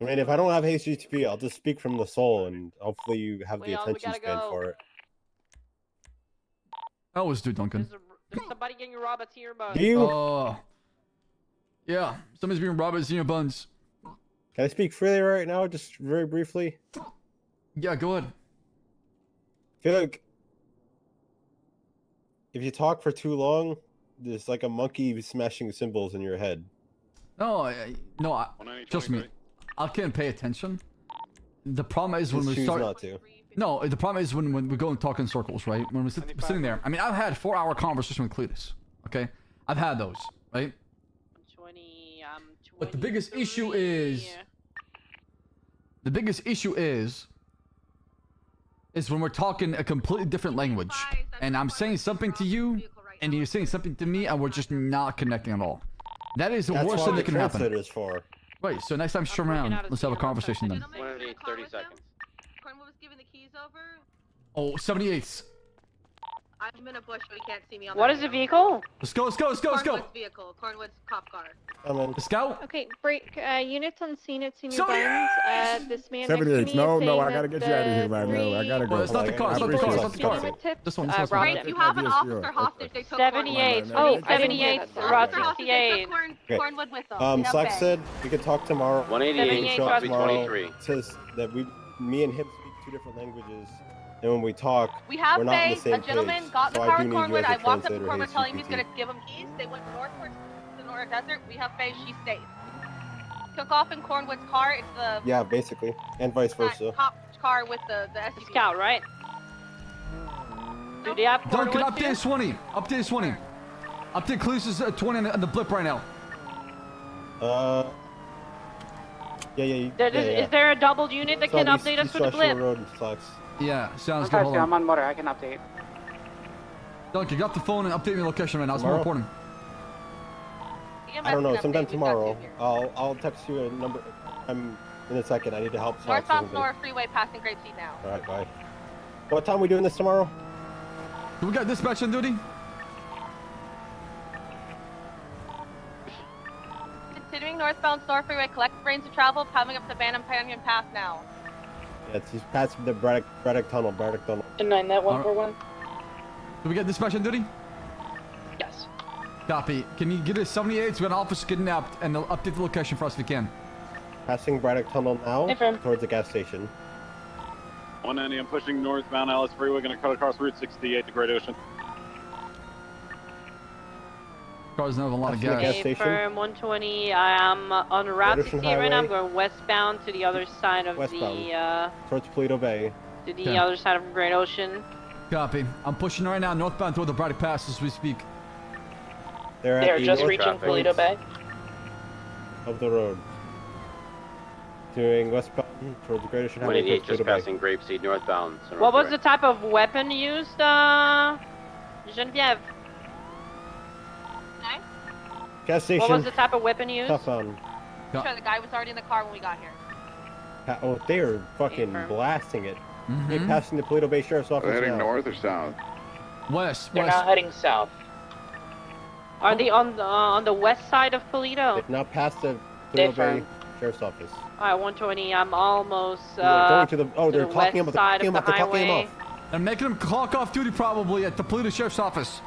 I mean, if I don't have HTTP, I'll just speak from the soul, and hopefully you have the attention span for it. I always do, Duncan. There's somebody getting robbed at your buns. Do you? Yeah, somebody's being robbed at your buns. Can I speak freely right now, just very briefly? Yeah, go ahead. I feel like if you talk for too long, there's like a monkey smashing cymbals in your head. No, trust me, I can't pay attention. The problem is when we start. Not to. No, the problem is when we go and talk in circles, right? When we're sitting there. I mean, I've had 4-hour conversation with Cletus. Okay, I've had those, right? 20. But the biggest issue is. The biggest issue is when we're talking a completely different language, and I'm saying something to you, and you're saying something to me, and we're just not connecting at all. That is the worst thing that can happen. That's for. Right, so next time she's around, let's have a conversation then. 30 seconds. Cornwood was giving the keys over. Oh, 78s. I'm in a bush, but he can't see me on What is the vehicle? Let's go. Cornwood's vehicle. Cornwood's cop car. The scout? Okay, break. Units on scene at senior buns. This man 78. No, I gotta get you out of here right now. I gotta go. Well, it's not the car. It's not the car. It's not the car. This one. Break, you have an officer hostage. They took 78. Cornwood. Oh, 78. Route 68. Cornwood with them. Slack said we could talk tomorrow. 188. Show up Route tomorrow. 23. It says that me and him speak 2 different languages, and when we talk, We have we're not on the same a gentleman page. got in the So car I do with need you Cornwood. as a I walked up to translator, Cornwood hey, telling him he's CPT. gonna give him keys. They went northward to the Nora Desert. We have Faye, she stays. Took off in Cornwood's car. It's the Yeah, basically, and vice versa. cop car with the SUV. Scout, right? Do they have Duncan, Cornwood too? update 20. Update 20. Update Cletus is 20 on the blip right now. Yeah. Is there a double unit that can update us for the blip? Yeah, sounds good. Hold on. I'm on motor. I can update. Duncan, get off the phone and update me location right now. It's more important. I don't know. Sometime tomorrow. I'll text you a number. I'm in a second. I need to help. Northbound Nora Freeway passing Grapeseed now. All right, bye. What time are we doing this tomorrow? Do we got dispatch on duty? Continuing northbound Store Freeway, collect brains of travel, coming up the Bantam Canyon Pass now. Yeah, it's just past the Braddock Tunnel. And 9 that 141. Do we get dispatch on duty? Yes. Copy. Can you get us 78? We got an officer kidnapped, and they'll update the location for us if you can. Passing Braddock Tunnel now Affirm. towards the gas station. 190, I'm pushing northbound Alice Freeway, gonna cut across Route 68 to Great Ocean. Cars don't have a lot of gas. Gas station. Firm 120. I am on Route 68 right now. I'm going westbound to the other side of the towards Toledo Bay. to the other side of Great Ocean. Copy. I'm pushing right now northbound toward the Braddock Pass as we speak. They're just reaching Toledo Bay. Of the road. Doing westbound towards the Great Ocean Highway. 188 just passing Grapeseed northbound. So What was the type of weapon used, Geneviève? Gas station. What was the type of weapon used? Southbound. Sure, the guy was already in the car when we got here. Oh, they are fucking blasting it. They're passing the Toledo Bay Sheriff's Office. They're heading now. north or south? West. They're now heading south. Are they on the west side of Toledo? They've now passed the Toledo Bay Sheriff's Office. Alright, 120. I'm almost going to the they're talking about the highway. And making them clock off duty probably at the Toledo Sheriff's Office.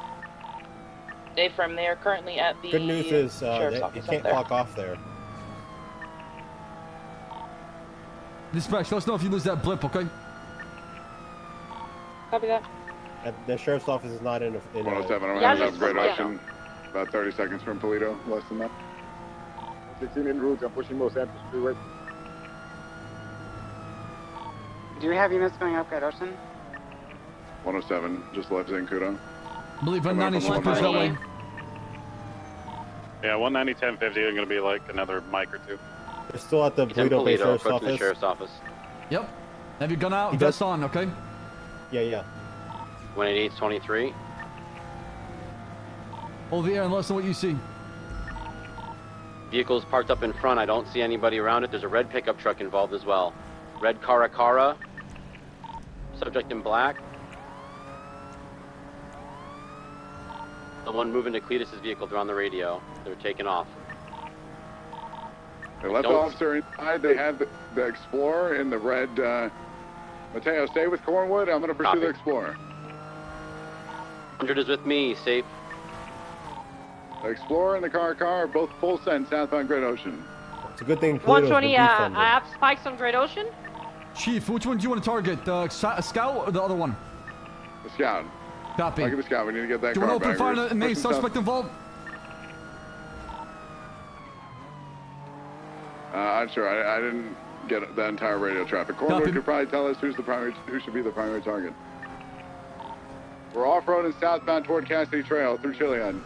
Affirm. They are currently at the Good news is Sheriff's you Office can't clock off there. Dispatch, let us know if you lose that blip, okay? Copy that. The Sheriff's Office is not in a... 107, I'm heading up Great Ocean. About 30 seconds from Toledo, less than that. 16 in route, I'm pushing most Santos Freeway. Do we have units going up Great Ocean? 107, just left Xqcow. I believe 190 should push that way. Yeah, 190, 1050 are gonna be like another mic or two. They're still at the Toledo Bay Sheriff's Office. Yep. Have your gun out, vest on, okay? Yeah. 188, 23. Hold the air and let us know what you see. Vehicle's parked up in front. I don't see anybody around it. There's a red pickup truck involved as well. Red Cara. Subject in black. The one moving to Cletus's vehicle, they're on the radio. They're taking off. They left the officer inside. They had the Explorer in the red. Mateo, stay with Cornwood. I'm going to pursue the Explorer. 100 is with me, safe. The Explorer and the car are both full send southbound Great Ocean. It's a good thing Toledo's 120, been I defunded. have spikes on Great Ocean. Chief, which one do you want to target? The Scout or the other one? The Scout. Copy. I'll get the Scout. We need to get that Do you car want to open back. fire on the main suspect involved? I'm sure. I didn't get the entire radio traffic. Cornwood could probably tell us who should be the primary target. We're off-road and southbound toward Cassidy Trail through Chiliad.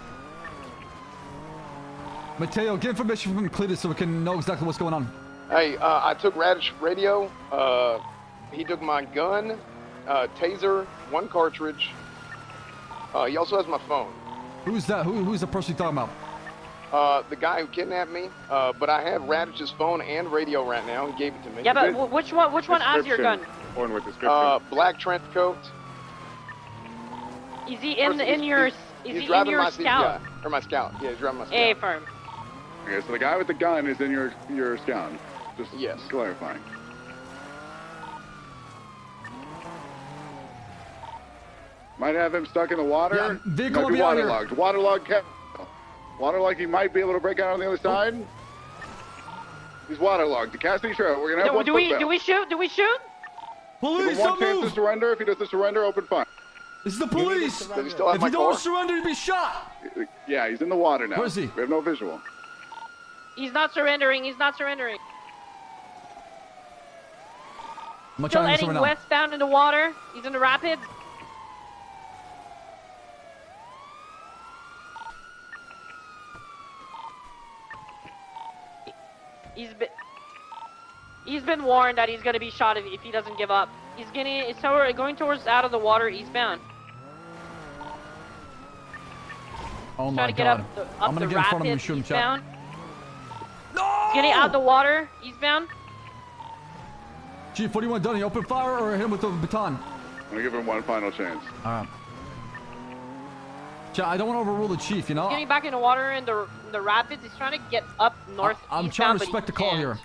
Mateo, get information from Cletus so we can know exactly what's going on. Hey, I took Radish radio. He took my gun, taser, 1 cartridge. He also has my phone. Who's that? Who's the person you're talking about? The guy who kidnapped me. But I have Radish's phone and radio right now. He gave it to me. Yeah, but which one has your gun? One with description. Black trench coat. Is he in your Scout? Or my Scout. Yeah, he's driving my Scout. A firm. Okay, so the guy with the gun is in your Scout. Just clarifying. Might have him stuck in the water. Yeah, vehicle might will be be out here. waterlogged. Waterlogged. He might be able to break out on the other side. He's waterlogged. The Cassidy Trail. We're gonna have one Do we shoot? Do we shoot? Police, Give him one don't chance move! to surrender. If he doesn't surrender, open fire. This is the police! Does he still have If my you don't car? surrender, you'll be shot! Yeah, he's in the water now. Where is he? We have no visual. He's not surrendering. He's not surrendering. I'm Still trying to heading surrender now. westbound in the water. He's in the rapids. He's been warned that he's gonna be shot if he doesn't give up. He's going towards out of the water eastbound. Oh Trying my to get god. up I'm gonna the get in front of him and rapids shoot him, eastbound. No! He's getting out the water eastbound. Chief, what do you want done? You open fire or hit him with the baton? I'm gonna give him one final chance. Alright. I don't want to overrule the chief, you know? He's getting back in the water in the rapids. He's trying to get up north. I'm trying to respect the call here.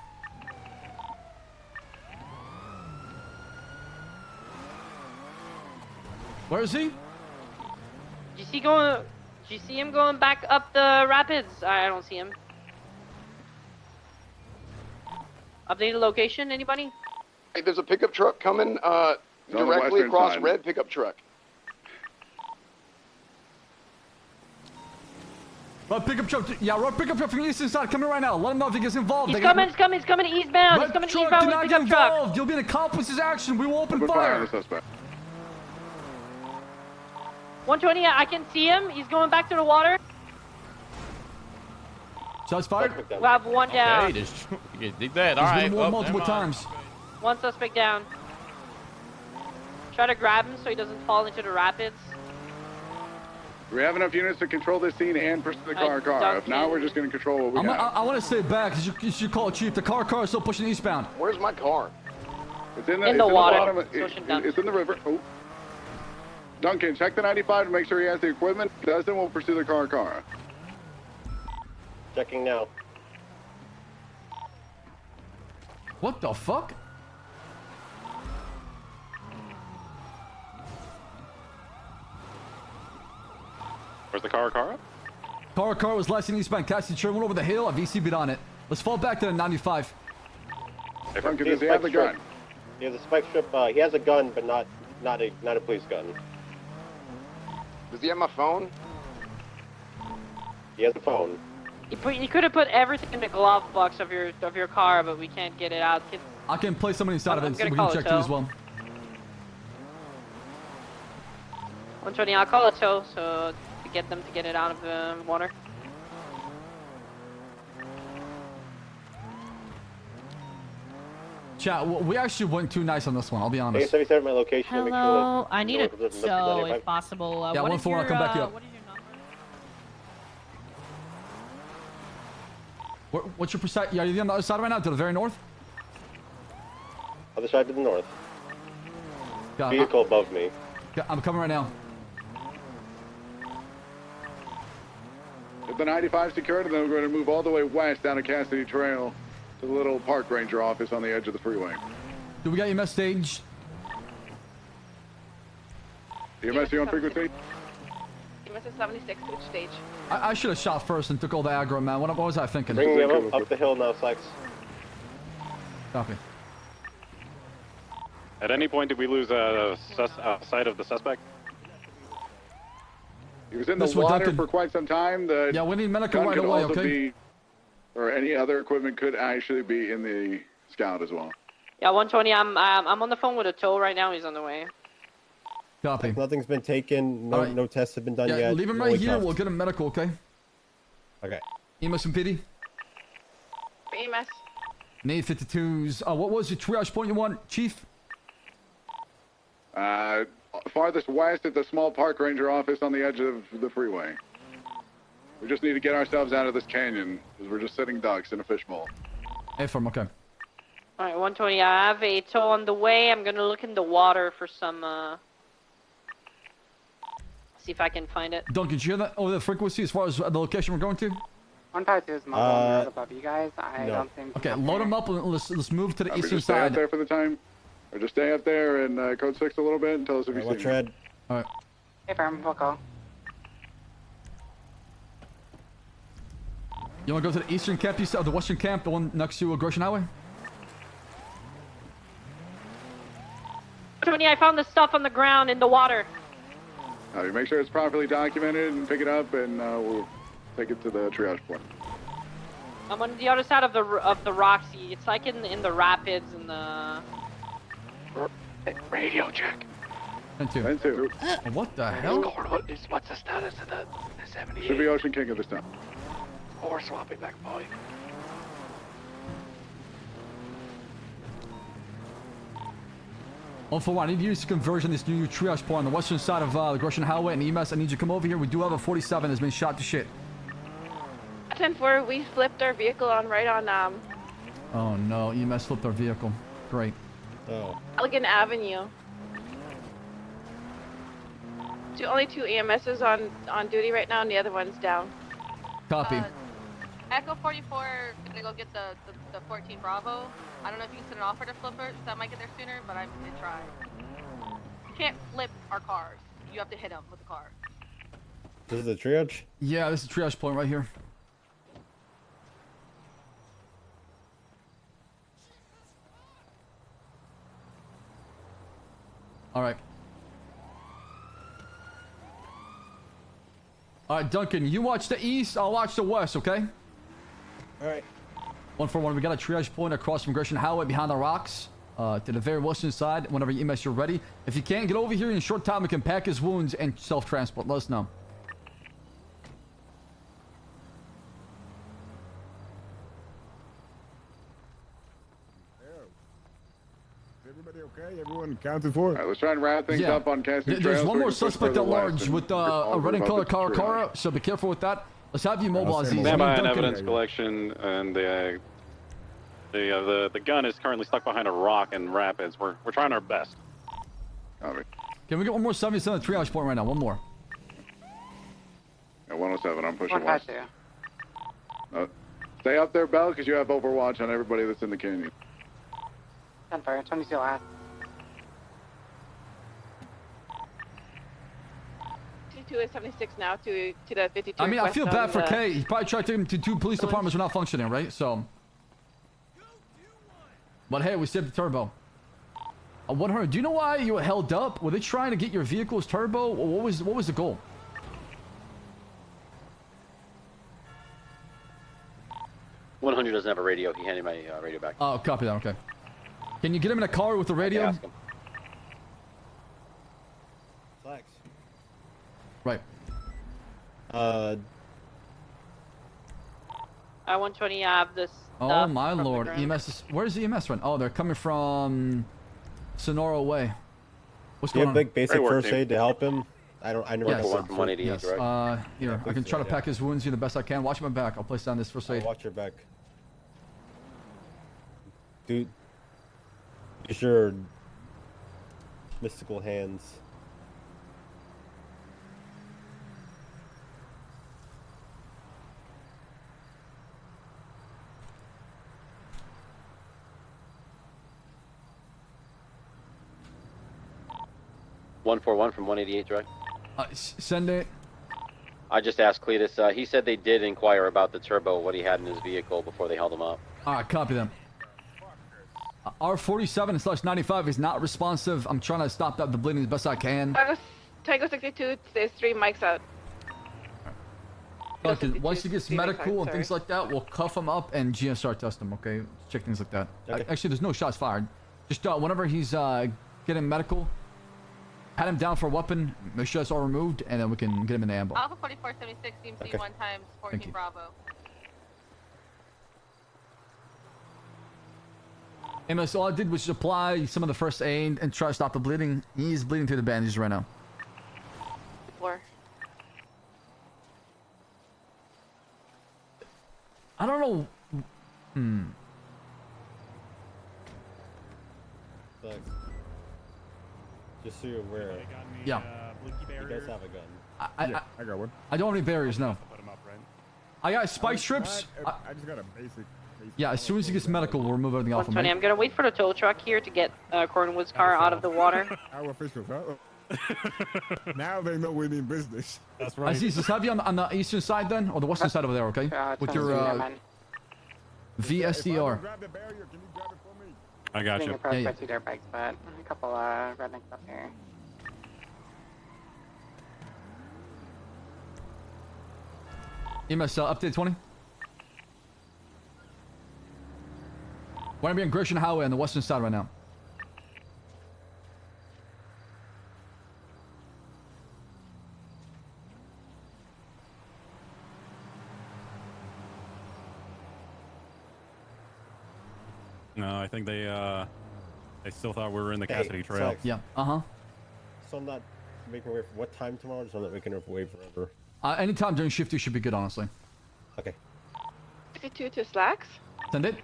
Where is he? Do you see him going back up the rapids? I don't see him. Update the location, anybody? Hey, there's a pickup truck coming directly across side. red pickup truck. Run pickup truck. Yeah, run pickup truck from the eastern side. Coming right now. Let him know if he gets involved. He's coming eastbound. He's coming eastbound Do with not the get pickup truck. involved. You'll be an accomplice to action. We will open Open fire on fire. the suspect. 120, I can see him. He's going back to the water. Shots fired. We have one down. Okay, you dig that. He's All right. been warned multiple times. One suspect down. Try to grab him so he doesn't fall into the rapids. We have enough units to control this scene and pursue the car. If not, we're just going to control what we got. I want to stay back. You should call chief. The car is still pushing eastbound. Where's my car? It's in the water. It's in the river. Oh. Duncan, check the 95 to make sure he has the equipment. If he doesn't, we'll pursue the car. Checking now. What the fuck? Where's the car? Car was last seen eastbound. Cassie Trail went over the hill. A VC beat on it. Let's fall back to the 95. Duncan, does he have the gun? He has a spike strip. He has a gun, but not a police gun. Does he have my phone? He has a phone. You could have put everything in the glove box of your car, but we can't get it out. I can place somebody inside of it so we gonna can call check a too tow. as well. 120, I'll call a tow so to get them to get it out of the water. Chat, we actually went too nice on this one, I'll be honest. 77 my location. Hello, Make sure I need a tow if possible. Yeah, 1-4, I'll come back you up. What is your number? What's your precise? Yeah, are you on the other side right now? To the very north? Other side to the north. Yeah, Vehicle above me. Yeah, I'm coming right now. Get the 95 secured, and then we're going to move all the way west down to Cassidy Trail to the little park ranger office on the edge of the freeway. Do we got EMS staged? EMS, you on frequency? EMS is 76, which stage? I should have shot first and took all the aggro, man. What was I thinking? Bring him up the hill now, Flex. Copy. At any point, did we lose sight of the suspect? He was in the water for quite some time. Yeah, we need medical right away, okay? Or any other equipment could actually be in the Scout as well. Yeah, 120. I'm on the phone with a tow right now. He's on the way. Copy. Nothing's been taken. No, no tests have been done yet. Leave him right here. We'll get him medical, okay? Okay. EMS and PD. EMS. Need 52s. What was your triage point you want, Chief? Farthest west at the small park ranger office on the edge of the freeway. We just need to get ourselves out of this canyon because we're just sitting ducks in a fishbowl. A-firm, okay. All right, 120. I have a tow on the way. I'm gonna look in the water for some. See if I can find it. Duncan, did you hear that over the frequency as far as the location we're going to? 152 is mobile above you guys. I don't think. Okay, load them up and let's move to the eastern just stay side. up there for the time, or just stay up there and code 6 a little bit and tell us if you see watch your head. All right. Hey, firm, we'll go. You want to go to the eastern camp, the western camp, the one next to Gresham Highway? 120. I found the stuff on the ground in the water. You make sure it's properly documented and pick it up, and we'll take it to the triage point. I'm on the other side of the Roxy. It's like in the rapids and the. Radio check. 10-2. What the hell? What's the status of the 78? Should be Ocean King at this time. Or swapping back, boy. I need to use conversion this new triage point on the western side of the Gresham Highway and EMS. I need you to come over here. We do have a 47 that's been shot to shit. 10-4, we flipped our vehicle on right on Oh no, EMS flipped our vehicle. Great. Oh. Elegant Avenue. Only 2 EMSs on duty right now, and the other one's down. Copy. Echo 44, gonna go get the 14 Bravo. I don't know if you can send an offer to flippers. That might get there sooner, but I'm gonna try. You can't flip our cars. You have to hit them with the car. This is the triage? Yeah, this is the triage point right here. All right. All right, Duncan, you watch the east, I'll watch the west, okay? All right. 141, we got a triage point across from Gresham Highway behind the rocks to the very western side. Whenever you EMS, you're ready. If you can't get over here in a short time, we can pack his wounds and self-transport. Let us know. Everybody okay? Everyone counted for? All right, let's try and wrap things up on Cassie Trail. There's one more suspect at large with a red and color car, so be careful with that. Let's have you mobilize these. Stand by on evidence collection, and the gun is currently stuck behind a rock in rapids. We're trying our best. Can we get one more 77 triage point right now? One more. Yeah, 107. I'm pushing west. Stay up there, Bell, because you have overwatch on everybody that's in the canyon. 10-4, 22 last. 52 is 76 now to the 52. I mean, I feel bad for K. He probably tried to take him to 2 police departments were not functioning, right? So. But hey, we saved the turbo. 100. Do you know why you were held up? Were they trying to get your vehicle's turbo? Or what was the goal? $100 doesn't have a radio. He handed my radio back. Oh, copy that. Okay. Can you get him in a car with the radio? Ask him. Flex. Right. I 120. I have this. Oh my lord. EMS is, where's the EMS run? Oh, they're coming from Sonora way. What's going on? Do you have big basic first aid to help him? I never yes. got one. Yes. Here, I can try to pack his wounds here the best I can. Watch my back. I'll place down this first aid. Watch your back. Dude. Use your mystical hands. 141 from 188 direct. Send it. I just asked Cletus. He said they did inquire about the turbo, what he had in his vehicle before they held him up. Alright, copy them. R47/95 is not responsive. I'm trying to stop the bleeding as best I can. Tango 62, there's 3 mics out. Okay, once he gets medical and things like that, we'll cuff him up and GSR test him, okay? Check things like that. Okay. Actually, there's no shots fired. Just whenever he's getting medical, pat him down for a weapon, make sure it's all removed, and then we can get him in the ambush. Alpha 4476, DMC 1 times 14 Bravo. MS, all I did was apply some of the first aid and try to stop the bleeding. He's bleeding through the bandages right now. Floor. I don't know. Just so you're aware. Yeah. You guys have a gun. I got one. I don't have any barriers, no. I got spike strips. I just got a basic. Yeah, as soon as he gets medical, we'll remove everything off him. 120. I'm gonna wait for the tow truck here to get Cornwood's car out of the water. Our officials, huh? Now they know we mean business. That's right. Aziz, let's have you on the eastern side then, or the western side over there, okay? With your VSDR. I got you. Probably two dirt bikes, but a couple rednecks up here. EMS update 20. We're gonna be on Gresham Highway on the western side right now. No, I think they still thought we were in the Cassidy Trail. Yeah. So I'm not making away for what time tomorrow? Just I'm not making away forever. Anytime during shift 2 should be good, honestly. Okay. 62 to Slacks. Send it.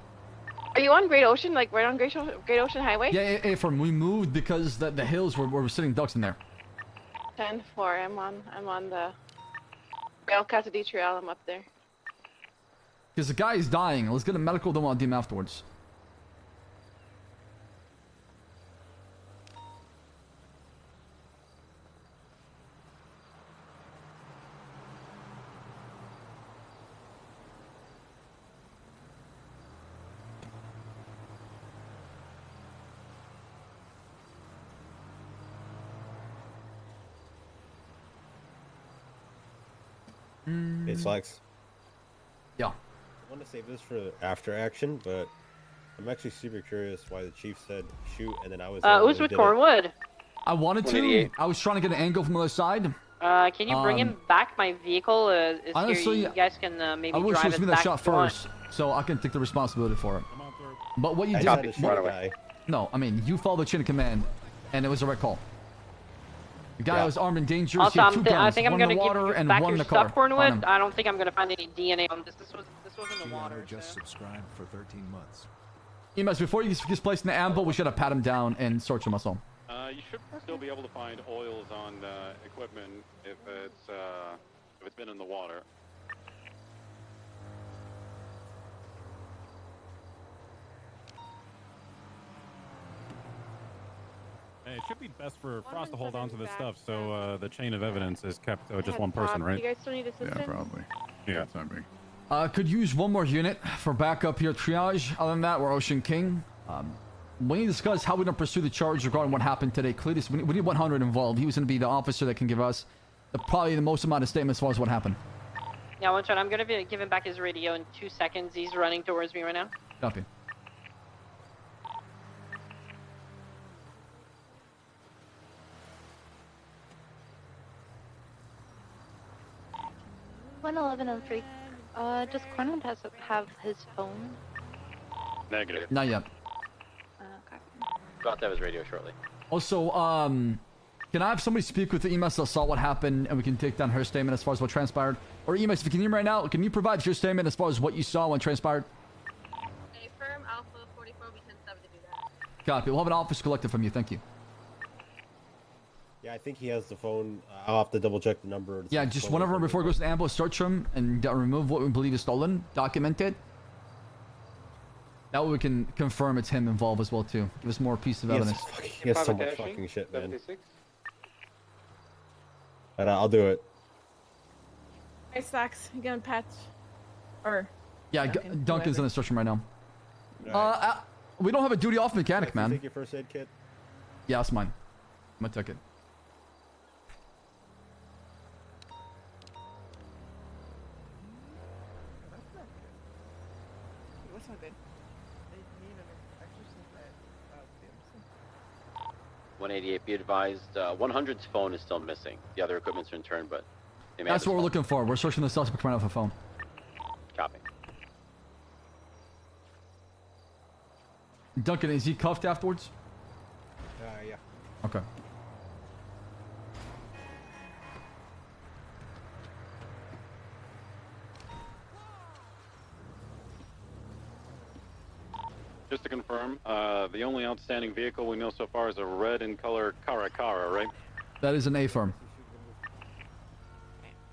Are you on Great Ocean? Like right on Great Ocean Highway? Yeah, from we moved because the hills were sitting ducks in there. 10-4. I'm on the El Cassidy Trail. I'm up there. Because the guy is dying. Let's get a medical, then we'll do him afterwards. Hey, Slacks. Yeah. I want to save this for after action, but I'm actually super curious why the chief said shoot, and then I was. Who's with Cornwood? I wanted to. I was trying to get an angle from the other side. Can you bring him back? My vehicle is honestly, here. You guys can maybe I wish drive it it was me back that shot first, so I can take the responsibility for it. But what you did? No, I mean you followed the chain of command, and it was the right call. The guy was armed and dangerous. Also, he had 2 guns, I think I'm one in gonna the water give and back one in your the car. stuff, Cornwood. I don't think I'm gonna find any DNA on this. This was in the water. Just subscribed for 13 months. EMS, before he gets placed in the ambush, we should have pat him down and search him also. You should still be able to find oils on equipment if it's been in the water. Hey, it should be best for Frost to hold on to this stuff, so the chain of evidence is kept just one person, right? You guys still need assistance? Yeah, probably. Yeah, it's not me. Could use one more unit for backup here, triage. Other than that, we're Ocean King. We need to discuss how we're going to pursue the charge regarding what happened today. Cletus, we need 100 involved. He was going to be the officer that can give us probably the most amount of statements as far as what happened. Yeah, one shot. I'm gonna give him back his radio in 2 seconds. He's running towards me right now. Copy. $111.03. Does Cornwood have his phone? Negative. Not yet. Okay. About to have his radio shortly. Also, can I have somebody speak with the EMS that saw what happened and we can take down her statement as far as what transpired? Or EMS, if you can hear me right now, can you provide your statement as far as what you saw when transpired? Okay, firm Alpha 44, we 10-7 to do that. Copy. We'll have an officer collected from you. Thank you. Yeah, I think he has the phone. I'll have to double check the number. Yeah, just whenever before it goes to ambush, search him and remove what we believe is stolen. Document it. That way we can confirm it's him involved as well too. Give us more piece of evidence. He has so much fucking shit, man. But I'll do it. Hey, Stacks, you gonna patch? Or... Yeah, Duncan's in the instruction right now. Right. We don't have a duty off mechanic, man. Take your first aid kit. Yeah, that's mine. I'm gonna take it. What's not good? 188, be advised, 100's phone is still missing. The other equipment's returned, but... That's what we're looking for. We're searching the suspect right now for phone. Copy. Duncan, is he cuffed afterwards? Yeah. Okay. Just to confirm, the only outstanding vehicle we know so far is a red in color Caracara, right? That is an A firm.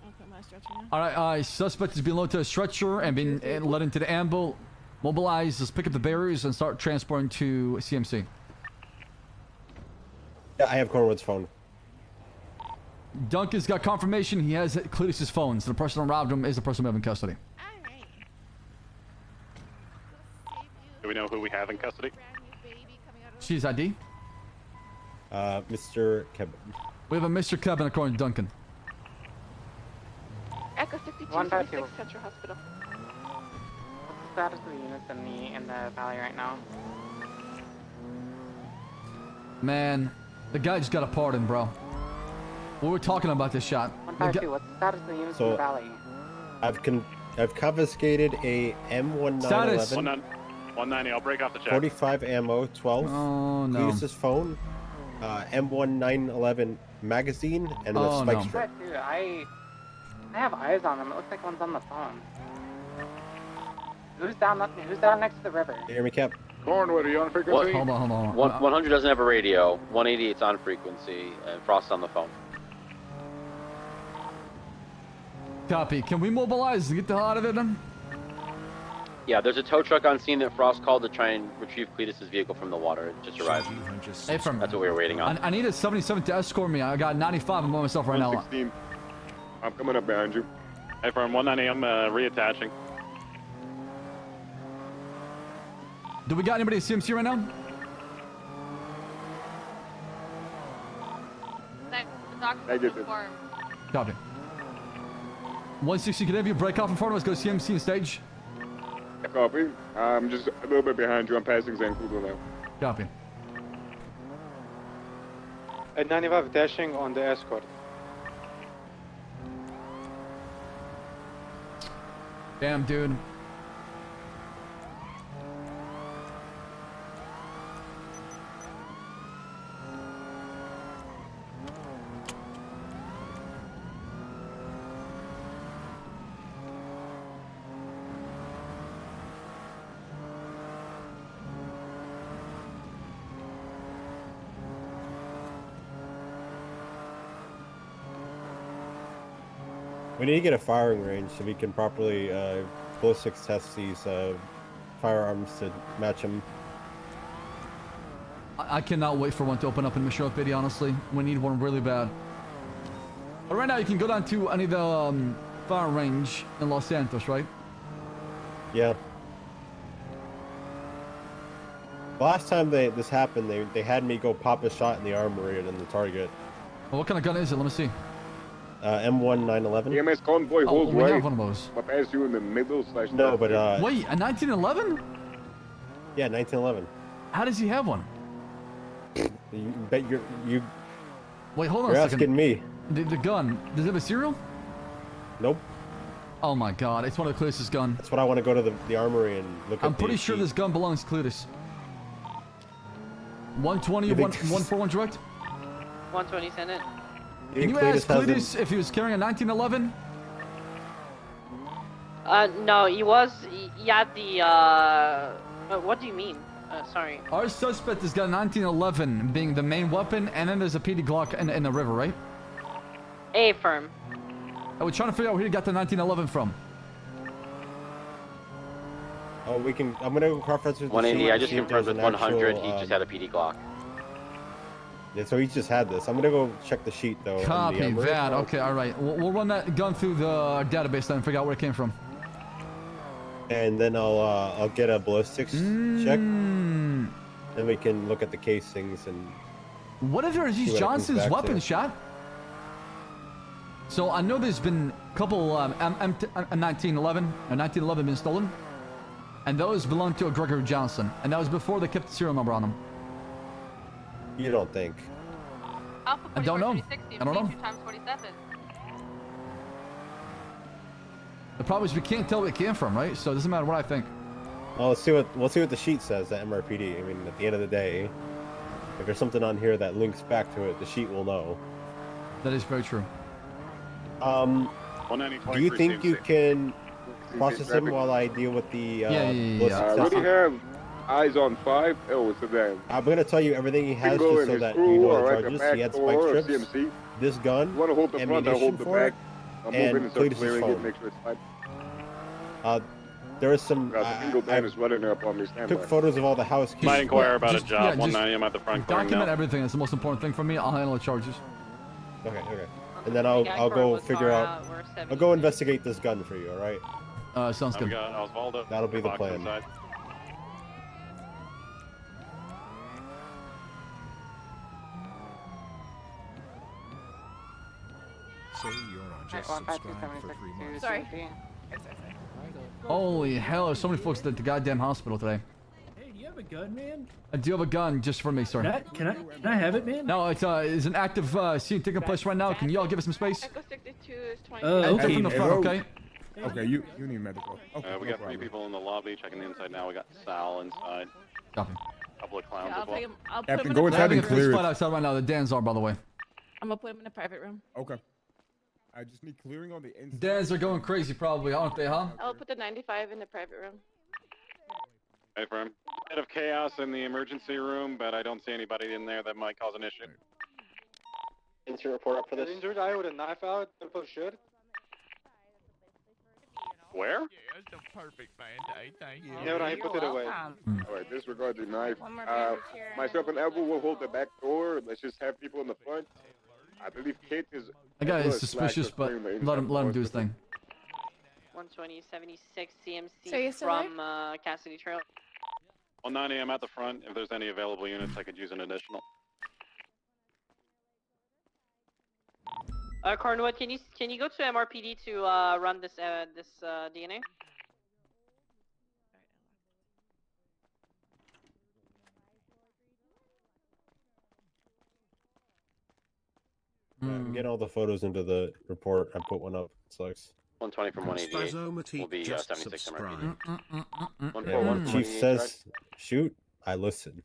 I'll put my stretcher now. Alright, suspect is being loaded to a stretcher and being led into the amble. Mobilize, let's pick up the barriers and start transporting to CMC. Yeah, I have Cornwood's phone. Duncan's got confirmation he has Cletus's phone, so the person who robbed him is the person we have in custody. Do we know who we have in custody? She's ID? Mr.K. We have a Mr.K according to Duncan. Echo 62, 152. Central Hospital. What's the status of the units in the valley right now? Man, the guy just got a pardon, bro. We were talking about this shot. 152, what's the status of the units in the valley? I've confiscated a M1911. Status. 190, I'll break off the check. 45 ammo, 12. Oh no. Cletus's phone, M1911 magazine, and the spike strip. Dude, I have eyes on them. It looks like one's on the phone. Who's down next to the river? You hear me, Cap? Cornwood, are you on frequency? Hold on. 100 doesn't have a radio. 188's on frequency, and Frost's on the phone. Copy. Can we mobilize and get the hell out of there then? Yeah, there's a tow truck on scene that Frost called to try and retrieve Cletus's vehicle from the water. It just arrived. Hey, from That's what we were waiting on. I need a 77 to escort me. I got 95. I'm on myself right now. 116. I'm coming up behind you. Hey, from 190, I'm reattaching. Do we got anybody at CMC right now? The doctor I did it. confirmed. Copy. 160, can any of you break off in front of us? Go to CMC and stage. Copy. I'm just a little bit behind you. I'm passing XQCow now. Copy. At 95 dashing on the escort. Damn, dude. We need to get a firing range so we can properly ballistics test these firearms to match them. I cannot wait for one to open up in Mission Pity, honestly. We need one really bad. But right now, you can go down to any of the fire range in Los Santos, right? Yeah. Last time this happened, they had me go pop a shot in the armory and in the target. Well, what kind of gun is it? Let me see. M1911. EMS convoy, hold we right. have one of those. I'll pass you in the middle / No, but wait, a 1911? Yeah, 1911. How does he have one? You bet you. Wait, hold on You're a second. asking me. The gun, does it have a serial? Nope. Oh my god, it's one of Cletus's gun. That's what I want to go to the armory and look at. I'm pretty sure this gun belongs to Cletus. 120, 141 direct? 120, send it. Can you ask Cletus if he was carrying a 1911? No, he had the, what do you mean? Sorry. Our suspect has got a 1911 being the main weapon, and then there's a PD Glock in the river, right? A firm. We're trying to figure out where he got the 1911 from. Oh, we can. I'm gonna go conference with 180, I just confirmed with 100, he just had a PD Glock. Yeah, so he just had this. I'm gonna go check the sheet though. on the Copy Emery that. account. Okay, all right. We'll run that gun through the database then and figure out where it came from. And then I'll get a ballistics check. Then we can look at the casings and. What if there's these Johnson's weapons shot? So I know there's been a couple M1911 or 1911 been stolen, and those belong to a Gregory Johnson, and that was before they kept the serial number on them. You don't think? I don't know. I don't know. The problem is we can't tell where it came from, right? So it doesn't matter what I think. Well, we'll see what the sheet says. The MRPD. I mean, at the end of the day, if there's something on here that links back to it, the sheet will know. That is very true. Do you think you can process him while I deal with the? I already have eyes on 5. Oh, it's a man. I'm gonna tell you everything he has just so that you know the charges. He had spike strips, this gun, you want to hold the front, I'll hold the back. I'm moving and Cletus's clearing it, phone. make sure it's fine. There is some. I is running up on me. Took photos of all the house keys. Might inquire about a job. just 190. I'm at the front clearing Document now. everything. That's the most important thing for me. I'll handle the charges. Okay. And then I'll go figure out. I'll go investigate this gun for you. All right. Sounds good. That'll be the plan. Say you're on just subscribe for 3 months. Sorry. Holy hell! There's so many folks at the goddamn hospital today. Hey, do you have a gun, man? I do have a gun just for me, sir. Can I have it, man? No, it's an active scene taking place right now. Can y'all give us some space? Okay. From the front, okay? Okay, you need medical. Okay, We got 3 people in the lobby checking the inside now. We got Sal inside. Copy. A couple of clowns as well. Captain, go inside and clear it. Outside right now. The Dans are, by the way. I'm gonna put him in a private room. Okay. I just need clearing on the inside. Dans are going crazy, probably, aren't they, huh? I'll put the 95 in the private room. Hey, firm. Bit of chaos in the emergency room, but I don't see anybody in there that might cause an issue. Incident report up for this. Injured guy with a knife out. Should. Where? Yeah, that's the perfect band-aid. Thank you. No, he put it away. All right, disregard the knife. Myself and Elbow will hold the back door. Let's just have people in the front. I believe Kate is. That guy is suspicious, but let him do his thing. 12076 CMC So you still from Cassidy Trail. 190, I'm at the front. If there's any available units, I could use an additional. Cornwood, can you go to MRPD to run this DNA? Get all the photos into the report. I put one up. Sucks. 120 from 188 will be 76 MRPD. 141 Chief says, shoot, I listen.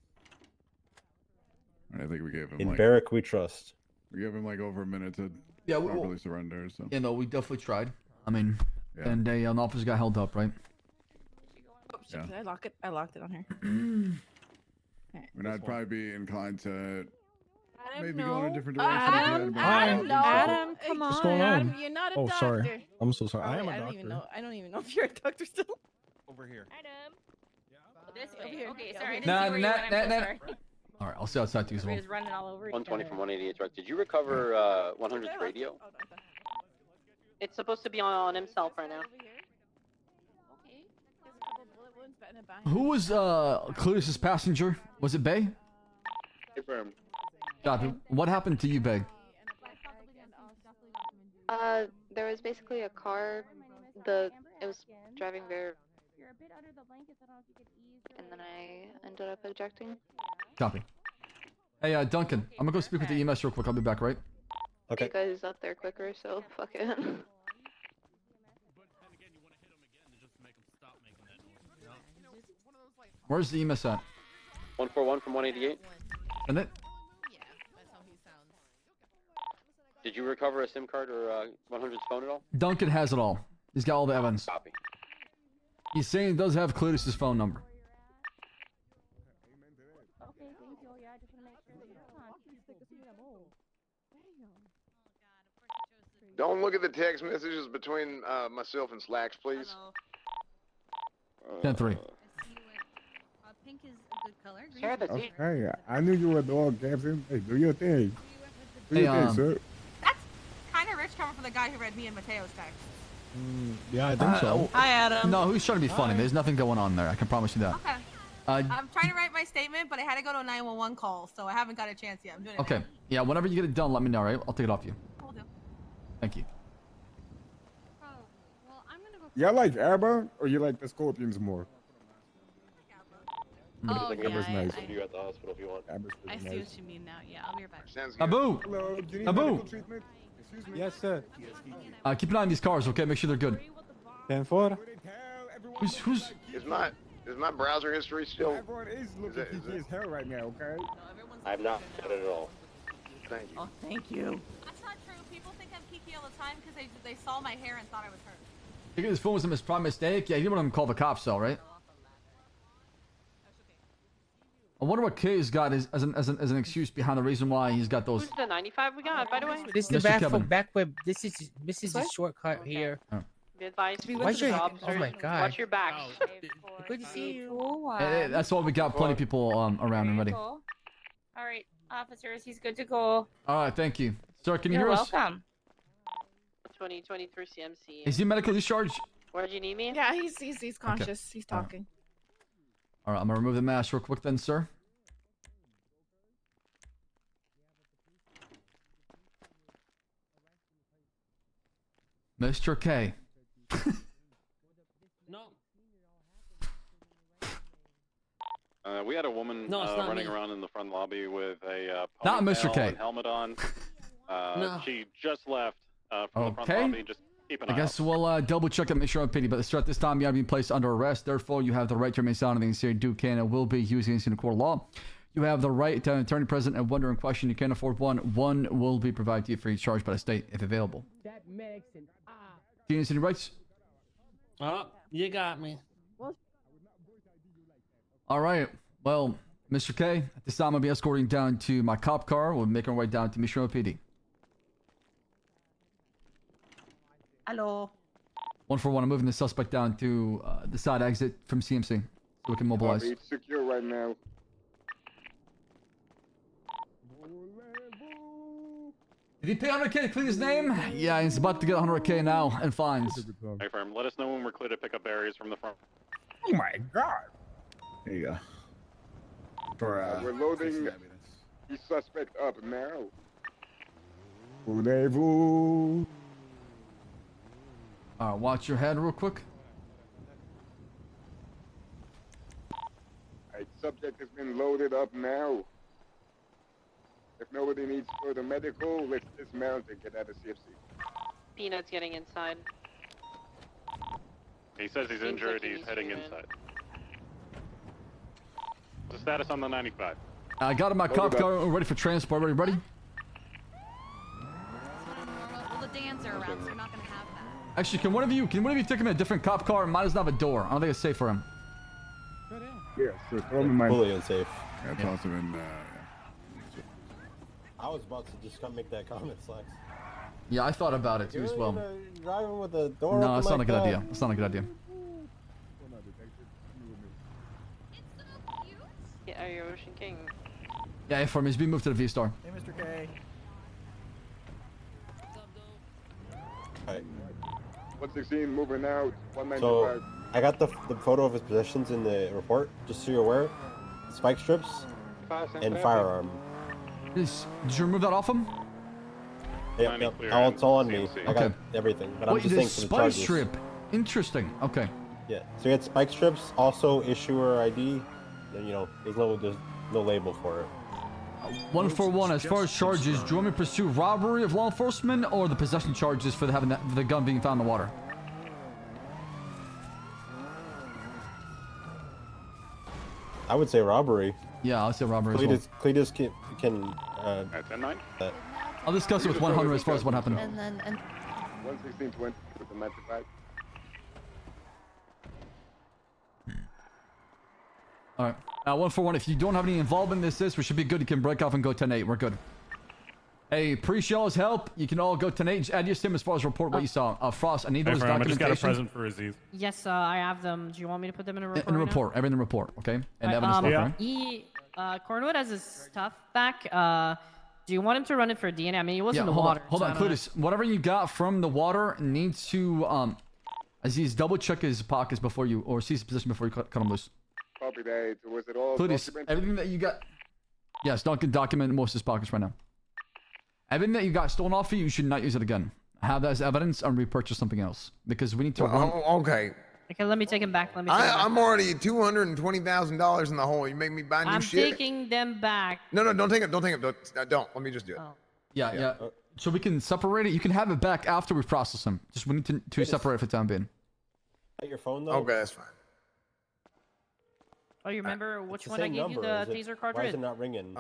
I think we gave him In like, Barrack we trust. We gave him like over a minute to properly surrender. So. Yeah, no, we definitely tried. I mean, Yeah. and an officer got held up, right? Oh, shit, did I lock it? I locked it on here. And I'd probably be inclined to maybe no. go in a different direction. Adam, come on. What's going Adam, on? you're not a Oh, doctor. sorry. I'm so sorry. Oh, I am wait, a I doctor. don't even know if you're a doctor still. Over here. Adam. This way. Okay, sorry. All right, I'll see outside too as well. Just running all over 120 from 188 truck. Did you recover 100's radio? It's supposed to be on himself right now. Who was Cletus's passenger? Was it Bay? Confirm. Copy. What happened to you, Bay? There was basically a car. It was driving very. And then I ended up ejecting. Copy. Hey, Duncan, I'm gonna go speak with the EMS real quick. I'll be back, right? Okay. You guys out there quicker, so fuck it. Where's the EMS at? 141 from 188. And it? Did you recover a SIM card or 100's phone at all? Duncan has it all. He's got all the evidence. Copy. He's saying he does have Cletus's phone number. Don't look at the text messages between myself and Slacks, please. 10-3. is a good color. Share the tea. Okay, I knew you were the dog, Captain. Hey, do your thing. Do your thing, sir. That's kind of rich coming from the guy who read me and Mateo's text. Yeah, I think so. Hi, Adam. No, who's trying to be funny? There's nothing going on there. I can promise you that. Okay. I'm trying to write my statement, but I had to go to a 911 call, so I haven't got a chance yet. I'm doing it. Okay. now. Yeah, whenever you get it done, let me know, right? I'll take it off you. Will do. Thank you. Y'all like ABBA or you like the Scorpions more? Oh, Like yeah, ABBA's nice. You at the hospital if you want. ABBA's I pretty see nice. what you mean now. Yeah, I'll be right back. Abu! Hello, do you need Abu! medical treatment? Excuse me. Yes, sir. Keep an eye on these cars, okay? Make sure they're good. 10-4. Who's... Is my browser history still? Everyone is looking at his hair right now, okay? I'm not at it at all. Thank you. Oh, thank you. That's not true. People think I'm Kiki all the time because they saw my hair and thought I was her. You think this phone was a prime mistake? Yeah, you didn't want to call the cops, though, right? I wonder what K's got as an excuse behind the reason why he's got those. Who's the 95 we got, by the way? This is the Mr. Kevin. back web. This is a shortcut here. Oh. Be advised. Why's your? officers. Oh my god. Watch your backs. Good to see you. That's why we got plenty of people around and ready. All right, officers, he's good to go. All right, thank you. Sir, can you You're hear us? welcome. 2023 CMC. Is he medically discharged? Where'd you need me? Yeah, he's conscious. He's talking. All right, I'm gonna remove the mask real quick then, sir. Mr. K. No. We had a woman running around in the front lobby with a Not Mr. ponytail K. and helmet on. No. She just left from the front Okay. lobby. Just keep an eye I guess we'll double check and make sure I'm pity, but at this time you are being placed under arrest. Therefore, you have the right to remain silent against your do can and will be used against you in a court of law. You have the right to an attorney present and one during question. You can't afford one. One will be provided to you for each charge by the state if available. That makes an Do you need any rights? Oh, you got me. All right. Well, Mr. K, at this time I'll be escorting down to my cop car. We'll make our way down to Mission PD. Hello. 141. I'm moving the suspect down to the side exit from CMC so we can mobilize. It's secure right now. Did he pay 100K to clean his name? Yeah, he's about to get 100K now and fines. Hey, firm. Let us know when we're clear to pick up barriers from the front. Oh my god. There you go. We're loading the suspect up now. Voulez-vous? Watch your head real quick. Subject has been loaded up now. If nobody needs further medical, let's dismount and get out of CFC. Peanut's getting inside. He says he's injured. He's heading inside. The status on the 95. I got him my cop car. We're ready for transport. Ready? Well, the Dans are around, so we're not gonna have that. Actually, can one of you take him in a different cop car? Mine doesn't have a door. I don't think it's safe for him. Yeah, sure. Throw him in my... Fully unsafe. Yeah, toss him in I was about to just come make that comment, Slacks. Yeah, I thought about it too as well. Driving with the door No, open it's not like a good that. idea. It's not a good idea. Yeah, are you Ocean King? Yeah, for me, he's being moved to the V-Star. Hey, Mr. K. Alright. 116 moving out. 195. So, I got the photo of his possessions in the report, just so you're aware. Spike strips and firearm. Did you remove that off him? Yep. It's all on me. I got everything. But I'm just saying for the spike charges. strip. Interesting. Okay. Yeah. So you had spike strips, also issuer ID. And, there's no label for it. 141. As far as charges, do you want me to pursue robbery of law enforcement or the possession charges for having the gun being found in the water? I would say robbery. Yeah, I'll say robbery as well. Cletus can at 10-9? I'll discuss it with 100 as far as what happened. And 116-20 with the 95. All right. 141. If you don't have any involvement in this, we should be good. You can break off and go 10-8. We're good. Hey, appreciate y'all's help. You can all go to Nate. Add your sim as far as report what you saw. Frost, I need those I just got a documentation. present for Aziz. Yes, I have them. Do you want me to put them in a report? In a right report, everything in the report, okay? And evidence right? Cornwood has his stuff back. Do you want him to run it for DNA? I mean, he was in the hold water. On, hold on, Cletus. Whatever you got from the water needs to, Aziz, double check his pockets before you, or see his position before you cut him loose. Copy that. Was it all Cletus, documented? everything that you got. Yes, document most of his pockets right now. Everything that you got stolen off of you, you should not use it again. Have that as evidence and repurchase something else. Because we need to run... Okay. Okay, let me take him back. I'm already $220,000 in the hole. You make me buy new shit? I'm taking them back. No, don't take it. Don't take it. Don't. Let me just do it. Oh. Yeah. So we can separate it. You can have it back after we process them. Just we need to separate it for the time being. At your phone, though? Okay, that's fine. Oh, you remember which one I gave you, the taser cartridge? Why is it not ringing?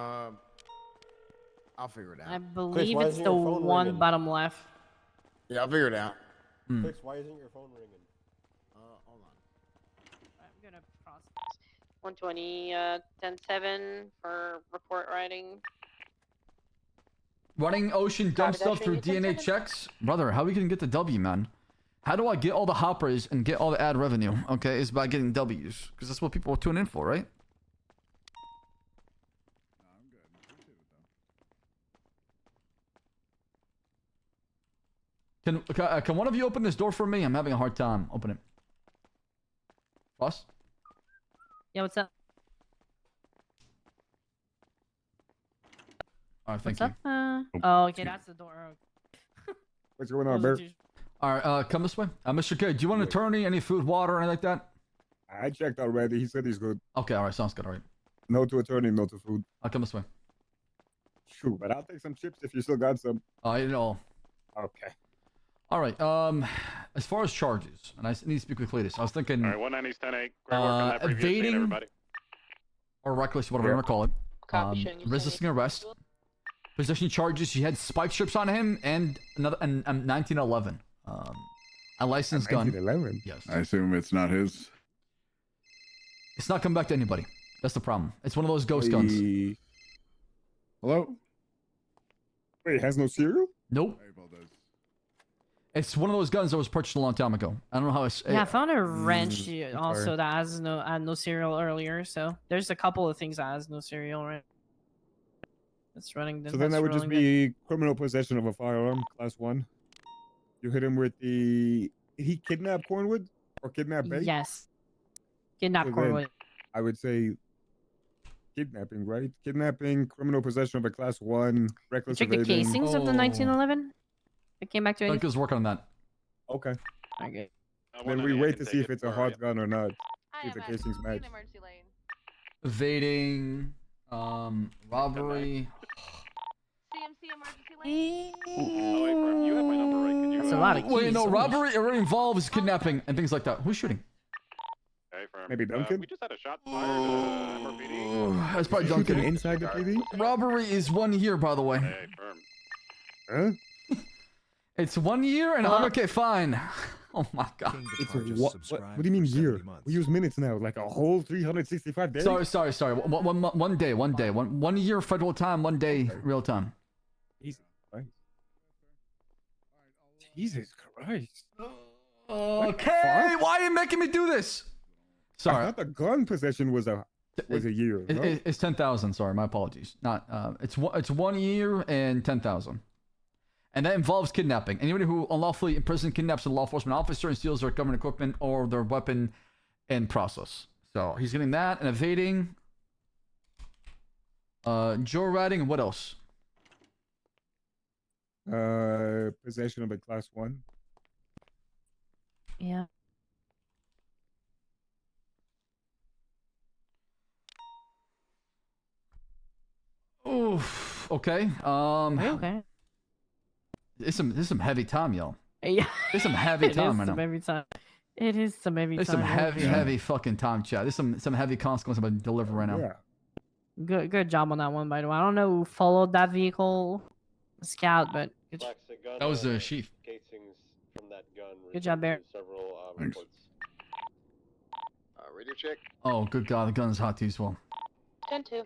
I'll figure it out. I believe it's the one bottom left. Yeah, I'll figure it out. Chris, why isn't your phone ringing? Hold on. I'm gonna process 120, 10-7 for report writing. Running ocean dump stuff through DNA checks? Brother, how are we gonna get the W, man? How do I get all the hoppers and get all the ad revenue? Okay, it's by getting W's. Because that's what people tune in for, right? Can one of you open this door for me? I'm having a hard time. Open it. Boss? Yeah, what's up? Alright, thank what's you. Up? Oh, okay, that's the door. What's going on, Bear? Alright, come this way. Mr. K, do you want an attorney? Any food, water, anything like that? I checked already. He said he's good. Okay, alright, sounds good, alright. No to attorney, no to food. I'll come this way. Shoot, but I'll take some chips if you still got some. You know. Okay. Alright, as far as charges, and I need to speak with Cletus. I was thinking... Alright, 190's 10-8. Great work on that previous scene, everybody. Or reckless, whatever you want to call it. Resisting arrest. Possession charges, you had spike strips on him, and another 1911. A licensed gun. 1911? Yes. I assume it's not his. It's not coming back to anybody. That's the problem. It's one of those ghost guns. Hello? Wait, it has no serial? Nope. It's one of those guns that was purchased a long time ago. I don't know how it's... Yeah, I found a wrench also that has no serial earlier, so there's a couple of things that has no serial, right? That's running. So then that would just be criminal possession of a firearm, class 1. You hit him with the... He kidnapped Cornwood? Or kidnapped Bay? Yes. Kidnapped Cornwood. I would say kidnapping, right? Kidnapping, criminal possession of a class 1, reckless Check the evading. casings of the 1911? It came back to Doug is working on that. Okay. Okay. Then we wait to see if it's a hot gun or not. See if the casings match. Evading, robbery. CMC emergency lane. You have my number, right? Could you, That's a lot of keys. Wait, no, robbery already involves kidnapping and things like that. Who's shooting? Maybe Duncan? We just had a shot fired MRPD. That's probably Duncan. Inside the PD? Robbery is 1 year, by the way. Hey, firm. Huh? It's 1 year and 100K fine. Oh my god. It's what do you mean year? We use minutes now, like a whole 365 days? Sorry. One day. 1 year federal time, 1 day real time. Jesus Christ. Jesus Christ. Okay, why are you making me do this? Sorry. I thought the gun possession was a year. No? It's 10,000. Sorry, my apologies. Not it's 1 year and 10,000. And that involves kidnapping. Anybody who unlawfully in prison kidnaps a law enforcement officer and steals their government equipment or their weapon in process. So he's getting that and evading. Joyriding and what else? Possession of a class 1. Yeah. Oof. Okay. Okay. It's some heavy time, y'all. Yeah. It's some heavy time right now. Heavy time. It is some heavy time. It's some heavy fucking time, chat. There's some heavy consequences I'm delivering right now. Yeah. Good job on that one, by the way. I don't know who followed that vehicle, scout, but good. That was a chief. Good job, Bear. Thanks. Radio check. Oh, good god, the gun's hot too as well. 10-2.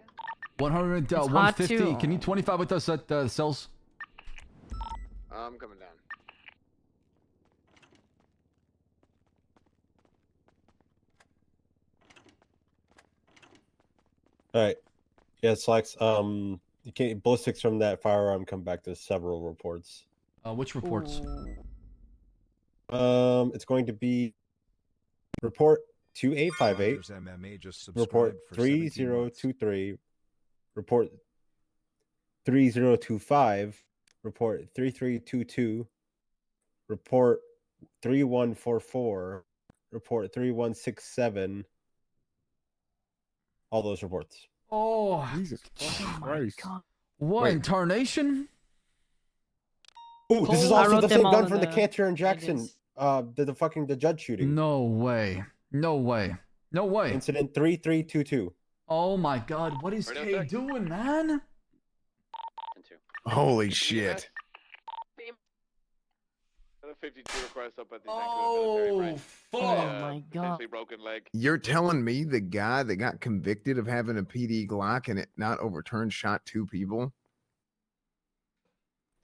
100, It's hot 150. too. Can you 25 with us at cells? I'm coming down. All right. Yeah, Slacks. You can't ballistics from that firearm come back to several reports. Which reports? It's going to be report 2858, MMA just report subscribed for 3023, report 3025, report 3322, report 3144, report 3167. All those reports. Oh, Jesus Christ. What Wait. in tarnation? Oh, this is I also wrote the them same all gun in from the the Cantor and Jackson. evidence. The judge shooting. No way. No way. No way. Incident 3322. Oh my God, what is K doing, man? Holy shit. 52 requests up at the Oh, fuck. Oh my God. potentially broken leg. You're telling me the guy that got convicted of having a PD Glock and it not overturned shot 2 people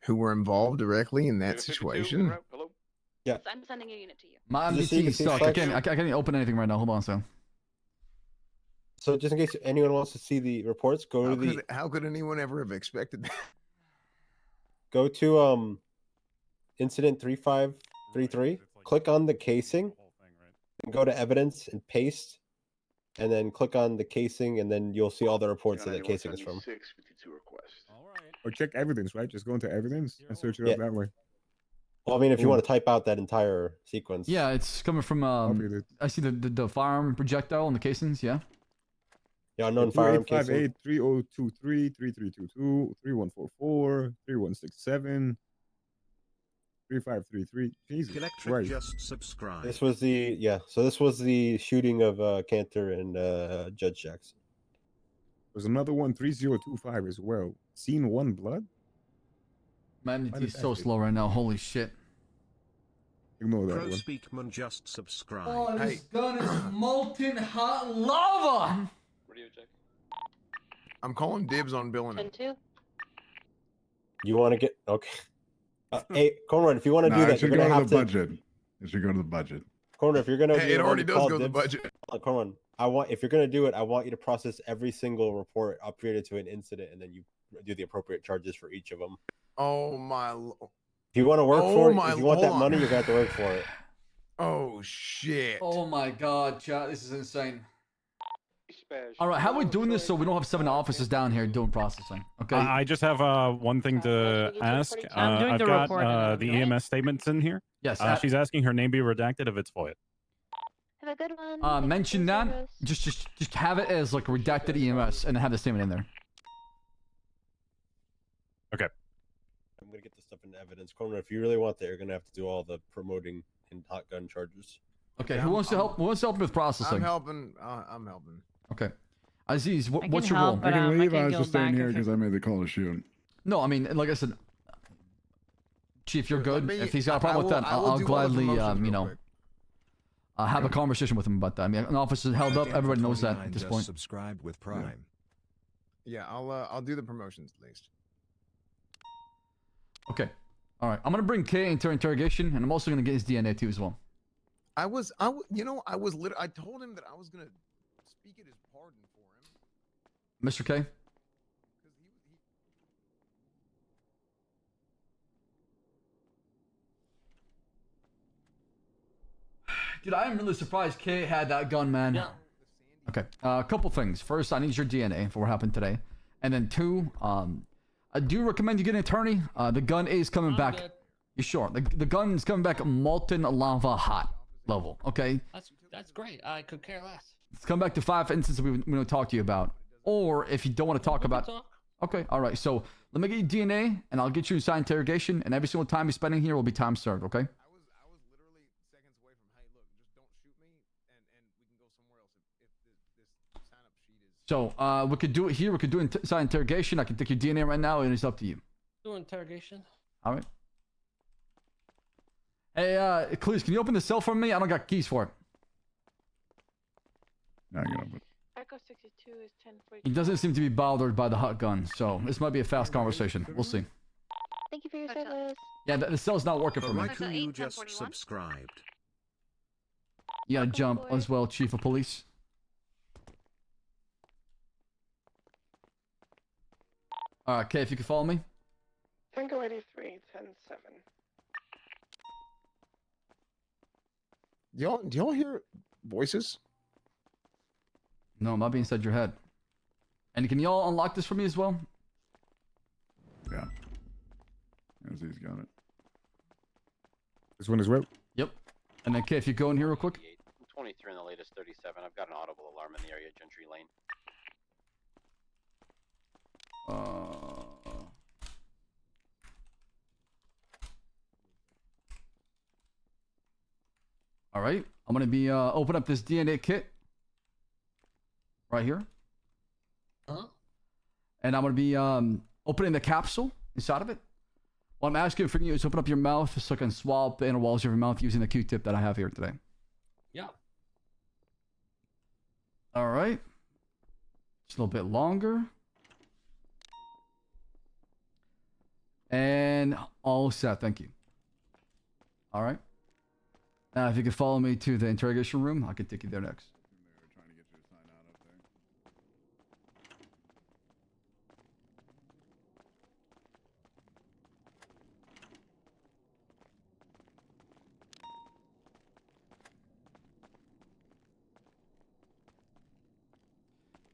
who were involved directly in that situation? Hello? Yeah. I'm sending a unit to you. My Just so you MDT can is see stuck. I Flex. can't even open anything right now. Hold on a second. So just in case anyone wants to see the reports, go How to the could, how could anyone ever have expected that? go to incident 3533. Click on the casing and go to evidence and paste, and then click on the casing, and then you'll see all the reports that the casing is from. 52 requests. Or check evidence, right? Just go into evidence and search it Yeah. up that way. Well, I mean, if you Cool. want to type out that entire sequence. Yeah, it's coming from I see the firearm projectile on the casings, yeah. Yeah, unknown firearm casing. 2858, 3023, 3322, 3144, 3167, 3533. Jesus Electric Christ. just subscribed. This was so this was the shooting of Cantor and Judge Jackson. There's another one, 3025 as well. Scene 1 blood? My Why MDT did is that so do? slow right now. Holy shit. Ignore that one. Speakman just subscribed. Oh, this gun is molten hot lava. Radio check. I'm calling dibs on billing him. 10-2. You want to get okay? Hey, Conrad, if you want to do that, you're gonna have to. budget. It should go to the budget. Conrad, if you're gonna, Hey, it already does go to the budget. Conrad, if you're gonna do it, I want you to process every single report upgraded to an incident, and then you do the appropriate charges for each of them. Oh my. If you want to work for it, if you want that hold on. money, you're gonna have to work for it. Oh shit. Oh my God, chat, this is insane. All right, how are we doing this so we don't have 7 officers down here doing processing? Okay. I just have one thing to ask. I'm doing I've the got report. the EMS statements in here. Yes. She's asking her name be redacted if it's FOIA. Have a good one. Mention that. Just have it as like a redacted EMS and have the statement in there. Okay. I'm gonna get this stuff into evidence. Conrad, if you really want that, you're gonna have to do all the promoting and hot gun charges. Okay. Yeah, Who wants to help? Who wants to help with processing? I'm helping. I'm helping. Okay. Aziz, I what's can your role? help, but, I can go back if I made the call to shoot. No, I mean, like I said, Chief, you're good. Let me- If he's got a problem I with will- that, I will I'll do all the gladly, promotions you real know, quick. have a conversation with him about that. I mean, an officer held up. Everybody knows that at this Just point. subscribed with Prime. Yeah, I'll do the promotions at least. Okay. All right. I'm gonna bring K into interrogation, and I'm also gonna get his DNA too as well. I was I told him that I was gonna speak at his pardon for him. Mr. K. Dude, I am really surprised K had that gun, man. Yeah. Okay. A couple things. First, I need your DNA for what happened today, and then 2, I do recommend you get an attorney. The gun is coming back. good. You sure? The gun is coming back molten lava hot level. Okay. That's great. I could care less. Let's come back to 5 instances we want to talk to you about. Or if you don't want to talk about. talk. Okay. All right. So let me get you DNA, and I'll get you inside interrogation, and every single time you're spending here will be time served. Okay. I was literally seconds away from, hey, look, just don't shoot me, and we can go somewhere else if this sign up sheet is. So we could do it here. We could do inside interrogation. I can take your DNA right now, and it's up to you. Do interrogation. All right. Hey, Cleese, can you open the cell for me? I don't got keys for it. I got it. Echo 62 is 10:42. He doesn't seem to be bothered by the hot gun, so this might be a fast conversation. We'll see. Thank you for your service. Yeah, the cell's not working for me. Haiku just subscribed. You gotta jump as well, Chief of Police. Alright, okay, if you can follow me. Tango 83, 10-7. Do y'all hear voices? No, it might be inside your head. And can y'all unlock this for me as well? Yeah. As he's got it. This one as well? Yep. And then, okay, if you go in here real quick. 23 in the latest 37. I've got an audible alarm in the area, Gentry Lane. All right, I'm gonna be open up this DNA kit right here. Huh? And I'm gonna be opening the capsule inside of it. What I'm asking for you is open up your mouth so I can swab the inner walls of your mouth using the Q-tip that I have here today. Yeah. All right. Just a little bit longer. And all set, thank you. All right. Now, if you could follow me to the interrogation room, I could take you there next.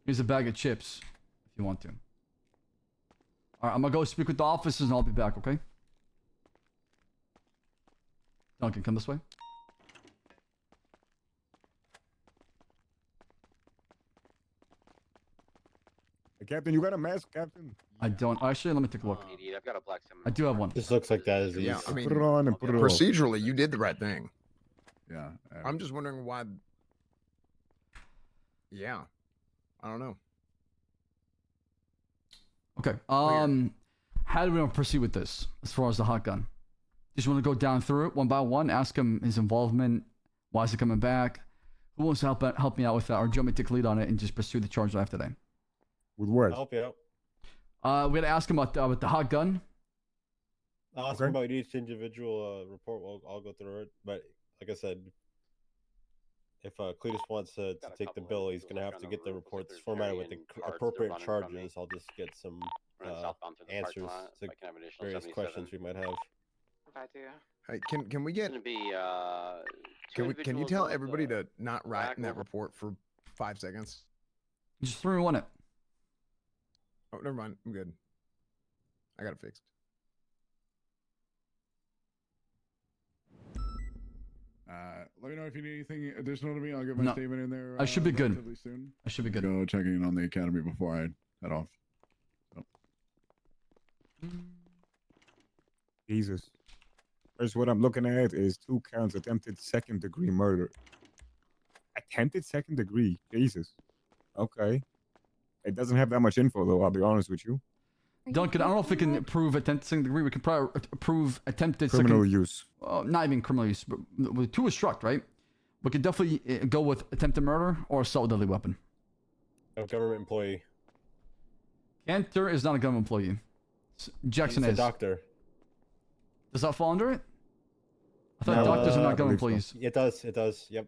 Here's a bag of chips, if you want to. All right, I'm gonna go speak with the officers and I'll be back, okay? Duncan, come this way. Hey, Captain, you got a mask, Captain? I don't. Actually, let me take a look. I've got a black I do have one. This looks like that is Yeah, I mean, put it on and put it off. procedurally, you did the right thing. Yeah. I'm just wondering why. Yeah, I don't know. Okay. How do we want to proceed with this as far as the hot gun? Just want to go down through it one by one, ask him his involvement, why is he coming back, who wants to help me out with that, or do you want me to take lead on it and just pursue the charge after that? With what? I'll help you out. We gotta ask him about with the hot gun. I'll ask him about each individual report. I'll go through it. But like I said, if Cletus wants to take the bill, he's gonna have to get the reports formatted with the appropriate charges. I'll just get some answers to various questions we might have. I do. Hey, can we get? It's gonna be Can you tell everybody to not write in that report for 5 seconds? Just 3-1 it. Oh, never mind. I'm good. I got it fixed. Let me know if you need anything additional to me. I'll get my statement in there. I should be good. Relatively soon. I should be good. Go checking in on the academy before I head off. So. Jesus. First, what I'm looking at is 2 counts attempted second-degree murder. Attempted second-degree? Jesus. Okay. It doesn't have that much info, though, I'll be honest with you. Duncan, I don't know if we can prove attempted second degree. We can probably prove attempted Criminal use. Not even criminal use, but with 2 is struck, right? We could definitely go with attempted murder or assault with deadly weapon. A government employee. Cantor is not a government employee. Jackson He's is. a doctor. Does that fall under it? I thought doctors are not government employees. It does. It does. Yep.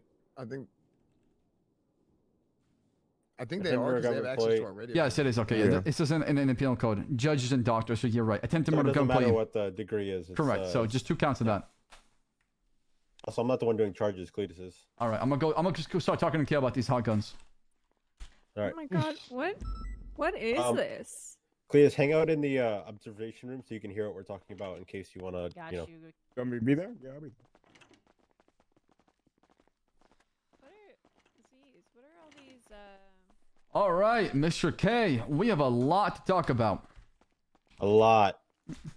I think they are because they have access to our radio. Yes, it is. Okay, yeah. It says in the penal code. Judges and doctors, so you're right. Attempted murder, It doesn't government matter employee. what the degree is. It's, Correct. So just 2 counts of that. Also, I'm not the one doing charges. Cletus is. All right, I'm gonna just go start talking to Kale about these hot guns. All right. Oh my god, what is this? Cletus, hang out in the observation room so you can hear what we're talking about in case you want to, you know. You want me to be there? Yeah, I'll be there. What are all these, All right, Mr. K, we have a lot to talk about. A lot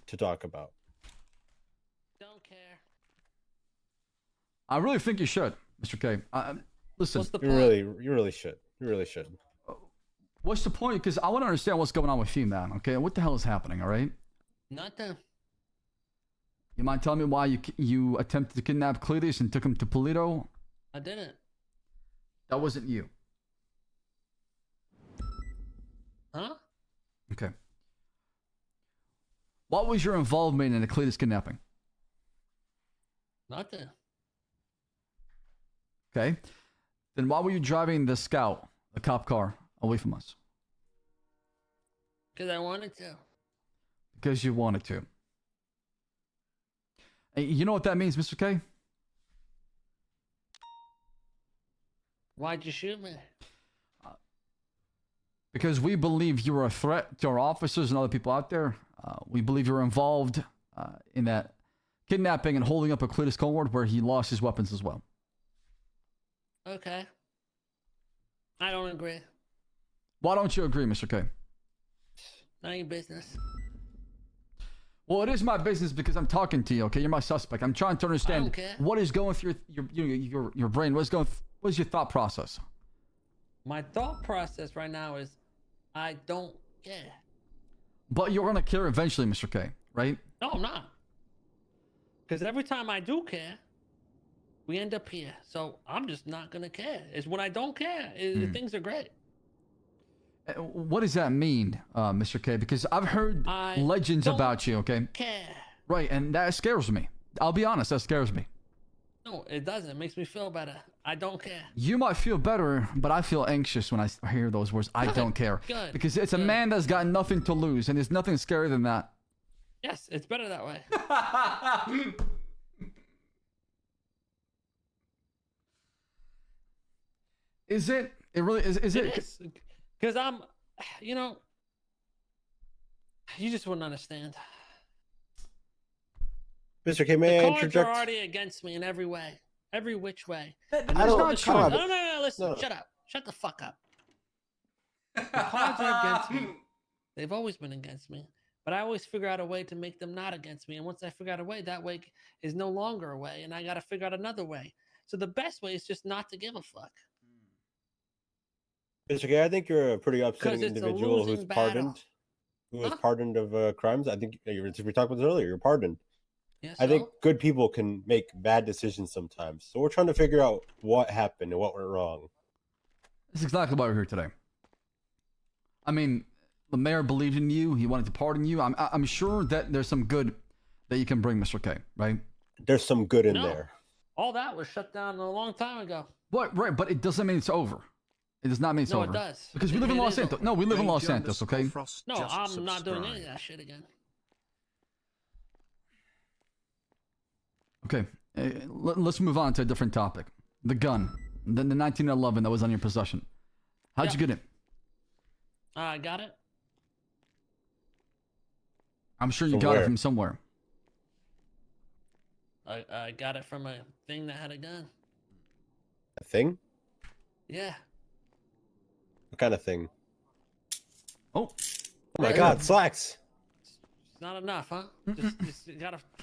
to talk about. Don't care. I really think you should, Mr. K. Listen, You really should. You really should. What's the point? Because I want to understand what's going on with you, man. Okay, what the hell is happening? All right. Nothing. You mind telling me why you attempted to kidnap Cletus and took him to Polito? I didn't. That wasn't you. Huh? Okay. What was your involvement in the Cletus kidnapping? Nothing. Okay. Then why were you driving the Scout, the cop car, away from us? Because I wanted to. Because you wanted to. Hey, you know what that means, Mr. K? Why'd you shoot me? Because we believe you were a threat to our officers and other people out there. We believe you were involved in that kidnapping and holding up a Cletus Cohort where he lost his weapons as well. Okay. I don't agree. Why don't you agree, Mr. K? Not your business. Well, it is my business because I'm talking to you, okay? You're my suspect. I'm trying to understand what is going through your brain. What is your thought process? My thought process right now is I don't care. But you're going to care eventually, Mr. K, right? No, I'm not. Because every time I do care, we end up here. So I'm just not going to care. It's when I don't care, things are great. What does that mean, Mr. K? Because I've heard legends about you, okay? Care. Right, and that scares me. I'll be honest, that scares me. No, it doesn't. It makes me feel better. I don't care. You might feel better, but I feel anxious when I hear those words. I don't care. Good. Because it's a man that's got nothing to lose, and there's nothing scarier than that. Yes, it's better that way. Is it? It really is. Is it? Because I'm, you know, you just wouldn't understand. Mr. K, may I the cards interject? are already against me in every way, every which way. I don't. No, listen, shut up. Shut the fuck up. The cards are against me. They've always been against me. But I always figure out a way to make them not against me. And once I figure out a way, that way is no longer a way. And I got to figure out another way. So the best way is just not to give a fuck. Mr. K, I think you're a pretty upsetting it's a individual who's losing battle. pardoned of crimes. I think we talked about this earlier. You're pardoned. Yes, I think good people can make bad decisions sometimes. So we're trying to figure out what happened and what went wrong. That's exactly why we're here today. I mean, the mayor believed in you. He wanted to pardon you. I'm sure that there's some good that you can bring, Mr. K, right? There's some good in there. All that was shut down a long time ago. What? Right, but it doesn't mean it's over. It does not mean it's over. No, it does. Because we live in Los Santos. No, we live in Los Santos, okay? No, I'm not doing any of that shit again. Okay, let's move on to a different topic. The gun, the 1911 that was on your possession. How'd you get it? I got it. I'm sure you got it from somewhere. I got it from a thing that had a gun. A thing? Yeah. What kind of thing? Oh my God, slacks. It's not enough, huh? Just you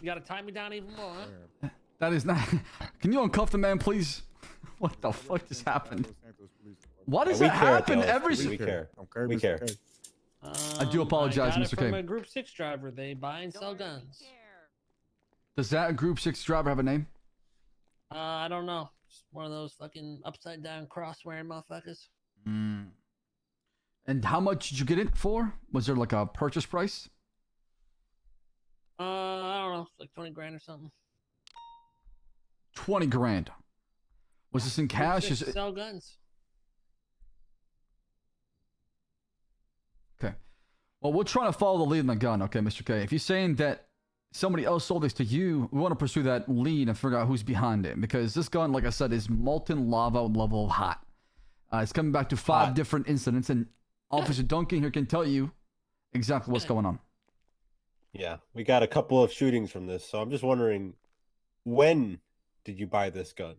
gotta tie me down even more, huh? That is not. Can you uncuff the man, please? What the fuck just happened? Why does that happen every? We care. We care. I do apologize, I got Mr. it K. from a Group 6 driver. They buy and sell guns. Does that Group 6 driver have a name? I don't know. Just one of those fucking upside down cross wearing motherfuckers. And how much did you get it for? Was there like a purchase price? I don't know, like 20 grand or something. 20 grand. Was this in cash? Is it sell guns? Okay. Well, we're trying to follow the lead in the gun, okay, Mr. K. If you're saying that somebody else sold this to you, we want to pursue that lead and figure out who's behind it. Because this gun, like I said, is molten lava level hot. It's coming back to 5 different incidents, and Officer Duncan here can tell you exactly what's going on. Yeah, we got a couple of shootings from this, so I'm just wondering, when did you buy this gun?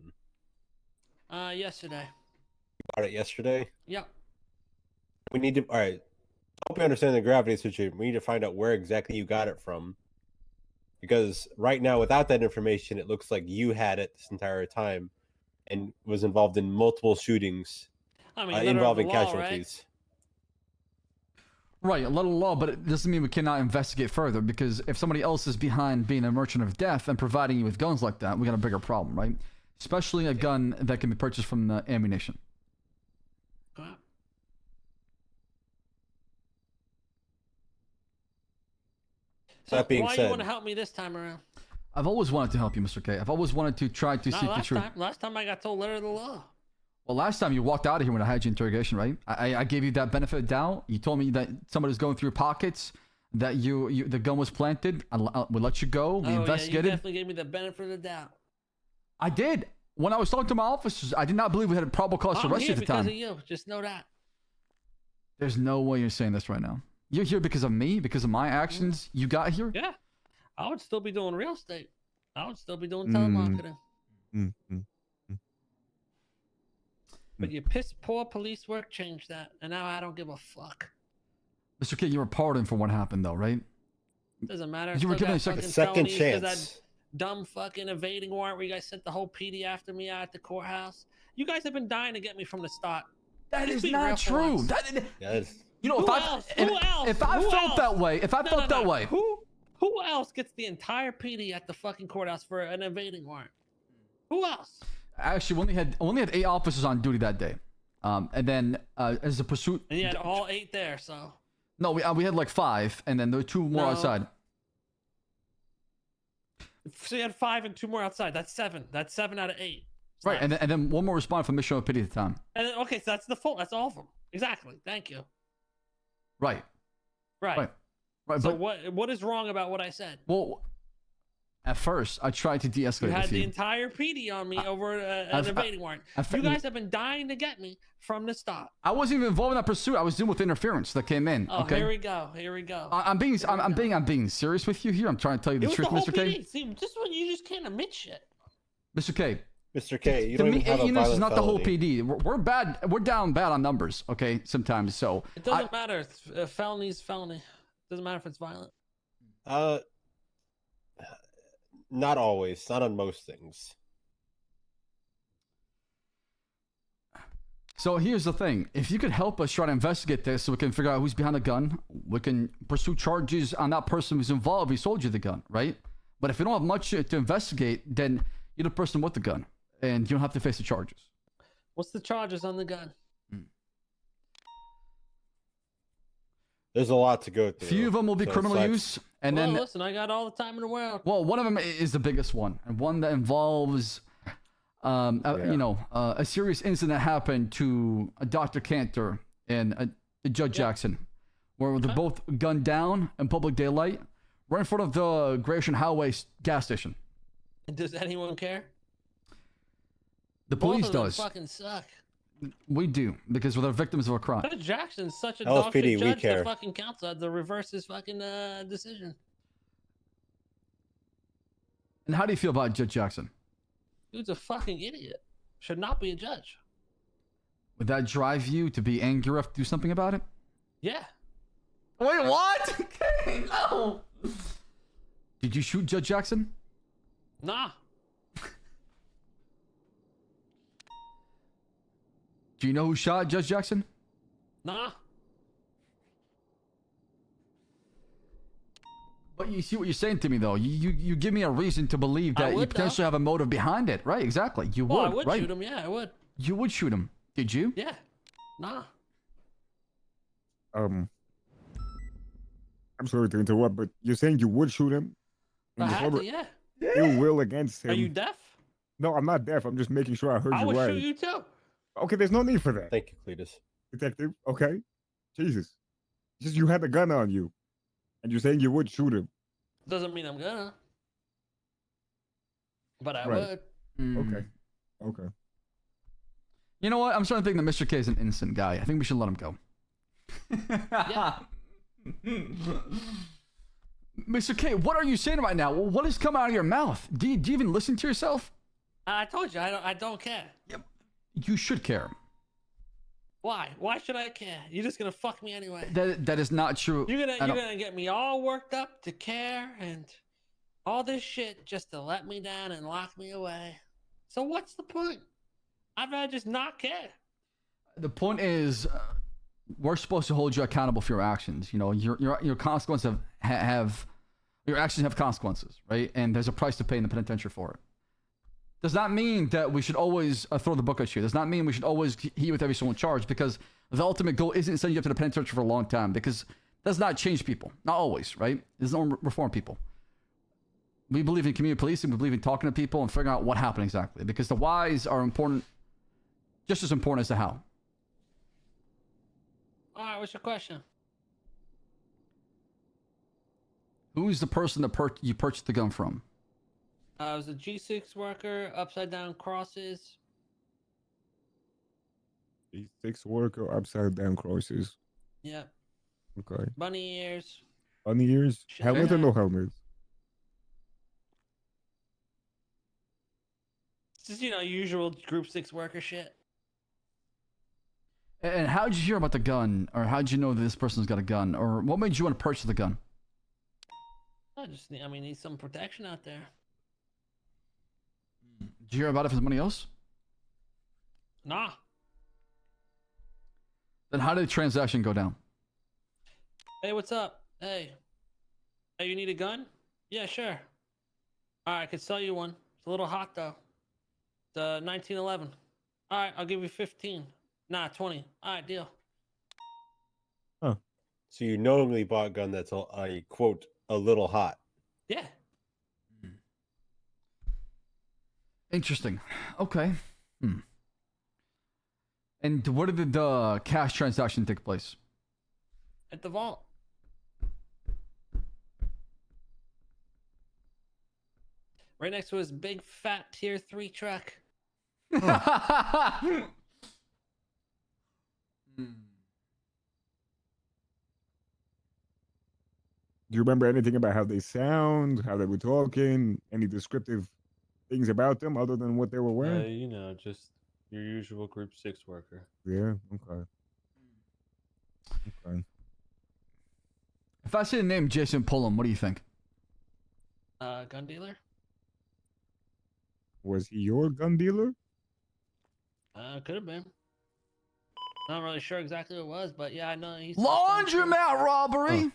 Yesterday. You bought it yesterday? Yep. We need to, all right, I hope you understand the gravity situation. We need to find out where exactly you got it from. Because right now, without that information, it looks like you had it this entire time and was involved in multiple shootings involving casualties. Right, a little law, but it doesn't mean we cannot investigate further, because if somebody else is behind being a merchant of death and providing you with guns like that, we got a bigger problem, right? Especially a gun that can be purchased from the ammunition. That being why said, you want to help me this time around? I've always wanted to help you, Mr. K. I've always wanted to try to seek the truth. Last time I got told letter of the law. Well, last time you walked out of here when I had you interrogation, right? I gave you that benefit of doubt. You told me that somebody was going through your pockets, that the gun was planted. We let you go. We investigated. Yeah, you definitely gave me the benefit of the doubt. I did. When I was talking to my officers, I did not believe we had a probable cause to arrest you at the time. I'm here because of you. Just know that. There's no way you're saying this right now. You're here because of me, because of my actions. You got here? Yeah. I would still be doing real estate. I would still be doing telemarketing. But your piss poor police work changed that, and now I don't give a fuck. Mr. K, you were pardoned for what happened, though, right? Doesn't matter. You were given a second chance. That dumb fucking evading warrant where you guys sent the whole PD after me out at the courthouse. You guys have been dying to get me from the start. That is not true. You know, if I felt that way, who else gets the entire PD at the fucking courthouse for an evading warrant? Who else? Actually, we only had 8 officers on duty that day, and then as a pursuit. And you had all 8 there, so. No, we had like 5, and then there were 2 more outside. So you had 5 and 2 more outside. That's 7. That's 7 out of 8. Right, and then 1 more responded from Mission of Pity at the time. And then, okay, so that's the full. That's all of them. Exactly. Thank you. Right. So what is wrong about what I said? Well, at first I tried to de-escalate. You had the entire PD on me over an evading warrant. You guys have been dying to get me from the start. I wasn't even involved in that pursuit. I was dealing with interference that came in. Oh, okay. Here we go. I'm being serious with you here. I'm trying to tell you the truth, Mr. K. See, this one you just can't admit shit. Mr. K. Mr. K, you to don't me, even have 8 a units is not the whole felony. PD. We're bad. We're down bad on numbers. Okay, sometimes. So it doesn't matter. Felony's felony. Doesn't matter if it's violent. Not always. Not on most things. So here's the thing. If you could help us try to investigate this so we can figure out who's behind the gun, we can pursue charges on that person who's involved. He sold you the gun, right? But if you don't have much to investigate, then you're the person with the gun, and you don't have to face the charges. What's the charges on the gun? There's a lot to go through. Few of them will be criminal use, and then listen, I got all the time in the world. Well, one of them is the biggest one, and one that involves, a serious incident happened to a Dr. Cantor and a Judge Jackson, where they're both gunned down in public daylight, right in front of the Gratian Highway gas station. And does anyone care? The police Both of them does. fucking suck. We do, because we're the victims of a crime. Judge Jackson's such a LSPD, dog shit we judge. care. The fucking council had to reverse his fucking decision. And how do you feel about Judge Jackson? Dude's a fucking idiot. Should not be a judge. Would that drive you to be angry enough to do something about it? Yeah. Wait, what? Okay, no. Did you shoot Judge Jackson? Nah. Do you know who shot Judge Jackson? Nah. But you see what you're saying to me, though. You give me a reason to believe that you potentially have a motive behind it, right? Exactly. You would, I would right? shoot him. Yeah, I would. You would shoot him. Did you? Yeah. Nah. I'm sorry to interrupt, but you're saying you would shoot him? I had to, yeah. Ill will against him. Are you deaf? No, I'm not deaf. I'm just making sure I heard I you would right. shoot you too. Okay, there's no need for that. Thank you, Cletus. Detective, okay? Jesus. Just you had a gun on you. And you're saying you would shoot him. Doesn't mean I'm gonna. But I Right. would. Okay. You know what? I'm starting to think that Mr. K is an innocent guy. I think we should let him go. Yeah. Mr. K, what are you saying right now? What has come out of your mouth? Do you even listen to yourself? I told you I don't care. Yep. You should care. Why? Why should I care? You're just gonna fuck me anyway. That is not true. You're gonna get me all worked up to care and all this shit just to let me down and lock me away. So what's the point? I'd rather just not care. The point is, we're supposed to hold you accountable for your actions. You know, your consequences have your actions have consequences, right? And there's a price to pay in the penitentiary for it. Does not mean that we should always throw the book at you. Does not mean we should always hit you with every single charge, because the ultimate goal isn't sending you up to the penitentiary for a long time, because it does not change people. Not always, right? It doesn't reform people. We believe in community policing. We believe in talking to people and figuring out what happened exactly. Because the whys are important, just as important as the how. All right, what's your question? Who's the person that you purchased the gun from? I was a G6 worker, upside down crosses. G6 worker, upside down crosses. Yep. Okay. Bunny ears. Bunny ears? Helmet or no helmet? Just, usual group 6 worker shit. And how did you hear about the gun? Or how did you know that this person's got a gun? Or what made you want to purchase the gun? Need some protection out there. Did you hear about it from somebody else? Nah. Then how did the transaction go down? Hey, what's up? Hey, you need a gun? Yeah, sure. All right, I could sell you one. It's a little hot though. It's 1911. All right, I'll give you 15. Nah, 20. All right, deal. Huh. So you knowingly bought a gun that's a quote a little hot. Yeah. Interesting. Okay. And where did the cash transaction take place? At the vault. Right next to his big fat tier 3 truck. Do you remember anything about how they sound, how they were talking, any descriptive things about them other than what they were wearing? Just your usual group 6 worker. Yeah, okay. Okay. If I say the name Jason Pullum, what do you think? Gun dealer? Was he your gun dealer? Could have been. Not really sure exactly what it was, but yeah, I know he's laundromat robbery. Oh.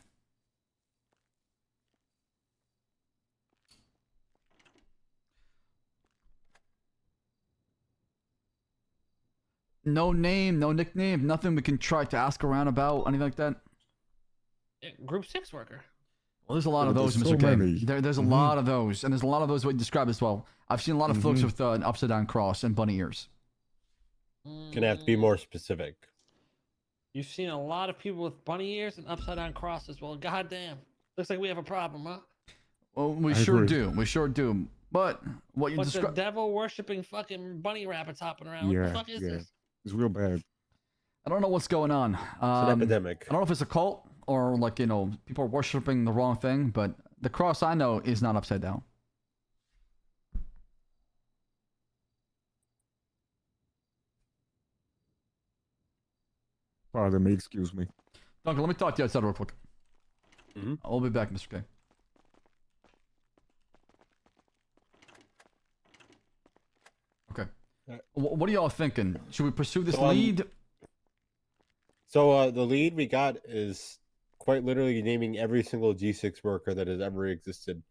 No name, no nickname, nothing we can try to ask around about, anything like that? Yeah, group 6 worker. Well, there's a lot of those, Mr. K. There's a lot of those, and there's a lot of those what you described as well. I've seen a lot of folks with an upside down cross and bunny ears. Gonna have to be more specific. You've seen a lot of people with bunny ears and upside down crosses. Well, goddamn. Looks like we have a problem, huh? Well, we sure do. We sure do. But what you What's the described... devil worshipping fucking bunny rabbits hopping around? What the fuck is this? It's real bad. I don't know what's going on. It's an epidemic. I don't know if it's a cult or like, people are worshiping the wrong thing, but the cross I know is not upside down. Pardon me, excuse me. Duncan, let me talk to you outside real quick. I'll be back, Mr. K. Okay. What are y'all thinking? Should we pursue this lead? So the lead we got is quite literally naming every single G6 worker that has ever existed.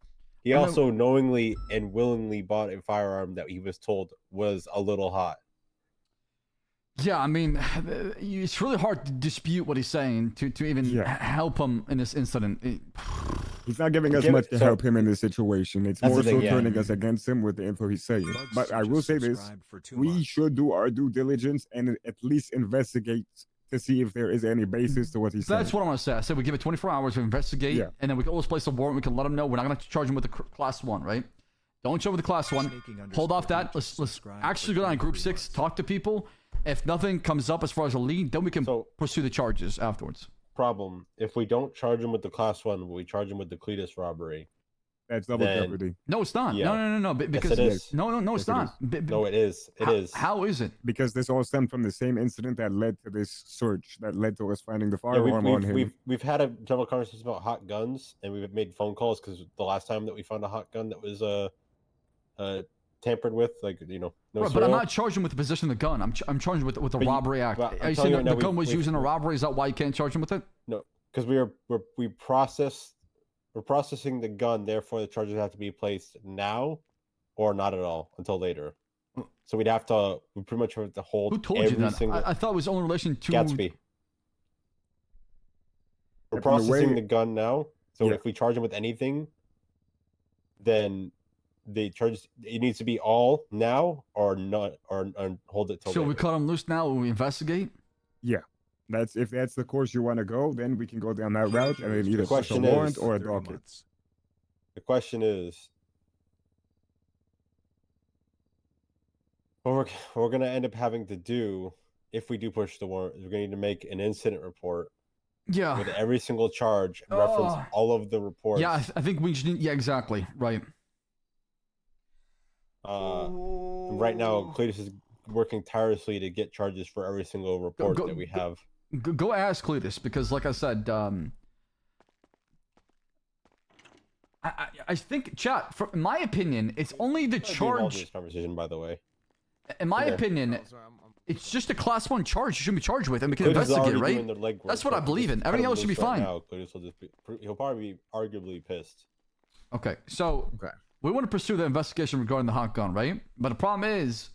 He also knowingly and willingly bought a firearm that he was told was a little hot. Yeah, I mean, it's really hard to dispute what he's saying to even help him in this incident. He's not giving us much to help him in this situation. It's more so turning us against him with the info he's saying. But I will say this, we should do our due diligence and at least investigate to see if there is any basis to what he's saying. That's what I want to say. I said we give it 24 hours to investigate, and then we can always place a warrant. We can let him know. We're not going to charge him with the class 1, right? Don't charge with the class 1. Hold off that. Let's actually go down to group 6, talk to people. If nothing comes up as far as a lead, then we can pursue the charges afterwards. Problem: if we don't charge him with the class 1, we charge him with the Cletus robbery. That's double jeopardy. No, it's not. Yeah. No. Because yes, it is. No, it's not. No, it is. It is. How is it? Because this all stemmed from the same incident that led to this search, that led to us finding the firearm on him. We've had several conversations about hot guns, and we've made phone calls because the last time that we found a hot gun that was tampered with, But I'm not charging with the possession of the gun. I'm charging with the robbery act. Are you saying the gun was used in a robbery? Is that why you can't charge him with it? No, because we're processing the gun. Therefore, the charges have to be placed now, or not at all until later. So we pretty much have to hold. Who told you that? I thought it was only in relation to Gatsby. We're processing the gun now, so if we charge him with anything, then the charges, it needs to be all now or not, or hold it till So later. we cut him loose now when we investigate? Yeah. If that's the course you want to go, then we can go down that route and then either push a question warrant is- or a docket. The question is, what we're going to end up having to do if we do push the warrant is we're going to need to make an incident report. Yeah. With every single charge, and reference all of the reports. Yeah, I think we just need. Yeah, exactly. Right. Right now, Cletus is working tirelessly to get charges for every single report that we have. Go ask Cletus, because, like I said, I think, chat. In my opinion, it's only the I'm not being involved in charge. this conversation, by the way. In my Okay. opinion, it's just a class 1 charge you should be charged with, and we can Cletus is investigate, already doing right? the legwork, That's what so I believe just in. cut Everything him else should be loose right fine. now, Cletus will just he'll probably be arguably pissed. Okay, so we want to pursue the investigation regarding the hot gun, right? But the problem is,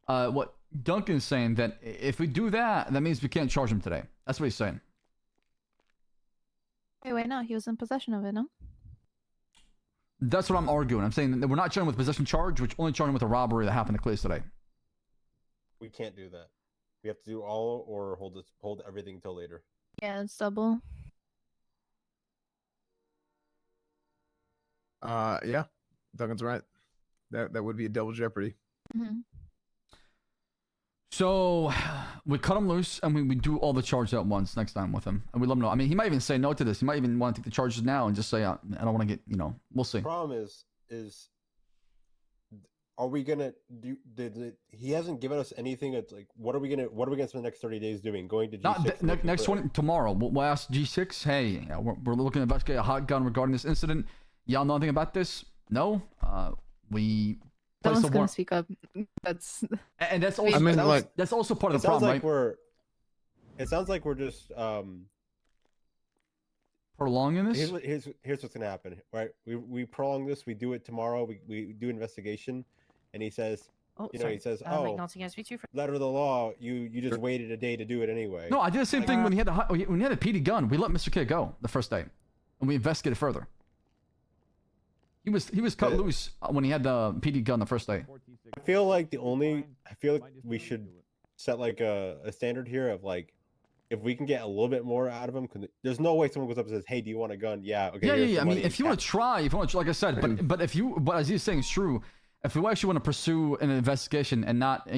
what Duncan's saying, that if we do that, that means we can't charge him today. That's what he's saying. Wait, no, he was in possession of it, no? That's what I'm arguing. I'm saying that we're not charging with possession charge, which only charging with a robbery that happened to Cletus today. We can't do that. We have to do all or hold everything till later. Yeah, it's double. Yeah, Duncan's right. That would be a double jeopardy. Mm-hmm. So we cut him loose and we do all the charges at once next time with him, and we let him know. I mean, he might even say no to this. He might even want to take the charges now and just say, I don't want to get, we'll see. The problem is are we gonna do? He hasn't given us anything. That's like, what are we gonna spend the next 30 days doing? Going to G6? Not next one tomorrow. We'll ask G6. Hey, we're looking to investigate a hot gun regarding this incident. Y'all know anything about this? No. We. Someone's gonna speak up. That's. And that's also. that's also part of the problem, right? It sounds like we're just prolonging this. Here's what's gonna happen, right? We prolong this. We do it tomorrow. We do investigation, and he says, he says, letter of the law. You just waited a day to do it anyway. No, I did the same thing when he had a PD gun. We let Mr. K go the first day, and we investigated further. He was cut loose when he had the PD gun the first day. I feel like we should set like a standard here of like, if we can get a little bit more out of him, there's no way someone goes up and says, "Hey, do you want a gun?" Yeah, okay. Yeah. I mean, if you want to try, like I said, but as he's saying, it's true. If we actually want to pursue an investigation and not,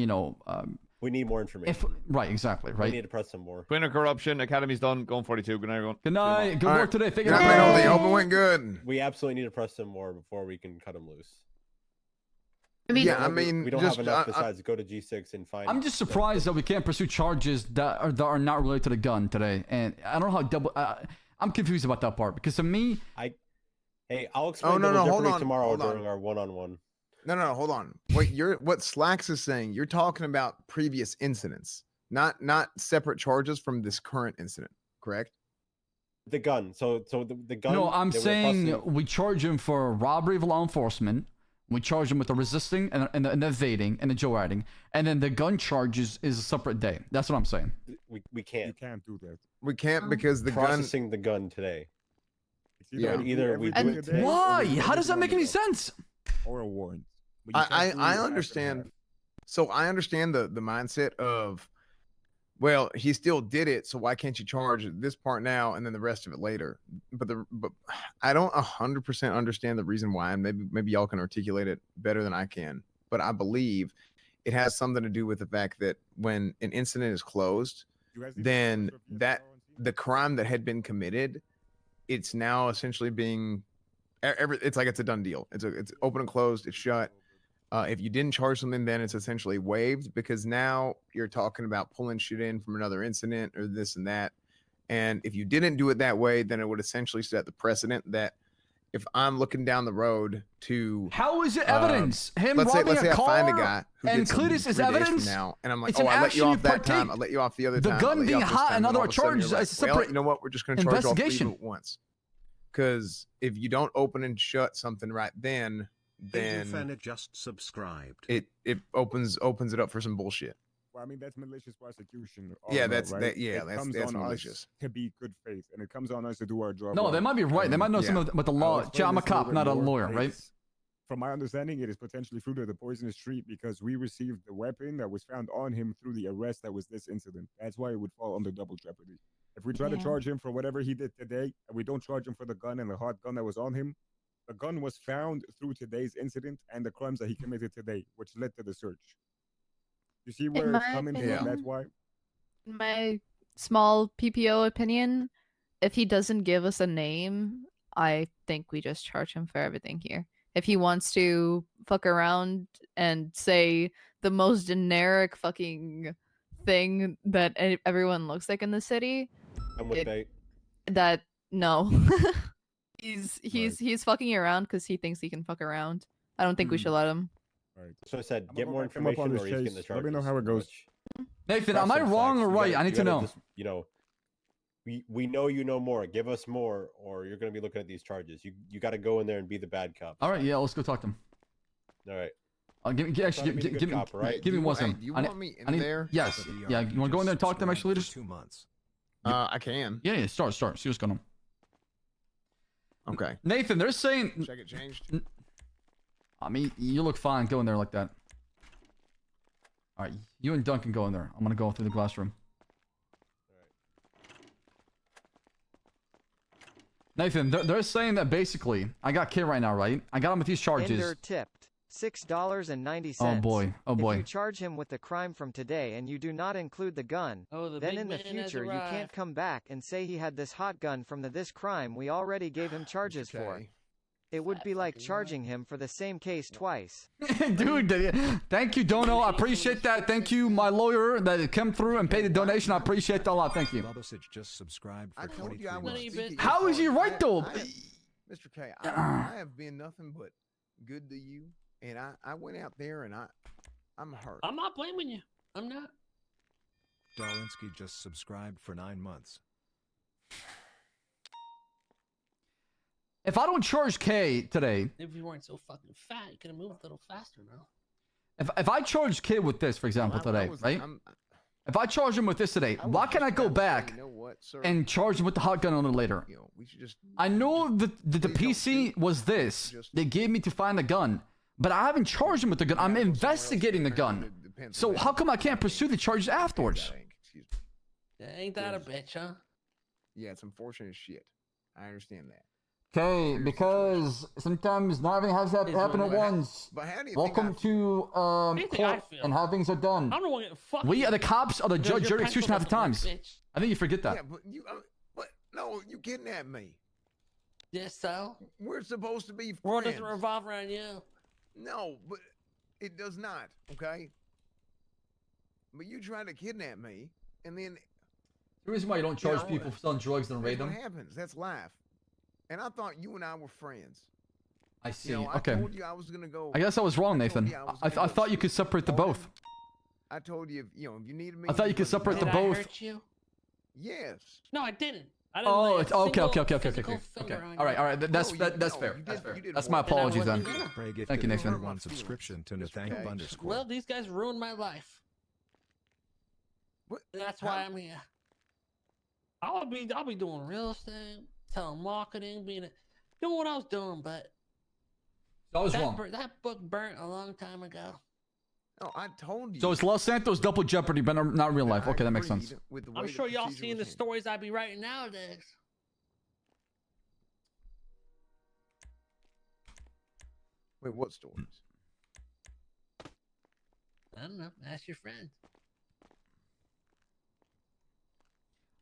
we need more information. Right, exactly, right. We need to press some more. Queen of Corruption, Academy's done. Going 42. Good night, everyone. Good night. Good work today. Thank you. I hope it went good. We absolutely need to press some more before we can cut him loose. I don't just, have enough besides go to G6 and find. I'm just surprised that we can't pursue charges that are not related to the gun today, and I don't know how I'm confused about that part, because to me, I'll explain hold on tomorrow during our one-on-one. No, hold on. What Slacks is saying, you're talking about previous incidents, not separate charges from this current incident, correct? The gun. So the gun. No, I'm saying we charge him for robbery of law enforcement. We charge him with the resisting and the evading and the joyriding, and then the gun charges is a separate day. That's what I'm saying. We can't. You can't do that. We can't because the processing the gun today. Either we do it today. Why? How does that make any sense? Or a warrant. I understand. So I understand the mindset of, well, he still did it, so why can't you charge this part now and then the rest of it later? But I don't 100% understand the reason why, and maybe y'all can articulate it better than I can. But I believe it has something to do with the fact that when an incident is closed, then the crime that had been committed, it's now essentially being it's like it's a done deal. It's open and closed. It's shut. If you didn't charge something, then it's essentially waived, because now you're talking about pulling shit in from another incident or this and that. And if you didn't do it that way, then it would essentially set the precedent that if I'm looking down the road to how is it evidence? Him let's robbing say a car I find a guy who and did something Cletus is 3 days from evidence now, and I'm like, It's oh, an I let you action off that partake. time, I let you off the other The time, gun I let you being off this hot time, and then other all of a sudden charges you're is a like, well, separate you know what? We're just going to charge all three of investigation. them at once. Because if you don't open and shut something right then just subscribed. it opens it up for some bullshit. Well, I mean, that's malicious prosecution. Yeah, all that's right? that. Yeah, It comes that's on us malicious. to be good faith, and it comes on us to do our job. No, well. they might be right. They might know something about the law. I'm a cop, not a lawyer, right? from my understanding, it is potentially fruit of the poisonous tree because we received the weapon that was found on him through the arrest that was this incident. That's why it would fall under double jeopardy. If we try to charge him for whatever he did today, and we don't charge him for the gun and the hot gun that was on him, the gun was found through today's incident and the crimes that he committed today, which led to the search. You see where it's coming from? That's why. In my small PPO opinion, if he doesn't give us a name, I think we just charge him for everything here. If he wants to fuck around and say the most generic fucking thing that everyone looks like in the city, I'm with bait. that no. He's fucking around because he thinks he can fuck around. I don't think we should let him. Right. So I said, get more back him up on information this or he's getting the chase. charges. Let me know how it goes. Nathan, am I wrong or right? I need to know. Just, you know, we know you know more. Give us more, or you're going to be looking at these charges. You got to go in there and be the bad cop. All right, yeah, let's go talk to him. All right. Give me 1 second. You want me in there? Yes. Yeah. You want to go in there and talk to them, actually, leaders? 2 months. I can. Yeah. Start. See what's going on. Okay. Nathan, they're saying. Check it changed. I mean, you look fine. Go in there like that. All right, you and Duncan go in there. I'm gonna go through the glass room. Nathan, they're saying that basically, I got K right now, right? I got him with these charges. Ender tipped $6.90. Oh boy, oh boy. If you charge him with the crime from today and you do not include the gun, then in the future you can't come back and say he had this hot gun from this crime we already gave him charges for. It would be like charging him for the same case twice. Dude, thank you, Dono. I appreciate that. Thank you, my lawyer that came through and paid the donation. I appreciate that a lot. Thank you. Just subscribed for 23 months. How is he right, though? Mr. K, I have been nothing but good to you, and I went out there and I'm hurt. I'm not blaming you. I'm not. Darlinsky just subscribed for 9 months. If I don't charge K today, If you weren't so fucking fat, you could have moved a little faster now. if I charge K with this, for example, today, right? If I charge him with this today, why can't I go back and charge him with the hot gun on it later? I know that the PC was this. They gave me to find the gun, but I haven't charged him with the gun. I'm investigating the gun. So how come I can't pursue the charges afterwards? Ain't that a bitch, huh? Yeah, it's unfortunate shit. I understand that. Okay, because sometimes not everything has to happen at once. But how do you Welcome to court and how things are done. I'm the one getting fucked. We are the cops are the judge, jury, execution half the times. I think you forget that. Yeah, but you, no, you kidnapped me. Yes, so? We're supposed to be friends. World doesn't revolve around you. No, but it does not, okay? But you tried to kidnap me, and then... The reason why you don't charge people for selling drugs and raid them? What happens? That's life. And I thought you and I were friends. I see. You know, Okay. I told you I was gonna go. I guess I was wrong, Nathan. I thought you could separate the both. I told you, if you needed me. I thought you could separate the both. Did I hurt you? Yes. No, I didn't. I didn't Oh, lay a it's okay. single Okay. finger on All right. you. That's fair. That's fair. That's my apologies then. Thank you, Nathan. One subscription to Nathaniel _ Well, these guys ruined my life. And that's why I'm here. I'll be doing real estate, telemarketing, doing what I was doing, but I was wrong. That book burnt a long time ago. No, I told you. So it's Los Santos double jeopardy, but not real life. Okay, that makes sense. I'm sure y'all seeing the stories I be writing nowadays. Wait, what stories? I don't know. Ask your friends.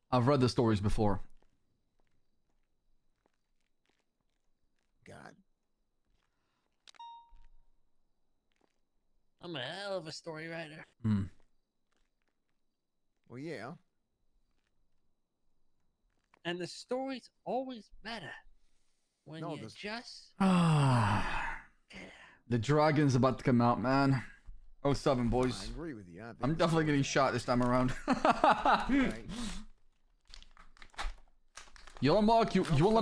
I've read the stories before. God. I'm a hell of a story writer. Well, yeah. And the story's always better when you just... The dragon's about to come out, man. 07, boys. I agree with you. I'm definitely getting shot this time around. You won't let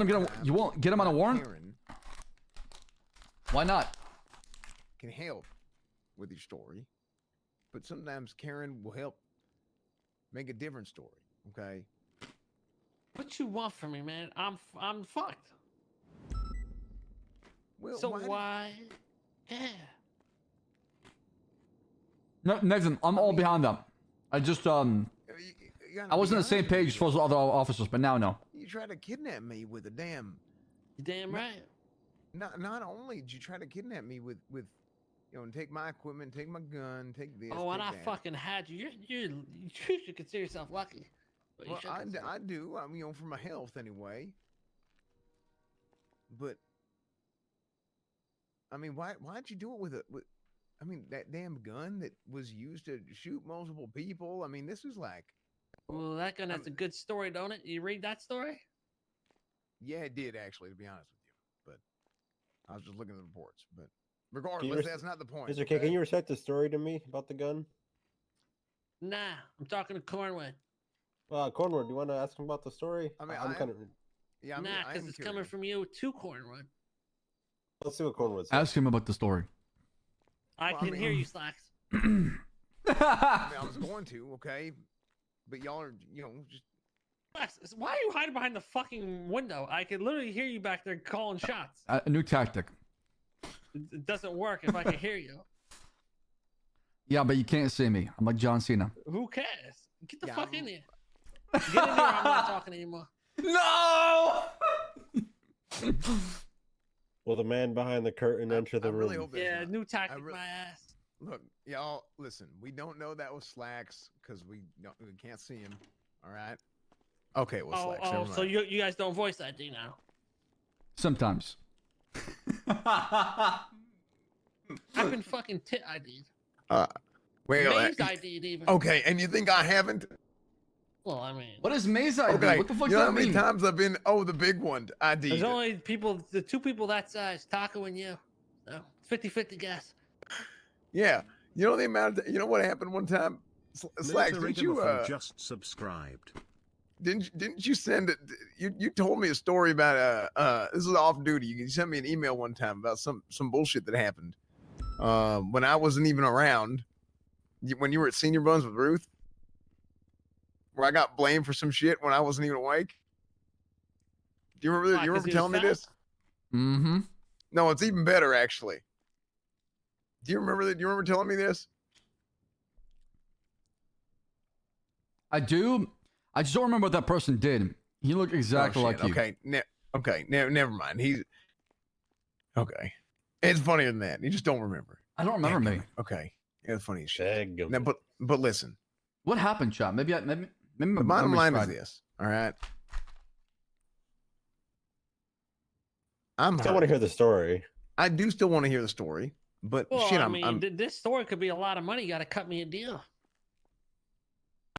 him get you won't get him on a warrant? Why not? Can help with your story, but sometimes Karen will help make a different story. Okay. What you want from me, man? I'm fucked. Well, so why Yeah. No, Nathan, I'm all behind them. I just I wasn't on the same page as those other officers, but now no. You tried to kidnap me with a damn. You damn right. Not only did you try to kidnap me with you know, take my equipment, take my gun, take this. Oh, and take I that. fucking had you. You should consider yourself lucky. But Well, I do. I mean, you know, for my health anyway. But I mean, why'd you do it with I mean, that damn gun that was used to shoot multiple people. I mean, this was like. Well, that gun has a good story, don't it? You read that story? Yeah, it did actually, to be honest with you. But I was just looking at the reports. But regardless, that's not the point. Mr. K, can you recite the story to me about the gun? Nah, I'm talking to Cornwood. Cornwood, do you want to ask him about the story? I mean, I'm kind of. Yeah, nah, because it's coming from you to Cornwood. Let's see what Cornwood says. Ask him about the story. I can hear you, Slacks. I mean, I was going to, okay, but y'all are, you know, just. Slacks, why are you hiding behind the fucking window? I can literally hear you back there calling shots. A new tactic. It doesn't work if I can hear you. Yeah, but you can't see me. I'm like John Cena. Who cares? Get the fuck in here. Get in here. I'm not talking anymore. No. Will the man behind the curtain enter the room? Really hope Yeah, new tactic, my ass. Look, y'all, listen. We don't know that was Slacks because we can't see him. All right. Okay, well, Slacks. Never So mind. you guys don't voice ID now? Sometimes. I've been fucking tit ID'd. Wait, Maze ID'd even. okay, and you think I haven't? Well, I mean, what is Maze ID? Okay, What the fuck you does know that how many mean? times I've been? Oh, the big one. ID. there's only the two people that size, Taco and you. So 50-50 guess. Yeah, you know the amount. You know what happened one time? Slacks, didn't you? Just subscribed. Didn't you send it? You told me a story about this is off duty. You sent me an email one time about some bullshit that happened when I wasn't even around. When you were at Senior Buns with Ruth, where I got blamed for some shit when I wasn't even awake. Do you remember? You remember telling me this? Mm-hmm. No, it's even better actually. Do you remember that? Do you remember telling me this? I do. I just don't remember what that person did. He looked exactly like you. Okay, never mind. He's okay. It's funnier than that. You just don't remember. I don't remember me. Okay, yeah, it's funny as shit. Now, but listen. What happened, Chad? Maybe the bottom line is this. All right. I still want to hear the story. I do still want to hear the story, but Well, shit, I mean, this story could be a lot of money. You got to cut me a deal.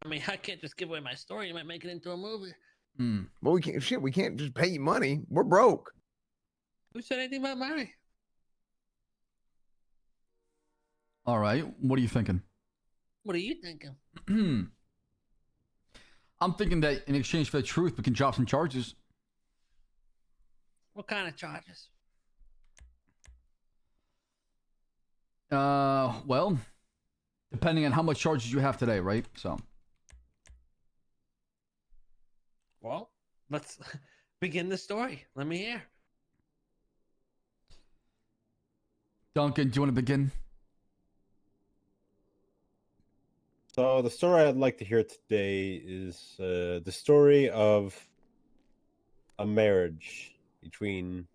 I mean, I can't just give away my story. You might make it into a movie. Well, we can't. Shit, we can't just pay you money. We're broke. Who said anything about money? All right. What are you thinking? What are you thinking? I'm thinking that in exchange for the truth, we can drop some charges. What kind of charges? Well, depending on how much charges you have today, right? So. Well, let's begin the story. Let me hear. Duncan, do you want to begin? So the story I'd like to hear today is the story of a marriage between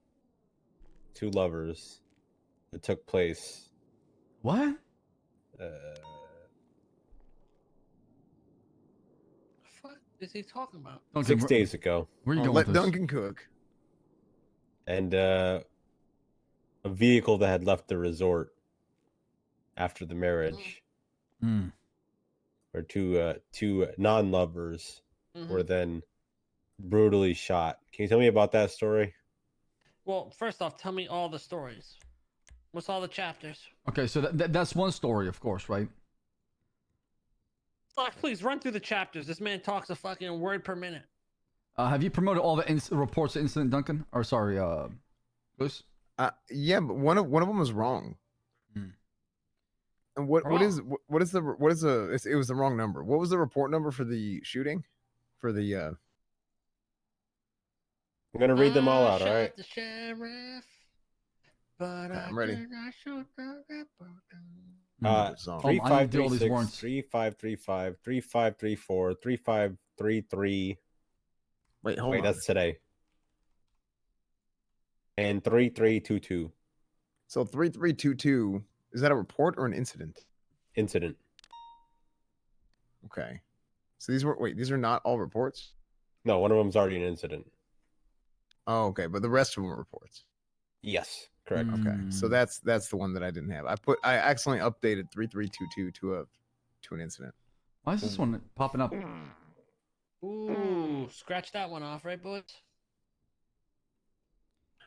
two lovers that took place. What? What is he talking about? Duncan, 6 days ago. Where are you going Let with this? Duncan cook. And a vehicle that had left the resort after the marriage, where two non-lovers were then brutally shot. Can you tell me about that story? Well, first off, tell me all the stories. What's all the chapters? Okay, so that's one story, of course, right? Please run through the chapters. This man talks a fucking word per minute. Have you promoted all the reports of incident, Duncan? Or sorry, Bruce? Yeah, but one of them was wrong. And what is the it was the wrong number. What was the report number for the shooting? For the I'm gonna read them all out, all right? The sheriff. I'm ready. 3536, 3535, 3534, 3533. Wait, hold on. That's today. And 3322. So 3322, is that a report or an incident? Incident. Okay. So these are not all reports? No, one of them's already an incident. Oh, okay, but the rest of them are reports. Yes, correct. Okay, so that's the one that I didn't have. I accidentally updated 3322 to an incident. Why is this one popping up? Ooh, scratch that one off, right, boys?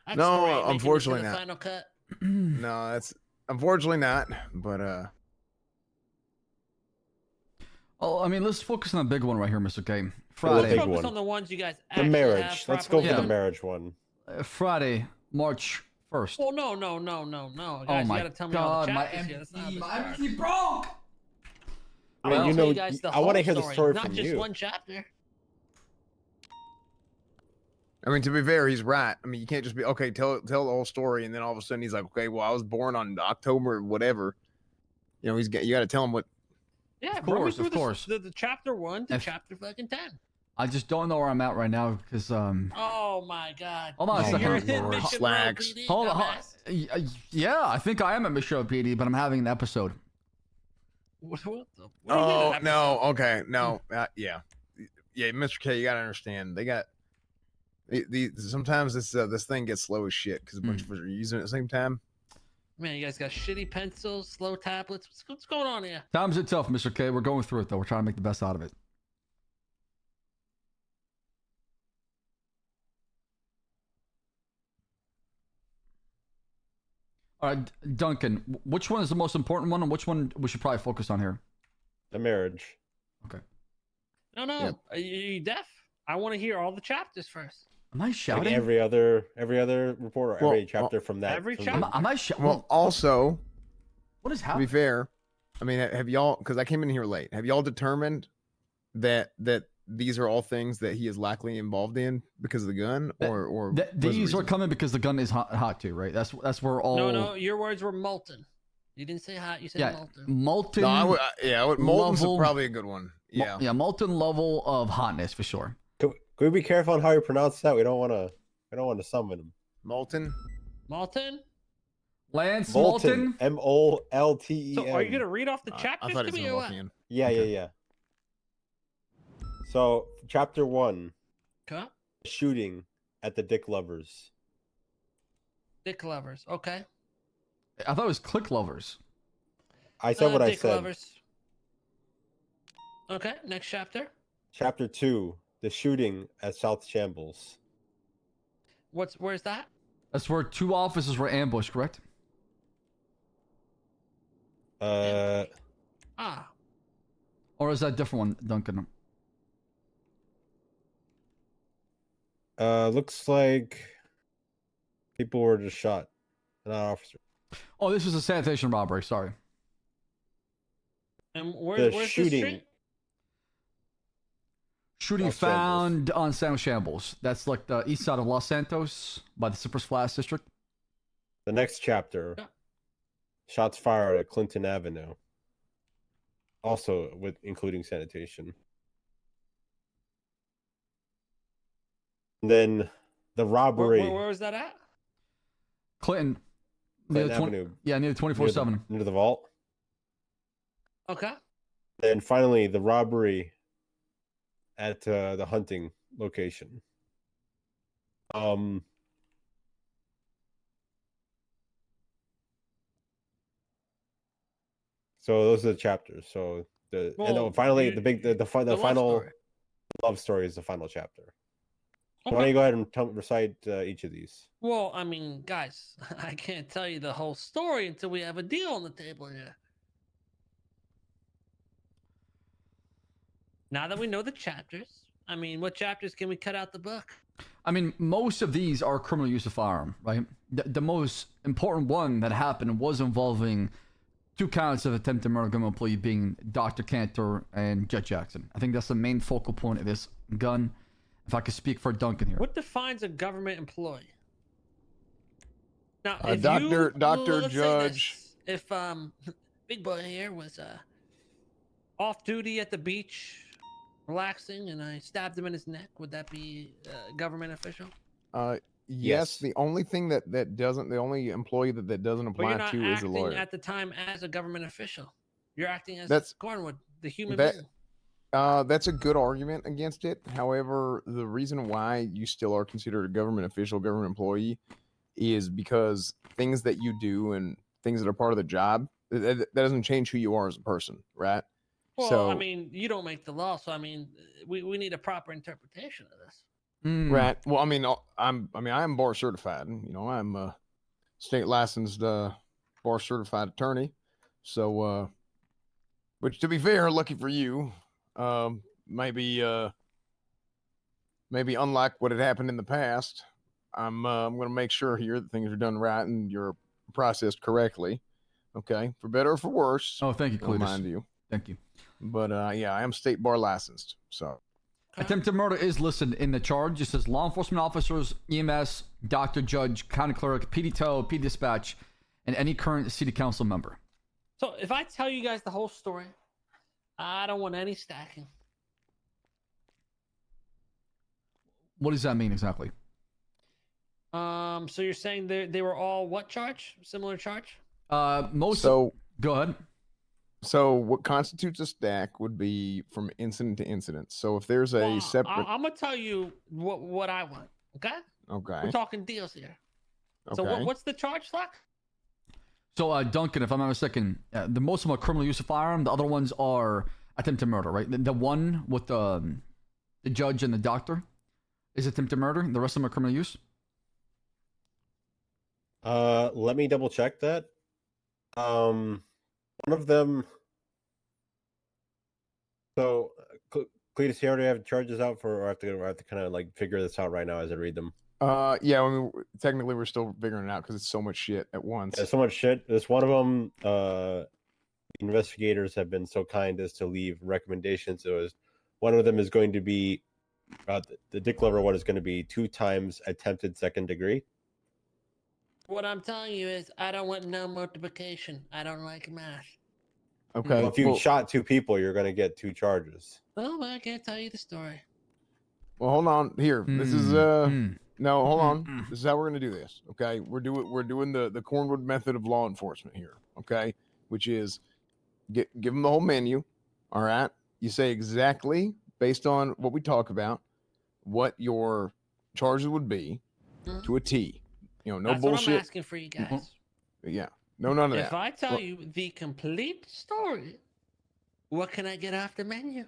That's No, great, making it to unfortunately the not. Final cut. No, that's unfortunately not. But Oh, I mean, let's focus on the big one right here, Mr. K. The Friday. big Focus one. on the ones you guys The actually marriage. have Let's go for properly. the marriage one. Friday, March 1st. Well, no. Guys, Oh you my gotta tell me all the God, my chapters here. That's not how this my works. MT broke. I mean, I'll you tell know, guys the I want to whole hear the story not from just you. one chapter. I mean, to be fair, he's right. I mean, you can't just be okay. Tell the whole story, and then all of a sudden he's like, okay, well, I was born on October, whatever. You know, you got to tell him what. Yeah, Of course, run me of through course. The chapter 1 to chapter fucking 10. I just don't know where I'm at right now because Oh my God. Hold on a You're second. in Mission Row PD, Hold on. dumbass. Yeah, I think I am at Mission PD, but I'm having an episode. What the? Oh no, okay, no, yeah, Mr. K, you got to understand. They got sometimes this thing gets slow as shit because a bunch of us are using it at the same time. Man, you guys got shitty pencils, slow tablets. What's going on here? Times are tough, Mr. K. We're going through it though. We're trying to make the best out of it. All right, Duncan, which one is the most important one and which one we should probably focus on here? The marriage. Okay. No. Yep. Are you deaf? I want to hear all the chapters first. Am I shouting? Like every other report or every chapter from that. Every from chapter. Am I shouting? Well, also, what is to happening? be fair, I mean, have y'all? Because I came in here late. Have y'all determined that these are all things that he is likely involved in because of the gun, or these are coming because the gun is hot too, right? That's where all. No. Your words were molten. You didn't say hot. You said molten. Molten. No, molten's level, probably a good one. Yeah. Molten level of hotness for sure. Can we be careful on how you pronounce that? We don't want to summon him. Molten. Lance Molten. MOLTEN. So are you gonna read off the chapters to me or what? Yeah. So chapter 1. Okay. Shooting at the Dick Lovers. Dick lovers. Okay. I thought it was click lovers. I said what I Dick said. lovers. Okay. Next chapter. Chapter 2. The shooting at South Shambles. Where's that? That's where 2 officers were ambushed, correct? Ah. Or is that a different one, Duncan? Looks like people were just shot, not officers. Oh, this was a sanitation robbery. Sorry. And The where's the shooting. street? Shooting Los found on San Shambles. That's like the east side of Los Santos by the Cypress Flats district. The next chapter. Shots fired at Clinton Avenue. Also including sanitation. And then the robbery. Where was that at? Clinton. Clinton Avenue. Yeah, near the 24/7. Near the vault. Okay. And finally, the robbery at the hunting location. So those are the chapters. So finally the final love story is the final chapter. Okay. Why don't you go ahead and recite each of these? Well, I mean, guys, I can't tell you the whole story until we have a deal on the table here. Now that we know the chapters, I mean, what chapters can we cut out the book? I mean, most of these are criminal use of firearm, right? The most important one that happened was involving 2 counts of attempted murder government employee being Dr. Cantor and Jet Jackson. I think that's the main focal point of this gun. If I could speak for Duncan here. What defines a government employee? Now, Doctor, let's say Judge. this. If Big Boy here was off duty at the beach, relaxing, and I stabbed him in his neck, would that be a government official? Yes. The only thing that doesn't, the only employee that doesn't But you're apply not to is a acting lawyer. at the time as a government official. You're acting as Cornwood, the human that, being. That's a good argument against it. However, the reason why you still are considered a government official, government employee, is because things that you do and things that are part of the job, that doesn't change who you are as a person, right? Well, so, I mean, you don't make the law, so I mean, we need a proper interpretation of this. Right. Well, I mean, I am bar certified. You know, I'm a state licensed bar certified attorney. So, which to be fair, lucky for you, maybe unlike what had happened in the past, I'm going to make sure here that things are done right and you're processed correctly. Okay, for better or for worse. Oh, thank you, Don't Cletus. mind you. Thank you. But yeah, I am state bar licensed. So attempted murder is listed in the charge. It says law enforcement officers, EMS, doctor, judge, county clerk, PD tow, PD dispatch, and any current city council member. So if I tell you guys the whole story, I don't want any stacking. What does that mean exactly? So you're saying they were all what charge? Similar charge? So go ahead. So what constitutes a stack would be from incident to incident. So if there's a separate, I'm gonna tell you what I want. Okay. Okay. We're talking deals here. Okay. So what's the charge, Slack? So Duncan, if I'm not mistaken, the most of them are criminal use of firearm. The other ones are attempted murder, right? The one with the judge and the doctor is attempted murder. The rest of them are criminal use. Let me double check that. One of them. So, Cletus, you already have charges out for, or I have to kind of like figure this out right now as I read them. Yeah, I mean, technically we're still figuring it out because it's so much shit at once. Yeah, so much shit. This one of them. Investigators have been so kind as to leave recommendations. So, one of them is going to be the Dick Lover one is going to be 2 times attempted second degree. What I'm telling you is, I don't want no multiplication. I don't like math. Okay. Well, if you shot 2 people, you're going to get 2 charges. Oh, I can't tell you the story. Well, hold on. Here, this is no, hold on. This is how we're gonna do this. Okay, we're doing the Cornwood method of law enforcement here. Okay, which is give them the whole menu. All right, you say exactly based on what we talk about, what your charges would be to a T. You know, no That's bullshit. what I'm asking for you guys. Yeah, none of that. If I tell you the complete story, what can I get off the menu?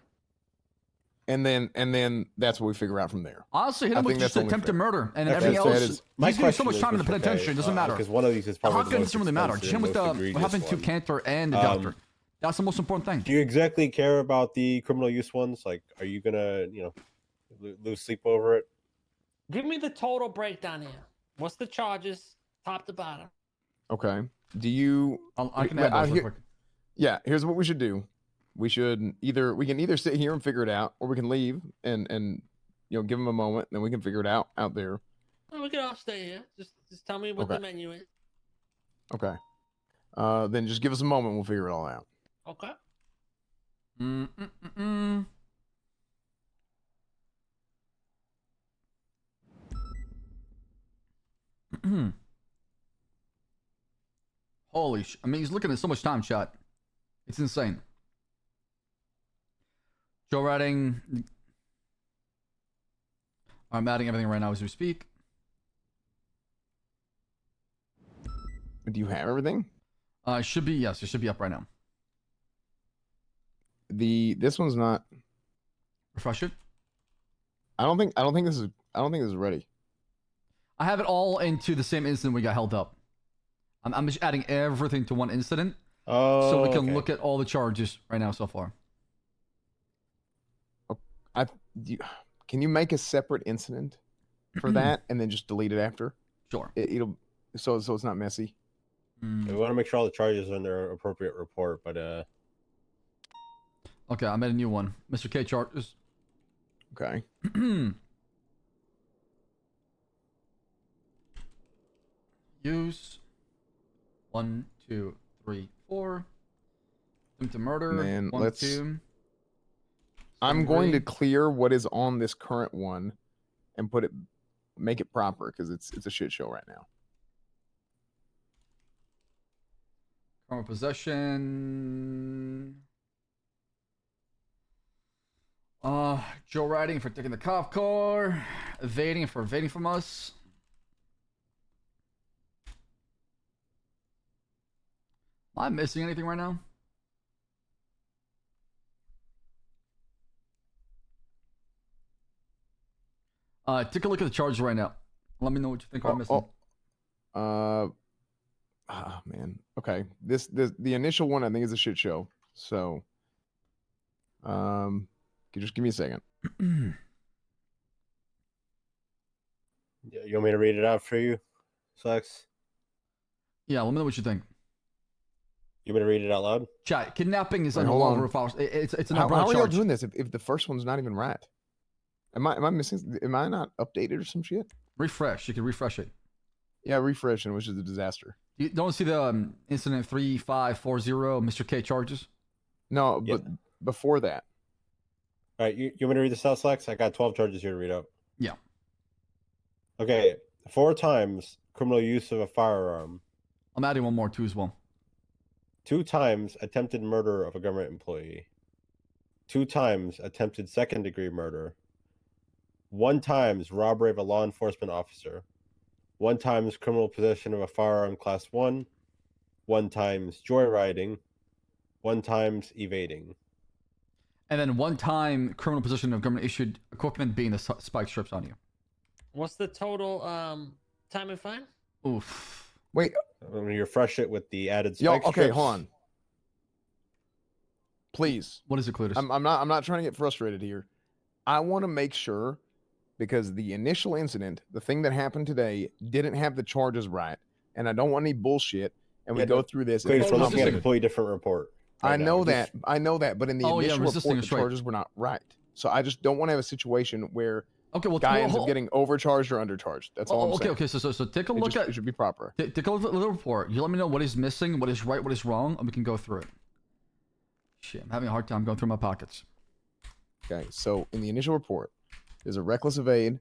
And then that's what we figure out from there. Honestly, hit I him with think just that's only attempted fair. murder and That's everything fair. else. My He's getting so question much is, time in the Mr. K, penitentiary. It doesn't matter. because one of these is probably How the can most this really matter? expensive Just him and with most what egregious happened to one. Cantor and the doctor. That's the most important thing. Do you exactly care about the criminal use ones? Like, are you gonna, lose sleep over it? Give me the total breakdown here. What's the charges, top to bottom? Okay. Do you? I can add those real quick. Yeah. Here's what we should do. We can either sit here and figure it out, or we can leave and give them a moment, and then we can figure it out there. Well, we can all stay here. Just tell me what the menu is. Okay. Then just give us a moment. We'll figure it all out. Okay. Holy I mean, he's looking at so much time, chat. It's insane. Joe writing. I'm adding everything right now as we speak. Do you have everything? Should be, yes. It should be up right now. This one's not. Refresh it. I don't think this is ready. I have it all into the same incident we got held up. I'm just adding everything to one incident. Oh, so we can okay. look at all the charges right now so far. Can you make a separate incident for that and then just delete it after? Sure. So it's not messy. We want to make sure all the charges are in their appropriate report, but Okay, I made a new one. Mr. K charges. Okay. use. 1, 2, 3, 4. Attempted murder. Man, 1, let's. 2. I'm going to 3. clear what is on this current one, and make it proper because it's a shit show right now. Criminal possession. Joe riding for taking the cop car. Evading for evading from us. Am I missing anything right now? Take a look at the charges right now. Let me know what you think I'm missing. Man. Okay. The initial one I think is a shit show. So, can you just give me a second? Yeah, you want me to read it out for you, Slex? Yeah, let me know what you think. You want me to read it out loud? Chat, kidnapping is Wait, under hold law on. of files. It's an How umbrella are y'all charge. doing this if the first one's not even right? Am I missing? Am I not updated or some shit? Refresh. You can refresh it. Yeah, refreshing, which is a disaster. You don't see the incident 3540 Mr. K charges? No, but before that. All right, you want me to read this out, Slex? I got 12 charges here to read out. Yeah. Okay, 4 times criminal use of a firearm. I'm adding one more too as well. 2 times attempted murder of a government employee. 2 times attempted second-degree murder. 1 times robbery of a law enforcement officer. 1 times criminal possession of a firearm class 1. 1 times joyriding. 1 times evading. And then 1 time criminal possession of government issued equipment being the spike strips on you. What's the total time and fine? Oof. Wait. I'm going to refresh it with the added Yo, spike okay, strips. hold on. Please. What is it, Clutus? I'm not trying to get frustrated here. I want to make sure, because the initial incident, the thing that happened today, didn't have the charges right, and I don't want any bullshit. And we go through this. Please, we're looking at a completely different report. I know that, but in the initial report, the is right. charges were not right. So I just don't want to have a situation where well, guy ends up getting overcharged or undercharged. That's all I'm saying. Okay, so take a look at it. Should be proper. Take a look at the report. You let me know what is missing, what is right, what is wrong, and we can go through it. Shit, I'm having a hard time going through my pockets. Okay, so in the initial report, there's a reckless evade,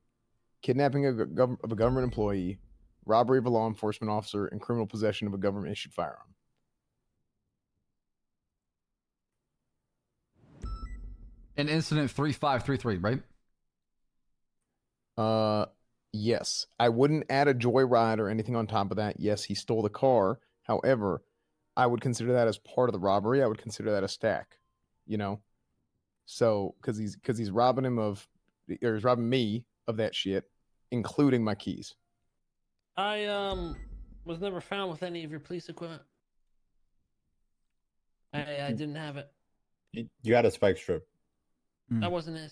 kidnapping of a government employee, robbery of a law enforcement officer, and criminal possession of a government-issued firearm. An incident 3533, right? Yes. I wouldn't add a joyride or anything on top of that. Yes, he stole the car. However, I would consider that as part of the robbery. I would consider that a stack, you know? So, because he's robbing he's robbing me of that shit, including my keys. I was never found with any of your police equipment. I didn't have it. You had a spike strip. That wasn't it.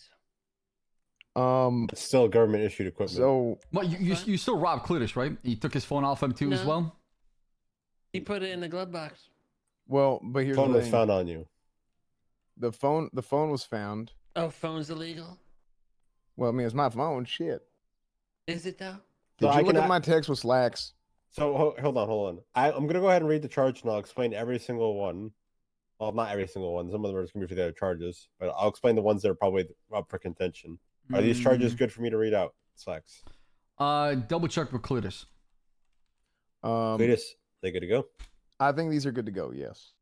It's still government issued equipment. So, well, you still robbed Clutus, right? You took his phone off him too as No. well. He put it in the glove box. well, but here's phone the was thing. found on you. The phone was found. Oh, phone's illegal. Well, I mean, it's my phone. Shit. Is it though? Did So you look at my text with slacks? So hold on. I'm gonna go ahead and read the charge, and I'll explain every single one. Well, not every single one. Some of them are just gonna be for the other charges, but I'll explain the ones that are probably up for contention. Are these charges good for me to read out, Slacks? Double check with Clutus. Clutus, they good to go? I think these are good to go. Yes.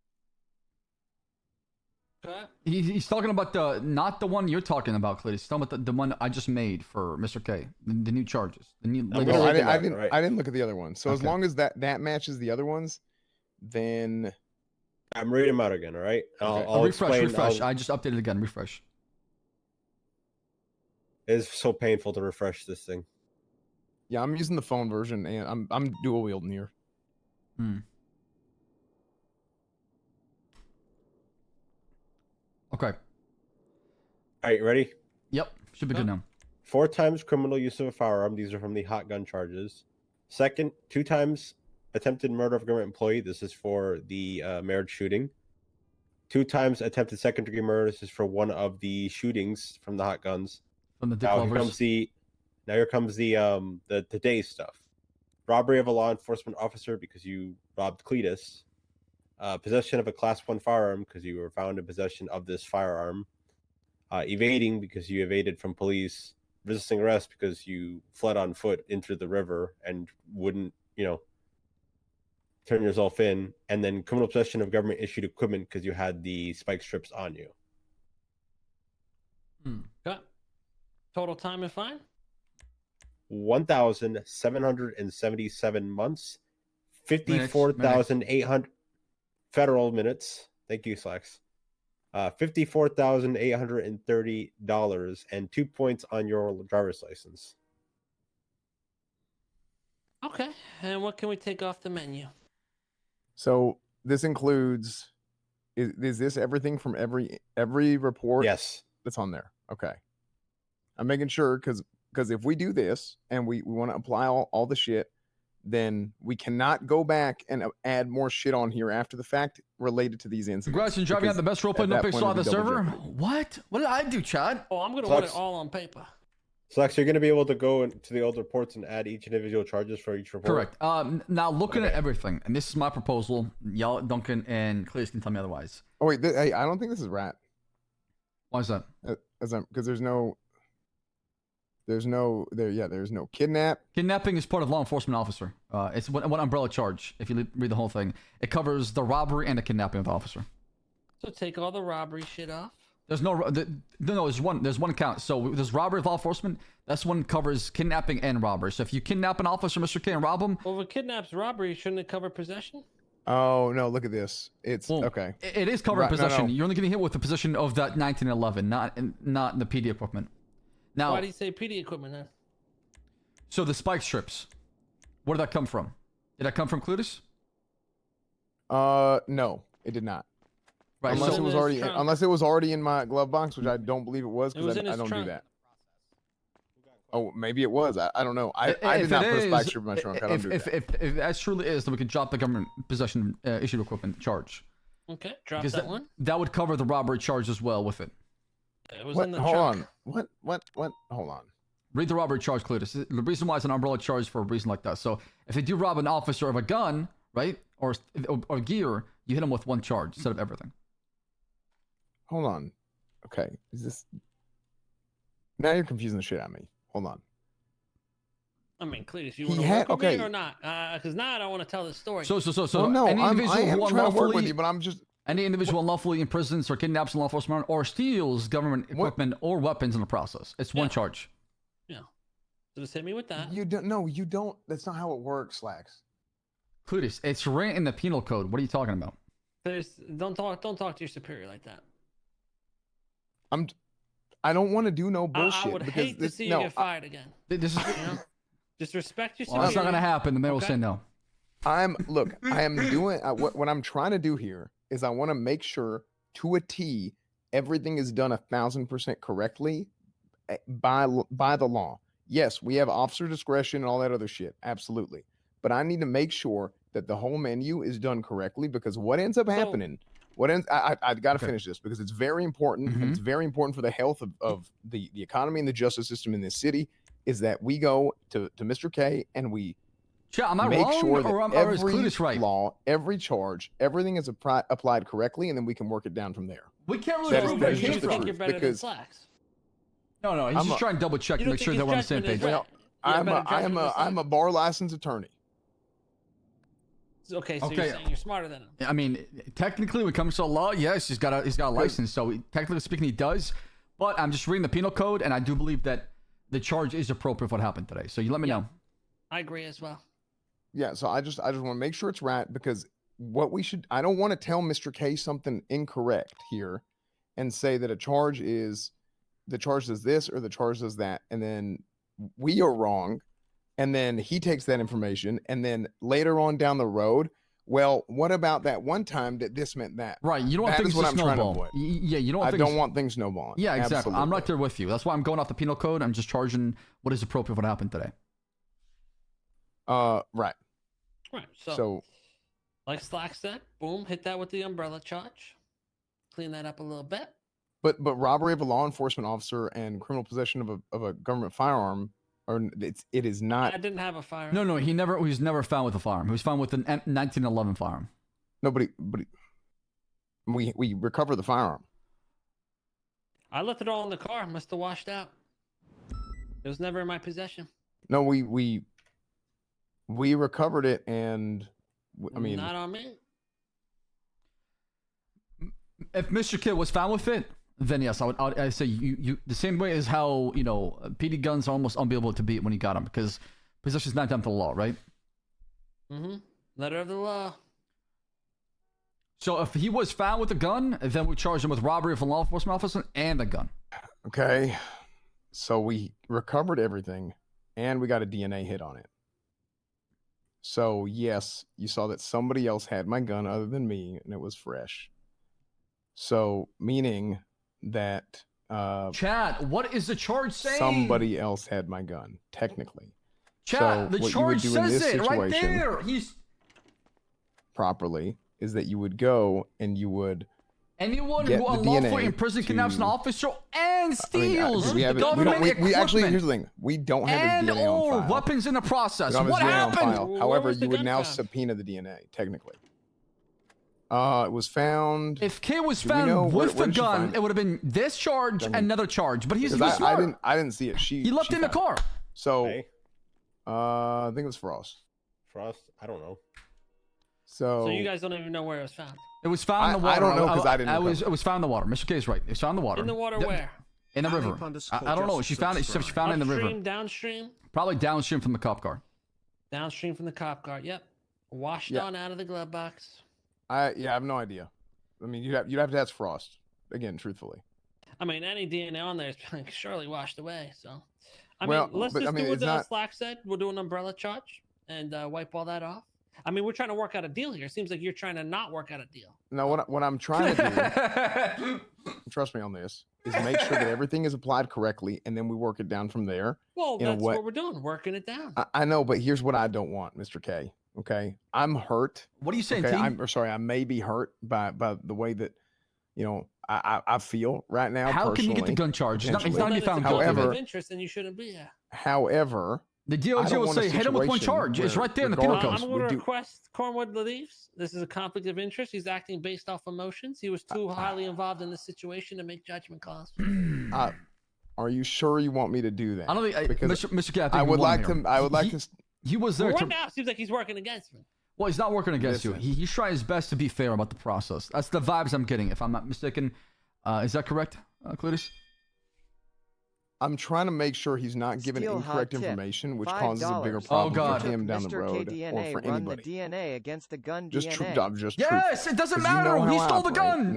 He's talking about not the one you're talking about, Clutus. He's talking about the one I just made for Mr. K. The new charges. The new. I didn't look at the other one. So as long as that matches the other ones, then I'm reading them out again. All right. I'll refresh. explain. I just updated again. Refresh. It's so painful to refresh this thing. Yeah, I'm using the phone version, and I'm dual wielding here. Okay. All right, you ready? Yep, should be good now. 4 times criminal use of a firearm. These are from the hot gun charges. 2 times attempted murder of a government employee. This is for the marriage shooting. 2 times attempted second-degree murder. This is for one of the shootings from the hot guns. From the Now here comes the today's stuff. robbery of a law enforcement officer because you robbed Cletus, possession of a Class 1 firearm because you were found in possession of this firearm, evading because you evaded from police, resisting arrest because you fled on foot into the river and wouldn't, turn yourself in, and then criminal possession of government issued equipment because you had the spike strips on you. Okay. Total time and fine? 1,777 months, 54,800 federal minutes. Thank you, Slacks. $54,830 and 2 points on your driver's license. Okay. And what can we take off the menu? So this includes, is this everything from every report? Yes, that's on there. Okay, I'm making sure because if we do this and we want to apply all the shit, then we cannot go back and add more shit on here after the fact related to these incidents. Congrats on driving out the best roleplay NoPixel on the server. What? What did I do, Chad? Oh, I'm gonna put it all on paper. Slacks, you're going to be able to go into the old reports and add each individual charges for each report. Correct. Now looking at everything, and this is my proposal. Y'all, Duncan and Cletus can tell me otherwise. Oh wait, hey, I don't think this is right. Why is that? Because there's no kidnap. Kidnapping is part of law enforcement officer. It's one umbrella charge. If you read the whole thing, it covers the robbery and the kidnapping of the officer. So take all the robbery shit off. There's no, there's one count. So there's robbery of law enforcement. That's one covers kidnapping and robbery. So if you kidnap an officer, Mr. K, and rob him. Well, if it kidnaps robbery, shouldn't it cover possession? Oh no! Look at this. It's okay. It is covering possession. No. You're only getting hit with the possession of that 1911, not in the PD equipment. Now, why do you say PD equipment then? So the spike strips, where did that come from? Did that come from Cletus? No, it did not. Right. Unless it was already in my glove box, which I don't believe it was because I don't do that. Oh, maybe it was. I don't know. I did not put a spike strip in my trunk. I don't do that. If that truly is, then we could drop the government possession issued equipment charge. Okay, drop because that one. That would cover the robbery charge as well with it. It was in the trunk. On. What? Hold on. Read the robbery charge, Cletus. The reason why it's an umbrella charge for a reason like that. So if they do rob an officer of a gun, right, or gear, you hit them with one charge instead of everything. Hold on. Okay, is this? Now you're confusing the shit out of me. Hold on. I mean, Cletus, you want to work with me or not? Because now I don't want to tell the story. So no, any individual I am who trying to work with unlawfully, you, but I'm just any individual unlawfully imprisons or kidnaps law enforcement or steals government equipment or weapons in the process, it's one charge. Yeah. So just hit me with that. You don't. No, you don't. That's not how it works, Slacks. Cletus, it's written in the penal code. What are you talking about? Don't talk to your superior like that. I don't want to do no bullshit. I would hate to see you get fired again. This is just respect your superior. Well, that's not gonna happen. The mayor will say no. I am doing what I'm trying to do here is I want to make sure to a T everything is done 1,000% correctly by the law. Yes, we have officer discretion and all that other shit, absolutely. But I need to make sure that the whole menu is done correctly because what ends up happening. I got to finish this because it's very important. And it's very important for the health of the economy and the justice system in this city. Is that we go to Mr. K and we make sure that every law, every charge, everything is applied correctly, and then we can work it down from there. We can't really that is just the think truth you're better because than Slacks. No, he's just trying to double check to make sure that we're on the same page. Well, I'm a bar license attorney. Okay, so you're saying you're smarter than him. I mean, technically, when it comes to law, yes, he's got a license. So technically speaking, he does. But I'm just reading the penal code, and I do believe that the charge is appropriate for what happened today. So you let me know. I agree as well. Yeah, so I just want to make sure it's right because I don't want to tell Mr. K something incorrect here and say that the charge does this or the charge does that, and then we are wrong. And then he takes that information, and then later on down the road, well, what about that one time that this meant that? Right, you don't want things to snowball. Yeah, you don't. I don't want things snowballing. Yeah, exactly. Absolutely. I'm right there with you. That's why I'm going off the penal code. I'm just charging what is appropriate for what happened today. Right. Right. So like Slack said, boom, hit that with the umbrella charge. Clean that up a little bit. But robbery of a law enforcement officer and criminal possession of a government firearm or it is not. I didn't have a firearm. No, he was never found with a firearm. He was found with an 1911 firearm. Nobody, but we recovered the firearm. I left it all in the car. Must have washed out. It was never in my possession. No, we recovered it, and I mean, not on me. If Mr. K was found with it, then yes, I'd say you the same way as how PD guns are almost unbeatable to beat when you got them, because possession is not down to the law, right? Mm-hmm. Letter of the law. So if he was found with a gun, then we charge him with robbery of a law enforcement officer and a gun. Okay, so we recovered everything, and we got a DNA hit on it. So yes, you saw that somebody else had my gun other than me, and it was fresh. So meaning that Chad, what is the charge saying? somebody else had my gun, technically. Chad, so the charge says it right there. Properly is that you would go and you would anyone who unlawfully in prison kidnaps an officer and steals we actually, here's the thing, we don't have his DNA on file. Weapons in the process. We don't have What his DNA on happened? file. However, you would now subpoena the DNA, technically. It was found. If K was found with the gun, it would have been this charge, another charge. But he's smart. I didn't see it. He left it in the car. So, I think it was Frost. Frost? I don't know. So you guys don't even know where it was found. It was found in the water. I don't know because I didn't. It was found in the water. Mr. K is right. It was found in the water. In the water where? In the river. I don't know. She found it. She found it in the river. Upstream, downstream? Probably downstream from the cop car. Downstream from the cop car. Yep. Washed on out of the glove box. I have no idea. I mean, you'd have to ask Frost again, truthfully. I mean, any DNA on there is surely washed away. So, Well, let's but, just I mean, do it's what not- Slack said. We'll do an umbrella charge and wipe all that off. I mean, we're trying to work out a deal here. It seems like you're trying to not work out a deal. No, what I'm trying to do, trust me on this, is make sure that everything is applied correctly, and then we work it down from there. Well, that's what we're doing, working it down. I know, but here's what I don't want, Mr. K. Okay, I'm hurt. What are you saying, okay? T? I'm sorry. I may be hurt by the way that I feel right now. How can you get the gun charge? It's not going to be found guilty. However, interest, and you shouldn't be here. However, the DOJ will say hit him with one charge. It's right there in the penal code. I'm going to request Cornwood leaves. This is a conflict of interest. He's acting based off emotions. He was too highly involved in this situation to make judgment calls. Are you sure you want me to do that? I don't think, because Mr. K, I would like to. I would like to. He was there. Right now, it seems like he's working against me. Well, he's not working against you. He's trying his best to be fair about the process. That's the vibes I'm getting, if I'm not mistaken. Is that correct, Cletus? I'm trying to make sure he's not giving incorrect information, which causes a bigger problem for him down the road or for anybody. The DNA against the gun Just DNA. Yes, it doesn't matter. He stole the gun.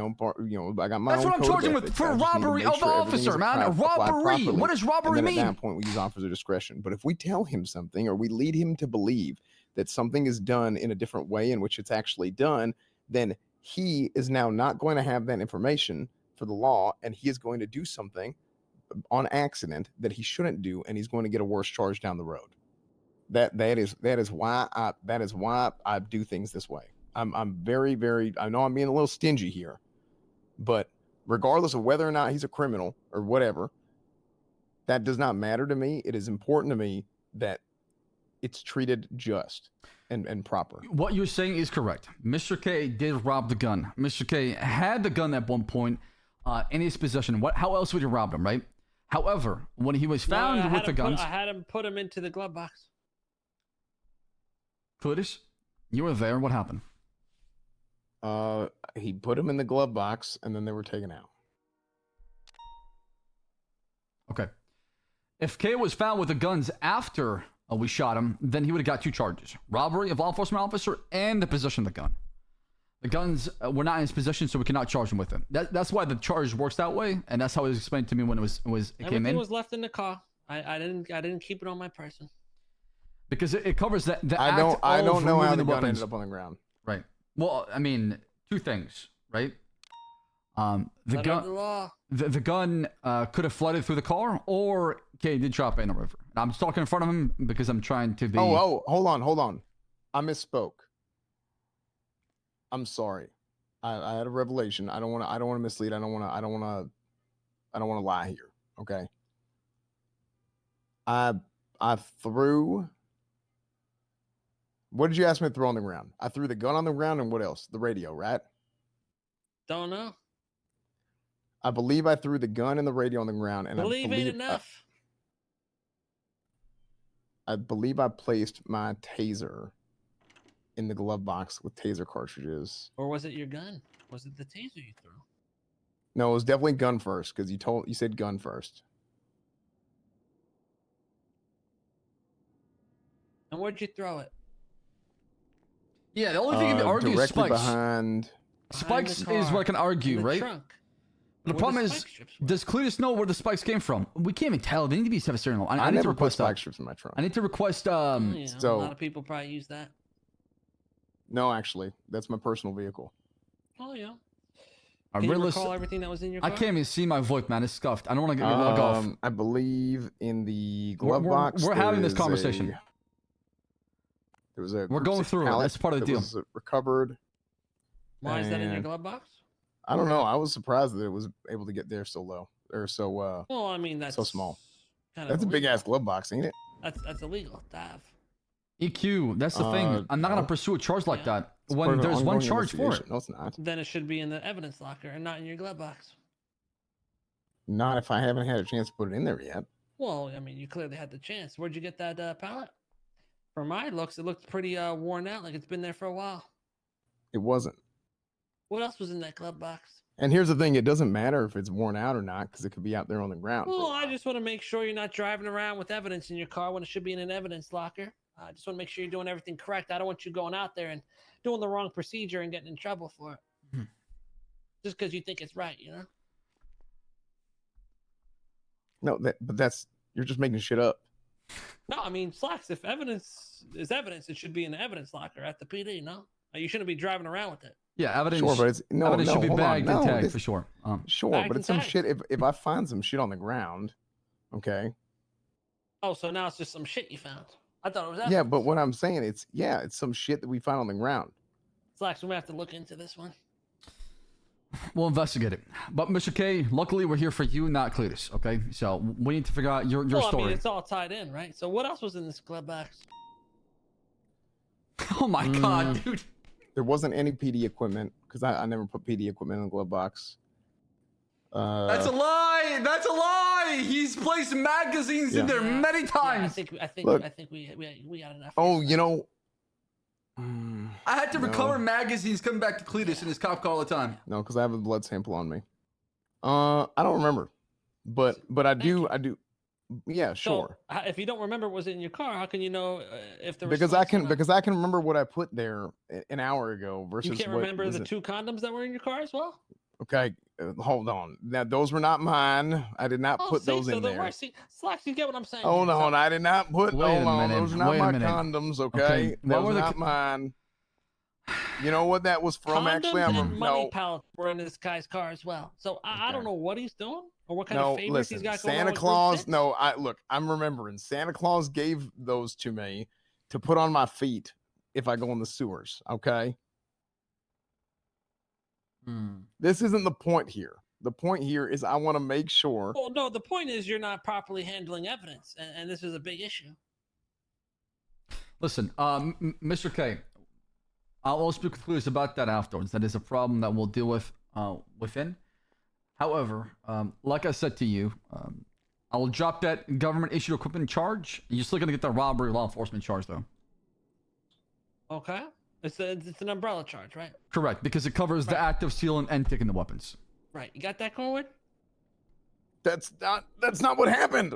I got my That's own what I'm code charging of with ethics. for I just need to robbery make of sure everything is officer, man. applied Robbery. properly, What does robbery and then mean? At that point, we use officer discretion. But if we tell him something or we lead him to believe that something is done in a different way in which it's actually done, then he is now not going to have that information for the law, and he is going to do something on accident that he shouldn't do, and he's going to get a worse charge down the road. That is why I do things this way. I'm very, very, I know I'm being a little stingy here, but regardless of whether or not he's a criminal or whatever, that does not matter to me. It is important to me that it's treated just and proper. What you're saying is correct. Mr. K did rob the gun. Mr. K had the gun at one point in his possession. How else would he rob him, right? However, when he was found with the guns, I had him put him into the glove box. Cletus, you were there. What happened? He put him in the glove box, and then they were taken out. Okay. If K was found with the guns after we shot him, then he would have got 2 charges: robbery of law enforcement officer and the possession of the gun. The guns were not in his possession, so we cannot charge him with them. That's why the charge works that way, and that's how it was explained to me when it came in. Everything was left in the car. I didn't keep it on my person. Because it covers that. I don't know how the gun ended up on the ground. Right. Well, I mean, 2 things, right? The gun could have flooded through the car, or K did drop it in the river. And I'm just talking in front of him because I'm trying to be. Oh, hold on. I misspoke. I'm sorry. I had a revelation. I don't want to mislead. I don't want to lie here. Okay. I threw. What did you ask me to throw on the ground? I threw the gun on the ground and what else? The radio, right? Don't know. I believe I threw the gun and the radio on the ground, and Believe ain't enough. I believe I placed my taser in the glove box with taser cartridges. Or was it your gun? Was it the taser you threw? No, it was definitely gun first because you said gun first. And where'd you throw it? Yeah, the only thing you can argue is directly spikes. behind. Spikes the is car, what I can argue, in the right? trunk. The Where problem the is, spike strips were. does Cletus know where the spikes came from? We can't even tell. They need to be have a serial. I need to never put request spike that. strips in my trunk. I need to request. Oh, yeah, so- a lot of people probably use that. No, actually, that's my personal vehicle. Oh yeah. I Can you really recall everything that was in your car? I can't even see my VoIP, man. It's scuffed. I don't want to get log off. I believe in the glove box. We're having this conversation. There was a. We're going through it. That's part of the deal. Was recovered. Why is that in your and glove box? I don't know. I was surprised that it was able to get there so low or so. Well, I mean that's so small. Kind That's a big ass glove box, ain't it? That's illegal to have. EQ. That's the thing. I'm not gonna pursue a charge like that when there's one charge for it. No, it's not. Then it should be in the evidence locker and not in your glove box. Not if I haven't had a chance to put it in there yet. Well, I mean, you clearly had the chance. Where'd you get that pallet? From my looks, it looked pretty worn out, like it's been there for a while. It wasn't. What else was in that glove box? And here's the thing: it doesn't matter if it's worn out or not because it could be out there on the ground. Well, I just want to make sure you're not driving around with evidence in your car when it should be in an evidence locker. I just want to make sure you're doing everything correct. I don't want you going out there and doing the wrong procedure and getting in trouble for it. Just because you think it's right, you know? No, but that's you're just making shit up. No, I mean, slacks. If evidence is evidence, it should be in the evidence locker at the PD, no? You shouldn't be driving around with it. Yeah, evidence. Sure, but it's evidence should be hold on, bagged and tagged for sure. Sure, Bagged but and it's some tagged. shit. If I find some shit on the ground, okay. Oh, so now it's just some shit you found. I thought it was evidence. Yeah, but what I'm saying, it's some shit that we find on the ground. Slacks, we have to look into this one. We'll investigate it. But Mr. K, luckily we're here for you, not Cletus. Okay, so we need to figure out your Well, story. I mean, it's all tied in, right? So what else was in this glove box? Oh my god, dude. There wasn't any PD equipment because I never put PD equipment in the glove box. That's a lie. That's a lie. He's placed magazines in there many times. I think Look. we got enough. Oh, you know. I had to No. recover magazines coming back to Cletus in his cop car all the time. No, because I have a blood sample on me. I don't remember, but I do. Yeah, sure. So, if you don't remember what was in your car, how can you know if there was Because I spikes or can not? because I can remember what I put there an hour ago versus You can't what remember was the it. 2 condoms that were in your car as well? Okay, hold on. Now those were not mine. I did not put see, those so in the there. worst, see, Slacks, you get what I'm saying? Hold here. on, So- I did not put. Wait a Hold on, minute, those are not wait a my minute. condoms. Okay, Okay, what were those the are not mine. You know what that was from? Actually, Condoms I'm and money no. pallets were in this guy's car as well. So I don't know what he's doing or what kind No, of favors listen, he's got going on Santa with Group Claus. 6. No, look. I'm remembering. Santa Claus gave those to me to put on my feet if I go in the sewers. Okay. This isn't the point here. The point here is I want to make sure. Well, no, the point is you're not properly handling evidence, and this is a big issue. Listen, Mr. K, I'll speak with Cletus about that afterwards. That is a problem that we'll deal with within. However, like I said to you, I will drop that government issued equipment charge. You're still gonna get the robbery law enforcement charge though. Okay, it's an umbrella charge, right? Correct, because it covers the act of stealing and taking the weapons. Right. You got that, Corwin? That's not what happened.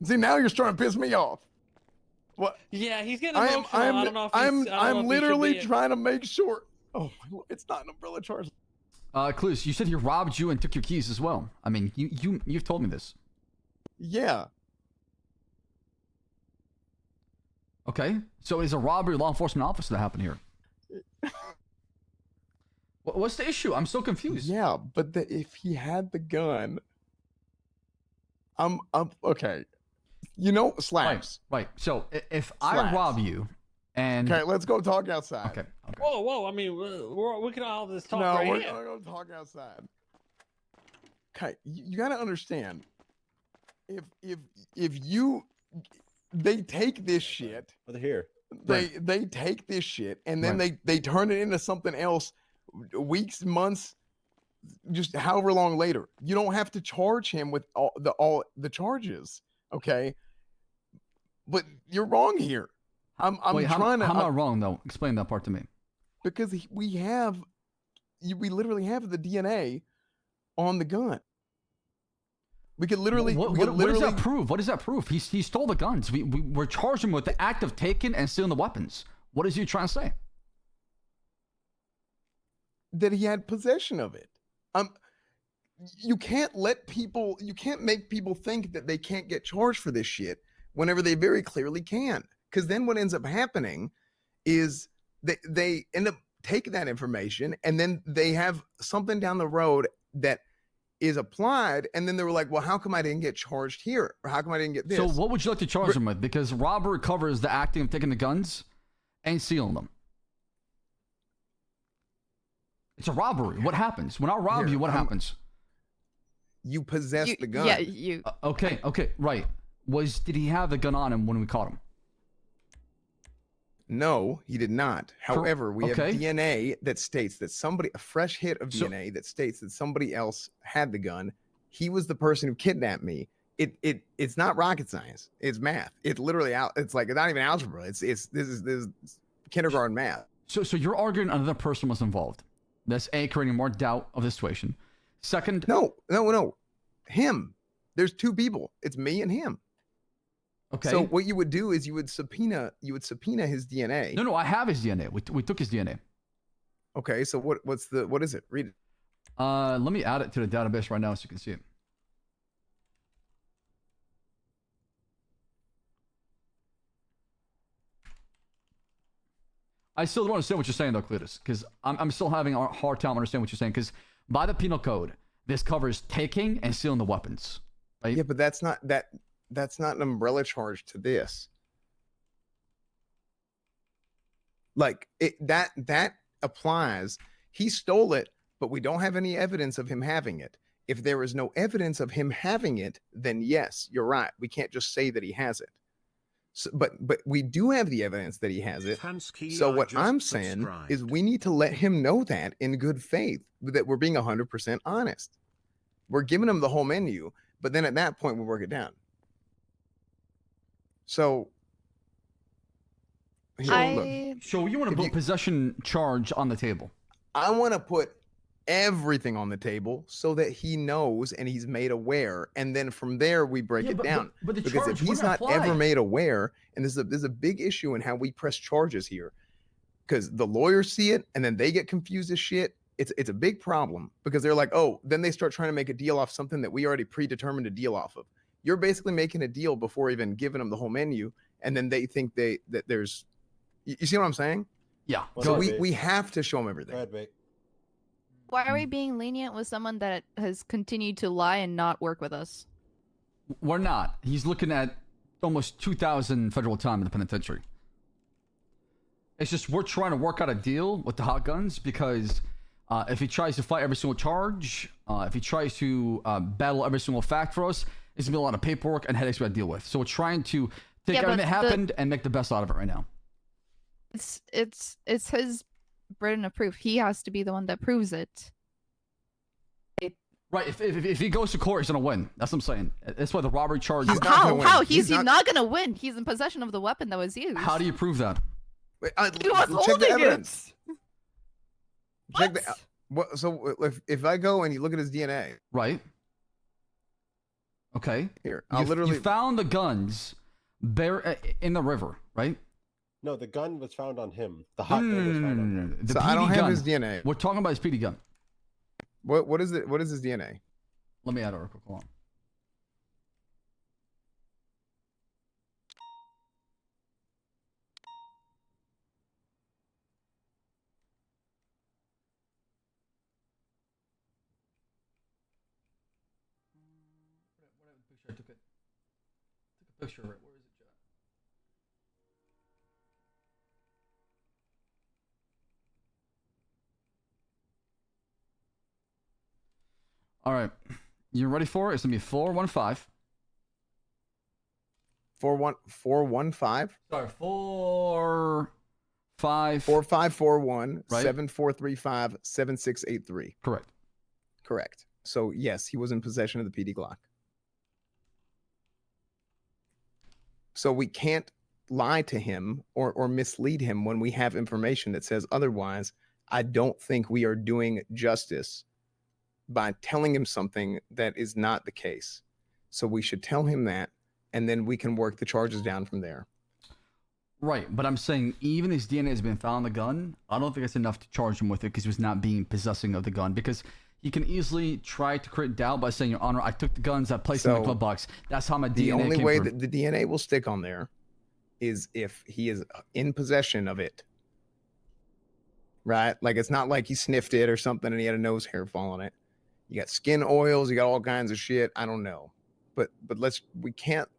See, now you're starting to piss me off. What? Yeah, he's getting emotional. I don't know if he's, I don't know if I'm he should literally be- trying to make sure. Oh, my Lord, it's not an umbrella charge. Cletus, you said he robbed you and took your keys as well. I mean, you've told me this. Yeah. Okay, so it's a robbery law enforcement officer that happened here. What's the issue? I'm so confused. Yeah, but if he had the gun, I'm okay. You know, slaps. Right. So if I Slaps. rob you, and Okay, let's go talk outside. Okay. Whoa! I mean, we can all this talk No, right we're here. gonna go talk outside. Okay, you gotta understand. If you they take this shit. Oh, they're here. They take this shit and then they turn it into something else weeks, months, just however long later. You don't have to charge him with all the charges, okay? But you're wrong here. I'm Wait, trying to. How am I wrong though? Explain that part to me. Because we literally have the DNA on the gun. We could literally. What does that prove? What does that prove? He stole the guns. We're charging him with the act of taking and stealing the weapons. What is he trying to say? That he had possession of it. You can't make people think that they can't get charged for this shit whenever they very clearly can. Because then what ends up happening is they end up taking that information and then they have something down the road that is applied, and then they were like, well, how come I didn't get charged here? Or how come I didn't get this? So what would you like to charge him with? Because robbery covers the acting of taking the guns and stealing them. It's a robbery. What happens? When I rob you, what happens? You possess the gun. Yeah, you. Okay, right. Did he have the gun on him when we caught him? No, he did not. However, we have DNA that states that a fresh hit of DNA that states that somebody else had the gun. He was the person who kidnapped me. It's not rocket science. It's math. It's literally it's like not even algebra. This is kindergarten math. So you're arguing another person was involved. That's creating more doubt of the situation. Second, no. Him. There's two people. It's me and him. Okay. So what you would do is you would subpoena his DNA. No, I have his DNA. We took his DNA. Okay, so what is it? Read it. Let me add it to the database right now so you can see it. I still don't understand what you're saying though, Cletus, because I'm still having a hard time understanding what you're saying, because by the penal code, this covers taking and stealing the weapons. Right? Yeah, but that's not an umbrella charge to this. Like that applies. He stole it, but we don't have any evidence of him having it. If there is no evidence of him having it, then yes, you're right. We can't just say that he has it. So, but we do have the evidence that he has it. So what I'm saying is we need to let him know that in good faith, that we're being 100% honest. We're giving him the whole menu, but then at that point we work it down. So, So you want to put possession charge on the table? I want to put everything on the table so that he knows and he's made aware, and then from there we break it down. But the because charge if he's not wouldn't apply. ever made aware, and there's a big issue in how we press charges here, because the lawyers see it and then they get confused as shit. It's a big problem because they're like, oh, then they start trying to make a deal off something that we already predetermined a deal off of. You're basically making a deal before even giving them the whole menu, and then they think that there's, you see what I'm saying? Yeah. So we have to show them everything. Why are we being lenient with someone that has continued to lie and not work with us? We're not. He's looking at almost 2,000 federal time in the penitentiary. It's just we're trying to work out a deal with the hot guns because if he tries to fight every single charge, if he tries to battle every single fact for us, it's gonna be a lot of paperwork and headaches we gotta deal with. So we're trying to take everything that happened and make the best out of it right now. It's his burden of proof. He has to be the one that proves it. Right. If he goes to court, he's gonna win. That's what I'm saying. That's why the robbery charge. How? He's not gonna win. He's in possession of the weapon that was used. How do you prove that? He was check the holding evidence. it. Check the. So if I go and you look at his DNA, right? Okay. Here, You found the guns in the river, right? No, the gun was found on him. The hot gun was found on him. The So PD I don't have gun. his DNA. We're talking about his PD gun. What is it? What is his DNA? Let me add it real quick. Hold on. I took a picture of it. Where is it, Jack? All right. You ready for it? It's going to be 415. 415. Sorry, 4541 right? 7435 7683. Correct. Correct. So yes, he was in possession of the PD Glock. So we can't lie to him or mislead him when we have information that says otherwise. I don't think we are doing justice by telling him something that is not the case. So we should tell him that, and then we can work the charges down from there. Right, but I'm saying even his DNA has been found on the gun, I don't think it's enough to charge him with it because he was not being possessing of the gun. Because he can easily try to create doubt by saying, Your Honor, I took the guns, I placed them in the glove box. That's how my DNA came. The only way that the DNA will stick on there is if he is in possession of it. Right? Like, it's not like he sniffed it or something and he had a nose hair fall on it. You got skin oils, you got all kinds of shit. I don't know. But we can't,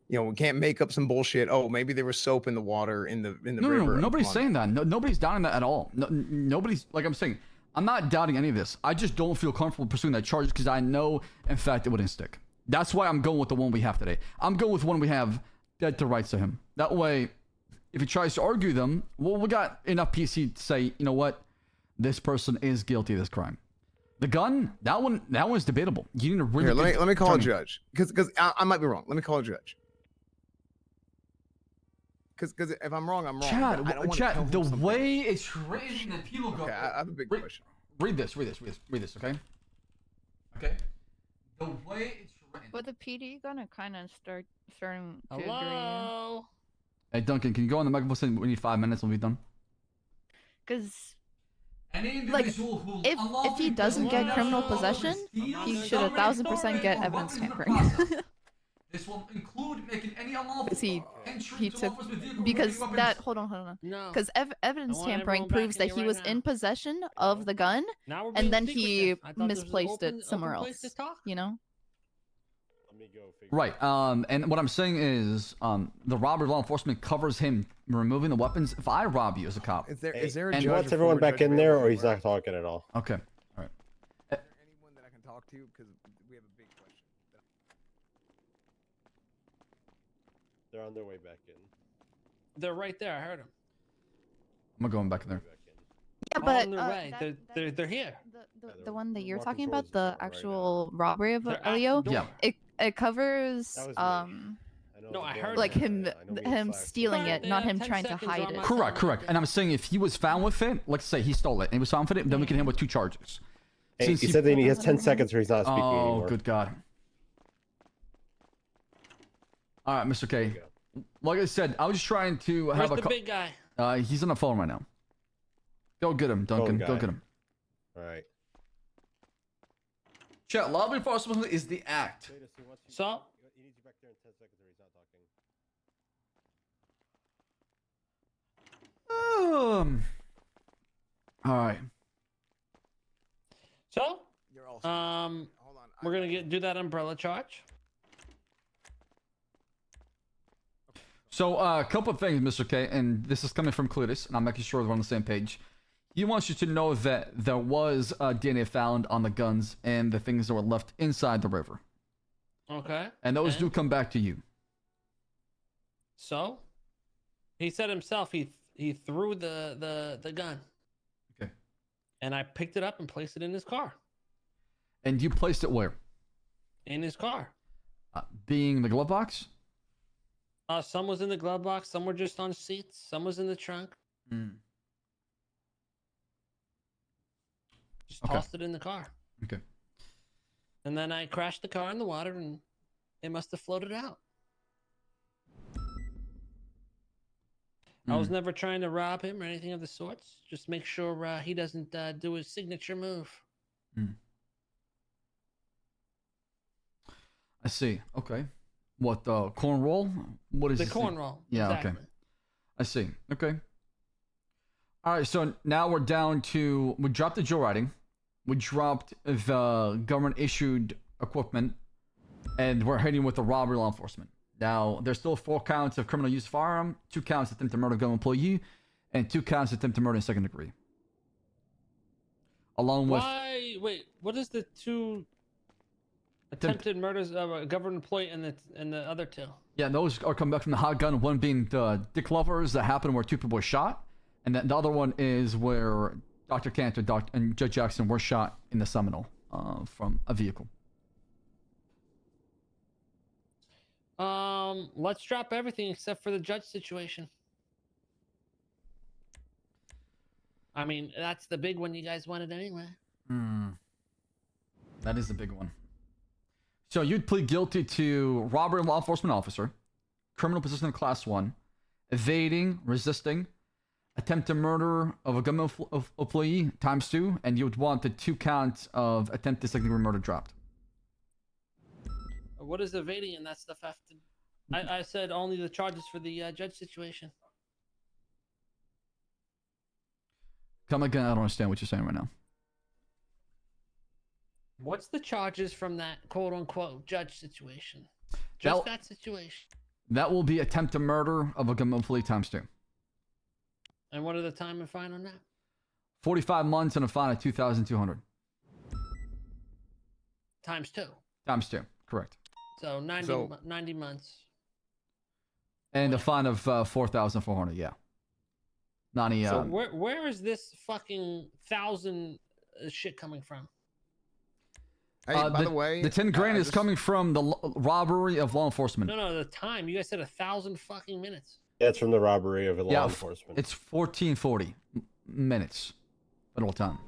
we can't make up some bullshit. Oh, maybe there was soap in the water in the river. No, nobody's saying that. No, nobody's doubting that at all. No, nobody's, like I'm saying, I'm not doubting any of this. I just don't feel comfortable pursuing that charge because I know, in fact, it wouldn't stick. That's why I'm going with the one we have today. I'm going with one we have dead to rights to him. That way, if he tries to argue them, well, we got enough PC to say, you know what, this person is guilty of this crime. The gun, that one's debatable. You need to really. Here, let me call a judge because I might be wrong. Let me call a judge. Because if I'm wrong, I'm wrong. Chad, the way it's written, and people go. Okay, I have a big question. Read this. Okay. Okay. The way it's written. But the PD gonna kind of starting to Hello. Hey Duncan, can you go on the microphone? We need 5 minutes. We'll be done. Because, like, if he doesn't get criminal possession, he should 1000% get evidence tampering. This will include making any unlawful he took because that hold on because evidence tampering proves that he was in possession of the gun and then he misplaced it somewhere else. You know. Right. And what I'm saying is, the robber law enforcement covers him removing the weapons. If I rob you as a cop, is there a he judge? wants everyone back in there, or he's not talking at all. Okay. All right. Is there anyone that I can talk to? Because we have a big question. They're on their way back in. They're right there. I heard them. I'm going back in there. Yeah, but on their way. They're here. The one that you're talking about, the actual robbery of Elio, yeah, it covers No, I heard like him stealing it, not him trying to hide it. Correct. And I'm saying if he was found with it, let's say he stole it and he was found with it, then we can hit him with 2 charges. Hey, he said that he has 10 seconds or he's not speaking anymore. Oh, good God. All right, Mr. K. Like I said, I was just trying to have Where's the big guy? He's on the phone right now. Go get him, Duncan. Go get him. All right. Chat, law enforcement is the act. So? He needs you back there in 10 seconds or he's not talking. All right. So? We're gonna do that umbrella charge. So, a couple of things, Mr. K, and this is coming from Clutis, and I'm making sure we're on the same page. He wants you to know that there was DNA found on the guns and the things that were left inside the river. Okay. And those do come back to you. So? He said himself he threw the gun. Okay. And I picked it up and placed it in his car. And you placed it where? In his car. Being the glove box? Some was in the glove box, some were just on seats, some was in the trunk. Just tossed it in the car. Okay. And then I crashed the car in the water and it must have floated out. I was never trying to rob him or anything of the sorts. Just make sure he doesn't do his signature move. I see. Okay. What, corn roll? What is the this corn thing? roll? Yeah, exactly. okay. I see. Okay. All right, so now we're down to, we dropped the joyriding. We dropped the government-issued equipment. And we're heading with the robbery law enforcement. Now, there's still 4 counts of criminal use of firearm, 2 counts of attempt to murder government employee, and 2 counts of attempt to murder in 2nd degree. Along with... Wait, what is the 2... Attempted murders of a government employee and the other two. Yeah, those are coming back from the hot gun. One being the Dick Lovers that happened where 2 people were shot, and then the other one is where Dr. Cantor and Judge Jackson were shot in the Seminole from a vehicle. Let's drop everything except for the judge situation. I mean, that's the big one you guys wanted anyway. That is the big one. So you'd plead guilty to robbery of law enforcement officer, criminal possession of class 1, evading, resisting, attempted murder of a government employee ×2, and you would want the 2 counts of attempted second-degree murder dropped. What is evading and that stuff have to... I said only the charges for the judge situation. Come again, I don't understand what you're saying right now. What's the charges from that quote-unquote judge situation? Just that situation. That will be attempted murder of a government employee ×2. And what are the time and fine on that? 45 months and a fine of $2,200. ×2. ×2, correct. So 90 months. And a fine of $4,400, yeah. 90, so where is this fucking 1,000 shit coming from? Hey, by the way, the 10 grand is coming from the robbery of law enforcement. No, the time. You guys said 1,000 fucking minutes. Yeah, it's from the robbery of law enforcement. It's 1440 minutes federal time.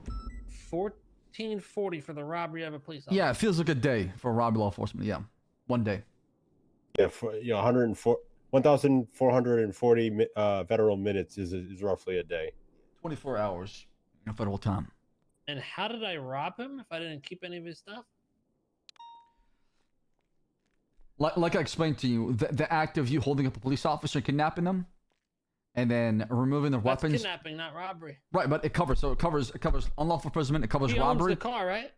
1440 for the robbery of a police officer. Yeah, it feels like a day for robbery law enforcement. Yeah, 1 day. Yeah, 1,440 federal minutes is roughly a day. 24 hours in federal time. And how did I rob him if I didn't keep any of his stuff? Like I explained to you, the act of you holding up a police officer and kidnapping them, and then removing their That's weapons. Kidnapping, not robbery. Right, but it covers unlawful imprisonment. It covers He robbery. owns the car, right?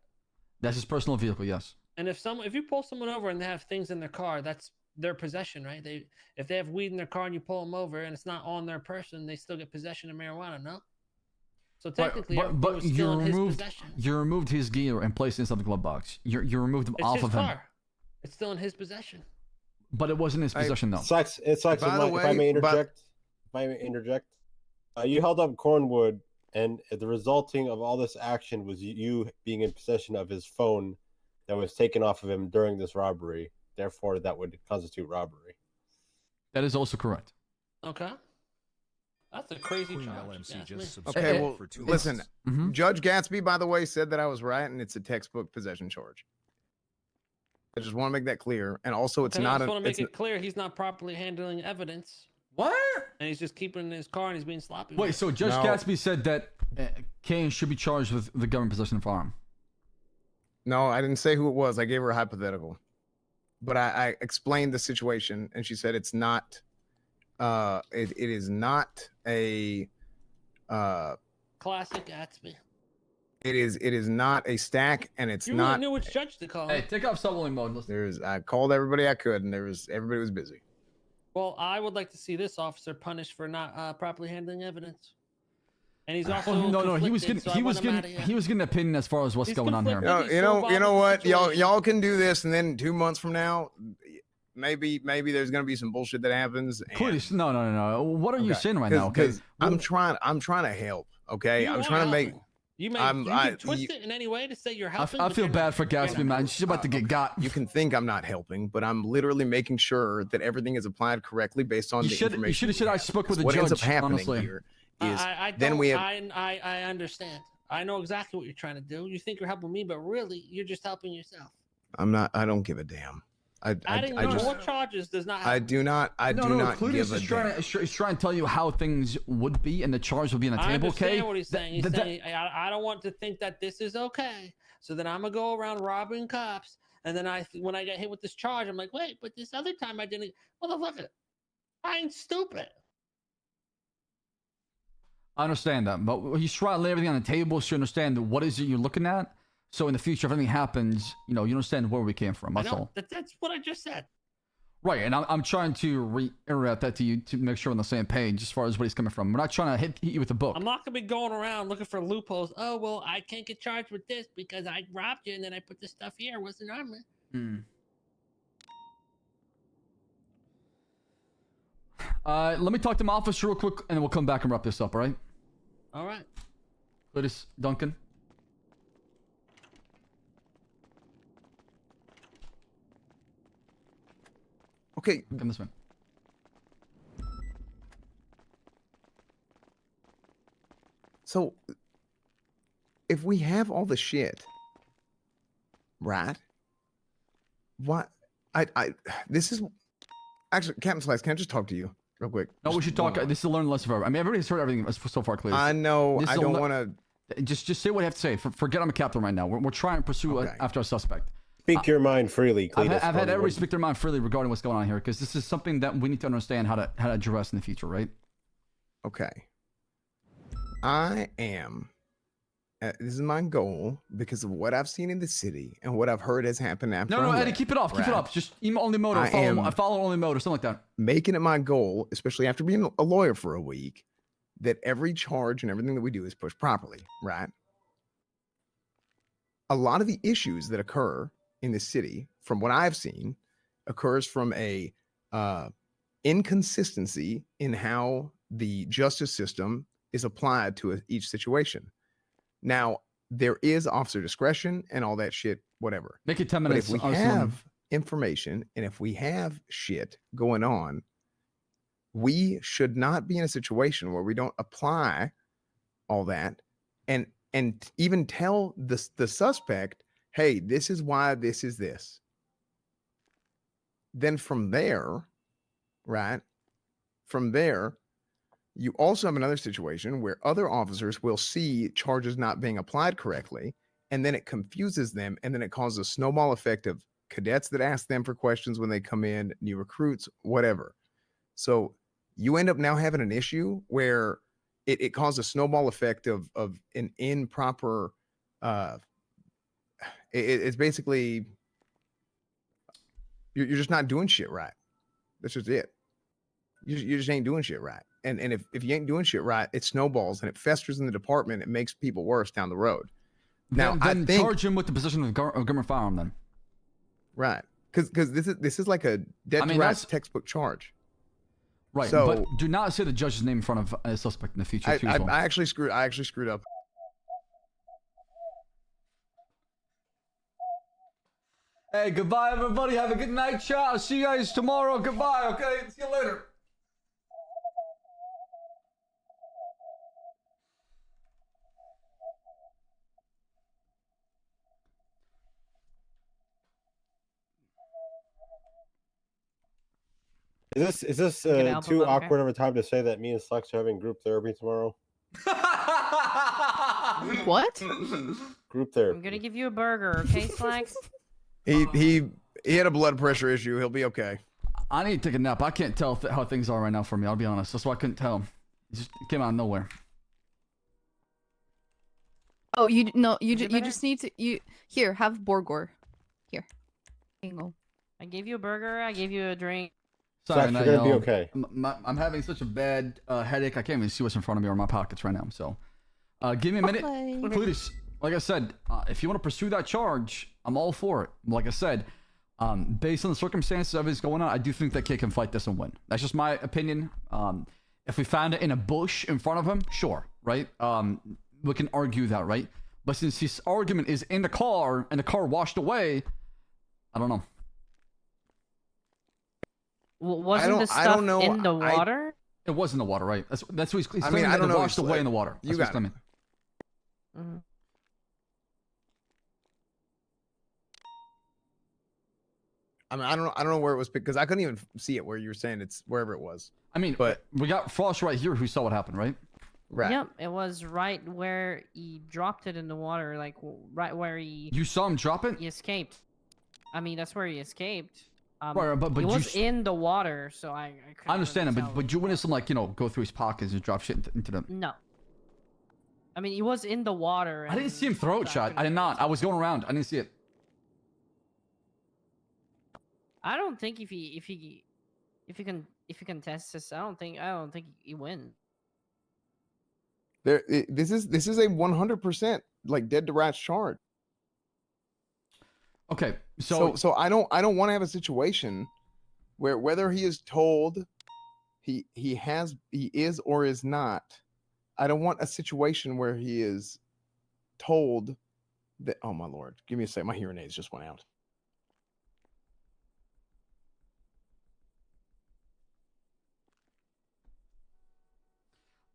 That's his personal vehicle. Yes. And if you pull someone over and they have things in their car, that's their possession, right? If they have weed in their car and you pull them over and it's not on their person, they still get possession of marijuana, no? So technically, but was still in his removed possession. you removed his gear and placed it inside the glove box. You removed him off his of him. car. It's still in his possession. But it wasn't his possession though. It sucks. If I may interject, you held up Cornwood, and the resulting of all this action was you being in possession of his phone that was taken off of him during this robbery. Therefore, that would constitute robbery. That is also correct. Okay. That's a crazy charge. Okay, well, listen, Judge Gatsby, by the way, said that I was right, and it's a textbook possession charge. I just want to make that clear, and also it's not. I just want to make it clear he's not properly handling evidence. What? And he's just keeping it in his car and he's being sloppy. Wait, so Judge Gatsby said that Kane should be charged with the government possession of a firearm. No, I didn't say who it was. I gave her a hypothetical, but I explained the situation, and she said it's not. It is not a classic Gatsby. It is not a stack, and it's you not. Really knew which judge to call. Hey, take off subwooing mode. I called everybody I could, and everybody was busy. Well, I would like to see this officer punished for not properly handling evidence. And he's also no. He was getting an opinion as far as what's going on here. No, you know what? Y'all can do this, and then 2 months from now, maybe there's gonna be some bullshit that happens. Please, no. What are you saying right now? Okay, I'm trying to help. Okay, I'm trying to make. You can twist it in any way to say you're helping. I feel bad for Gatsby, man. She's about to get got. You can think I'm not helping, but I'm literally making sure that everything is applied correctly based on the information. You should have spoke with the judge. What ends up happening honestly. here is I understand. I know exactly what you're trying to do. You think you're helping me, but really you're just helping yourself. I'm not. I don't give a damn. Adding more charges does not. I do not. I do not give a damn. He's trying to tell you how things would be, and the charge will be on the table. I understand okay? what he's saying. He's saying I don't want to think that this is okay. So then I'm gonna go around robbing cops, and then when I get hit with this charge, I'm like, wait, but this other time I didn't. Motherfucker, I ain't stupid. I understand that, but he's trying to lay everything on the table so you understand what is it you're looking at. So in the future, if anything happens, you understand where we came from. That's all. That's what I just said. Right, and I'm trying to reiterate that to you to make sure we're on the same page as far as what he's coming from. We're not trying to hit you with a book. I'm not gonna be going around looking for loopholes. Oh well, I can't get charged with this because I robbed you and then I put this stuff here. Wasn't on me. Let me talk to my officer real quick, and then we'll come back and wrap this up. All right? All right. Curtis, Duncan. Okay. Come this way. So, if we have all the shit, right? What? This is actually, Captain Slice. Can I just talk to you real quick? No, we should talk. This is a learn lesson forever. I mean, everybody's heard everything so far, clear. I know. I don't want to. Just say what you have to say. Forget I'm a captain right now. We're trying to pursue after a suspect. Speak your mind freely, I've Cletus. had everybody speak their mind freely regarding what's going on here, because this is something that we need to understand how to address in the future, right? Okay. I am. This is my goal because of what I've seen in the city and what I've heard has happened after. No, Eddie, keep it off. Keep it up. Just email only mode or follow only mode or something like that. Making it my goal, especially after being a lawyer for a week, that every charge and everything that we do is pushed properly, right? A lot of the issues that occur in the city, from what I've seen, occurs from a inconsistency in how the justice system is applied to each situation. Now, there is officer discretion and all that shit, whatever. Make it 10 minutes. But if we have information and if we have shit going on, we should not be in a situation where we don't apply all that and even tell the suspect, hey, this is why this is this. Then from there, right? From there, you also have another situation where other officers will see charges not being applied correctly, and then it confuses them, and then it causes a snowball effect of cadets that ask them for questions when they come in, new recruits, whatever. So you end up now having an issue where it causes a snowball effect of an improper. It's basically you're just not doing shit right. That's just it. You just ain't doing shit right. And if you ain't doing shit right, it snowballs and it festers in the department. It makes people worse down the road. Now, then I think charge him with the possession of government firearm then. Right, because this is like a dead to rights textbook charge. Right, so, but do not say the judge's name in front of a suspect in the future. I actually screwed up. Hey, goodbye, everybody. Have a good night, chat. I'll see you guys tomorrow. Goodbye. Okay, see you later. Is this too awkward of a time to say that me and Slux are having group therapy tomorrow? What? Group therapy. I'm gonna give you a burger, okay, Slacks? He had a blood pressure issue. He'll be okay. I need to take a nap. I can't tell how things are right now for me. I'll be honest. That's why I couldn't tell. It just came out of nowhere. Oh, you just need to here have Borgor. Here. I gave you a burger. I gave you a drink. Sorry, You're gonna be okay. I'm having such a bad headache. I can't even see what's in front of me or my pockets right now. So, give me a minute, please. Like I said, if you want to pursue that charge, I'm all for it. Like I said, based on the circumstances of everything's going on, I do think that kid can fight this and win. That's just my opinion. If we found it in a bush in front of him, sure, right? We can argue that, right? But since his argument is in the car and the car washed away, I don't know. Wasn't the stuff in the water? It was in the water, right? That's what he's claiming. I mean, I don't know. Washed away in the water. You got it. I mean, I don't know where it was because I couldn't even see it where you were saying it's wherever it was. I mean, but we got Frost right here who saw what happened, right? Right. Yep, it was right where he dropped it in the water, like right where he. You saw him drop it? He escaped. I mean, that's where he escaped. Right, but he was in the water, so I understand it, but you witnessed him go through his pockets and drop shit into them. No. I mean, he was in the water. I didn't see him throw it, shot. I did not. I was going around. I didn't see it. I don't think if he can test this, I don't think he wins. This is a 100% like dead to rights charge. Okay, so I don't want to have a situation where whether he is told he is or is not. I don't want a situation where he is told that. Oh my lord, give me a sec. My hearing aids just went out.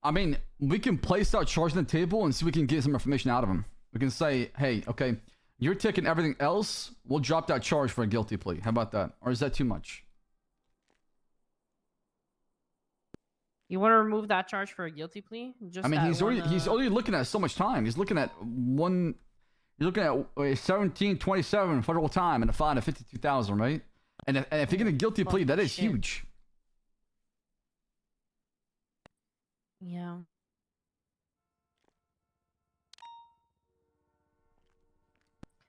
I mean, we can place our charge on the table and see if we can get some information out of him. We can say, hey, okay, you're taking everything else. We'll drop that charge for a guilty plea. How about that? Or is that too much? You want to remove that charge for a guilty plea? Just I mean, that he's already looking at so much time. He's looking at 1727 federal time and a fine of 52,000, right? And if you get a guilty plea, that is huge. Yeah.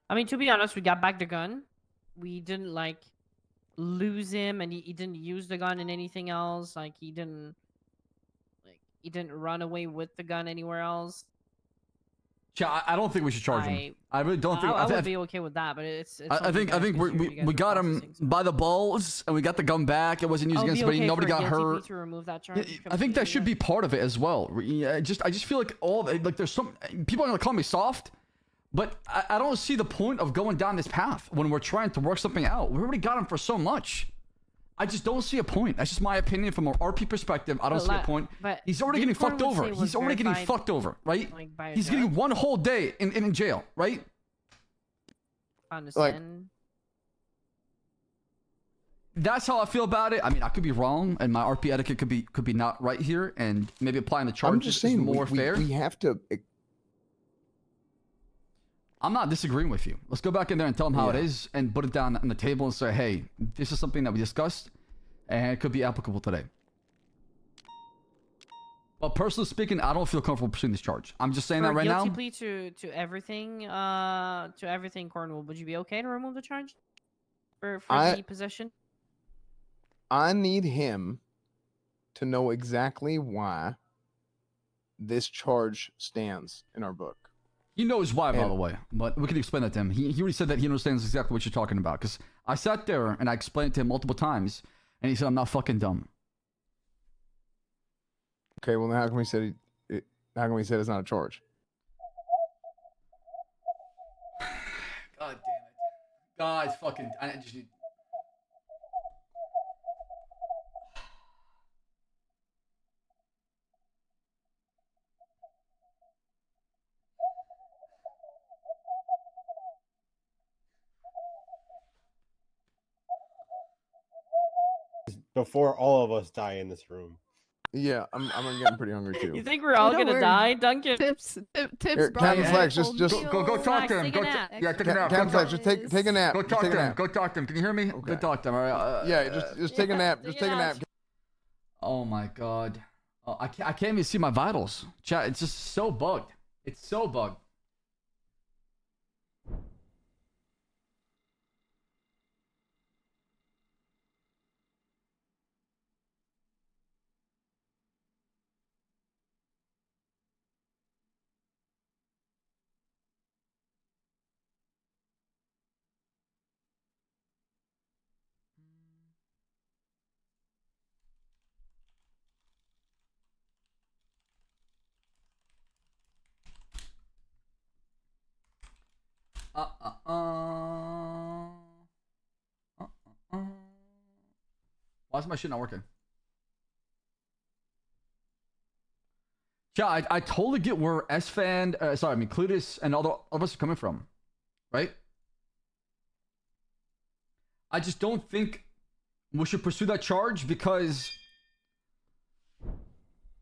I mean, to be honest, we got back the gun. We didn't like lose him, and he didn't use the gun in anything else. Like he didn't run away with the gun anywhere else. Yeah, I don't think we should charge him. I really don't think. I would be okay with that, but it's I think we got him by the balls, and we got the gun back. It wasn't used against anybody. Nobody got hurt. To remove that charge I think that should be part of it as well. I just feel like there's some people are gonna call me soft, but I don't see the point of going down this path when we're trying to work something out. We already got him for so much. I just don't see a point. That's just my opinion from an RP perspective. I don't see a point. He's already getting fucked over. He's already getting fucked over, right? He's getting one whole day in jail, right? Understand. That's how I feel about it. I mean, I could be wrong, and my RP etiquette could be not right here, and maybe applying the charges I'm just saying, is more fair. We have to. I'm not disagreeing with you. Let's go back in there and tell them how it is and put it down on the table and say, hey, this is something that we discussed and it could be applicable today. But personally speaking, I don't feel comfortable pursuing this charge. I'm just saying that right now. Guilty plea to everything, Cornwall. Would you be okay to remove the charge for the possession? I need him to know exactly why this charge stands in our book. He knows why, by the way, but we can explain that to him. He already said that he understands exactly what you're talking about. Because I sat there and I explained it to him multiple times, and he said, I'm not fucking dumb. Okay, well, how come he said it's not a charge? God damn it. God fucking... I just need... Before all of us die in this room. Yeah, I'm getting pretty hungry too. You think we're all gonna die, Duncan? Tips, Here, Captain Flex, just go talk to him. Take a nap. Captain Flex, just take a nap. Go talk to him. Go talk to him. Can you hear me? Okay. Go talk to him. All right. Yeah, just take a nap. Just take a nap. Oh my god. Oh, I can't even see my vitals. Chat, it's just so bugged. It's so bugged. Why is my shit not working? Yeah, I totally get where Clutus and all of us are coming from, right? I just don't think we should pursue that charge because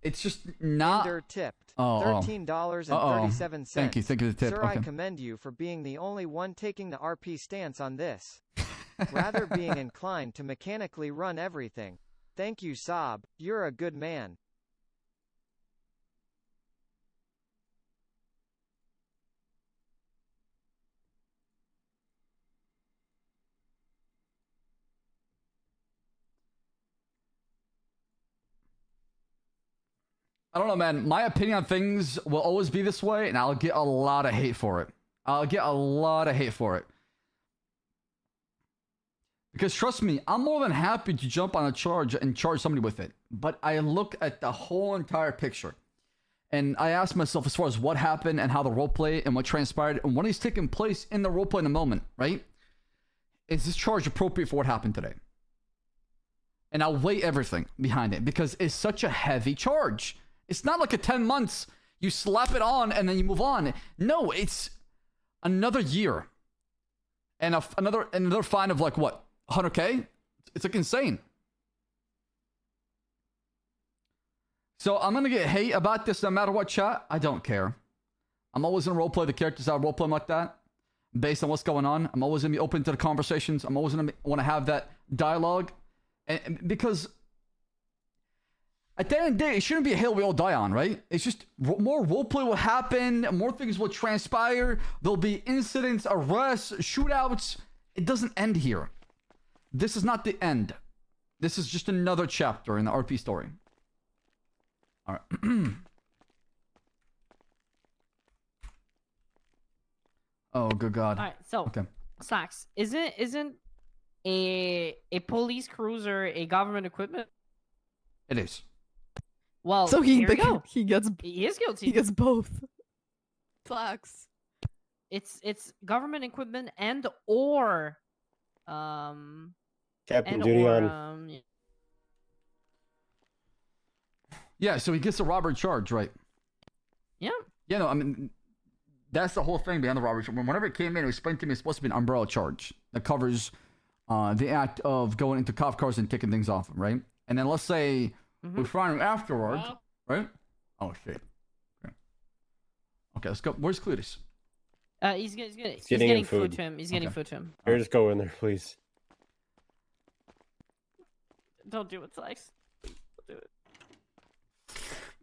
it's just not. Ender tipped $13.37. Thank you for the tip. Sir, I commend you for being the only one taking the RP stance on this. Rather being inclined to mechanically run everything. Thank you, Saab. You're a good man. I don't know, man. My opinion on things will always be this way, and I'll get a lot of hate for it. Because trust me, I'm more than happy to jump on a charge and charge somebody with it. But I look at the whole entire picture. And I ask myself as far as what happened and how the roleplay and what transpired and what is taking place in the roleplay in the moment, right? Is this charge appropriate for what happened today? And I'll weigh everything behind it because it's such a heavy charge. It's not like a 10 months, you slap it on and then you move on. No, it's another year. And another fine of like what? 100K? It's like insane. So I'm gonna get hate about this no matter what, chat. I don't care. I'm always gonna roleplay the characters I roleplay them like that. Based on what's going on. I'm always gonna be open to the conversations. I'm always gonna want to have that dialogue. And because at the end of the day, it shouldn't be a hill we all die on, right? It's just more roleplay will happen, more things will transpire, there'll be incidents, arrests, shootouts. It doesn't end here. This is not the end. This is just another chapter in the RP story. Alright. Oh, good God. Alright, so, okay. Slacks, isn't a police cruiser a government equipment? It is. Well, so he here we go. he gets He is guilty. He gets both. Slacks. It's government equipment and or Captain duty on. Yeah, so he gets a robbery charge, right? Yeah. Yeah, no, I mean, that's the whole thing behind the robbery charge. Whenever it came in, it was explained to me it's supposed to be an umbrella charge that covers the act of going into cop cars and taking things off them, right? And then let's say we find him afterwards, right? Oh, shit. Okay, let's go. Where's Cletus? He's getting food to him. He's getting food to him. Here, just go in there, please. Don't do it, Slacks. Don't do it.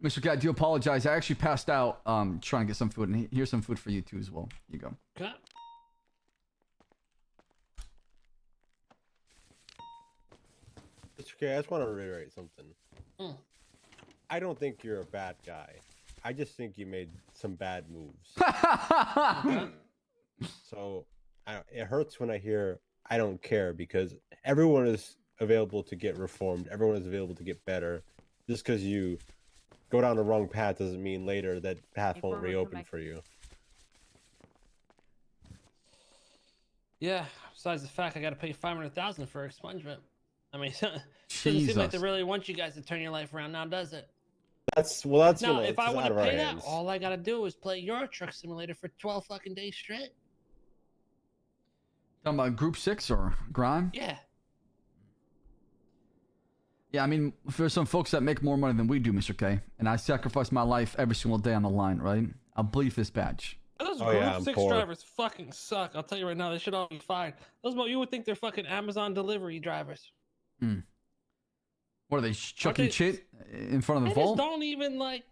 Mr. K, I do apologize. I actually passed out trying to get some food, and here's some food for you too as well. Here you go. Okay. Mr. K, I just want to reiterate something. Mm. I don't think you're a bad guy. I just think you made some bad moves. So it hurts when I hear I don't care, because everyone is available to get reformed. Everyone is available to get better. Just because you go down the wrong path doesn't mean later that path won't reopen for you. Yeah. Besides the fact I got to pay $500,000 for expungement. I mean, it doesn't seem like they really want you guys to turn your life around now, does it? That's now. If I want to pay that, all I gotta do is play Euro Truck Simulator for 12 fucking days straight. Talking about Group 6 or Grind? Yeah. Yeah, I mean, there's some folks that make more money than we do, Mr. K, and I sacrifice my life every single day on the line, right? I'll bleed this badge. Those Group 6 drivers fucking suck. I'll tell you right now, they should all be fired. You would think they're fucking Amazon delivery drivers. Hmm. What are they, chucking shit in front of the vault? They just don't even, like,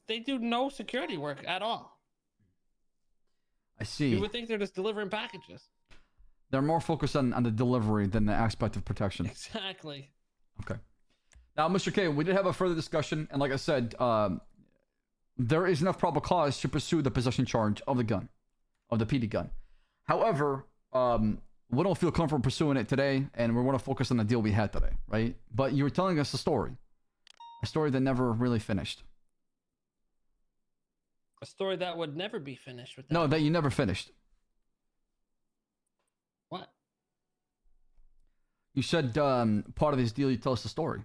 they do no security work at all. I see. You would think they're just delivering packages. They're more focused on the delivery than the aspect of protection. Exactly. Okay. Now, Mr. K, we did have a further discussion, and like I said, there is enough probable cause to pursue the possession charge of the gun, of the PD gun. However, we don't feel comfortable pursuing it today, and we want to focus on the deal we had today, right? But you were telling us a story that never really finished. A story that would never be finished with that. No, that you never finished. What? You said part of this deal, you tell us the story.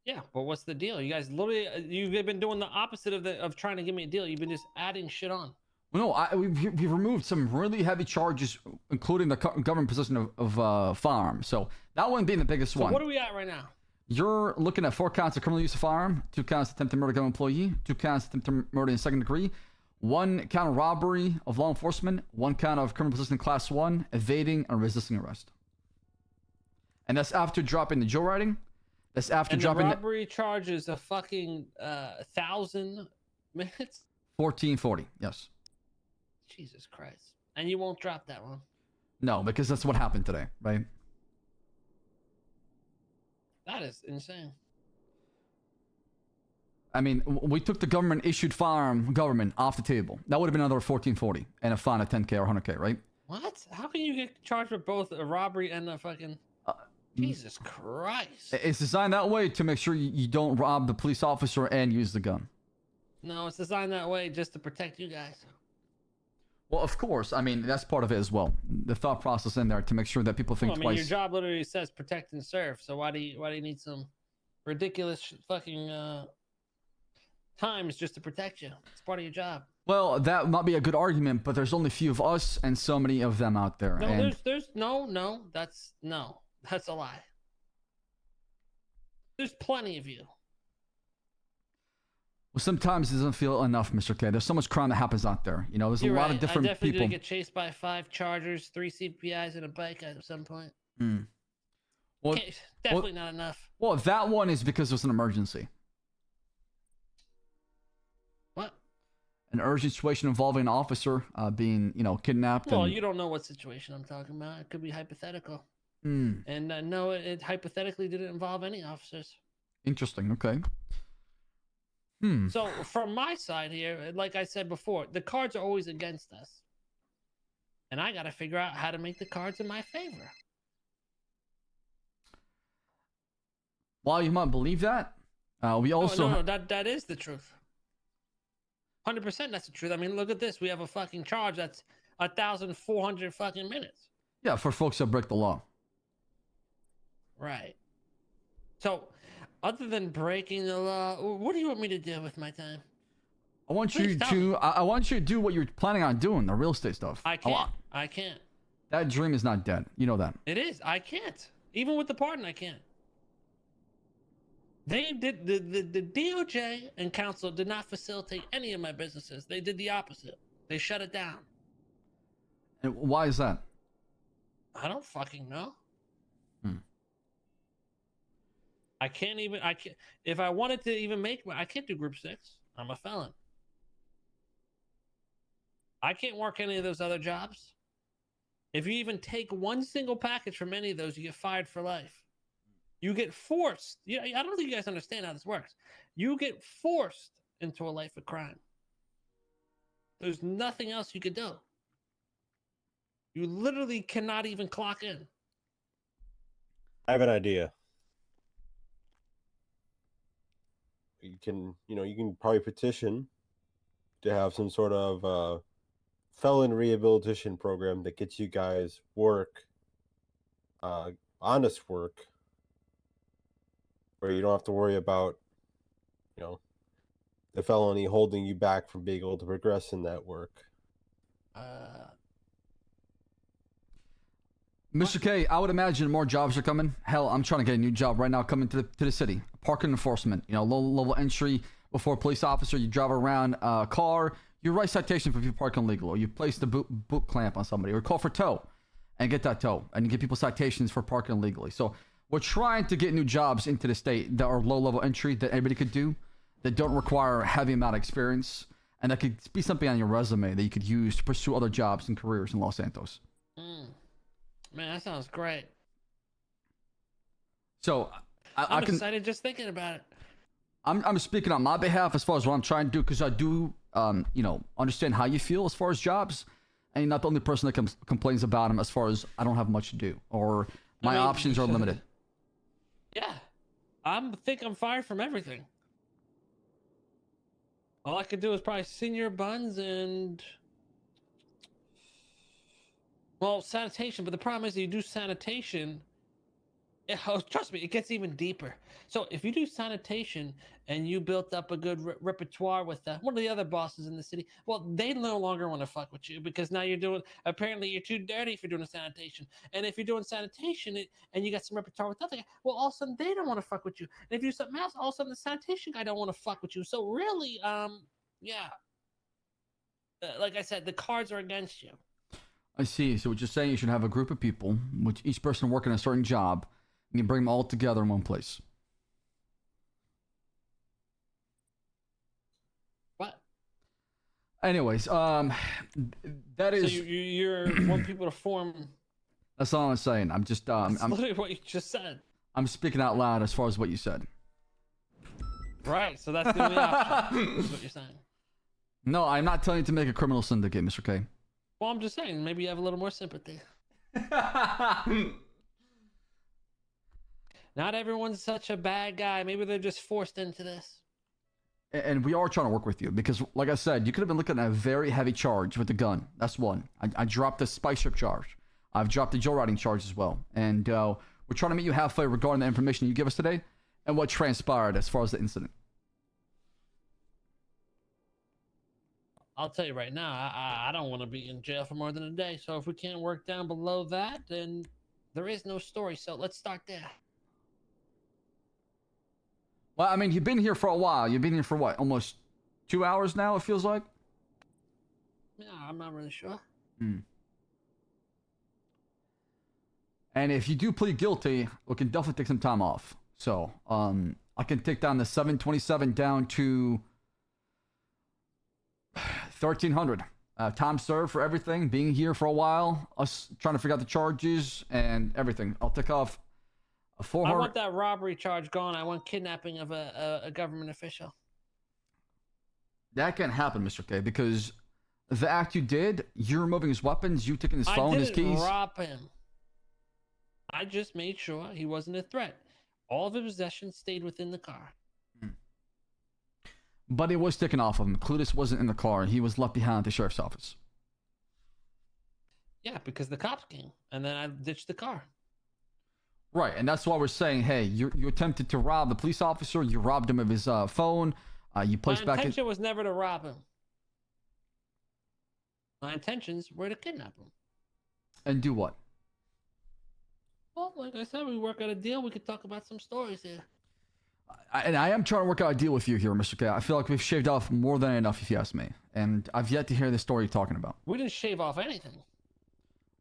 Yeah, but what's the deal? You guys literally, you've been doing the opposite of trying to give me a deal. You've been just adding shit on. No, we've removed some really heavy charges, including the government possession of firearms. So that wouldn't be the biggest one. So what are we at right now? You're looking at 4 counts of criminal use of firearm, 2 counts of attempted murder of government employee, 2 counts of attempted murder in second degree, 1 count of robbery of law enforcement, 1 count of criminal possession class 1, evading and resisting arrest. And that's after dropping the joyriding. That's after dropping the robbery charges a fucking 1,000 minutes. 1440. Yes. Jesus Christ. And you won't drop that one? No, because that's what happened today, right? That is insane. I mean, we took the government-issued firearm government off the table. That would have been another 1440 and a fine of 10K or 100K, right? What? How can you get charged with both a robbery and a fucking... Jesus Christ. It's designed that way to make sure you don't rob the police officer and use the gun. No, it's designed that way just to protect you guys. Well, of course. I mean, that's part of it as well. The thought process in there to make sure that people think Well, I mean, twice. your job literally says protect and serve. So why do you need some ridiculous fucking times just to protect you? It's part of your job. Well, that might be a good argument, but there's only few of us and so many of them out there. No, and there's that's a lie. There's plenty of you. well, sometimes it doesn't feel enough, Mr. K. There's so much crime that happens out there. You know, there's You're a lot right. of different I definitely people. did get chased by 5 Chargers, 3 CPIs, and a bike at some point. Well, Definitely not enough. Well, that one is because it was an emergency. What? An urgent situation involving an officer being, kidnapped. Well, and... you don't know what situation I'm talking about. It could be hypothetical. Hmm. And no, it hypothetically didn't involve any officers. Interesting. Okay. So from my side here, like I said before, the cards are always against us. And I got to figure out how to make the cards in my favor. While you might believe that, we also... No, that is the truth. 100% that's the truth. I mean, look at this. We have a fucking charge that's 1,400 fucking minutes. Yeah, for folks that break the law. Right. So, other than breaking the law, what do you want me to do with my time? I want you to do what you're planning on doing, the real estate stuff. I can't. I can't. That dream is not dead. You know that. It is. I can't. Even with the pardon, I can't. They did the DOJ and council did not facilitate any of my businesses. They did the opposite. They shut it down. And why is that? I don't fucking know. I can't. If I wanted to even I can't do group 6. I'm a felon. I can't work any of those other jobs. If you even take one single package from any of those, you get fired for life. You get forced. Yeah, I don't think you guys understand how this works. You get forced into a life of crime. There's nothing else you could do. You literally cannot even clock in. I have an idea. You can probably petition to have some sort of felon rehabilitation program that gets you guys work, honest work, where you don't have to worry about, the felony holding you back from being able to progress in that work. Mr. K, I would imagine more jobs are coming. Hell, I'm trying to get a new job right now coming to the city. Parking enforcement, low-level entry before a police officer. You drive around a car. You write citation for people parking illegal, or you place the boot clamp on somebody, or call for tow and get that tow, and you give people citations for parking illegally. So we're trying to get new jobs into the state that are low-level entry that anybody could do, that don't require a heavy amount of experience, and that could be something on your resume that you could use to pursue other jobs and careers in Los Santos. Man, that sounds great. So I'm excited just thinking about it. I'm speaking on my behalf as far as what I'm trying to do, because I do, understand how you feel as far as jobs, and you're not the only person that complains about them as far as I don't have much to do, or my options are limited. Yeah, I think I'm fired from everything. All I could do is probably senior buns and... Well, sanitation, but the problem is you do sanitation, trust me, it gets even deeper. So if you do sanitation and you built up a good repertoire with one of the other bosses in the city, well, they no longer want to fuck with you because now apparently you're too dirty if you're doing sanitation. And if you're doing sanitation and you got some repertoire with other guy, well, all of a sudden they don't want to fuck with you. And if you do something else, all of a sudden the sanitation guy don't want to fuck with you. So really, yeah. Like I said, the cards are against you. I see. So what you're saying, you should have a group of people, which each person working a certain job, and you bring them all together in one place. What? Anyways, that is. So you want people to form. That's all I'm saying. I'm just. That's literally what you just said. I'm speaking out loud as far as what you said. Right. So that's the only option. Is what you're saying. No, I'm not telling you to make a criminal syndicate, Mr. K. Well, I'm just saying, maybe you have a little more sympathy. Not everyone's such a bad guy. Maybe they're just forced into this. And we are trying to work with you because, like I said, you could have been looking at a very heavy charge with the gun. That's one. I dropped the spice strip charge. I've dropped the joyriding charge as well. And we're trying to meet you halfway regarding the information you give us today and what transpired as far as the incident. I'll tell you right now, I don't want to be in jail for more than a day. So if we can't work down below that, then there is no story. So let's start there. Well, I mean, you've been here for a while. You've been here for what? Almost 2 hours now, it feels like? Yeah, I'm not really sure. And if you do plead guilty, we can definitely take some time off. So, I can take down the 727 down to 1300. Time served for everything, being here for a while, us trying to figure out the charges and everything. I'll take off a 400. I want that robbery charge gone. I want kidnapping of a government official. That can't happen, Mr. K, because the act you did, you removing his weapons, you taking his phone, his keys. I didn't rob him. I just made sure he wasn't a threat. All of his possessions stayed within the car. But it was taken off of him. Clutis wasn't in the car. He was left behind at the sheriff's office. Yeah, because the cops came, and then I ditched the car. Right, and that's why we're saying, hey, you attempted to rob the police officer. You robbed him of his phone. You placed My back intention was never to rob him. My intentions were to kidnap him. And do what? Well, like I said, we work out a deal. We could talk about some stories here. And I am trying to work out a deal with you here, Mr. K. I feel like we've shaved off more than enough, if you ask me. And I've yet to hear the story you're talking about. We didn't shave off anything.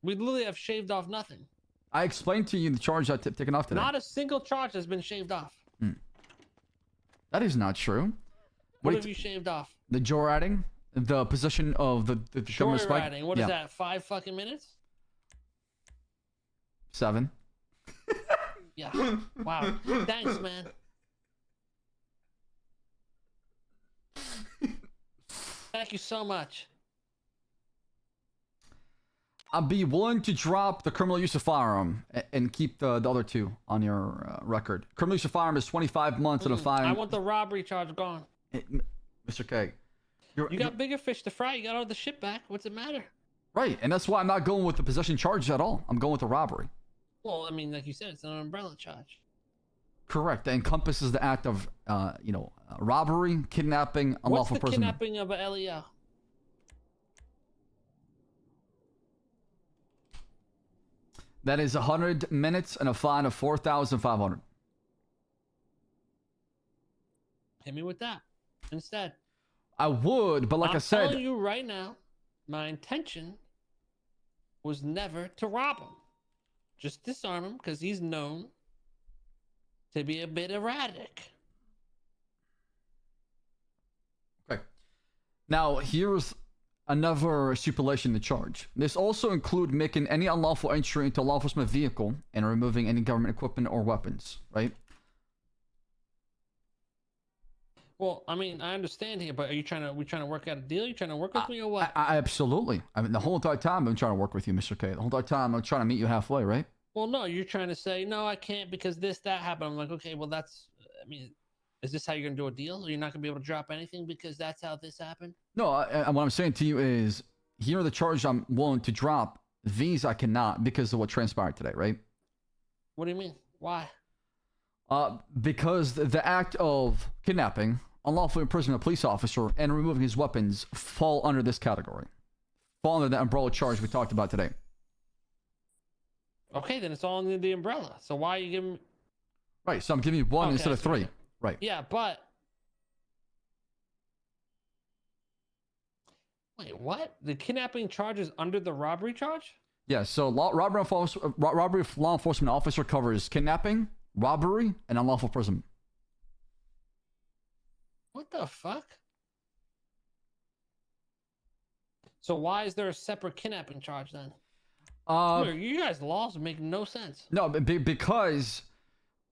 We literally have shaved off nothing. I explained to you the charge I've taken off today. Not a single charge has been shaved off. That is not true. What have you shaved off? The joyriding, the position of the government spike. Joyriding. What is that? 5 fucking minutes? 7. Yeah. Wow. Thanks, man. Thank you so much. I'd be willing to drop the criminal use of firearm and keep the other 2 on your record. Criminal use of firearm is 25 months and a fine. I want the robbery charge gone. Mr. K. You got bigger fish to fry. You got all the shit back. What's it matter? Right, and that's why I'm not going with the possession charge at all. I'm going with the robbery. Well, I mean, like you said, it's an umbrella charge. Correct. That encompasses the act of, robbery, kidnapping, unlawful What's the imprisonment. kidnapping of a LEO? That is 100 minutes and a fine of 4,500. Hit me with that instead. I would, but like I said, I'm telling you right now, my intention was never to rob him. Just disarm him because he's known to be a bit erratic. Okay. Now, here's another stipulation to charge. This also include making any unlawful entry into a law enforcement vehicle and removing any government equipment or weapons, right? Well, I mean, I understand here, but are you trying to work out a deal? You trying to work with me or what? I absolutely. I mean, the whole entire time I'm trying to work with you, Mr. K. The whole entire time I'm trying to meet you halfway, right? Well, no, you're trying to say, no, I can't because this, that happened. I'm like, okay, well, I mean, is this how you're going to do a deal? You're not going to be able to drop anything because that's how this happened? No, what I'm saying to you is, here are the charges I'm willing to drop. These I cannot because of what transpired today, right? What do you mean? Why? Because the act of kidnapping, unlawfully imprisoning a police officer, and removing his weapons fall under this category. Fall under the umbrella charge we talked about today. Okay, then it's all under the umbrella. So why are you giving me... Right, so I'm giving you 1 Okay, instead of 3. Right. Yeah, but... Wait, what? The kidnapping charge is under the robbery charge? Yeah, so robbery of law enforcement officer covers kidnapping, robbery, and unlawful imprisonment. What the fuck? So why is there a separate kidnapping charge then? You guys' laws make no sense. No, because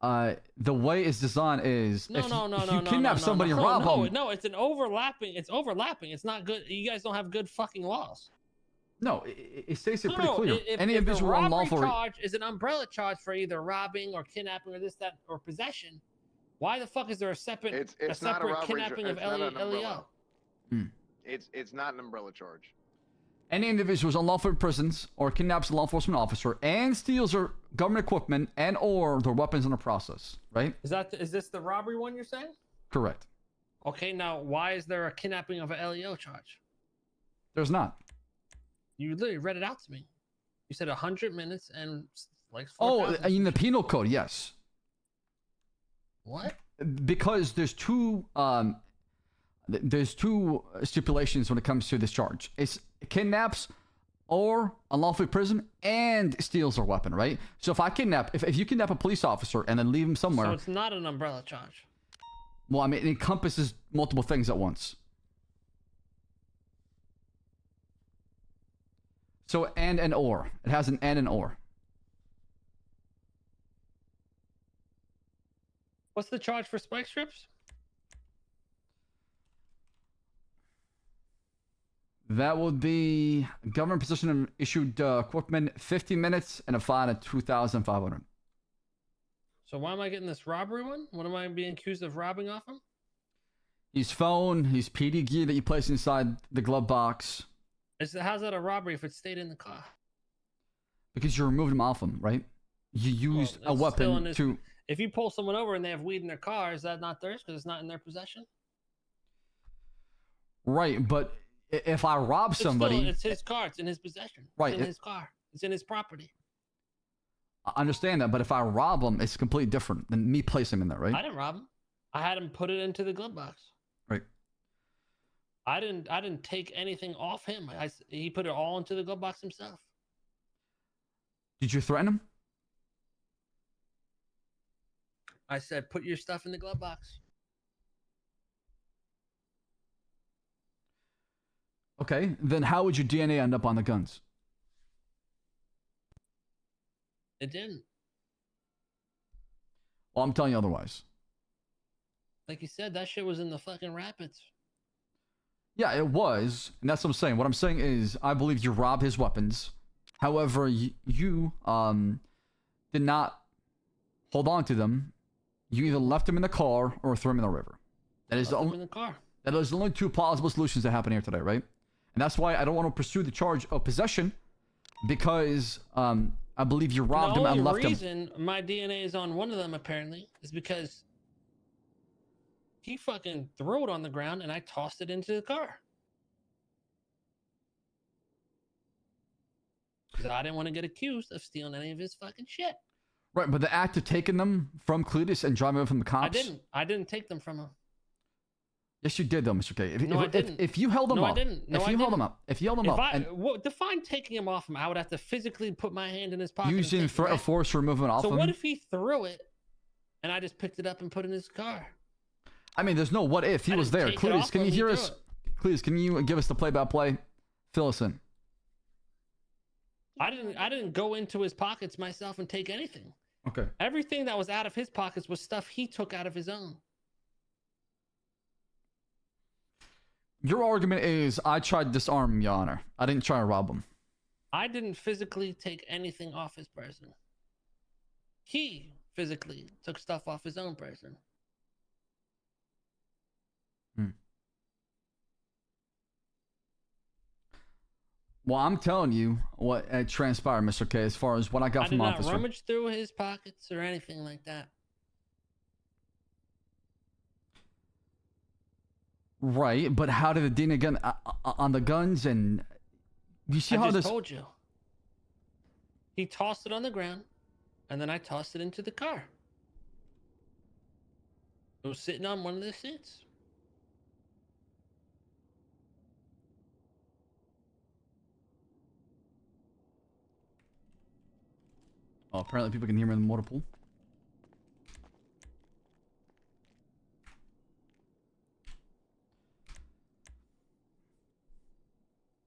the way it's designed is if you kidnap somebody and rob them. No, it's an overlapping. It's overlapping. It's not good. You guys don't have good fucking laws. No, it states it pretty No, clear. if Any the individual robbery unlawful. charge is an umbrella charge for either robbing or kidnapping or this, that, or possession, why the fuck is there a separate It's a not a separate robbery. kidnapping of It's not an umbrella. LEO? It's not an umbrella charge. Any individual who's unlawful in prisons or kidnaps a law enforcement officer and steals their government equipment and or their weapons in the process, right? Is this the robbery one you're saying? Correct. Okay, now why is there a kidnapping of an LEO charge? There's not. You literally read it out to me. You said 100 minutes and like 4,000. Oh, in the penal code, yes. What? Because there's two stipulations when it comes to this charge. It's kidnaps or unlawful prison and steals their weapon, right? So if I kidnap, if you kidnap a police officer and then leave him somewhere, So it's not an umbrella charge. well, I mean, it encompasses multiple things at once. So and or. It has an and or. What's the charge for spike strips? That would be government possession of issued equipment, 50 minutes, and a fine of 2,500. So why am I getting this robbery one? What am I being accused of robbing off him? His phone, his PD gear that you place inside the glove box. How's that a robbery if it stayed in the car? Because you removed him off him, right? You used a It's still in weapon his- to... If you pull someone over and they have weed in their car, is that not theirs because it's not in their possession? Right, but if I rob somebody... It's his car. It's in his possession. Right, It's in his car. It's in his property. I understand that, but if I rob him, it's completely different than me placing him in there, right? I didn't rob him. I had him put it into the glove box. Right. I didn't take anything off him. He put it all into the glove box himself. Did you threaten him? I said, put your stuff in the glove box. Okay, then how would your DNA end up on the guns? It didn't. Well, I'm telling you otherwise. Like you said, that shit was in the fucking rapids. Yeah, it was, and that's what I'm saying. What I'm saying is, I believe you robbed his weapons. However, you did not hold on to them. You either left them in the car or threw them in the river. That is the only. In the car. That is the only two plausible solutions that happen here today, right? And that's why I don't want to pursue the charge of possession, because I believe you robbed him and left him. The reason my DNA is on one of them apparently is because he fucking threw it on the ground and I tossed it into the car. Because I didn't want to get accused of stealing any of his fucking shit. Right, but the act of taking them from Cletus and driving away from the cops. I didn't take them from him. Yes, you did, though, Mr. K. No, I didn't. If you held them No, I up, didn't. No, if I you held them didn't. up, if you held them up, and define taking him off him, I would have to physically put my hand in his pocket. using threat of force to remove it off So him. what if he threw it, and I just picked it up and put it in his car? I mean, there's no what if. He I was didn't there. take it Cletus, off can you when he hear threw us? it. Cletus, can you give us the play-by-play? Fill us in. I didn't go into his pockets myself and take anything. Okay. Everything that was out of his pockets was stuff he took out of his own. Your argument is I tried to disarm him, Your Honor. I didn't try to rob him. I didn't physically take anything off his person. He physically took stuff off his own person. Well, I'm telling you what transpired, Mr. K, as far as what I got I from did not officer. rummage through his pockets or anything like that. Right, but how did the DNA gun on the guns and you see I how just this? told you. He tossed it on the ground, and then I tossed it into the car. It was sitting on one of the seats. Oh, apparently people can hear me in the motor pool.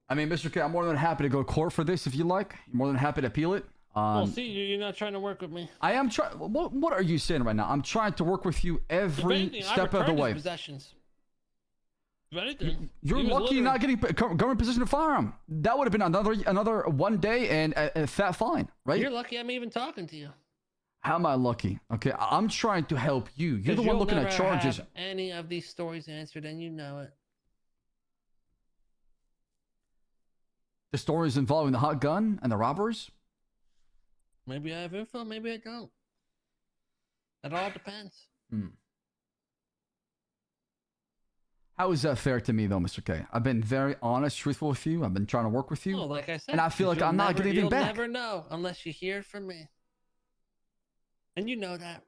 I mean, Mr. K, I'm more than happy to go to court for this if you like. I'm more than happy to appeal it. Well, see, you're not trying to work with me. I am trying. What are you saying right now? I'm trying to work with you every If anything, I step of the returned his way. Possessions. Very good. You're He was lucky literally- not getting government position to firearm. That would have been another 1 day and a fat fine, right? You're lucky I'm even talking to you. How am I lucky? Okay, I'm trying to help you. You're the 'Cause one you'll looking at never charges. have any of these stories answered, and you know it. The stories involving the hot gun and the robbers. Maybe I have info, maybe I don't. It all depends. How is that fair to me, though, Mr. K? I've been very honest, truthful with you. I've been trying to work with you. Well, like I said, and I feel 'cause like you'll I'm not never- getting anything you'll back. never know unless you hear it from me. And you know that.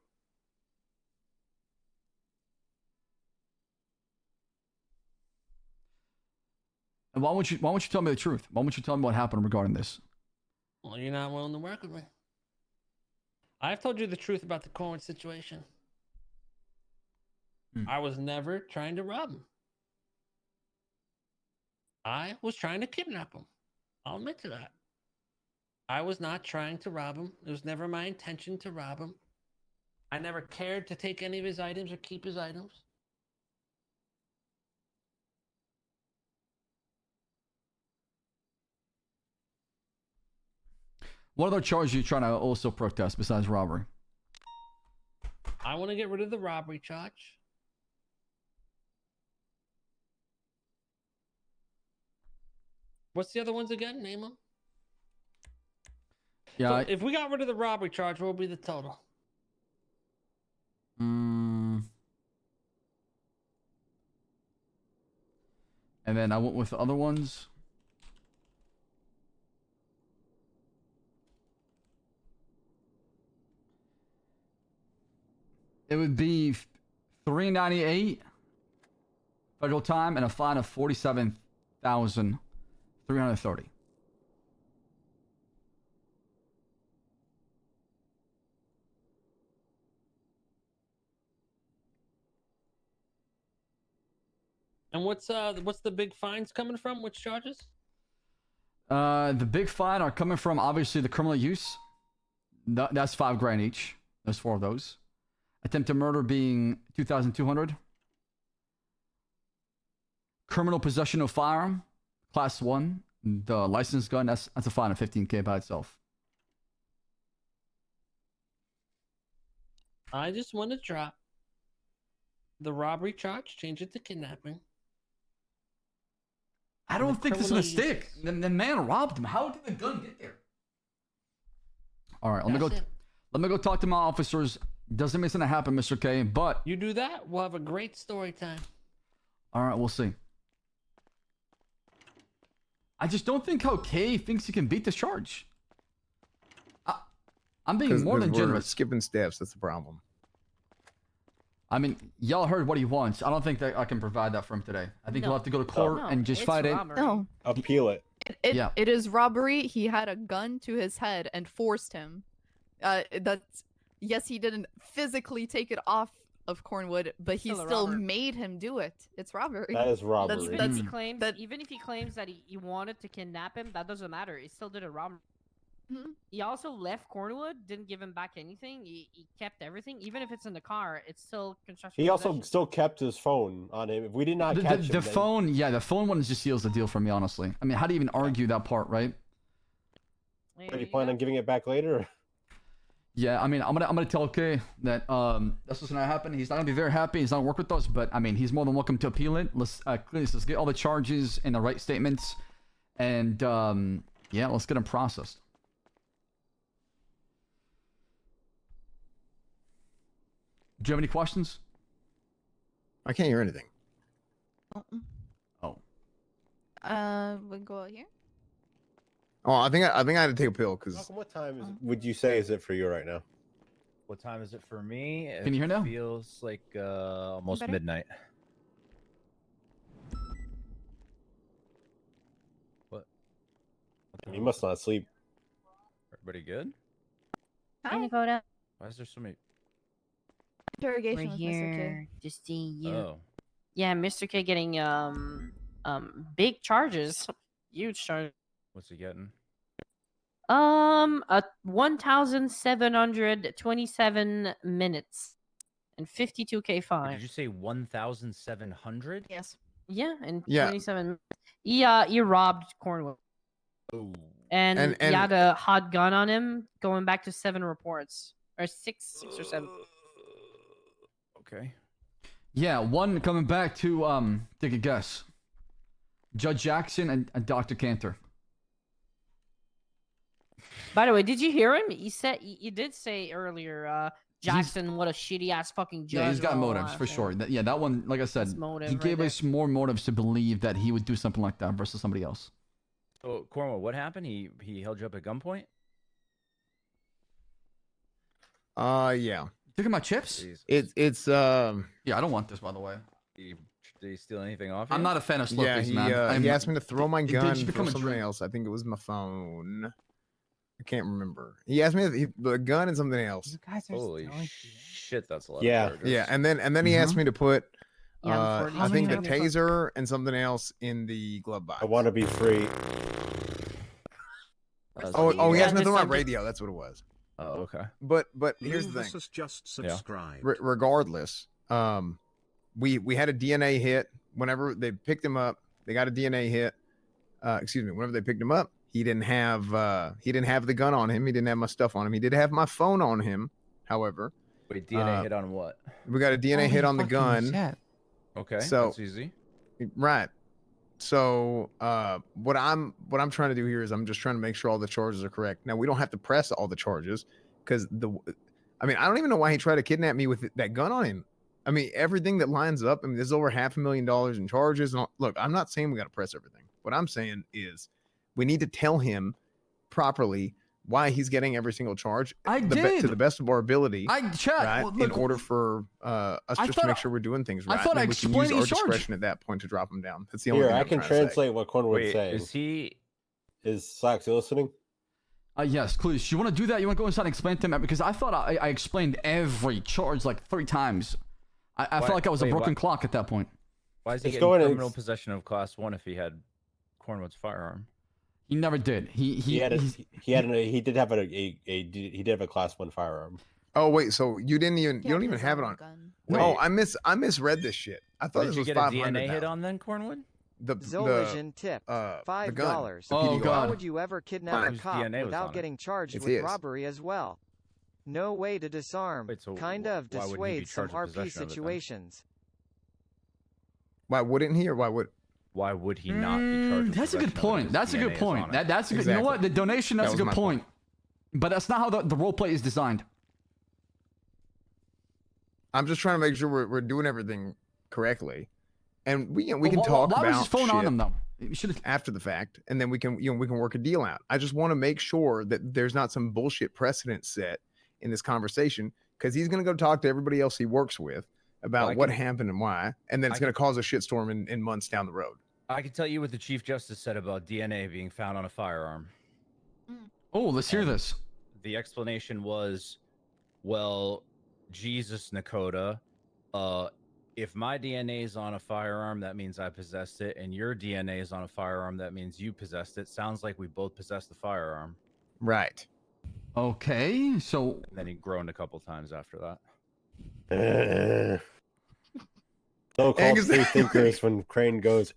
And why won't you tell me the truth? Why won't you tell me what happened regarding this? Well, you're not willing to work with me. I've told you the truth about the Corn situation. I was never trying to rob him. I was trying to kidnap him. I'll admit to that. I was not trying to rob him. It was never my intention to rob him. I never cared to take any of his items or keep his items. What other charges are you trying to also protest besides robbery? I want to get rid of the robbery charge. What's the other ones again? Name them. Yeah. So if we got rid of the robbery charge, what would be the total? And then I went with the other ones. It would be $398 federal time and a fine of $47,330. And what's the big fines coming from? Which charges? The big fine are coming from obviously the criminal use. That's $5 grand each. There's 4 of those. Attempted murder being $2,200. Criminal possession of firearm, class 1. The licensed gun, that's a fine of $15K by itself. I just want to drop the robbery charge, change it to kidnapping. I don't think this is a mistake. The man robbed him. How did the gun get there? All right, let me go talk to my officers. Doesn't mean it's gonna happen, Mr. K, but You do that, we'll have a great story time. all right, we'll see. I just don't think how K thinks he can beat this charge. I'm being more than we're generous. skipping steps. That's the problem. I mean, y'all heard what he wants. I don't think that I can provide that for him today. I think he'll have to go to court and just fight it. No. Appeal it. It is robbery. He had a gun to his head and forced him. Yes, he didn't physically take it off of Cornwood, but he still made him do it. It's robbery. That is robbery. Even if he claims, even if he claims that he wanted to kidnap him, that doesn't matter. He still did a robbery. He also left Cornwood, didn't give him back anything. He kept everything, even if it's in the car. It's still construction. He also still kept his phone on him. If we did not catch him, The phone, yeah, the phone one just seals the deal for me, honestly. I mean, how do you even argue that part, right? Are you plan on giving it back later? Yeah, I mean, I'm gonna tell K that that's what's gonna happen. He's not gonna be very happy. He's not gonna work with us, but I mean, he's more than welcome to appeal it. Let's get all the charges and the right statements, and yeah, let's get them processed. Do you have any questions? I can't hear anything. Oh. We go out here. Oh, I think I had to take a pill because. Malcolm, what time would you say is it for you right now? What time is it for me? Can you hear now? Feels like almost better? midnight. What? You must not sleep. Everybody good? Hi, Dakota. Why is there so many? Interrogation We're with Mr. K. here to see you. Oh. Yeah, Mr. K getting big charges, huge charge. What's he getting? A 1,727 minutes and 52K fine. Did you say 1,700? Yes. Yeah, in Yeah. 27 minutes. He robbed Cornwood. And he had a hot gun on him, going back to 7 reports. Or 6 or 7. Okay. Yeah, one coming back to take a guess. Judge Jackson and Dr. Cantor. By the way, did you hear him? He did say earlier, Jackson, what a shitty ass fucking judge. Yeah, he's got and all motives that. for sure. Yeah, that one, like I said, That's motive he right gave there. us more motives to believe that he would do something like that versus somebody else. So, Cornwall, what happened? He held you up at gunpoint? Yeah. Took my chips? It's Yeah, I don't want this, by the way. Did he steal anything off? I'm not a fan of Yeah, Slurpees, he, man. he asked me to throw my Did gun you for become a something drink? else. I think it was my phone. I can't remember. He asked me the gun and something else. Holy shit, that's a lot Yeah. of charges. Yeah, and then he asked me to put Yeah, I think a 40. taser and something else in the glove box. I want to be free. Oh, he Yeah, asked me to just throw my something- radio. That's what it was. Oh, okay. But here's the thing. Has just subscribed. Regardless, we had a DNA hit whenever they picked him up. They got a DNA hit. Excuse me. Whenever they picked him up, he didn't have the gun on him. He didn't have my stuff on him. He did have my phone on him. However, Wait, DNA hit on what? we got a DNA hit on the gun. Okay, So that's easy. right. So what I'm trying to do here is I'm just trying to make sure all the charges are correct. Now we don't have to press all the charges because I don't even know why he tried to kidnap me with that gun on him. I mean, everything that lines up. I mean, there's over $500,000 in charges. And look, I'm not saying we got to press everything. What I'm saying is we need to tell him properly why he's getting every single charge to the best of our ability. Right? Well, in look, order for us just to make sure we're doing things right. I thought and I then we can explained use our the charge. discretion at that point to drop him down. That's the only Here, thing I I'm can trying to say. translate what Cornwood's saying. Is he? Is Slacks, you listening? Yes, please. You want to do that? You want to go inside and explain to him? Because I thought I explained every charge like 3 times. I felt like I was a broken clock at that point. Why is he It's getting going in- criminal possession of class 1 if he had Cornwood's firearm? He never did. He did have a class 1 firearm. Oh wait, so you don't even have it on. No, Wait. I misread this shit. I thought What this did you was get a 500. DNA hit on then, Cornwood? The Zolvision tip, the $5. gun, the Oh, PD Why God. would you ever kidnap a Whose cop DNA was on without it? getting charged It's with his. robbery as well? No way to disarm. Wait, so Kinda of why would he be dissuade some charged with RP possession of it then? situations. Why wouldn't he, or why would? Why would he not be charged with That's a good possession of it if point. his That's a good DNA is point. on it? That's a good. You know what? The donation. That's That a good was my point. But that's not how the role play is designed. I'm just trying to make sure we're doing everything correctly, and we can Why talk was about his phone on shit him though? You should have. after the fact, and then we can work a deal out. I just want to make sure that there's not some bullshit precedent set in this conversation, because he's going to go talk to everybody else he works with about Well, what happened and why, and then it's I going to cause a shitstorm in months down the road. I can tell you what the Chief Justice said about DNA being found on a firearm. Oh, let's hear this. The explanation was, well, Jesus, Nakota, if my DNA is on a firearm, that means I possessed it, and your DNA is on a firearm, that means you possessed it. Sounds like we both possessed the firearm. Right. Okay, so And then he groaned a couple times after that. So-called free thinkers when Crane goes.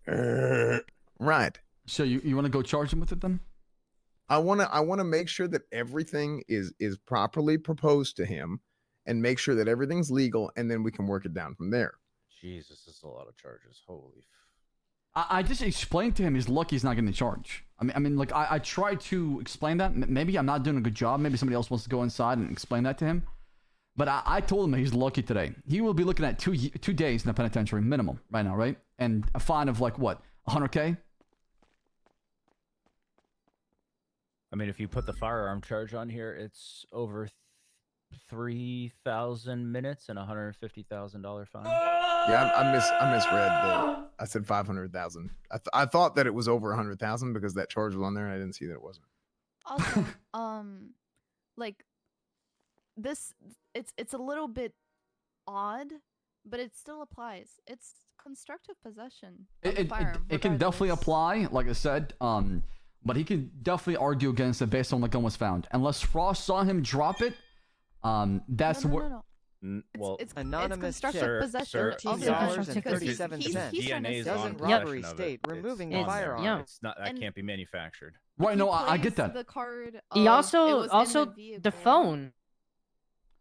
Right. So you want to go charge him with it then? I want to make sure that everything is properly proposed to him, and make sure that everything's legal, and then we can work it down from there. Jesus, this is a lot of charges. Holy. I just explained to him he's lucky he's not getting the charge. I mean, like I tried to explain that. Maybe I'm not doing a good job. Maybe somebody else wants to go inside and explain that to him. But I told him he's lucky today. He will be looking at 2 days in the penitentiary minimum right now, right? And a fine of like what, 100K? I mean, if you put the firearm charge on here, it's over 3,000 minutes and $150,000 fine. Yeah, I misread I said 500,000. I thought that it was over 100,000 because that charge was on there, and I didn't see that it wasn't. Also, like this, it's a little bit odd, but it still applies. It's constructive possession of a firearm. It can definitely apply, like I said. But he can definitely argue against it based on when the gun was found. Unless Frost saw him drop it, that's No. Well, It's Anonymous constructive tip. possession. DNA's on doesn't robbery possession of state, it. removing It's the firearm. It's not. That can't be manufactured. Right, no, I get that. The card. He of, it also was in the phone.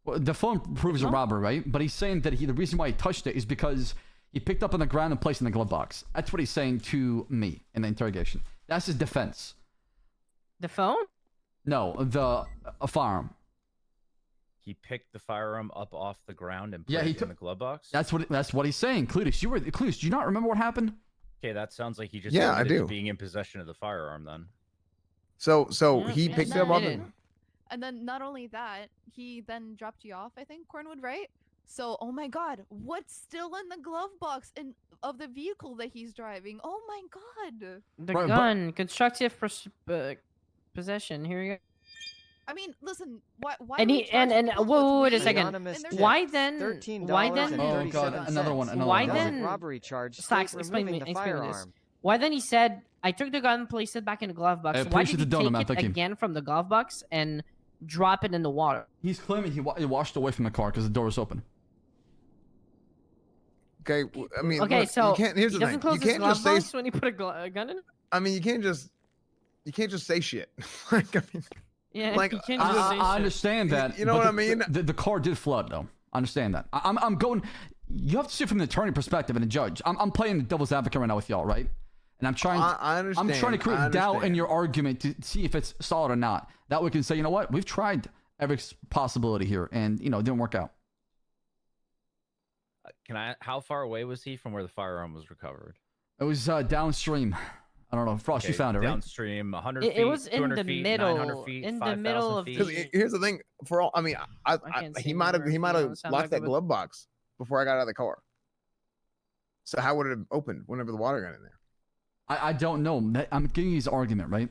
Well, the phone proves a robber, right? But he's saying that the reason why he touched it is because he picked up on the ground and placed it in the glove box. That's what he's saying to me in the interrogation. That's his defense. The phone? No, a firearm. He picked the firearm up off the ground and put Yeah, he it in the glove box. That's what he's saying. Clutis, Clutis, do you not remember what happened? Okay, that sounds like he just Yeah, I admitted to do. being in possession of the firearm then. So he picked it up off the. And then not only that, he then dropped you off, I think, Cornwood, right? So, oh my god, what's still in the glove box of the vehicle that he's driving? Oh my god. The gun, constructive possession. Here we go. I mean, listen, why And he and wait a second. Anonymous tip. Why then? Oh god, another one. Why then? Robbery charge. Slacks, state explain removing me the this. firearm. Why then he said, I took the gun, placed it back in the glove box. I Why did appreciate he the donut, take man. it Thank you. again from the glove box and drop it in the water? He's claiming he washed away from the car because the door was open. Okay, I mean, Okay, look, so you can't, here's he the doesn't thing. close You his can't glove just say. box when he put a gun in. I mean, you can't just say shit. Like, I mean, Yeah, like you can't just say I shit. understand that. You know but what I mean? The car did flood, though. I understand that. I'm going. You have to see it from the attorney perspective and the judge. I'm playing the devil's advocate right now with y'all, right? And I'm trying. I understand. I'm trying to create I doubt in understand. your argument to see if it's solid or not. That we can say, you know what, we've tried every possibility here, and it didn't work out. How far away was he from where the firearm was recovered? It was downstream. I don't know. Frost, you Okay, found it, right? Downstream, 100 feet. It was in 200 the feet, middle, 900 feet, in the 5,000 middle of feet. Because here's the thing. For all, I mean, can't he see might have number of feet on the sound locked like that it, but- glove box before I got out of the car. So how would it have opened whenever the water got in there? I don't know. I'm giving you his argument, right?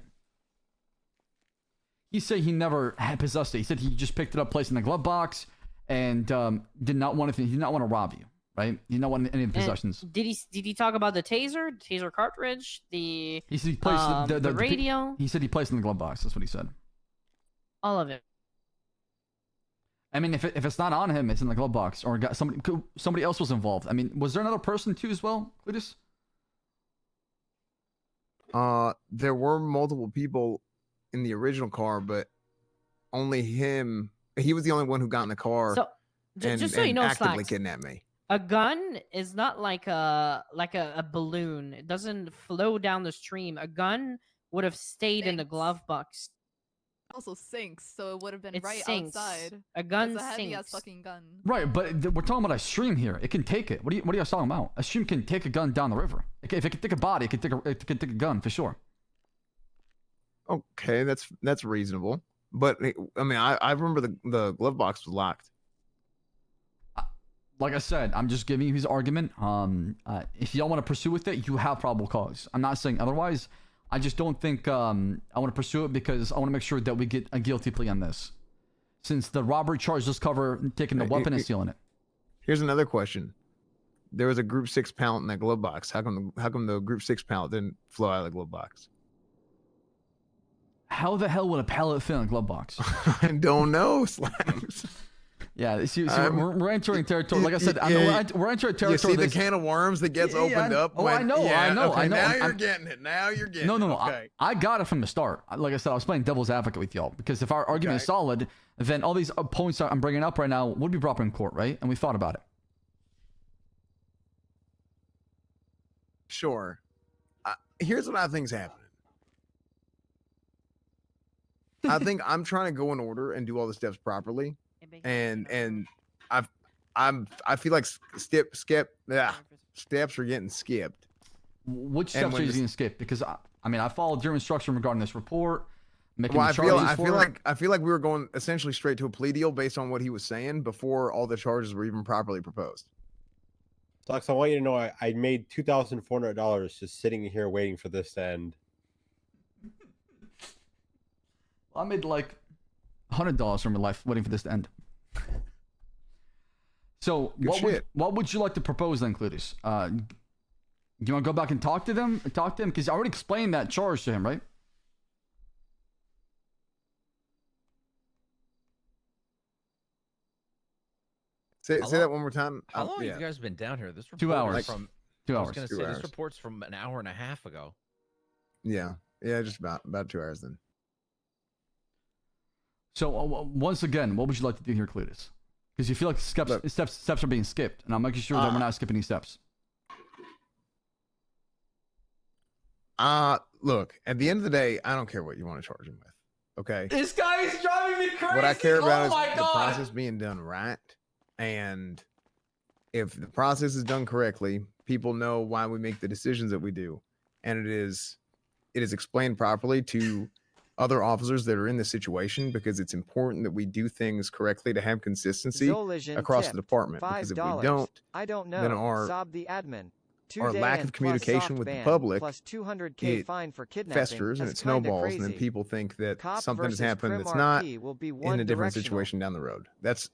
He said he never had possessed it. He said he just picked it up, placed it in the glove box, and did not want anything. He did not want to rob you, right? He did not want any of the And possessions. Did he talk about the taser cartridge, the He said he placed the radio, He said he placed it in the glove box. That's what he said. all of it? I mean, if it's not on him, it's in the glove box, or somebody else was involved. I mean, was there another person too as well, Cletus? There were multiple people in the original car, but only him. He was the only one who got in the car. So, just so you know, actively Slacks, kidnapped me. a gun is not like a balloon. It doesn't flow down the stream. A gun would have stayed in the glove box. Also sinks, so it would have been It right sinks. outside. A gun It's a heavy ass sinks. fucking gun. Right, but we're talking about a stream here. It can take it. What are you guys talking about? A stream can take a gun down the river. If it can take a body, it can take a gun for sure. Okay, that's reasonable. But I mean, I remember the glove box was locked. Like I said, I'm just giving you his argument. If y'all want to pursue with it, you have probable cause. I'm not saying otherwise. I just don't think I want to pursue it because I want to make sure that we get a guilty plea on this. Since the robbery charge does cover taking the weapon and stealing it. Here's another question. There was a Group 6 pallet in that glove box. How come the Group 6 pallet didn't flow out of the glove box? How the hell would a pallet fit in a glove box? I don't know, Slacks. Yeah, see, we're entering territory. Like I said, we're entering territory. You see the that's- can of worms that gets opened up? Oh, I know, I know, okay, I know. Now I'm- you're getting it. Now you're getting No, it. no, no. Okay. I got it from the start. Like I said, I was playing devil's advocate with y'all because if our argument is solid, then all these points I'm bringing up right now would be brought up in court, right? And we thought about it. Sure. Here's what I think's happening. I think I'm trying to go in order and do all the steps properly, and I feel like steps are getting skipped. Which And steps when are you this- going to skip? Because I mean, I followed your instruction regarding this report. Making Well, the charges I feel like we were going essentially straight to a plea deal based on what he was saying before all the charges were even properly proposed. Stocks, I want you to know I made $2,400 just sitting here waiting for this to end. I made like $100 from my life waiting for this to end. So what would you like to propose then, Cletus? Do you want to go back and talk to them? Because I already explained that charge to him, right? Say How that long- one more time. How long yeah. have you guys been down here? This 2 report hours. is From, 2 I hours. was gonna 2 say hours. this report's from an hour and a half ago. Yeah, just about 2 hours then. So once again, what would you like to do here, Cletus? Because you feel like steps are being skipped, and I'm making sure that we're not skipping any steps. Look, at the end of the day, I don't care what you want to charge him with. Okay. This guy is driving me crazy. What I care about oh is the process being done right. And if the process is done correctly, people know why we make the decisions that we do. And it is explained properly to other officers that are in this situation, because it's important that we do things correctly to have consistency Zolian across the tipped department. Because if we don't, I don't know. then our Sob the admin. lack of communication with the public, plus 200K it fine for kidnapping. festers and it That's kinda snowballs, and then crazy. people think that Cop something has versus happened Crim that's not RP will be in one a different directional. situation down the road. That's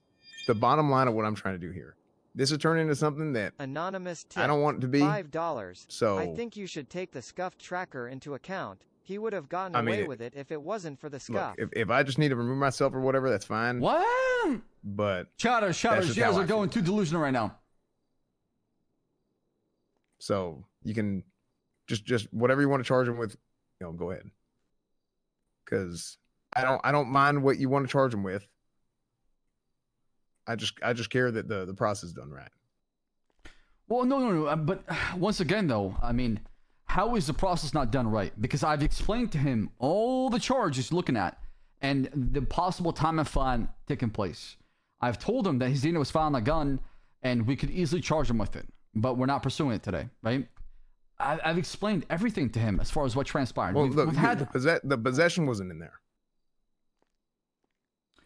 the bottom line of what I'm trying to do here. This is turning into something that Anonymous tip. I don't want it to be. $5. So I think you should take the scuffed tracker into account. He would have gotten I mean, away with it if it wasn't for the look, scuff. if I just need to remove myself or whatever, that's fine. What? But Shadows are going too delusional right now. So you can just whatever you want to charge him with, go ahead. Because I don't mind what you want to charge him with. I just care that the process is done right. Well, no. But once again, though, I mean, how is the process not done right? Because I've explained to him all the charges he's looking at and the possible time and fine taking place. I've told him that his DNA was found on a gun and we could easily charge him with it, but we're not pursuing it today, right? I've explained everything to him as far as what transpired. Well, We've look, had the possession wasn't in there,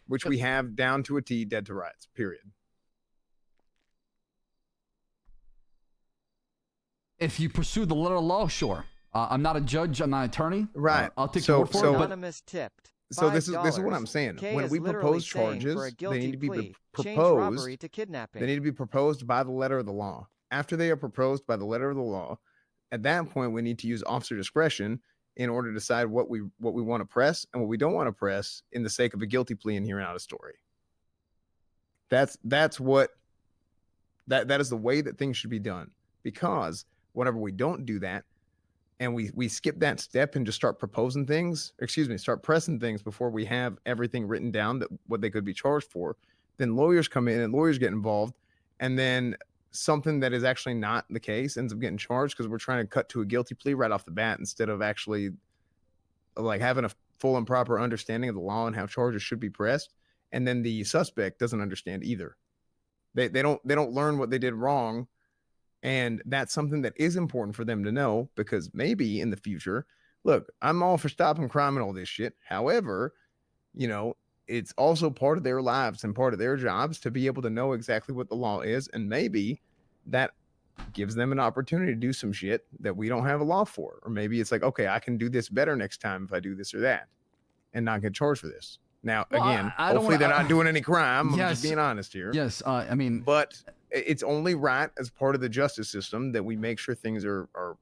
which we have down to a T, dead to rights, period. If you pursue the letter of law, sure. I'm not a judge. I'm not an attorney. Right. I'll take your word for it. But Anonymous tipped. So this is $5. what I'm saying. K When is we literally propose saying for a charges, they guilty need to be plea, change proposed. robbery to kidnapping. They need to be proposed by the letter of the law. After they are proposed by the letter of the law, at that point we need to use officer discretion in order to decide what we want to press and what we don't want to press in the sake of a guilty plea and hearing out a story. That is the way that things should be done. Because whenever we don't do that, and we skip that step and just start pressing things before we have everything written down that what they could be charged for, then lawyers come in and lawyers get involved, and then something that is actually not the case ends up getting charged because we're trying to cut to a guilty plea right off the bat instead of actually like having a full and proper understanding of the law and how charges should be pressed. And then the suspect doesn't understand either. They don't learn what they did wrong. And that's something that is important for them to know, because maybe in the future, look, I'm all for stopping crime and all this shit. However, it's also part of their lives and part of their jobs to be able to know exactly what the law is. And maybe that gives them an opportunity to do some shit that we don't have a law for. Or maybe it's like, okay, I can do this better next time if I do this or that and not get charged for this. Now, again, hopefully they're not doing any crime. I'm just being honest here. Yes, I mean, but it's only right as part of the justice system that we make sure things are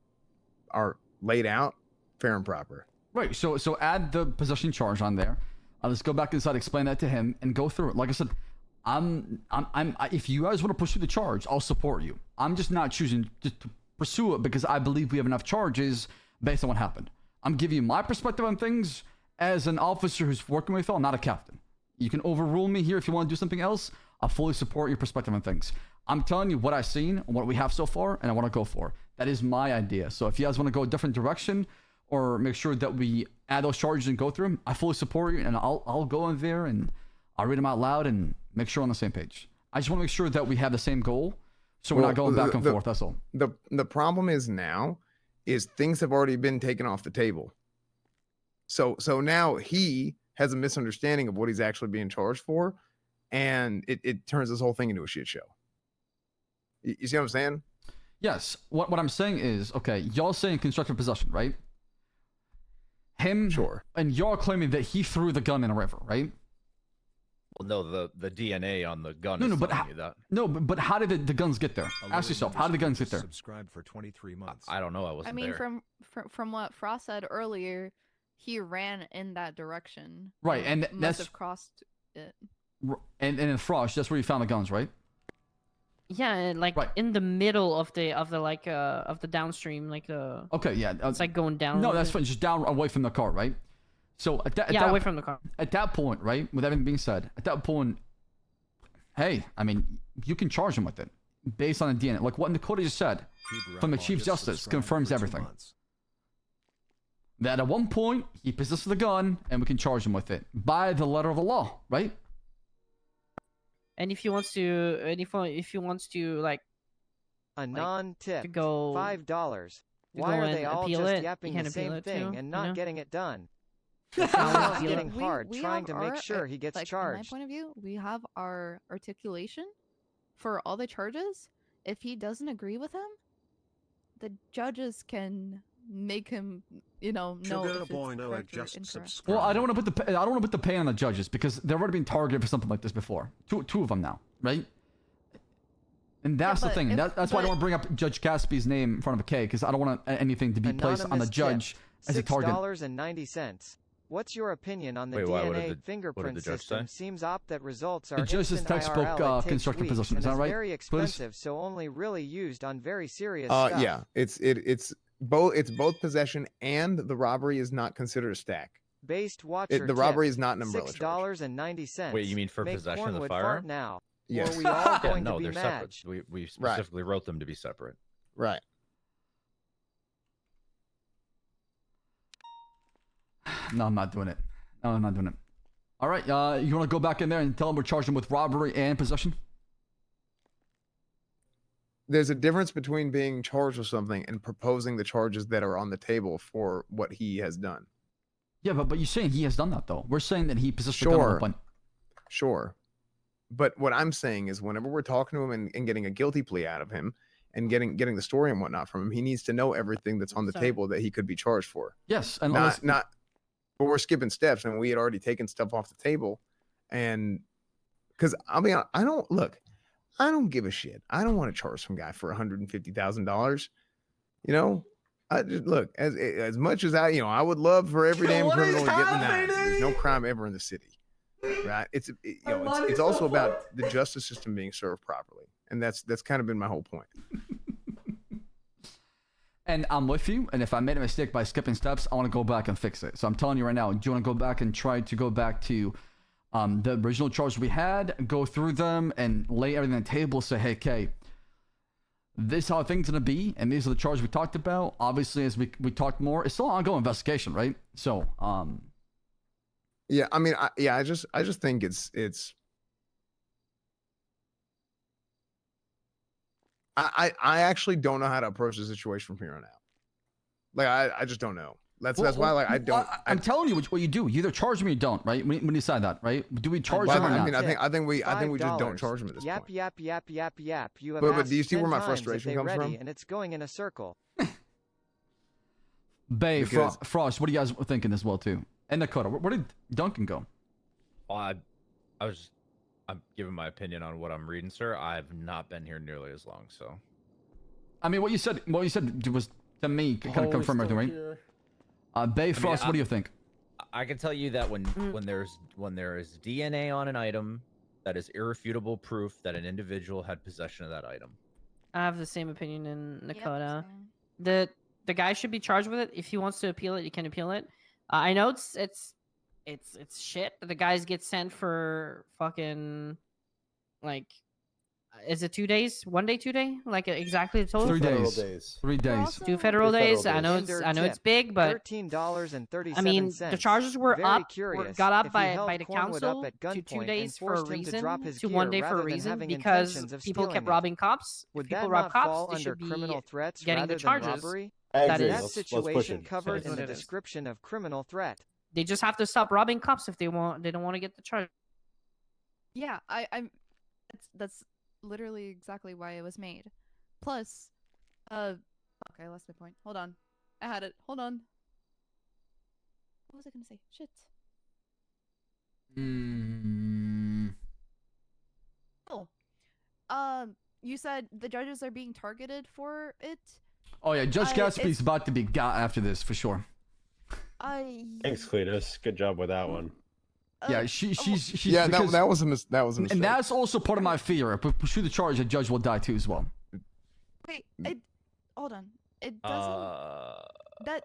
laid out fair and proper. Right. So add the possession charge on there. Let's go back inside, explain that to him, and go through it. Like I said, if you guys want to pursue the charge, I'll support you. I'm just not choosing to pursue it because I believe we have enough charges based on what happened. I'm giving you my perspective on things as an officer who's working with y'all, not a captain. You can overrule me here if you want to do something else. I'll fully support your perspective on things. I'm telling you what I've seen and what we have so far, and I want to go for. That is my idea. So if you guys want to go a different direction or make sure that we add those charges and go through them, I fully support you, and I'll go in there and I'll read them out loud and make sure we're on the same page. I just want to make sure that we have the same goal, so we're not going back and forth. That's all. The problem is things have already been taken off the table. So now he has a misunderstanding of what he's actually being charged for, and it turns this whole thing into a shit show. You see what I'm saying? Yes. What I'm saying is, okay, y'all saying constructive possession, right? Sure. And y'all claiming that he threw the gun in a river, right? Well, no, the DNA on the gun No, is no, but telling you that. No, but how did the guns get there? Ask yourself, how did the guns get there? Subscribed for 23 months. I don't know. I wasn't there. From what Frost said earlier, he ran in that direction. Right, and must that's have crossed it. And in Frost, that's where you found the guns, right? Yeah, like in the middle of the downstream, like the. Okay, yeah. It's like going down. No, that's fine. Just down away from the car, right? So away from the car. At that point, right? With everything being said, at that point, hey, I mean, you can charge him with it based on the DNA. Like what Dakota just said from the Chief Justice confirms everything. That at one point he possessed the gun, and we can charge him with it by the letter of the law, right? And if he wants to, like a non-tip, to go $5. Why are they all just yapping the same thing and not getting it done? It's getting hard trying to make sure he gets charged. From my point of view, we have our articulation for all the charges. If he doesn't agree with him, the judges can make him, know if it's correct or incorrect. Well, I don't want to put the pain on the judges because they've already been targeted for something like this before. Two of them now, right? And that's the thing. That's why I don't want to bring up Judge Caspi's name in front of a K because I don't want anything to be placed on the judge as a target. $6.90. What's your opinion on the DNA fingerprint system? Seems opt that results are just instant textbook IRL, it takes constructive weeks, possession. Is and that right? Very expensive, so only really used on very serious stuff. Yeah, it's both possession and the robbery is not considered a stack. Based watcher. The robbery is not an umbrella charge. $6.90. Wait, you mean for possession of the firearm? Now. Yes. Or are we all going no, to be they're matched? separate. We specifically wrote them to be separate. Right. No, I'm not doing it. No, I'm not doing it. All right, you want to go back in there and tell them we're charging him with robbery and possession? There's a difference between being charged with something and proposing the charges that are on the table for what he has done. Yeah, but you're saying he has done that, though. We're saying that he possessed the gun at one point. Sure. But what I'm saying is whenever we're talking to him and getting a guilty plea out of him and getting the story and whatnot from him, he needs to know everything that's on the table that he could be charged for. Yes. And but we're skipping steps, and we had already taken stuff off the table. And because I mean, I don't give a shit. I don't want to charge some guy for $150,000. I just look as much as I would love for every damn criminal to get the knife. There's no crime ever in the city, right? It's also about the justice system being served properly, and that's kind of been my whole point. And I'm with you. And if I made a mistake by skipping steps, I want to go back and fix it. So I'm telling you right now, do you want to go back and try to go back to the original charge we had, go through them, and lay everything on the table, say, hey, Kay, this is how things going to be, and these are the charges we talked about. Obviously, as we talked more, it's still an ongoing investigation, right? So, yeah, I mean, I just think it's I actually don't know how to approach the situation from here on out. Like, I just don't know. That's why, like, I don't. I'm telling you what you do. You either charge him or you don't, right? When you decide that, right? Do we charge him or not? I mean, I think we just don't charge him at this point. Yap. You have but do you see where my frustration comes from? And it's going in a circle. Bay, Frost, what are you guys thinking as well too? And Dakota, where did Duncan go? I'm giving my opinion on what I'm reading, sir. I've not been here nearly as long, so. I mean, what you said was to me kind of confirm everything, right? Bay, Frost, what do you think? I can tell you that when there is DNA on an item, that is irrefutable proof that an individual had possession of that item. I have the same opinion in Dakota. The guy should be charged with it. If he wants to appeal it, he can appeal it. I know it's shit. The guys get sent for fucking like, is it 2 days? 1 day, 2 day? Like exactly the total? 3 days. 3 days. 2 federal days. I know it's big, but $13.37. I mean, the charges were got up by the Cornwood council to 2 days for a reason, to 1 day for a reason, because people kept robbing cops. If people rob cops, they should be criminal threats getting the charges. That situation covered in the description of criminal threat. They just have to stop robbing cops if they don't want to get the charge. Yeah, that's literally exactly why it was made. Plus, okay, I lost my point. Hold on. I had it. Hold on. What was I gonna say? Shit. Oh. You said the judges are being targeted for it? Oh yeah, Judge Gatsby's about to be got after this for sure. Thanks, Cletus. Good job with that one. Yeah, she's Yeah, because- that was a mistake. and that's also part of my fear. If we pursue the charge, the judge will die too as well. Wait, hold on. It doesn't. That.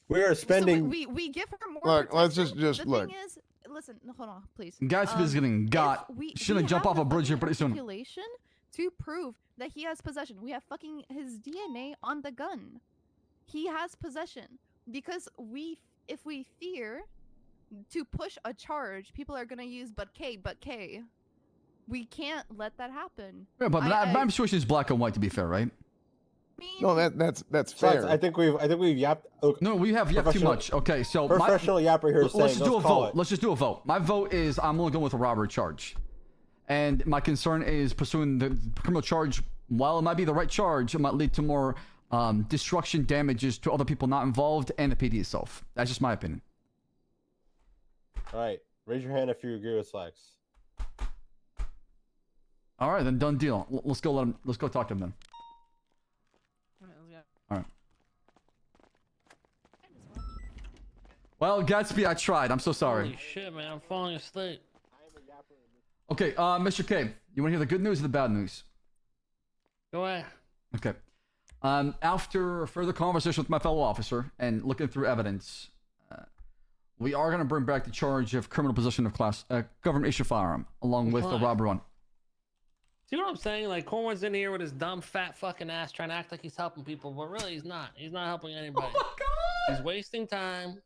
We are spending. So we give her more. Look, let's protection. just the look. thing is, listen, no, hold on, please. Gatsby's getting got. Shouldn't jump off a bridge here pretty soon. Articulation to prove that he has possession. We have fucking his DNA on the gun. He has possession because if we fear to push a charge, people are gonna use but K. We can't let that happen. Yeah, but my situation is black and white to be fair, right? No, that's fair. I think we've yapped. Okay. No, we have yapped too much. Okay, so professional yapper here is saying, let's just do a call vote. it. Let's just do a vote. My vote is I'm only going with a robbery charge, and my concern is pursuing the criminal charge. While it might be the right charge, it might lead to more destruction, damages to other people not involved, and the PD itself. That's just my opinion. All right, raise your hand if you agree with Slacks. All right, then done deal. Let's go. Let's go talk to him then. All right. Well, Gatsby, I tried. I'm so sorry. Holy shit, man! I'm falling asleep. Okay, Mr. K, you want to hear the good news or the bad news? Go ahead. Okay. After further conversation with my fellow officer and looking through evidence, we are going to bring back the charge of criminal possession of government issued firearm, along with the robbery one. See what I'm saying? Like, Cornwood's in here with his dumb, fat fucking ass trying to act like he's helping people, but really he's not. He's not helping anybody. Oh my God! He's wasting time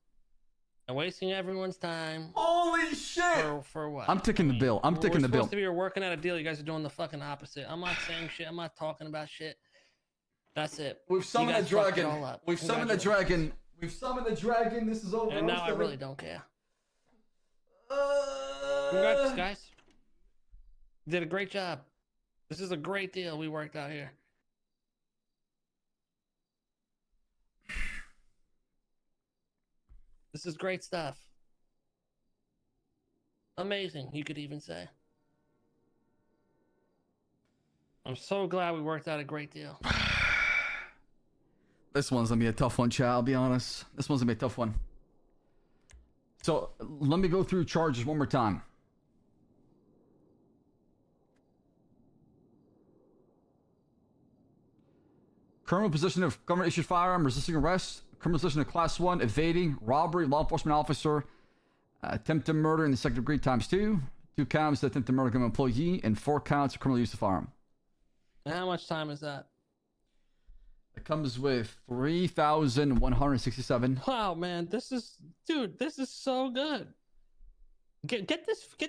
and wasting everyone's time. Holy shit! For what? I'm taking the bill. I'm taking the bill. We're supposed to be working out a deal. You guys are doing the fucking opposite. I'm not saying shit. I'm not talking about shit. That's it. We've summoned a dragon. We've summoned a dragon. We've summoned a dragon. This is over. And now I really don't care. Congrats, guys. You did a great job. This is a great deal we worked out here. This is great stuff. Amazing, you could even say. I'm so glad we worked out a great deal. This one's gonna be a tough one, Chad. I'll be honest. This one's gonna be a tough one. So let me go through charges one more time. Criminal possession of government issued firearm, resisting arrest, criminal possession of class 1, evading, robbery, law enforcement officer, attempted murder in the second degree ×2, 2 counts of attempted murder of an employee, and 4 counts of criminal use of firearm. And how much time is that? It comes with 3,167. Wow, man, this is so good. Get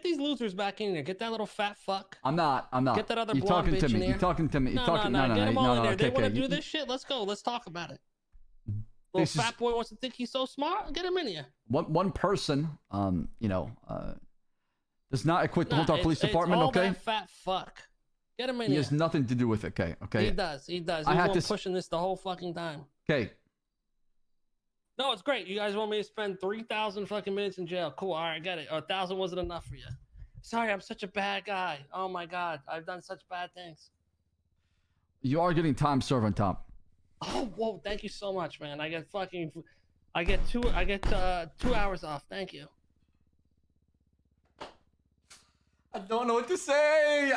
these losers back in there. Get that little fat fuck. I'm not. Get that other You're blonde talking bitch to in me. there. You're talking to me. You're talking. No, get them all in there. Okay, They want to okay. do this shit. Let's go. Let's talk about it. Little fat boy wants to think he's so smart. Get him in here. One person, does not equate the whole police department. It's all Okay. that fat fuck. Get him in He here. has nothing to do with it. Okay. Okay. He does. He does. I He's had been to pushing this the whole fucking time. Okay. No, it's great. You guys want me to spend 3,000 fucking minutes in jail? Cool. All right, get it. 1,000 wasn't enough for you. Sorry, I'm such a bad guy. Oh my God, I've done such bad things. You are getting time served on top. Oh, whoa! Thank you so much, man. I get 2 hours off. Thank you. I don't know what to say.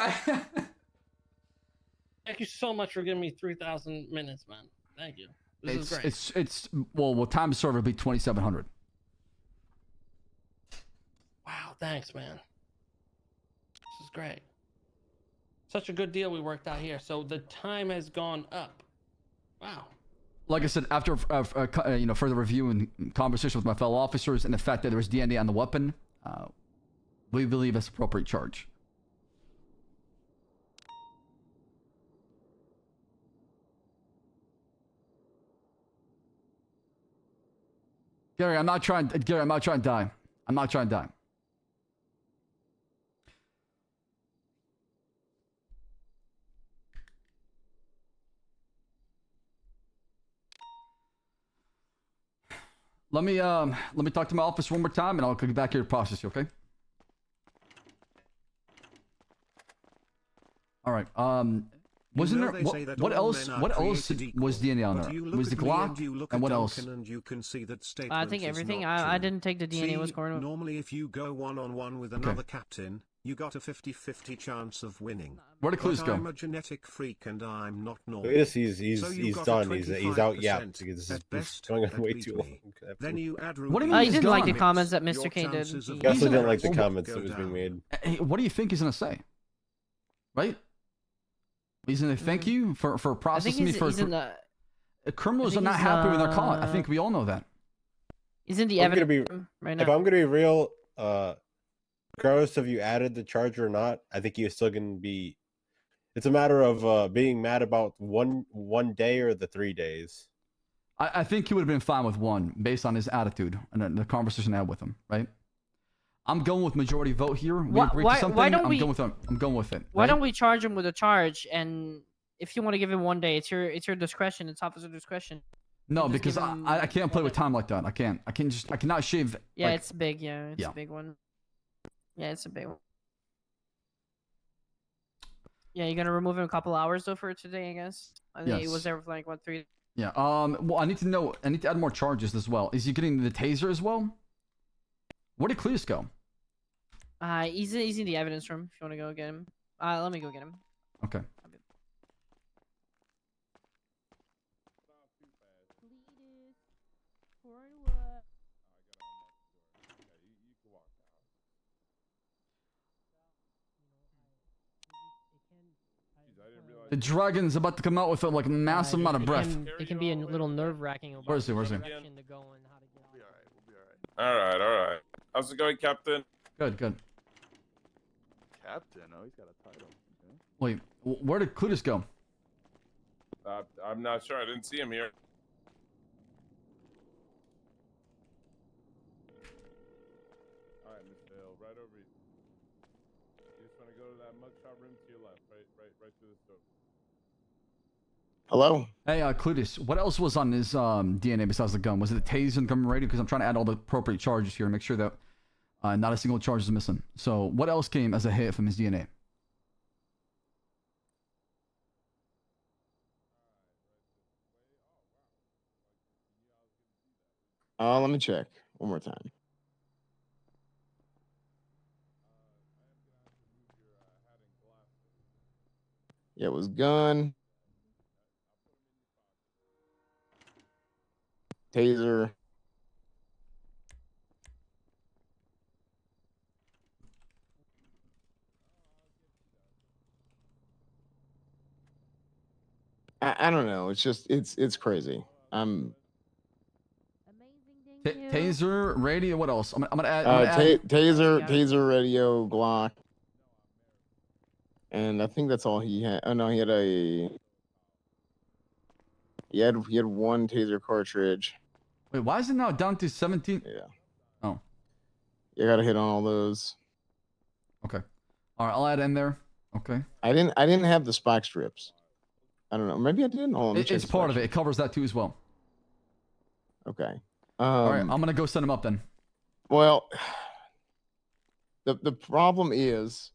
Thank you so much for giving me 3,000 minutes, man. Thank you. This is great. It's well, time served will be 2,700. Wow, thanks, man. This is great. Such a good deal we worked out here. So the time has gone up. Wow. Like I said, after further review and conversation with my fellow officers and the fact that there was DNA on the weapon, we believe it's appropriate charge. Gary, I'm not trying to die. I'm not trying to die. Let me talk to my office one more time and I'll get back here to process you, okay? All right. Wasn't there? What else? What else was DNA on there? It was the Glock, and what else? I think everything. I didn't take the DNA. Was Cornwood. Normally, if you go one-on-one with another captain, you got a 50-50 chance of winning. Where the clues go? I'm a genetic freak and I'm not normal. Look at this, he's done. He's out. Yeah, this is going on way too long. Then you add What do you mean I he's didn't like gone? the comments that Mr. K did. He also didn't like the comments that was being made. Hey, what do you think he's gonna say? Right? He's gonna thank you for processing me for. Criminals are not happy when they're caught. I think we all know that. He's in the If evidence right now. I'm gonna be real, regardless of you added the charge or not, I think you're still gonna be. It's a matter of being mad about one day or the 3 days. I think he would have been fine with one based on his attitude and the conversation I had with him. Right? I'm going with majority vote here. We agreed to something. I'm going with it. Why don't we charge him with a charge? And if you want to give him 1 day, it's your discretion. It's officer discretion. No, because I can't play with time like that. I cannot shave. Yeah, like, it's big. Yeah, it's a big one. Yeah, it's a big one. Yeah, you're gonna remove him a couple hours though for today, I guess. I think he was there for like what 3. Yeah. Well, I need to know. I need to add more charges as well. Is he getting the taser as well? Where did Cletus go? He's in the evidence room. If you want to go get him. Let me go get him. Okay. The dragon's about to come out with like a massive amount of breath. It can be a little nerve-wracking. Where is he? Where's he? Alright. How's it going, Captain? Good. Captain? Oh, he's got a title. Okay. Wait, where did Cletus go? I'm not sure. I didn't see him here. Alright, Mr. Hill, right over here. You just want to go to that mugshot room to your left, right through this door. Hello? Hey, Cletus, what else was on his DNA besides the gun? Was it the taser and gun radio? Because I'm trying to add all the appropriate charges here and make sure that not a single charge is missing. So what else came as a hit from his DNA? Let me check one more time. Yeah, it was gun, taser, I don't know. It's just it's crazy. Taser, radio, what else? I'm gonna add. Taser, radio, Glock, and I think that's all he had. Oh no, he had one taser cartridge. Wait, why is it now down to 17? Yeah. Oh. You gotta hit on all those. Okay. All right, I'll add in there. Okay. I didn't have the spike strips. I don't know. Maybe I did. It's part of it. It covers that too as well. Okay. All right, I'm gonna go set him up then. Well, the problem is.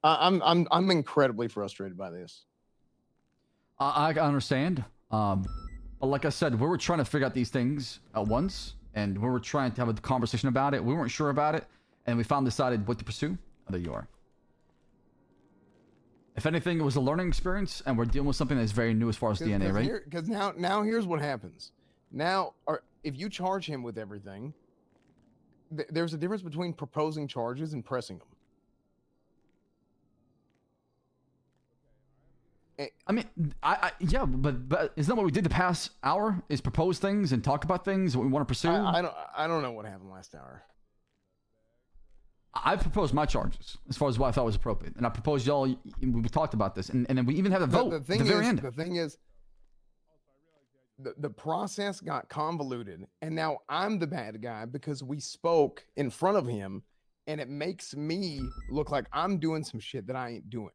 I'm incredibly frustrated by this. I understand. But like I said, we were trying to figure out these things at once, and we were trying to have a conversation about it. We weren't sure about it, and we finally decided what to pursue. There you are. If anything, it was a learning experience, and we're dealing with something that's very new as far as DNA, right? Because now here's what happens. Now, if you charge him with everything, there's a difference between proposing charges and pressing them. I mean, yeah, but isn't that what we did the past hour? Is propose things and talk about things that we want to pursue? I don't know what happened last hour. I proposed my charges as far as what I thought was appropriate, and I proposed y'all. We talked about this, and then we even had a vote at the very end. The thing is, the process got convoluted, and now I'm the bad guy because we spoke in front of him, and it makes me look like I'm doing some shit that I ain't doing.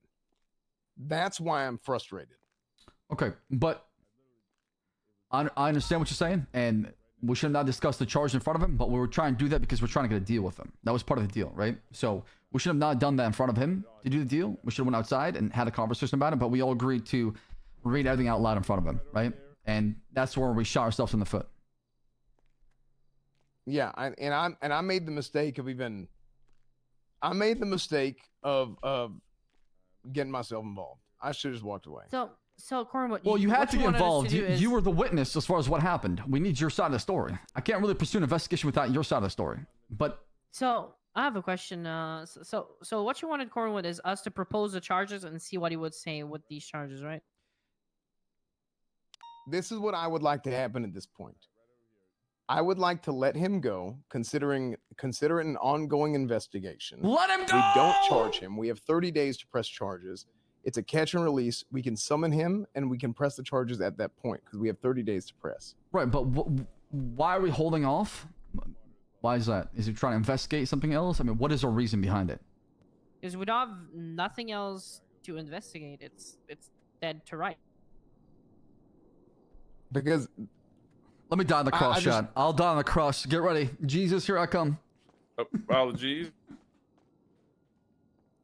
That's why I'm frustrated. Okay, but I understand what you're saying, and we should not discuss the charge in front of him, but we were trying to do that because we're trying to get a deal with him. That was part of the deal, right? So we should have not done that in front of him to do the deal. We should have went outside and had a conversation about it, but we all agreed to read everything out loud in front of him, right? And that's where we shot ourselves in the foot. Yeah, I made the mistake of getting myself involved. I should have just walked away. So Cornwood. Well, you had to get involved. Is... You were the witness as far as what happened. We need your side of the story. I can't really pursue an investigation without your side of the story. But so I have a question. So what you wanted, Cornwood, is us to propose the charges and see what he would say with these charges, right? This is what I would like to happen at this point. I would like to let him go, consider it an ongoing investigation. Let him go! We don't charge him. We have 30 days to press charges. It's a catch and release. We can summon him, and we can press the charges at that point, because we have 30 days to press. Right, but why are we holding off? Why is that? Is he trying to investigate something else? I mean, what is our reason behind it? Because we don't have nothing else to investigate. It's dead to right. Because... Let me die on the cross, Chad. I'll die on the cross. Get ready. Jesus, here I come. Apologies.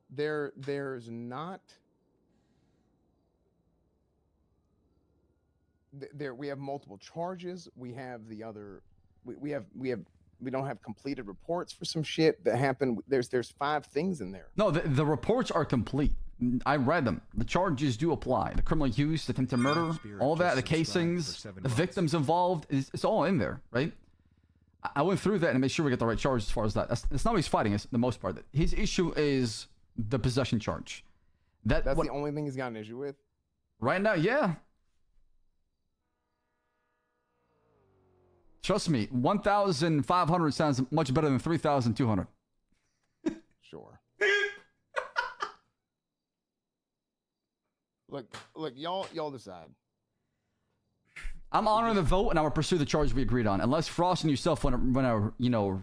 There's not... we have multiple charges. We have the other... We don't have completed reports for some shit that happened. There's 5 things in there. No, the reports are complete. I read them. The charges do apply. The criminal use, the attempted murder, all that, the casings, the victims involved, it's all in there, right? I went through that and made sure we get the right charge as far as that. That's not what he's fighting, it's the most part. His issue is the possession charge. That's the only thing he's got an issue with? Right now, yeah. Trust me, 1,500 sounds much better than 3,200. Sure. Look, y'all decide. I'm honoring the vote, and I will pursue the charge we agreed on. Unless Frost and yourself want to,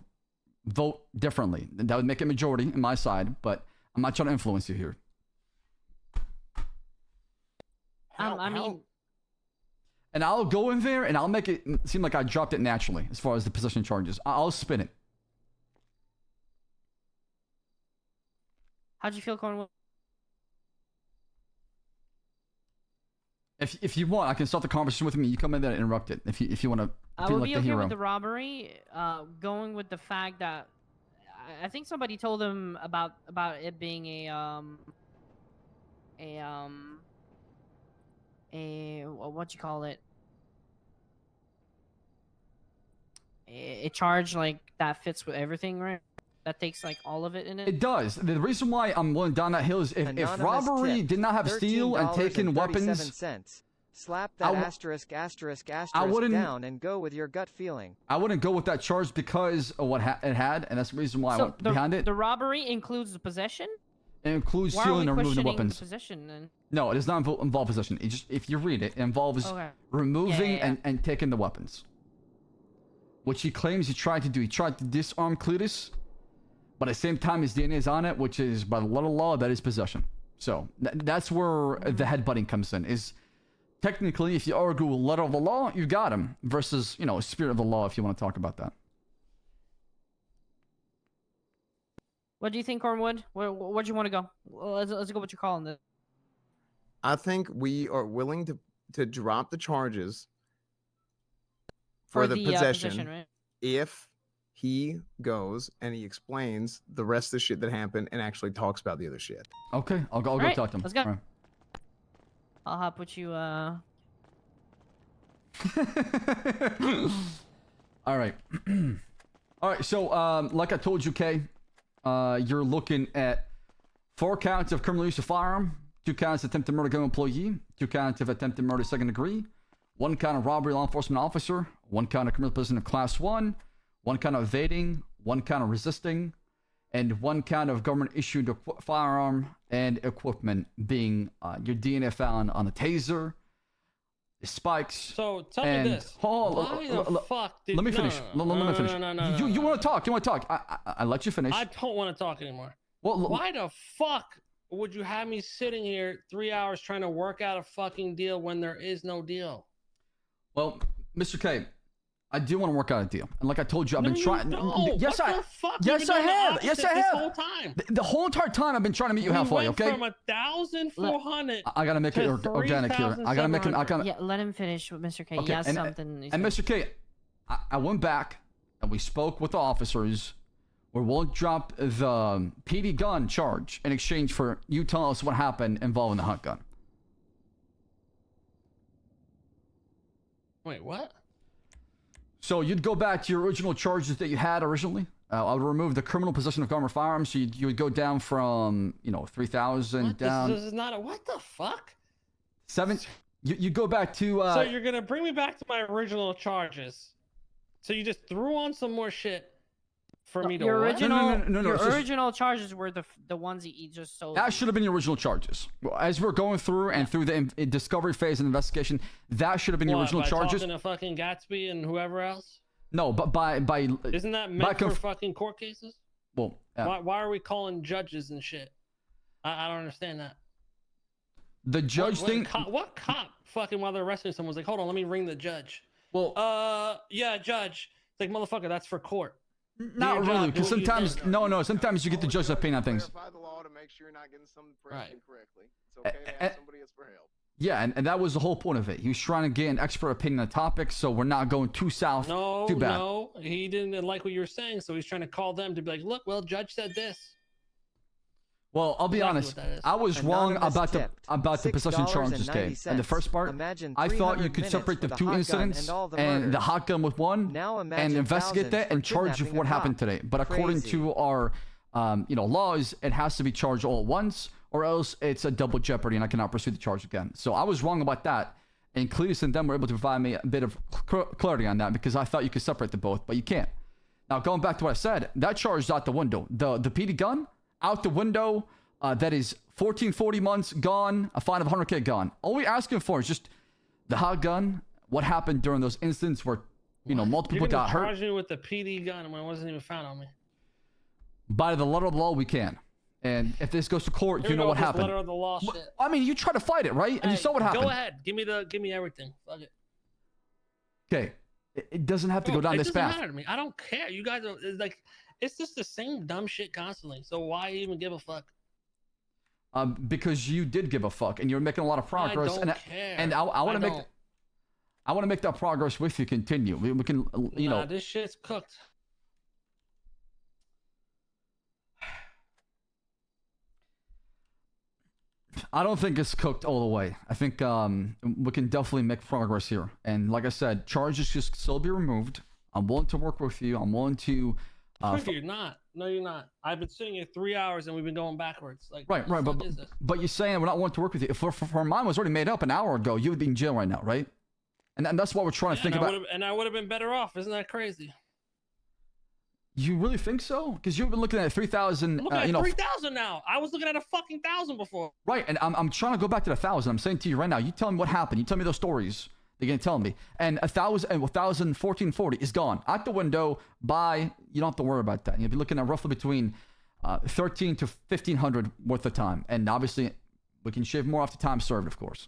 vote differently. That would make it majority in my side, but I'm not trying to influence you here. I mean... And I'll go in there, and I'll make it seem like I dropped it naturally, as far as the possession charges. I'll spin it. How'd you feel, Cornwall? If you want, I can start the conversation with me. You come in there and interrupt it. If you want to feel like the hero. I would be okay with the robbery, going with the fact that I think somebody told him about it being what you call it? A charge like that fits with everything, right? That takes like all of it in it. It does. The reason why I'm going down that hill is if robbery did not have steal and taken weapons, slap that asterisk down and go with your gut feeling. I wouldn't go with that charge because of what it had, and that's the reason why I went behind it. The robbery includes the possession. It includes stealing and removing the weapons. Possession, then? No, it does not involve possession. It just, if you read it, it involves removing and taking the weapons. Which he claims he tried to do. He tried to disarm Cletus, but at the same time his DNA is on it, which is by the letter of law, that is possession. So that's where the headbutting comes in. Is technically, if you argue letter of the law, you got him. Versus, spirit of the law, if you want to talk about that. What do you think, Cornwood? Where'd you want to go? Let's go what you're calling this. I think we are willing to drop the charges for the possession, right? If he goes and he explains the rest of the shit that happened and actually talks about the other shit. Okay, I'll go talk to him. Let's go. Right. I'll hop with you. All right. All right. So, like I told you, Kay, you're looking at 4 counts of criminal use of firearm, 2 counts of attempted murder government employee, 2 counts of attempted murder second degree, 1 count of robbery law enforcement officer, 1 count of criminal possession of class 1, 1 count of evading, 1 count of resisting, and 1 count of government issued firearm and equipment being your DNA found on the taser, the spikes. So tell me this. Why the fuck did... Let me finish. Let me finish. You want to talk. You want to talk. I let you finish. I don't want to talk anymore. Well, why the fuck would you have me sitting here 3 hours trying to work out a fucking deal when there is no deal? Well, Mr. K, I do want to work out a deal, and like I told you, I've been trying. Yes, What I. the fuck? Yes, You've been I doing the have. Yes, I opposite have. This whole time. The whole entire time, I've been trying to meet you halfway. Went Okay. from 1,400. I gotta make it organic here. I gotta make it. Yeah, let him finish with Mr. K. Okay, He has and, something. And Mr. K, I went back and we spoke with the officers where we'll drop the PD gun charge in exchange for you telling us what happened involving the hunt gun. Wait, what? So you'd go back to your original charges that you had originally. I would remove the criminal possession of gun or firearms. So you would go down from 3,000 down. This is not a what the fuck? 7. You go back to. So you're gonna bring me back to my original charges. So you just threw on some more shit for me to Your what? original, No, your it's just- original charges were the ones that you just sold. That should have been your original charges. As we're going through and through the discovery phase and investigation, that should have been your What, original by charges. talking to fucking Gatsby and whoever else? No, but by Isn't that meant for fucking court cases? Well, Why are we calling judges and shit? I don't understand that. the judge thing. What cop fucking while they're arresting someone was like, hold on, let me ring the judge. Well, yeah, judge. It's like, motherfucker, that's for court. Not really, because sometimes sometimes you get the judge's opinion on things. Verify the law to make sure you're not getting some Right. correctly. It's okay to ask somebody else for help. Yeah, and that was the whole point of it. He was trying to get an expert opinion on the topic, so we're not going too south. Too bad. No, he didn't like what you were saying, so he's trying to call them to be like, look, well, judge said this. Well, I'll be Exactly honest. what that is. I was wrong Anonymous about the tipped possession charges, Kay. And the first part, Imagine I thought you 300 could separate the minutes two for the hot gun incidents and all the and the murders. hot gun with one, Now and imagine investigate that thousands and for charge you for kidnapping what a happened cop. today. But according Crazy. to our, laws, it has to be charged all at once, or else it's a double jeopardy, and I cannot pursue the charge again. So I was wrong about that. And Cletus and them were able to provide me a bit of clarity on that because I thought you could separate the both, but you can't. Now, going back to what I said, that charge is out the window. The PD gun, out the window. That is 1440 months gone, a fine of 100K gone. All we're asking for is just the hot gun, what happened during those incidents where, multiple people got hurt. Charge me with the PD gun when it wasn't even found on me. By the letter of the law, we can. And if this goes to court, Here you we know go what with this happened. Letter of the law shit. I mean, you tried to fight it, right? And you saw what happened. Go ahead. Give me everything. Fuck it. Okay. It doesn't have to go down this It doesn't path. matter to me. I don't care. You guys are it's just the same dumb shit constantly. So why even give a fuck? Because you did give a fuck, and you're making a lot of progress. I don't care. And I want to make that progress with you continue. We can, Nah, this shit's cooked. I don't think it's cooked all the way. I think we can definitely make progress here. And like I said, charges just still be removed. I'm willing to work with you. I'm willing to. You're not. No, you're not. I've been sitting here 3 hours and we've been going backwards. Like, Right. what the But fuck is this? you're saying we're not willing to work with you. If mine was already made up an hour ago, you would be in jail right now, right? And that's what we're trying to think about. And I would have been better off. Isn't that crazy? You really think so? Because you've been looking at 3,000. I'm looking at 3,000 now. I was looking at a fucking 1,000 before. Right, and I'm trying to go back to the 1,000. I'm saying to you right now, you tell me what happened. You tell me those stories. You're gonna tell me. And 1,1440 is gone out the window. You don't have to worry about that. You'll be looking at roughly between 13 to 1,500 worth of time. And obviously, we can shave more off the time served, of course.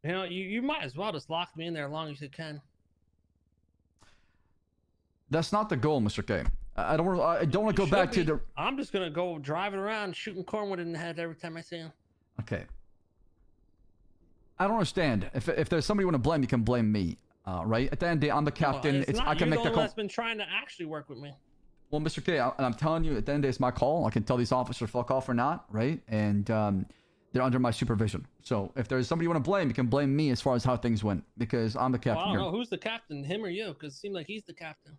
You might as well just lock me in there as long as you can. That's not the goal, Mr. K. I don't want to go back to the. I'm just gonna go driving around shooting Cornwood in the head every time I see him. Okay. I don't understand. If there's somebody you want to blame, you can blame me. Right? At the end of the day, I'm the captain. I can make the call. That's been trying to actually work with me. Well, Mr. K, and I'm telling you, at the end of the day, it's my call. I can tell these officers fuck off or not, right? And they're under my supervision. So if there's somebody you want to blame, you can blame me as far as how things went, because I'm the captain I don't here. know who's the captain, him or you, because it seems like he's the captain.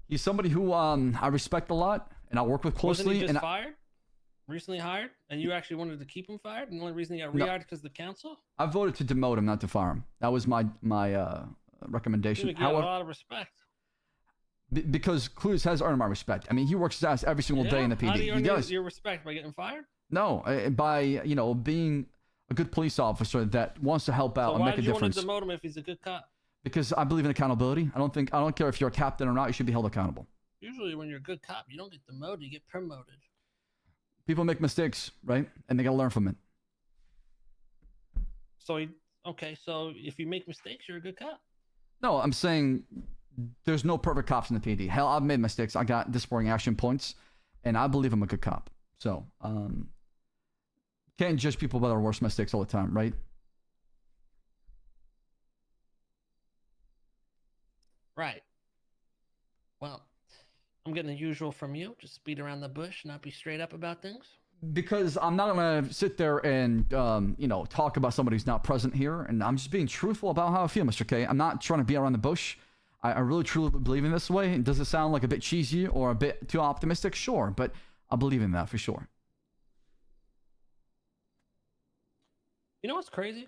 He's somebody who I respect a lot, and I work with closely. Wasn't he just and fired? Recently hired? And you actually wanted to keep him fired? And the only reason he got No. rehired because the council? I voted to demote him, not to fire him. That was my recommendation. You get a lot of respect. Because Clues has earned my respect. I mean, he works his ass every single day in the PD. How do you He earn does. your respect by getting fired? No, by being a good police officer that wants to help out So and why make a did you difference. want to demote him if he's a good cop? Because I believe in accountability. I don't care if you're a captain or not. You should be held accountable. Usually when you're a good cop, you don't get demoted, you get promoted. People make mistakes, right? And they gotta learn from it. So so if you make mistakes, you're a good cop. No, I'm saying there's no perfect cops in the PD. Hell, I've made mistakes. I got disappointing action points, and I believe I'm a good cop. So, can't judge people by their worst mistakes all the time, right? Right. Well, I'm getting the usual from you. Just beat around the bush, not be straight up about things. Because I'm not gonna sit there and talk about somebody who's not present here, and I'm just being truthful about how I feel, Mr. K. I'm not trying to beat around the bush. I really truly believe in this way. And does it sound like a bit cheesy or a bit too optimistic? Sure, but I believe in that for sure. You know what's crazy?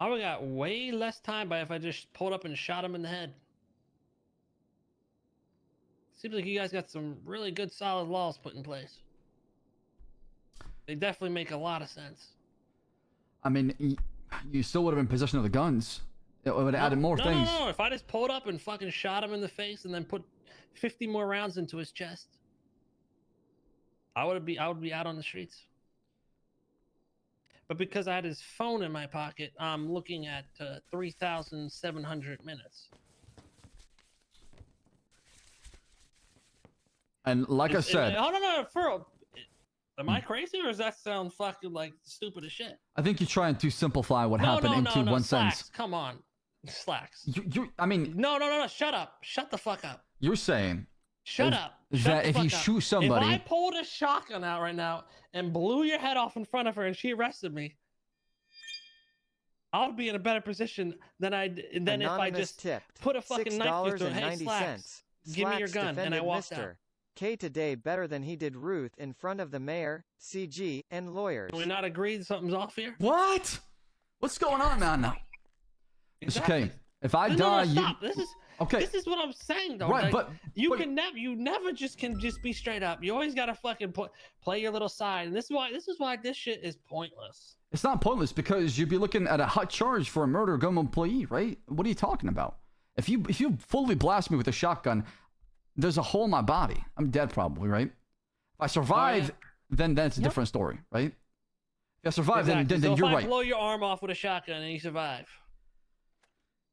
I would got way less time by if I just pulled up and shot him in the head. Seems like you guys got some really good solid laws put in place. They definitely make a lot of sense. I mean, you still would have been in possession of the guns. It would have added more things. No. If I just pulled up and fucking shot him in the face and then put 50 more rounds into his chest, I would be out on the streets. But because I had his phone in my pocket, I'm looking at 3,700 minutes. And like I said, no, for real. Am I crazy, or does that sound fucking like stupid as shit? I think you're trying to simplify what happened into one Slacks. sentence. Come on, Slacks. I mean, no. Shut up. Shut the fuck up. You're saying Shut up. That if you shoot somebody, if I pulled a shotgun out right now and blew your head off in front of her and she arrested me, I would be in a better position than if I just put a fucking knife through her. Hey, Slacks, give me your gun, and I walked out. K today better than he did Ruth in front of the mayor, CG, and lawyers. Can we not agree something's off here? What? What's going on now? Exactly. Mr. K, if I die, stop. you... This is what I'm saying, though. Right, like, you never can just be straight up. You always gotta fucking play your little side, and this is why this shit is pointless. It's not pointless because you'd be looking at a hot charge for a murder of government employee, right? What are you talking about? If you fully blast me with a shotgun, there's a hole in my body. I'm dead probably, right? If I survive, then that's a different story, right? If I survive, exactly. then so you're if I right. blow your arm off with a shotgun and you survive.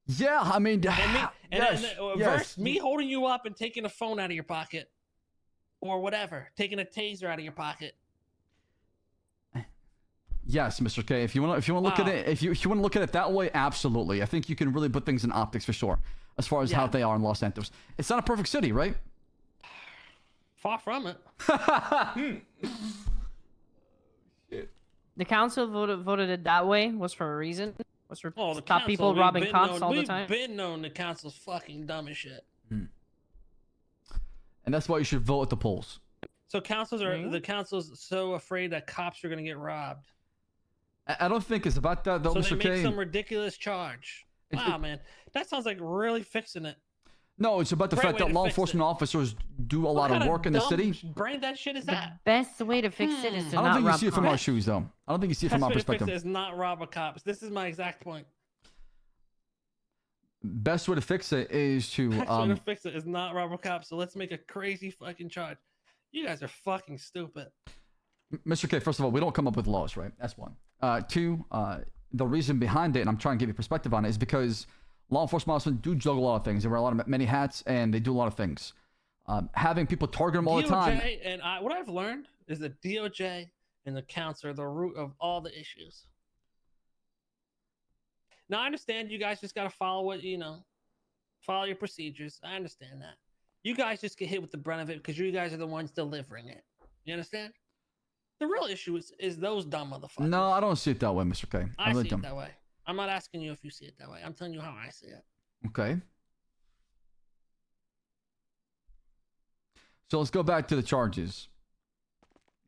Yeah, I mean, versus me holding you up and taking a phone out of your pocket, or whatever, taking a taser out of your pocket. Yes, Mr. K. If you want to look at it, if you want to look at it that way, absolutely. I think you can really put things in optics for sure, as far as how they are in Los Santos. It's not a perfect city, right? Far from it. The council voted it that way was for a reason. Was for the stop council, people robbing cops all the time. We've been known the council's fucking dumb as shit. And that's why you should vote at the polls. So the council's so afraid that cops are gonna get robbed. I don't think it's about that though, so Mr. K. they make some ridiculous charge. Wow, man, that sounds like really fixing it. No, it's about the fact that law enforcement officers do a lot of work in the city. Brain that shit is that? Best way to fix it is to I don't not think you rob see it from our cops. shoes, though. I don't think you see it from our perspective. Best way to fix it is not rob a cops. This is my exact point. Best way to fix it is to Best way to fix it is not rob a cop. So let's make a crazy fucking charge. You guys are fucking stupid. Mr. K, first of all, we don't come up with laws, right? That's one. Two, the reason behind it, and I'm trying to give you perspective on it, is because law enforcement officers do juggle a lot of things. They wear many hats, and they do a lot of things. Having people target them all the time. And what I've learned is that DOJ and the counts are the root of all the issues. Now, I understand you guys just got to follow follow your procedures. I understand that. You guys just get hit with the brunt of it because you guys are the ones delivering it. You understand? The real issue is those dumb motherfuckers. No, I don't see it that way, Mr. K. I see it that way. I'm not asking you if you see it that way. I'm telling you how I see it. Okay. So let's go back to the charges.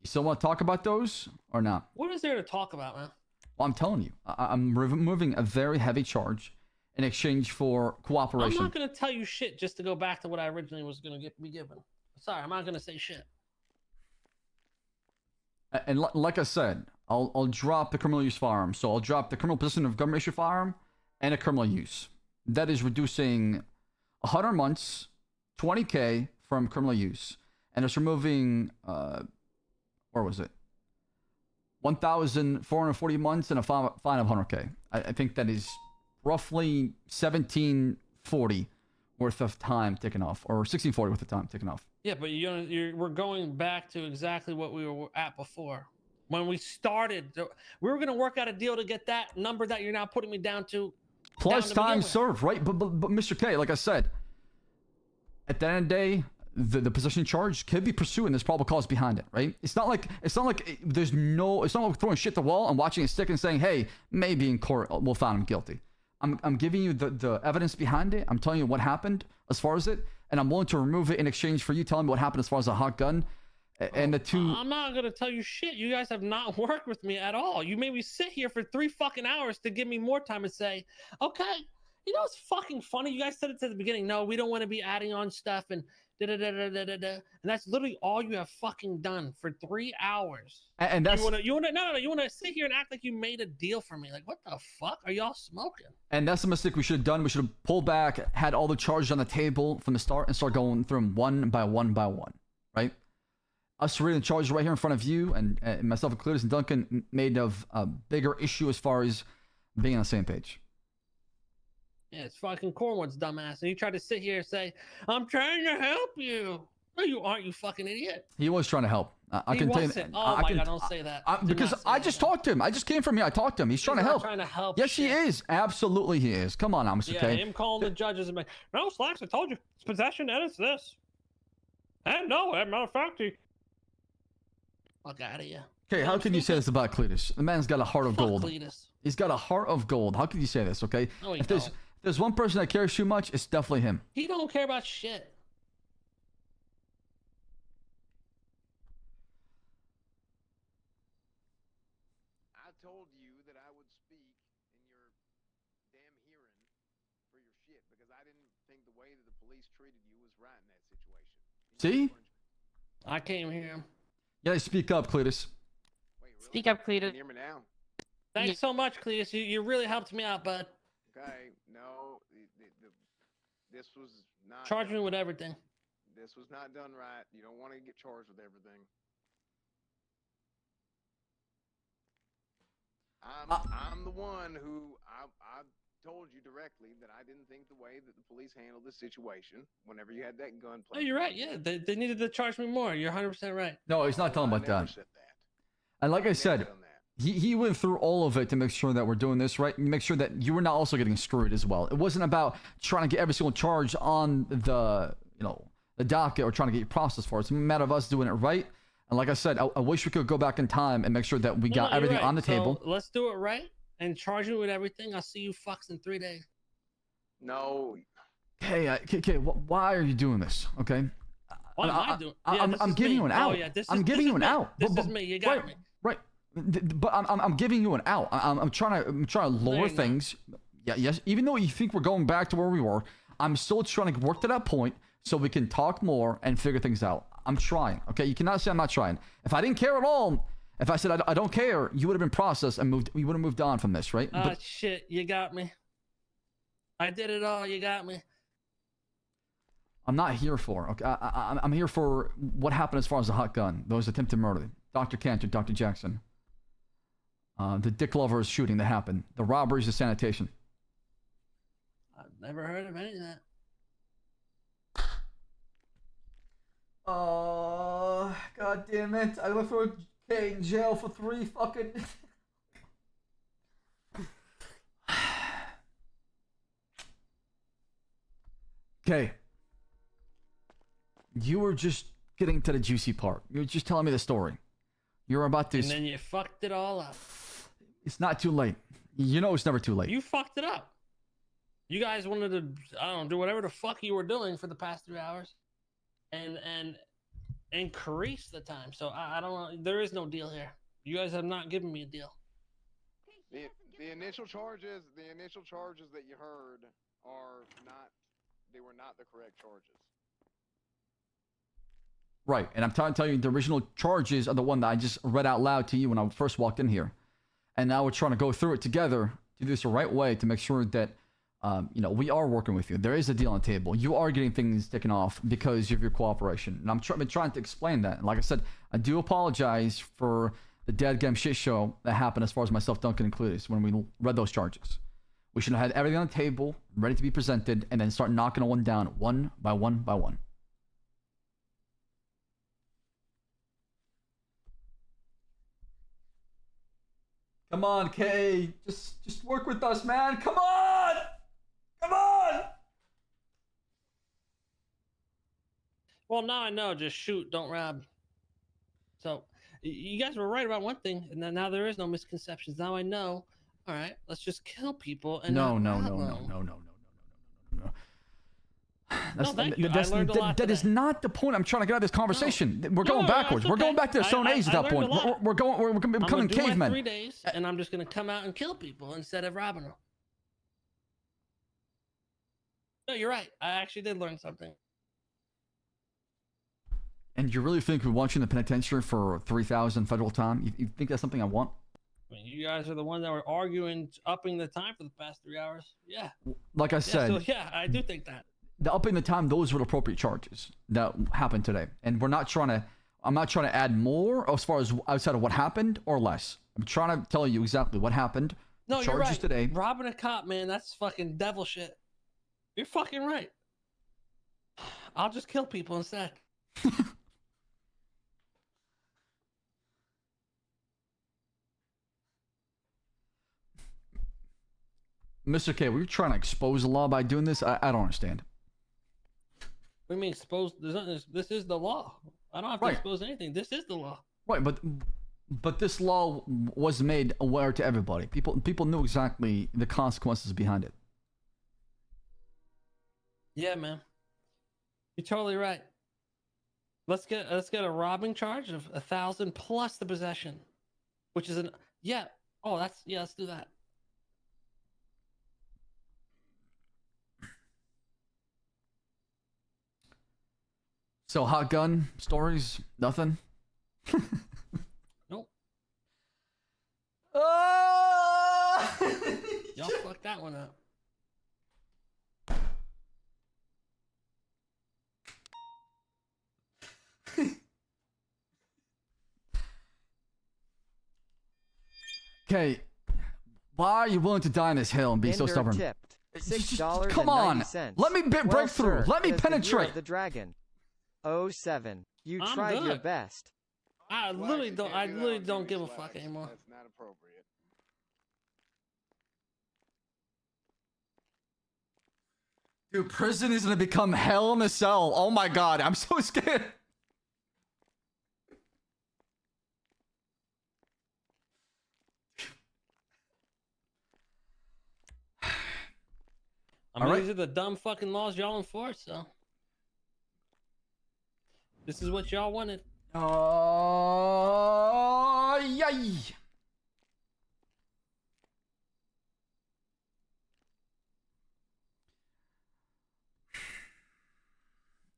You still want to talk about those or not? What is there to talk about, man? Well, I'm telling you, I'm removing a very heavy charge in exchange for cooperation. I'm not going to tell you shit just to go back to what I originally was going to be given. Sorry, I'm not going to say shit. And like I said, I'll drop the criminal use firearm. So I'll drop the criminal possession of government issue firearm and a criminal use. That is reducing 100 months, 20K from criminal use. And it's removing, where was it? 1,440 months and a fine of 100K. I think that is roughly 1,740 worth of time taken off, or 1,640 worth of time taken off. Yeah, but we're going back to exactly what we were at before. When we started, we were going to work out a deal to get that number that you're now putting me down to. Plus time served, right? But Mr. K, like I said, at the end of the day, the possession charge could be pursued and there's probable cause behind it, right? It's not like there's no, it's not like throwing shit at the wall and watching it stick and saying, hey, maybe in court we'll find him guilty. I'm giving you the evidence behind it. I'm telling you what happened as far as it, and I'm willing to remove it in exchange for you telling me what happened as far as a hot gun. And the two... I'm not gonna tell you shit. You guys have not worked with me at all. You made me sit here for 3 fucking hours to give me more time and say, okay, you know, it's fucking funny. You guys said it at the beginning. No, we don't want to be adding on stuff and da-da-da-da-da-da. And that's literally all you have fucking done for 3 hours. And that's... You want to sit here and act like you made a deal for me. Like, what the fuck are y'all smoking? And that's the mistake we should have done. We should have pulled back, had all the charges on the table from the start, and start going through them one by one by one, right? Us reading the charges right here in front of you, and myself included, and Duncan made of a bigger issue as far as being on the same page. Yeah, it's fucking Cornwood's dumbass. And you try to sit here and say, I'm trying to help you. No, you aren't, you fucking idiot. He was trying to help. I can tell you. Oh my God, don't say that. Because I just talked to him. I just came from here. I talked to him. He's trying to help. Trying to help. Yes, he is. Absolutely, he is. Come on now, Mr. K. Yeah, him calling the judges and like, no, Slacks, I told you. It's possession and it's this. And no, as a matter of fact, fuck out of here. Okay, how can you say this about Cletus? The man's got a heart of gold. Cletus. He's got a heart of gold. How can you say this, okay? No, if there's one person that cares too much, it's definitely him. He don't care about shit. I told you that I would speak in your damn hearing for your shit because I didn't think the way that the police treated you was right in that situation. See? I came here. Yeah, speak up, Cletus. Wait, really? Speak up, Cletus. Can you hear me now? Thanks so much, Cletus. You really helped me out, bud. Okay, no, this was not... Charge me with everything. This was not done right. You don't want to get charged with everything. I'm the one who I told you directly that I didn't think the way that the police handled the situation whenever you had that gun. Oh, you're right. Yeah, they needed to charge me more. You're 100% right. No, he's not talking about that. And like I said, he went through all of it to make sure that we're doing this right, and make sure that you were not also getting screwed as well. It wasn't about trying to get every single charge on the the docket or trying to get you processed for it. It's a matter of us doing it right. And like I said, I wish we could go back in time and make sure that we got everything on the table. Let's do it right and charge you with everything. I'll see you fucks in 3 days. No. Hey, why are you doing this? Okay. What am I doing? I'm giving you an out. I'm giving you an out. This is me. You got me. Right. But I'm giving you an out. I'm trying to lower things. Yeah. Yes. Even though you think we're going back to where we were, I'm still trying to work to that point so we can talk more and figure things out. I'm trying. Okay. You cannot say I'm not trying. If I didn't care at all, if I said I don't care, you would have been processed and moved. We would have moved on from this, right? But shit, you got me. I did it all. You got me. I'm not here for. Okay. I'm here for what happened as far as the hot gun, those attempted murder, Dr. Cantor, Dr. Jackson, the Dick Lovers shooting that happened, the robberies, the sanitation. I've never heard of any of that. God damn it. I left for K in jail for 3 fucking... Okay. You were just getting to the juicy part. You were just telling me the story. You were about to... And then you fucked it all up. It's not too late. You know it's never too late. You fucked it up. You guys wanted to, I don't know, do whatever the fuck you were doing for the past 3 hours. And increase the time. So I don't know. There is no deal here. You guys have not given me a deal. The initial charges that you heard are not, they were not the correct charges. Right. And I'm trying to tell you the original charges are the one that I just read out loud to you when I first walked in here. And now we're trying to go through it together to do this the right way to make sure that we are working with you. There is a deal on the table. You are getting things taken off because of your cooperation. And I've been trying to explain that. And like I said, I do apologize for the dadgum shit show that happened as far as myself, Duncan included, when we read those charges. We should have had everything on the table, ready to be presented, and then start knocking one down, one by one by one. Come on, K. Just work with us, man. Come on! Come on! Well, now I know. Just shoot, don't rob. So, you guys were right about one thing, and then now there is no misconceptions. Now I know. All right, let's just kill people and No. That is not the point I'm trying to get out of this conversation. We're going backwards. We're going back to the Stone Age at that point. We're becoming cavemen. I'm 3 days, and I'm just gonna come out and kill people instead of robbing them. No, you're right. I actually did learn something. And you really think we're watching the penitentiary for 3,000 federal time? You think that's something I want? I mean, you guys are the ones that were arguing, upping the time for the past 3 hours. Yeah. Like I said. So yeah, I do think that. The upping the time, those were the appropriate charges that happened today. And I'm not trying to add more as far as outside of what happened or less. I'm trying to tell you exactly what happened. No, you're right. Today. Robbing a cop, man, that's fucking devil shit. You're fucking right. I'll just kill people instead. Mr.K, were you trying to expose the law by doing this? I don't understand. What do you mean expose? This is the law. I don't have to expose anything. This is the law. Right, but this law was made aware to everybody. People knew exactly the consequences behind it. Yeah, man. You're totally right. Let's get a robbing charge of 1,000 plus the possession, which is let's do that. So hot gun stories, nothing. Nope. Oh! Y'all fucked that one up. Okay, why are you willing to die on this hill and be so stubborn? Tipped $6.90. Come on, let me break through. Let me penetrate. The dragon. 07. You I'm tried your good. best. I literally don't give a fuck anymore. That's not appropriate. Dude, prison is gonna become hell in a cell. Oh my god, I'm so scared. These are the dumb fucking laws y'all enforce, so. This is what y'all wanted. Yay!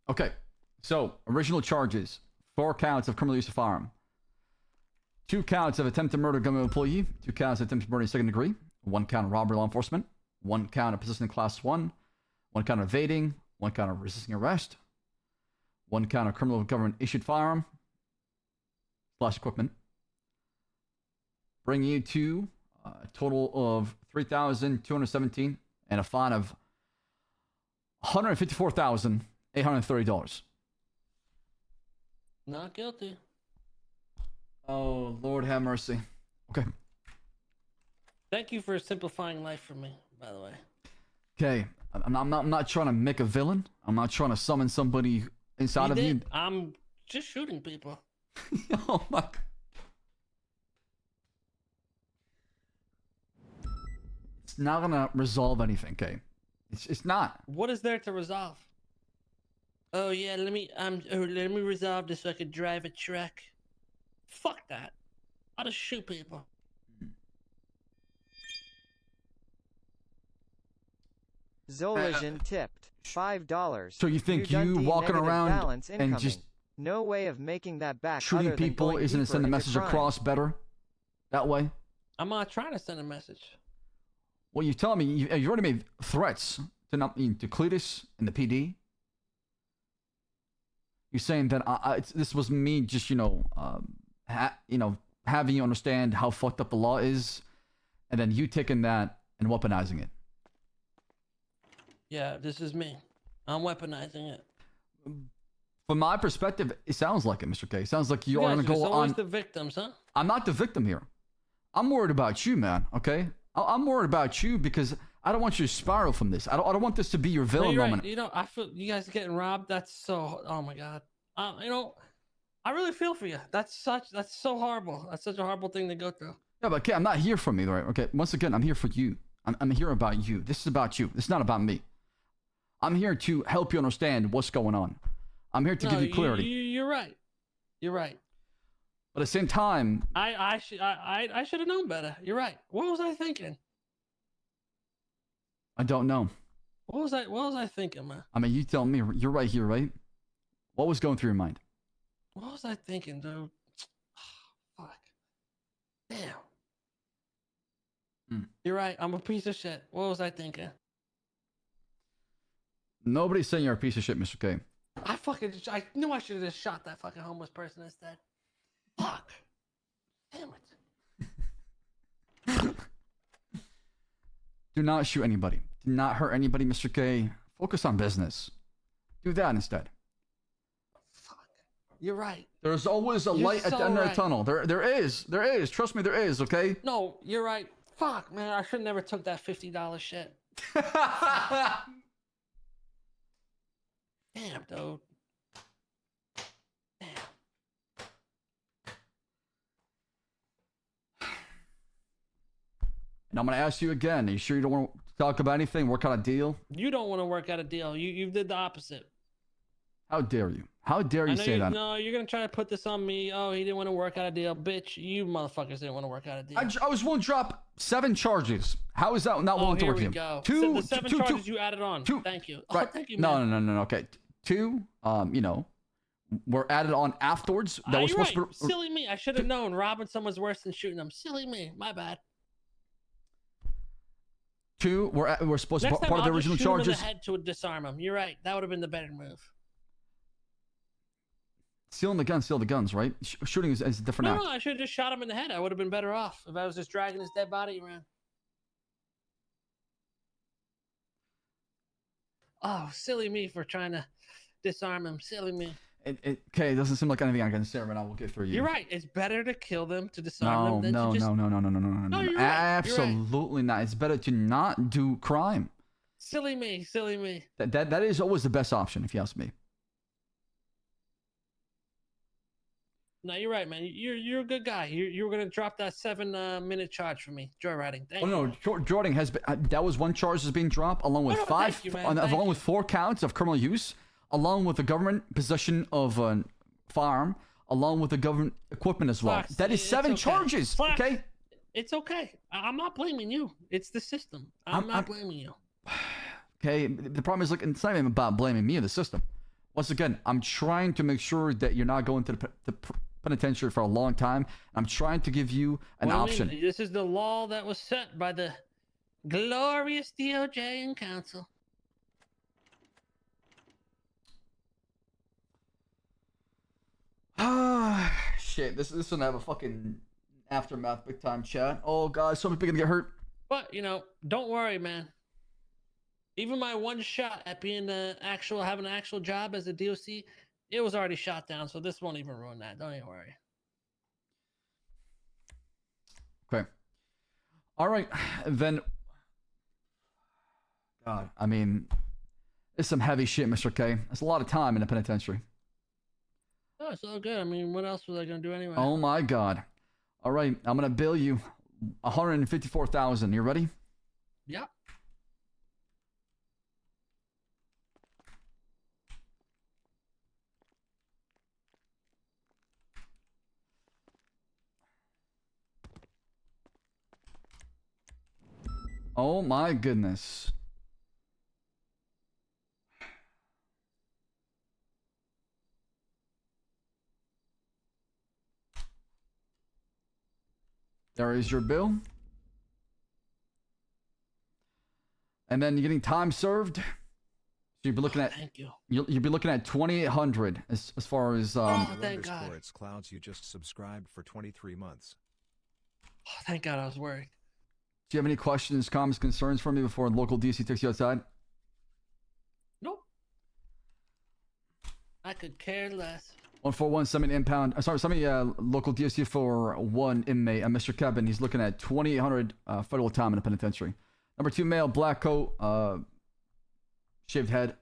Okay, so original charges: 4 counts of criminal use of firearm, 2 counts of attempted murder of government employee, 2 counts of attempted murder in second degree, 1 count of robbery law enforcement, 1 count of possessing class 1, 1 count of evading, 1 count of resisting arrest, 1 count of criminal government issued firearm / equipment, bringing you to a total of 3,217 and a fine of $154,830. Not guilty. Oh, Lord have mercy. Okay. Thank you for simplifying life for me, by the way. Okay, I'm not trying to make a villain. I'm not trying to summon somebody inside of you. I'm just shooting people. Oh my god. It's not gonna resolve anything, okay? It's not. What is there to resolve? Oh yeah, let me resolve this so I can drive a truck. Fuck that. I'll just shoot people. Zolazin tipped $5. So you think you walking around and just no way of making that back shooting people isn't to send a message across better that way? I'm not trying to send a message. Well, you telling me you already made threats to Cletus and the PD. You're saying that this was me just having having you understand how fucked up the law is, and then you taking that and weaponizing it. Yeah, this is me. I'm weaponizing it. From my perspective, it sounds like it, Mr. K. It sounds like you are guys going to are go just always on. the victims, huh? I'm not the victim here. I'm worried about you, man. Okay, I'm worried about you because I don't want you to spiral from this. I don't want this to be your villain you're moment. right. You know, I feel you guys are getting robbed. That's so. Oh my god. You know, I really feel for you. That's so horrible. That's such a horrible thing to go through. Yeah, but okay, I'm not here for me, right? Okay, once again, I'm here for you. I'm here about you. This is about you. It's not about me. I'm here to help you understand what's going on. I'm here to give you clarity. You're right. You're right. But at the same time, I should have known better. You're right. What was I thinking? I don't know. What was I thinking, man? I mean, you tell me. You're right here, right? What was going through your mind? What was I thinking, dude? Fuck. Damn. You're right. I'm a piece of shit. What was I thinking? Nobody's saying you're a piece of shit, Mr. K. I knew I should have just shot that fucking homeless person instead. Fuck. Damn it. Do not shoot anybody. Do not hurt anybody, Mr. K. Focus on business. Do that instead. You're right. There's always a light at the end of the tunnel. There is. Trust me, there is, okay? No, you're right. Fuck, man. I should never took that $50 shit. Damn, dude. Damn. And I'm going to ask you again. Are you sure you don't want to talk about anything? Work out a deal? You don't want to work out a deal. You did the opposite. How dare you? How dare you say that? No, you're going to try to put this on me. Oh, he didn't want to work out a deal. Bitch, you motherfuckers didn't want to work out a deal. I was willing to drop 7 charges. How is that not willing to work with him? Go. Two, the 7 charges you added on. Thank you. Right. Oh, thank you, man. No. Okay. 2, you know, were added on afterwards. That was supposed right. to. Silly me. I should have known robbing someone's worse than shooting them. Silly me. My bad. 2 were supposed to be part of the original charges. Next time, I'll just shoot him in the head to disarm him. You're right. That would have been the better move. Stealing the gun, steal the guns, right? Shooting is a different act. No, I should have just shot him in the head. I would have been better off if I was just dragging his dead body around. Oh, silly me for trying to disarm him. Silly me. Okay, it doesn't seem like anything I can say right now. We'll get through you. You're right. It's better to kill them to disarm them than No. to just... No. You're right. Absolutely not. It's better to not do crime. Silly me. That is always the best option, if you ask me. No, you're right, man. You're a good guy. You were gonna drop that 7-minute charge for me, joyriding. Thank you. No, joyriding has been. That was one charge that's being dropped, along with along with 4 counts of criminal use, along with the government possession of a firearm, along with the government equipment as well. Fox, that is 7 charges. Fox, okay. It's okay. I'm not blaming you. It's the system. I'm not blaming you. Okay. The problem is, like, it's not even about blaming me or the system. Once again, I'm trying to make sure that you're not going to the penitentiary for a long time. I'm trying to give you an option. This is the law that was set by the glorious DOJ and council. Shit, this is gonna have a fucking aftermath big time, chat. Oh god, so many people gonna get hurt. But you know, don't worry, man. Even my one shot at being having an actual job as a DOC, it was already shot down, so this won't even ruin that. Don't even worry. Okay. All right, then. God, I mean, it's some heavy shit, Mr. K. It's a lot of time in the penitentiary. Oh, it's all good. I mean, what else was I gonna do anyway? Oh my god. All right, I'm gonna bill you $154,000. You ready? Yeah. Oh my goodness. There is your bill. And then you're getting time served. you'll be looking at. Thank you. You'll be looking at 2,800 as far as Thank God. It's Clouds. You just subscribed for 23 months. Oh, thank God I was worried. Do you have any questions, comments, concerns for me before local DC takes you outside? Nope. I could care less. 141, send me an impound. Send me local DSC for one inmate, Mr. Kebun. He's looking at 2,800 federal time in the penitentiary. Number 2 male, black coat, shaved head,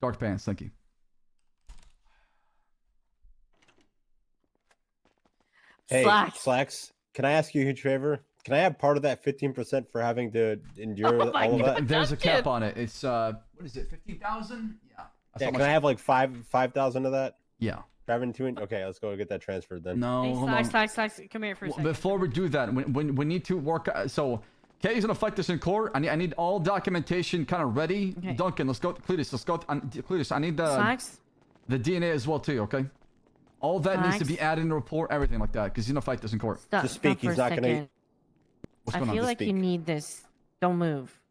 dark pants. Thank you. Hey, Slacks. Can I ask you a huge favor? Can I have part of that 15% for having to endure all of that? There's a cap on it. It's what is it? 15,000? Yeah. Yeah, can I have like 5,000 of that? Yeah. Driving to okay, let's go get that transferred then. No, Hey, hold on. Slacks, come here for a second. Before we do that, we need to work. So, Kay's gonna fight this in court. I need all documentation kind of ready. Okay. Duncan, let's go. Cletus, let's go. Cletus, I need the DNA as well too. Okay. All that needs to be added in the report, everything like that, because he's gonna fight this in court. Stop, Just speak. stop He's for a not gonna. second. What's I going on? feel Just like speak. you need this. Don't move.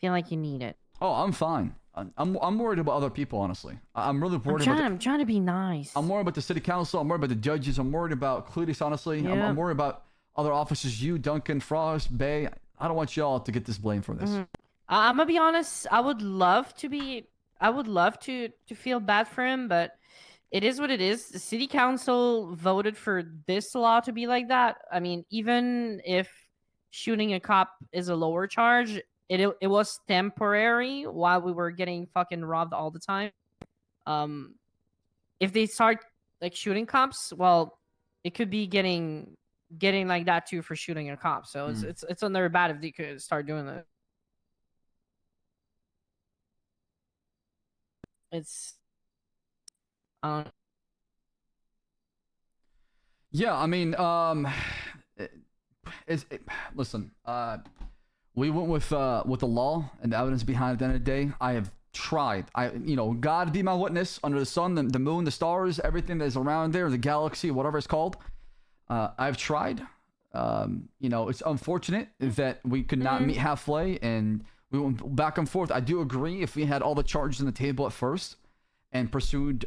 Feel like you need it. Oh, I'm fine. I'm worried about other people, honestly. I'm really worried I'm trying to be nice. I'm worried about the city council. I'm worried about the judges. I'm worried about Cletus, honestly. I'm worried about other officers. You, Duncan, Frost, Bay. I don't want y'all to get this blame for this. I'm gonna be honest. I would love to feel bad for him, but it is what it is. The city council voted for this law to be like that. I mean, even if shooting a cop is a lower charge, it was temporary while we were getting fucking robbed all the time. If they start like shooting cops, well, it could be getting like that too for shooting a cop. So it's on their bad if they could start doing that. It's Yeah, I mean, listen, we went with the law and the evidence behind it at the end of the day. I have tried. God be my witness, under the sun, the moon, the stars, everything that's around there, the galaxy, whatever it's called. I've tried. It's unfortunate that we could not meet halfway and we went back and forth. I do agree, if we had all the charges on the table at first and pursued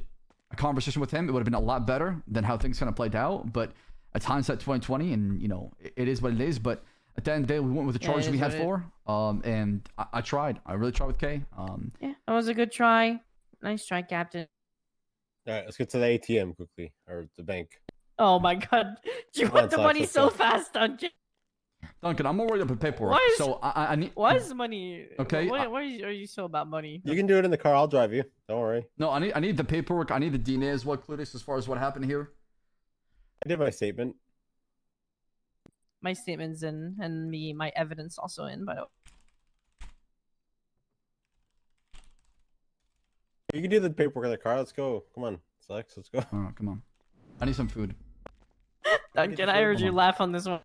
a conversation with him, it would have been a lot better than how things kind of played out. But at hindsight 2020, and it is what it is. But at the end of the day, we went with the charge we had for. And I tried. I really tried with Kay. Yeah, that was a good try. Nice try, Captain. All right, let's get to the ATM quickly, or the bank. Oh my God, you want the money so fast, Duncan? Duncan, I'm more worried about paperwork. So I need. Why is money? Okay. Why are you so about money? You can do it in the car. I'll drive you. Don't worry. No, I need the paperwork. I need the DNA as well, Cletus, as far as what happened here. I did my statement. My statement's in, and my evidence also in, but. You can do the paperwork in the car. Let's go. Come on, Lex. Let's go. Oh, come on. I need some food. Duncan, I heard you laugh on this one.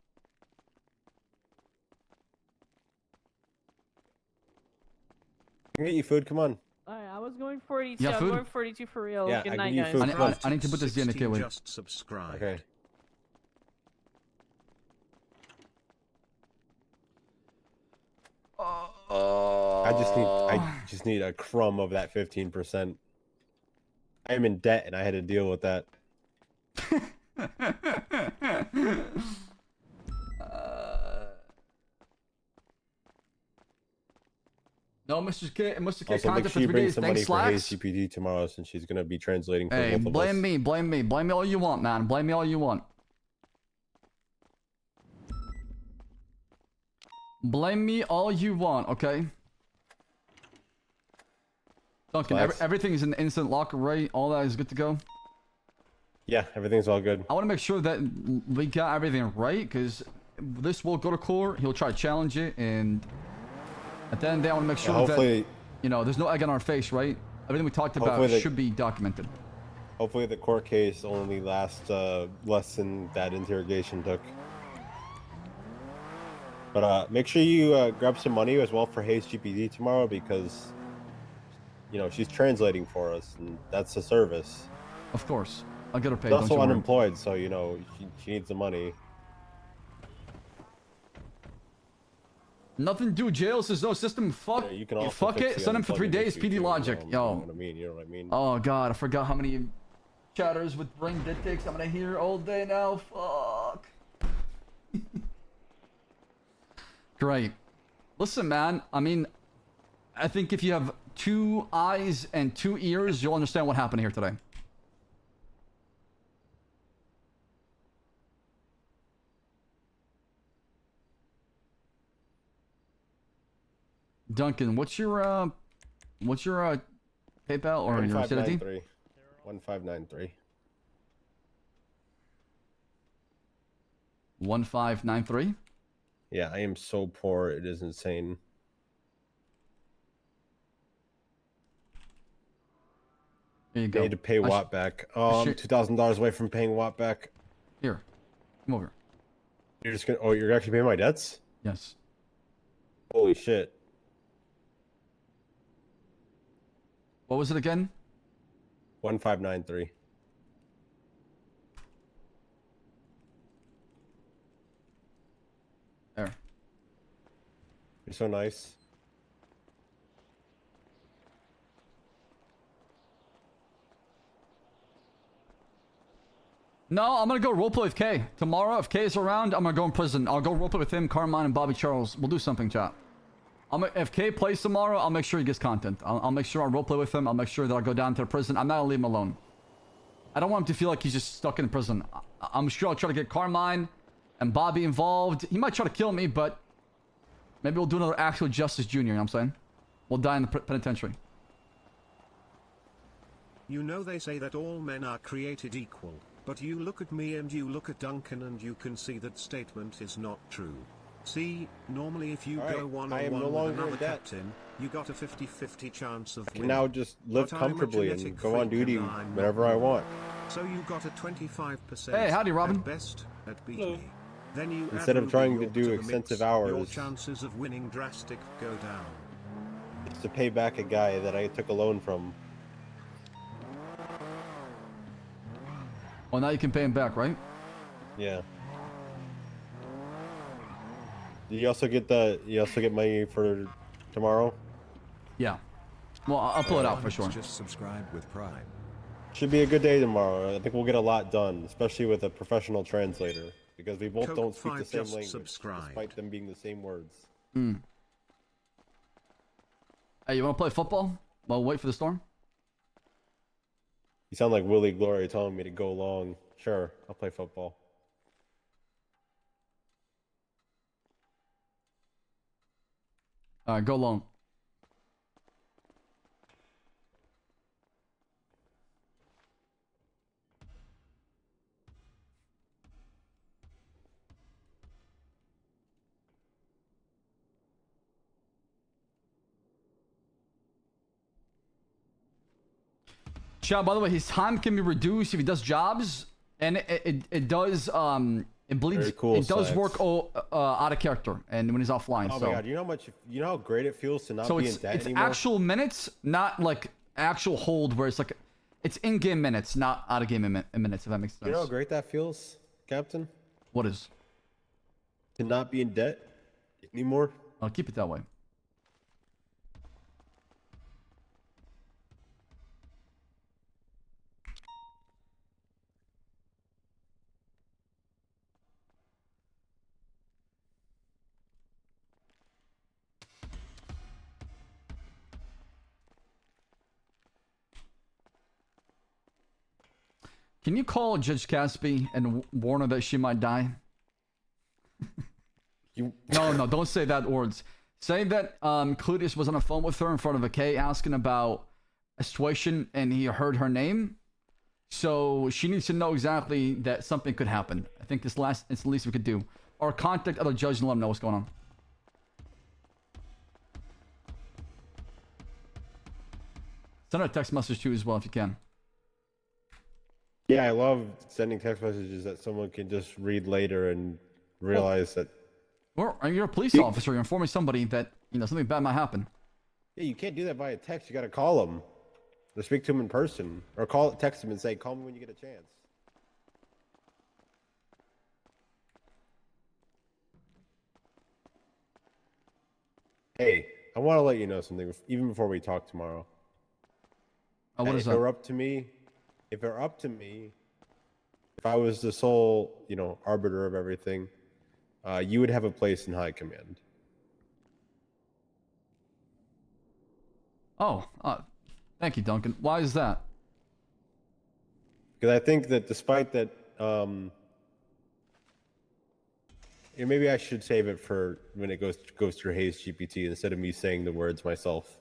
I can get you food. Come on. Alright, I was going 42. Yeah, I'm food? going 42 for real. Yeah, Good I night, give you guys. food. I need to put this DNA away. Just subscribe. Okay. I just need a crumb of that 15%. I am in debt and I had to deal with that. No, Mr. K. Mr. K. Also, make contact sure you for 3 bring days. some money Thanks, for Slacks. Hayes GPD tomorrow, since she's gonna be translating for Hey, both of us. blame me all you want, man. Blame me all you want. Blame me all you want, okay? Duncan, everything is in the instant locker, right? All that is good to go? Yeah, everything's all good. I want to make sure that we got everything right, because this will go to court. He'll try to challenge it, and at the end of the day, I want to make sure hopefully, that, there's no egg on our face, right? Everything we talked about should be documented. Hopefully the court case only lasts less than that interrogation took. But make sure you grab some money as well for Hayes GPD tomorrow, because she's translating for us, and that's a service. Of course, I'll get her paid. She's also unemployed, so she needs the money. Nothing to do. Jail says no system. Fuck. Yeah, you can also fuck fix it. the Send him for 3 unplugging days. issue PD too, logic. you Yo. know what I mean? You know what I mean? Oh god, I forgot how many chatters with brain dead takes I'm gonna hear all day now. Fuck. Great. Listen, man. I mean, I think if you have 2 eyes and 2 ears, you'll understand what happened here today. Duncan, what's your PayPal or your City? 1593. 1593? Yeah, I am so poor. It is insane. There you I go. need to pay Watt back. Oh, I'm $2,000 away from paying Watt back. Here, come over. You're just gonna. Oh, you're actually paying my debts? Yes. Holy shit. What was it again? 1593. There. You're so nice. No, I'm gonna go roleplay with K. Tomorrow, if K is around, I'm gonna go in prison. I'll go roleplay with him, Carmine, and Bobby Charles. We'll do something, chat. If K plays tomorrow, I'll make sure he gets content. I'll make sure I'll roleplay with him. I'll make sure that I'll go down to the prison. I'm not gonna leave him alone. I don't want him to feel like he's just stuck in prison. I'm sure I'll try to get Carmine and Bobby involved. He might try to kill me, but maybe we'll do another actual Justice Junior, you know what I'm saying? We'll die in the penitentiary. You know they say that all men are created equal, but you look at me and you look at Duncan and you can see that statement is not true. See, normally if you go one-on-one with another captain, you got a 50-50 chance of winning. Now just live But I'm a comfortably genetic and go on freak duty and I'm whenever not I want. So you got a 25% Hey, howdy, Robin. at best at beat me. Then you Instead add of trying to Ruby do York the extensive mix, hours. your chances of winning drastic go down. It's to pay back a guy that I took a loan from. Well, now you can pay him back, right? Yeah. Do you also get money for tomorrow? Yeah. Well, I'll pull it out for sure. Just subscribe with Prime. Should be a good day tomorrow. I think we'll get a lot done, especially with a professional translator, because we both don't speak the same language, despite them being the same words. Hmm. Hey, you want to play football while we wait for the storm? You sound like Willie Glory telling me to go long. Sure, I'll play football. All right, go long. Chat, by the way, his time can be reduced if he does jobs, and it does it bleeds. Very cool, it does Sax. work out of character, and when he's offline. Oh so. my god, you know how great it feels to not So be in debt it's anymore? actual minutes, not like actual hold where it's like it's in-game minutes, not out-of-game minutes. If that makes sense. You know how great that feels, Captain? What is? To not be in debt anymore? I'll keep it that way. Can you call Judge Caspi and warn her that she might die? No, don't say that words. Say that Cletus was on a phone with her in front of a K asking about a situation and he heard her name. So she needs to know exactly that something could happen. I think it's the least we could do. Or contact other judge and let them know what's going on. Send her a text message too as well if you can. Yeah, I love sending text messages that someone can just read later and realize that. Or you're a police officer. You're informing somebody that something bad might happen. Yeah, you can't do that via text. You got to call them, or speak to them in person, or text them and say, "Call me when you get a chance." Hey, I want to let you know something even before we talk tomorrow. Oh, what is if that? it were up to me, if I was the sole, arbiter of everything, you would have a place in high command. Oh, thank you, Duncan. Why is that? Because I think that despite that, maybe I should save it for when it goes through Hayes GPT instead of me saying the words myself.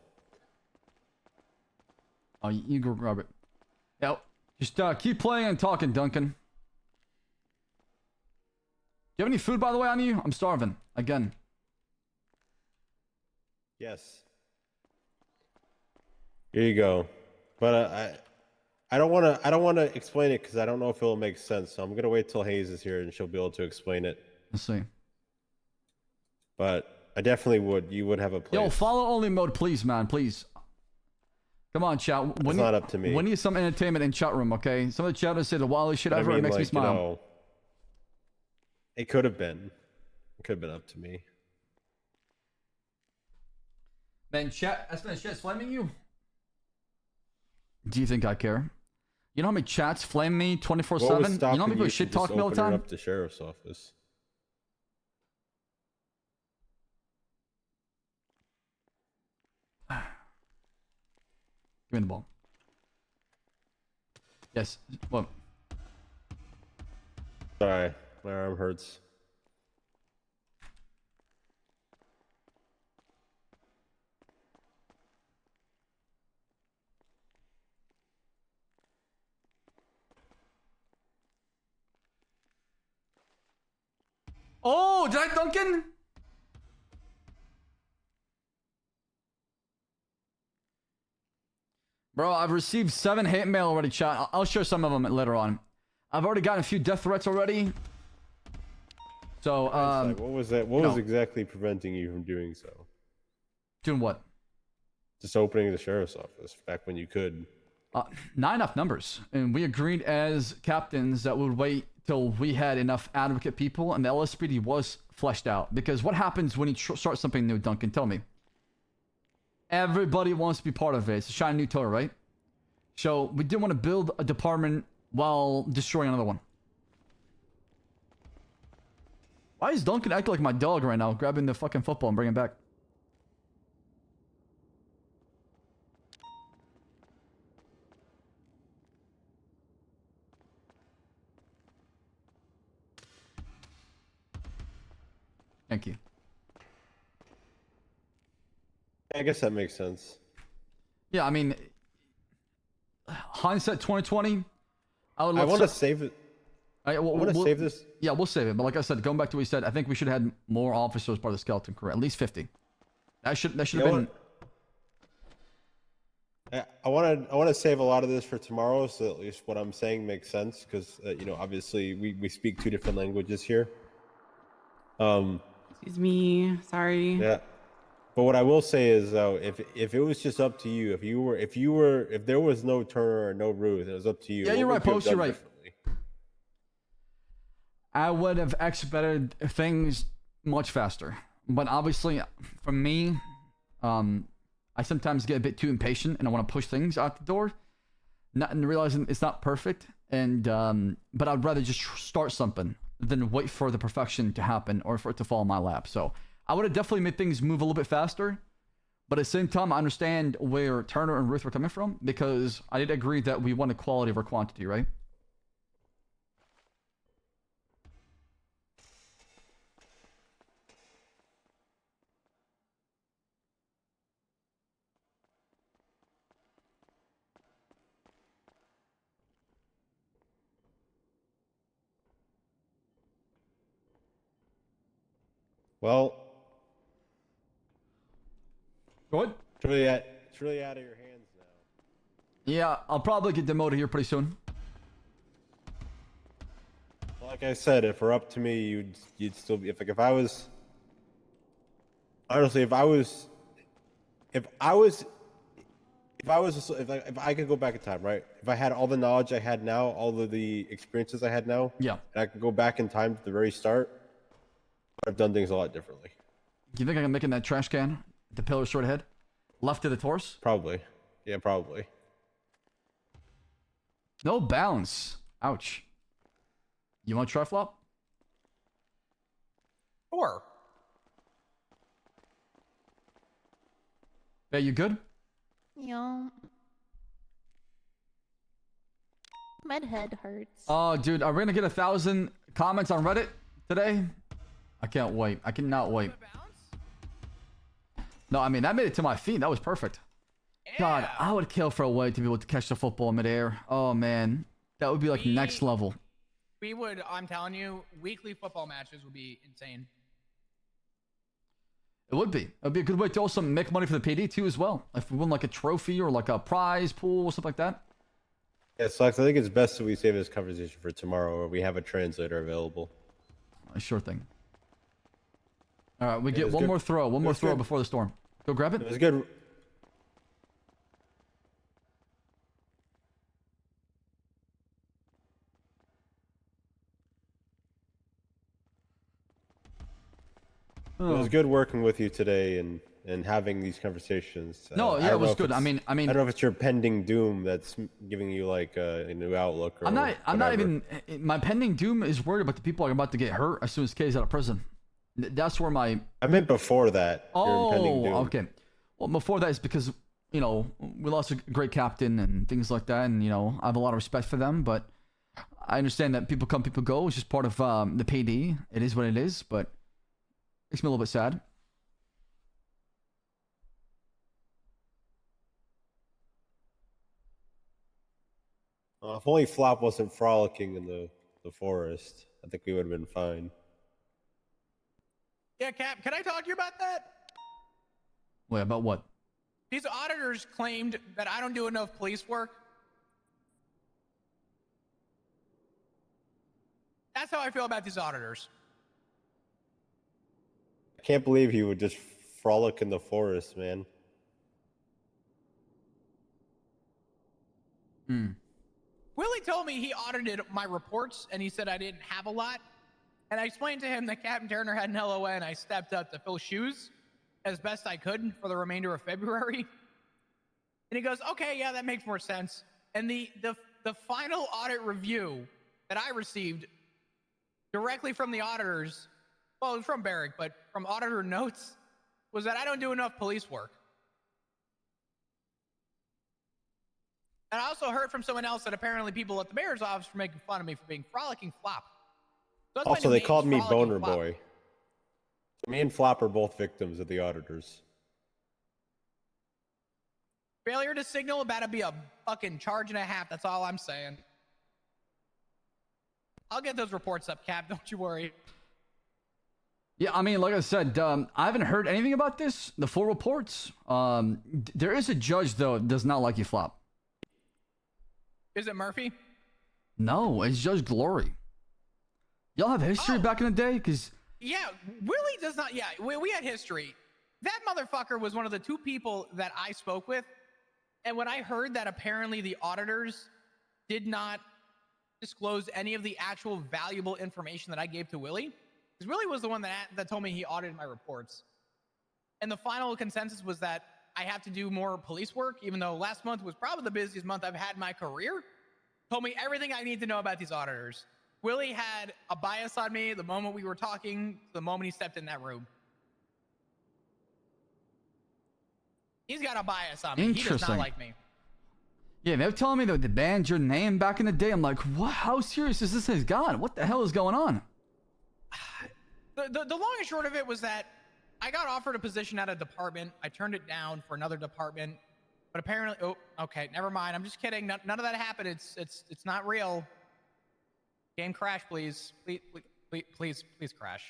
Oh, you go grab it. Yep. Just keep playing and talking, Duncan. Do you have any food, by the way, on you? I'm starving again. Yes. Here you go. But I don't want to explain it because I don't know if it'll make sense. So I'm gonna wait till Hayes is here and she'll be able to explain it. Let's see. But I definitely would. You would have a place. Yo, follow only mode, please, man. Please. Come on, chat. It's not up to me. We need some entertainment in chat room, okay? Some of the chatters say the wildest shit ever. It makes me smile. It could have been. It could have been up to me. Man, chat. That's been chat's flaming you. Do you think I care? You know how many chats flame me 24/7? You know how many people shit talk me all the time? Up the sheriff's office. Give me the ball. Yes. What? Sorry, my arm hurts. Oh, did I Duncan? Bro, I've received 7 hate mail already, chat. I'll share some of them later on. I've already gotten a few death threats already. So, what was that? What was exactly preventing you from doing so? Doing what? Just opening the sheriff's office back when you could. Not enough numbers. And we agreed as captains that we would wait till we had enough advocate people and the LSPD was fleshed out. Because what happens when you start something new, Duncan? Tell me. Everybody wants to be part of it. It's a shiny new toy, right? So we didn't want to build a department while destroying another one. Why is Duncan acting like my dog right now, grabbing the fucking football and bringing it back? Thank you. I guess that makes sense. Yeah, I mean, hindsight 2020. I want to save it. I want to save this. Yeah, we'll save it. But like I said, going back to what we said, I think we should have had more officers part of the skeleton crew, at least 50. That should have been. I want to save a lot of this for tomorrow, so at least what I'm saying makes sense. Because obviously we speak 2 different languages here. Excuse me. Sorry. Yeah. But what I will say is, though, if it was just up to you, if there was no Turner or no Ruth, and it was up to you. Yeah, you're right, Post. You're right. I would have expedited things much faster. But obviously, for me, I sometimes get a bit too impatient and I want to push things out the door, not realizing it's not perfect. And but I'd rather just start something than wait for the perfection to happen or for it to fall in my lap. So I would have definitely made things move a little bit faster. But at the same time, I understand where Turner and Ruth were coming from because I did agree that we wanted quality over quantity, right? Well, what? It's really out of your hands now. Yeah, I'll probably get demoted here pretty soon. Like I said, if it were up to me, you'd still be. If I was, honestly, if I could go back in time, right? If I had all the knowledge I had now, all of the experiences I had now, yeah, and I could go back in time to the very start, I've done things a lot differently. Do you think I can make it in that trash can? The pillar straight ahead. Left of the torso. Probably. Yeah, probably. No bounce. Ouch. You want to try flop? Sure. Yeah, you good? Yeah. My head hurts. Oh, dude, are we gonna get 1,000 comments on Reddit today? I can't wait. I cannot wait. No, I mean, that made it to my feet. That was perfect. God, I would kill for a way to be able to catch the football midair. Oh, man. That would be like next level. We would, I'm telling you, weekly football matches would be insane. It would be. It would be a good way to also make money for the PD too as well. If we win like a trophy or like a prize pool or something like that. Yeah, Slux, I think it's best that we save this conversation for tomorrow or we have a translator available. Sure thing. All right, we Yeah, get one good. more throw. One more throw good. before the storm. Go grab it. It was good. It was good working with you today and having these conversations. No, yeah, it was good. I mean, I don't know if it's your pending doom that's giving you like a new outlook. Or I'm not whatever. even. My pending doom is worried about the people are about to get hurt as soon as K's out of prison. That's where my. I meant before that. your impending Oh, doom. okay. Well, before that is because we lost a great captain and things like that, and I have a lot of respect for them, but I understand that people come, people go. It's just part of the PD. It is what it is, but makes me a little bit sad. If only Flop wasn't frolicking in the forest, I think we would have been fine. Yeah, Cap, can I talk to you about that? Wait, about what? These auditors claimed that I don't do enough police work. That's how I feel about these auditors. I can't believe he would just frolic in the forest, man. Willie told me he audited my reports and he said I didn't have a lot. And I explained to him that Captain Turner had an LOA and I stepped up to fill shoes as best I could for the remainder of February. And he goes, okay, yeah, that makes more sense. And the final audit review that I received directly from the auditors, well, it was from Barrick, but from auditor notes, was that I don't do enough police work. And I also heard from someone else that apparently people at the mayor's office were making fun of me for being frolicking flop. So that's my Also, new they name, called me Frolicking Boner Flop. Boy. Me and Flop are both victims of the auditors. Failure to signal about to be a fucking charge and a half. That's all I'm saying. I'll get those reports up, Cap. Don't you worry. Yeah, I mean, like I said, I haven't heard anything about this. The full reports. There is a judge though that does not like you, Flop. Is it Murphy? No, it's Judge Glory. Y'all have history back in the day, because Yeah, Willie does not. Yeah, we had history. That motherfucker was one of the two people that I spoke with. And when I heard that apparently the auditors did not disclose any of the actual valuable information that I gave to Willie, because Willie was the one that told me he audited my reports. And the final consensus was that I have to do more police work, even though last month was probably the busiest month I've had in my career. Told me everything I need to know about these auditors. Willie had a bias on me the moment we were talking, the moment he stepped in that room. He's got a bias on me. He does not Interesting. like me. yeah, they were telling me that they banned your name back in the day. I'm like, what? How serious is this has gone? What the hell is going on? The long and short of it was that I got offered a position at a department. I turned it down for another department, but apparently, oh, okay, never mind. I'm just kidding. None of that happened. It's not real. Game crash, please. Please crash.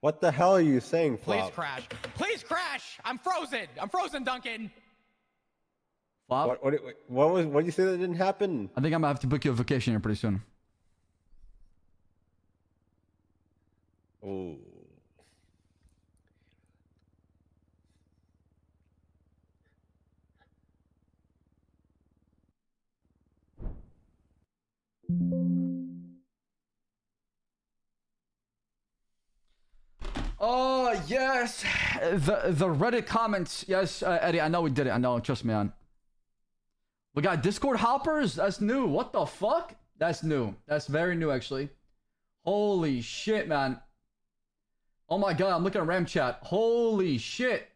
What the hell are you saying, Flop? Please crash. Please crash. I'm frozen. I'm frozen, Duncan. Flop? What did you say that didn't happen? I think I'm gonna have to book you a vacation here pretty soon. Oh. Oh Yes. The Reddit comments. Yes, Eddie, I know we did it. I know. Trust me, man. We got Discord hoppers. That's new. What the fuck? That's new. That's very new, actually. Holy shit, man. Oh my god, I'm looking at Ram chat. Holy shit.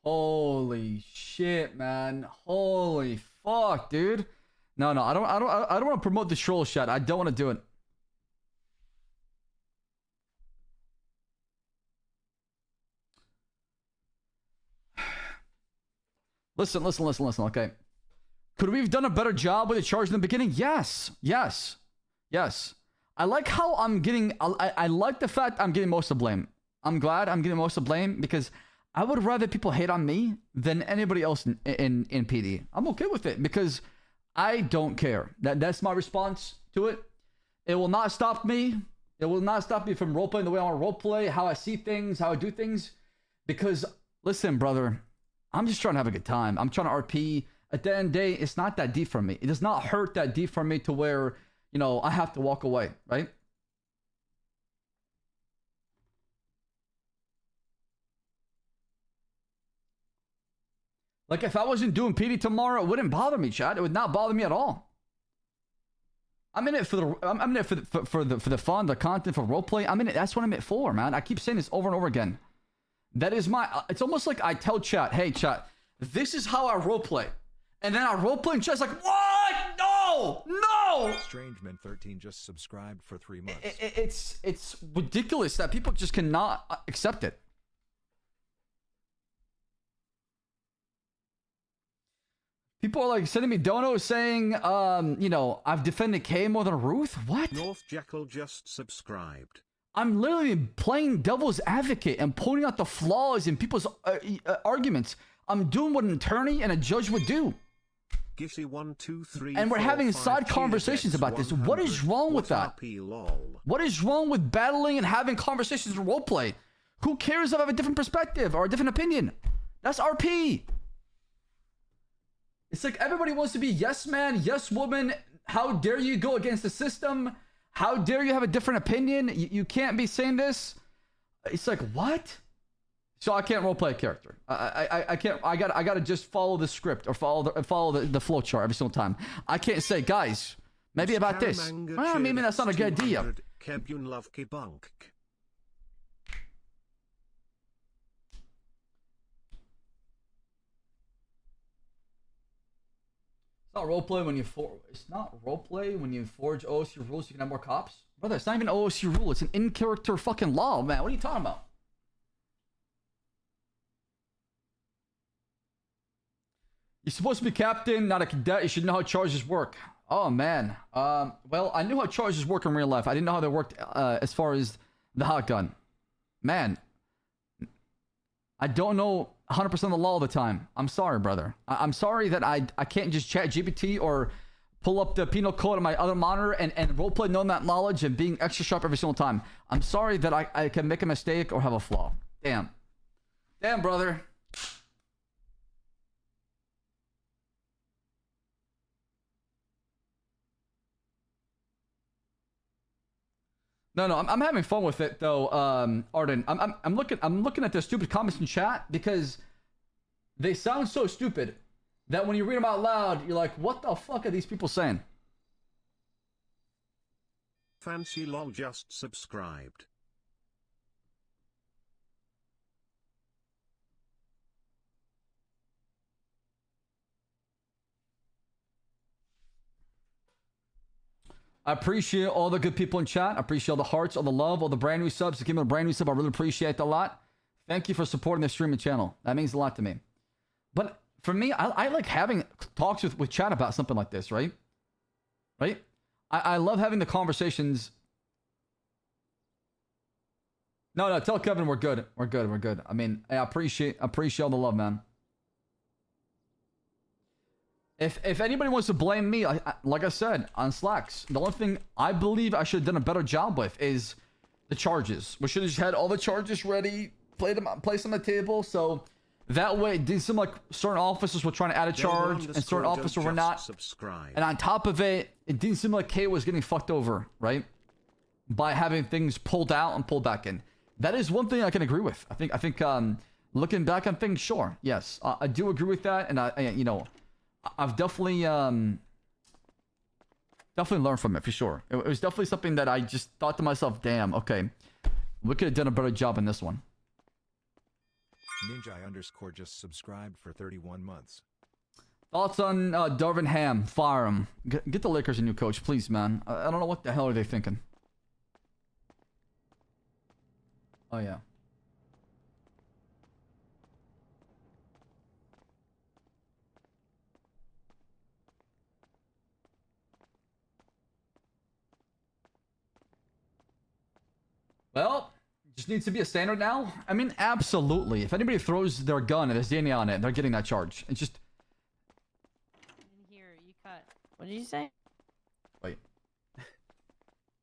Holy shit, man. Holy fuck, dude. No, I don't want to promote the troll shot. I don't want to do it. Listen, okay. Could we have done a better job with the charge in the beginning? Yes. I like how I'm getting, I like the fact I'm getting most of the blame. I'm glad I'm getting most of the blame because I would rather people hate on me than anybody else in PD. I'm okay with it because I don't care. That's my response to it. It will not stop me. It will not stop me from roleplaying the way I want to roleplay, how I see things, how I do things. Because, listen, brother, I'm just trying to have a good time. I'm trying to RP. At the end of the day, it's not that deep for me. It does not hurt that deep for me to where, you know, I have to walk away, right? Like, if I wasn't doing PD tomorrow, it wouldn't bother me, chat. It would not bother me at all. I'm in it for the fun, the content, for roleplay. I'm in it. That's what I'm in it for, man. I keep saying this over and over again. That is my... It's almost like I tell chat, hey, chat, this is how I roleplay. And then I roleplay and chat's like, what? No! Strangeman13 just subscribed for 3 months. It's ridiculous that people just cannot accept it. People are like sending me donos saying, you know, I've defended K more than Ruth. What? North Jackal just subscribed. I'm literally playing devil's advocate and pointing out the flaws in people's arguments. I'm doing what an attorney and a judge would do. Gissy 1, 2, 3, and we're 4, having 5, side conversations about this. What is wrong with that? What is wrong with battling and having conversations in roleplay? Who cares if I have a different perspective or a different opinion? That's RP. It's like everybody wants to be yes man, yes woman. How dare you go against the system? How dare you have a different opinion? You can't be saying this. It's like, what? So I can't roleplay a character. I can't. I gotta just follow the script or follow the flow chart every single time. I can't say, guys, maybe about this. Well, maybe that's not a good idea. Kebun love kebunk. It's not roleplay when you forge OOC rules. You can have more cops, brother. It's not even OOC rule. It's an in-character fucking law, man. What are you talking about? You're supposed to be captain, not a cadet. You should know how charges work. Oh man. Well, I knew how charges work in real life. I didn't know how they worked as far as the hot gun. Man, I don't know 100% of the law all the time. I'm sorry, brother. I'm sorry that I can't just chat GPT or pull up the penal code on my other monitor and roleplay knowing that knowledge and being extra sharp every single time. I'm sorry that I can make a mistake or have a flaw. Damn. Damn, brother. No, I'm having fun with it though, Arden. I'm looking at the stupid comments in chat because they sound so stupid that when you read them out loud, you're like, what the fuck are these people saying? Fancy lol just subscribed. I appreciate all the good people in chat. I appreciate all the hearts, all the love, all the brand new subs. To give me a brand new sub, I really appreciate that a lot. Thank you for supporting the streaming channel. That means a lot to me. But for me, I like having talks with chat about something like this, right? Right? I love having the conversations. No, tell Kevin we're good. We're good. I mean, I appreciate all the love, man. If anybody wants to blame me, like I said on Slacks, the only thing I believe I should have done a better job with is the charges. We should have just had all the charges ready, placed on the table, so that way it didn't seem like certain officers were trying to add a charge and certain officers were not. And on top of it, it didn't seem like K was getting fucked over, right? By having things pulled out and pulled back in. That is one thing I can agree with. I think looking back on things, sure, yes, I do agree with that, and I've definitely learned from it for sure. It was definitely something that I just thought to myself, damn, okay, we could have done a better job in this one. Ninja_ just subscribed for 31 months. Thoughts on Darvin Ham? Fire him. Get the Lakers a new coach, please, man. I don't know what the hell are they thinking. Oh yeah. Well, just needs to be a standard now. I mean, absolutely. If anybody throws their gun and there's DNA on it, they're getting that charge. It's just. Here, you cut. What did you say? Wait.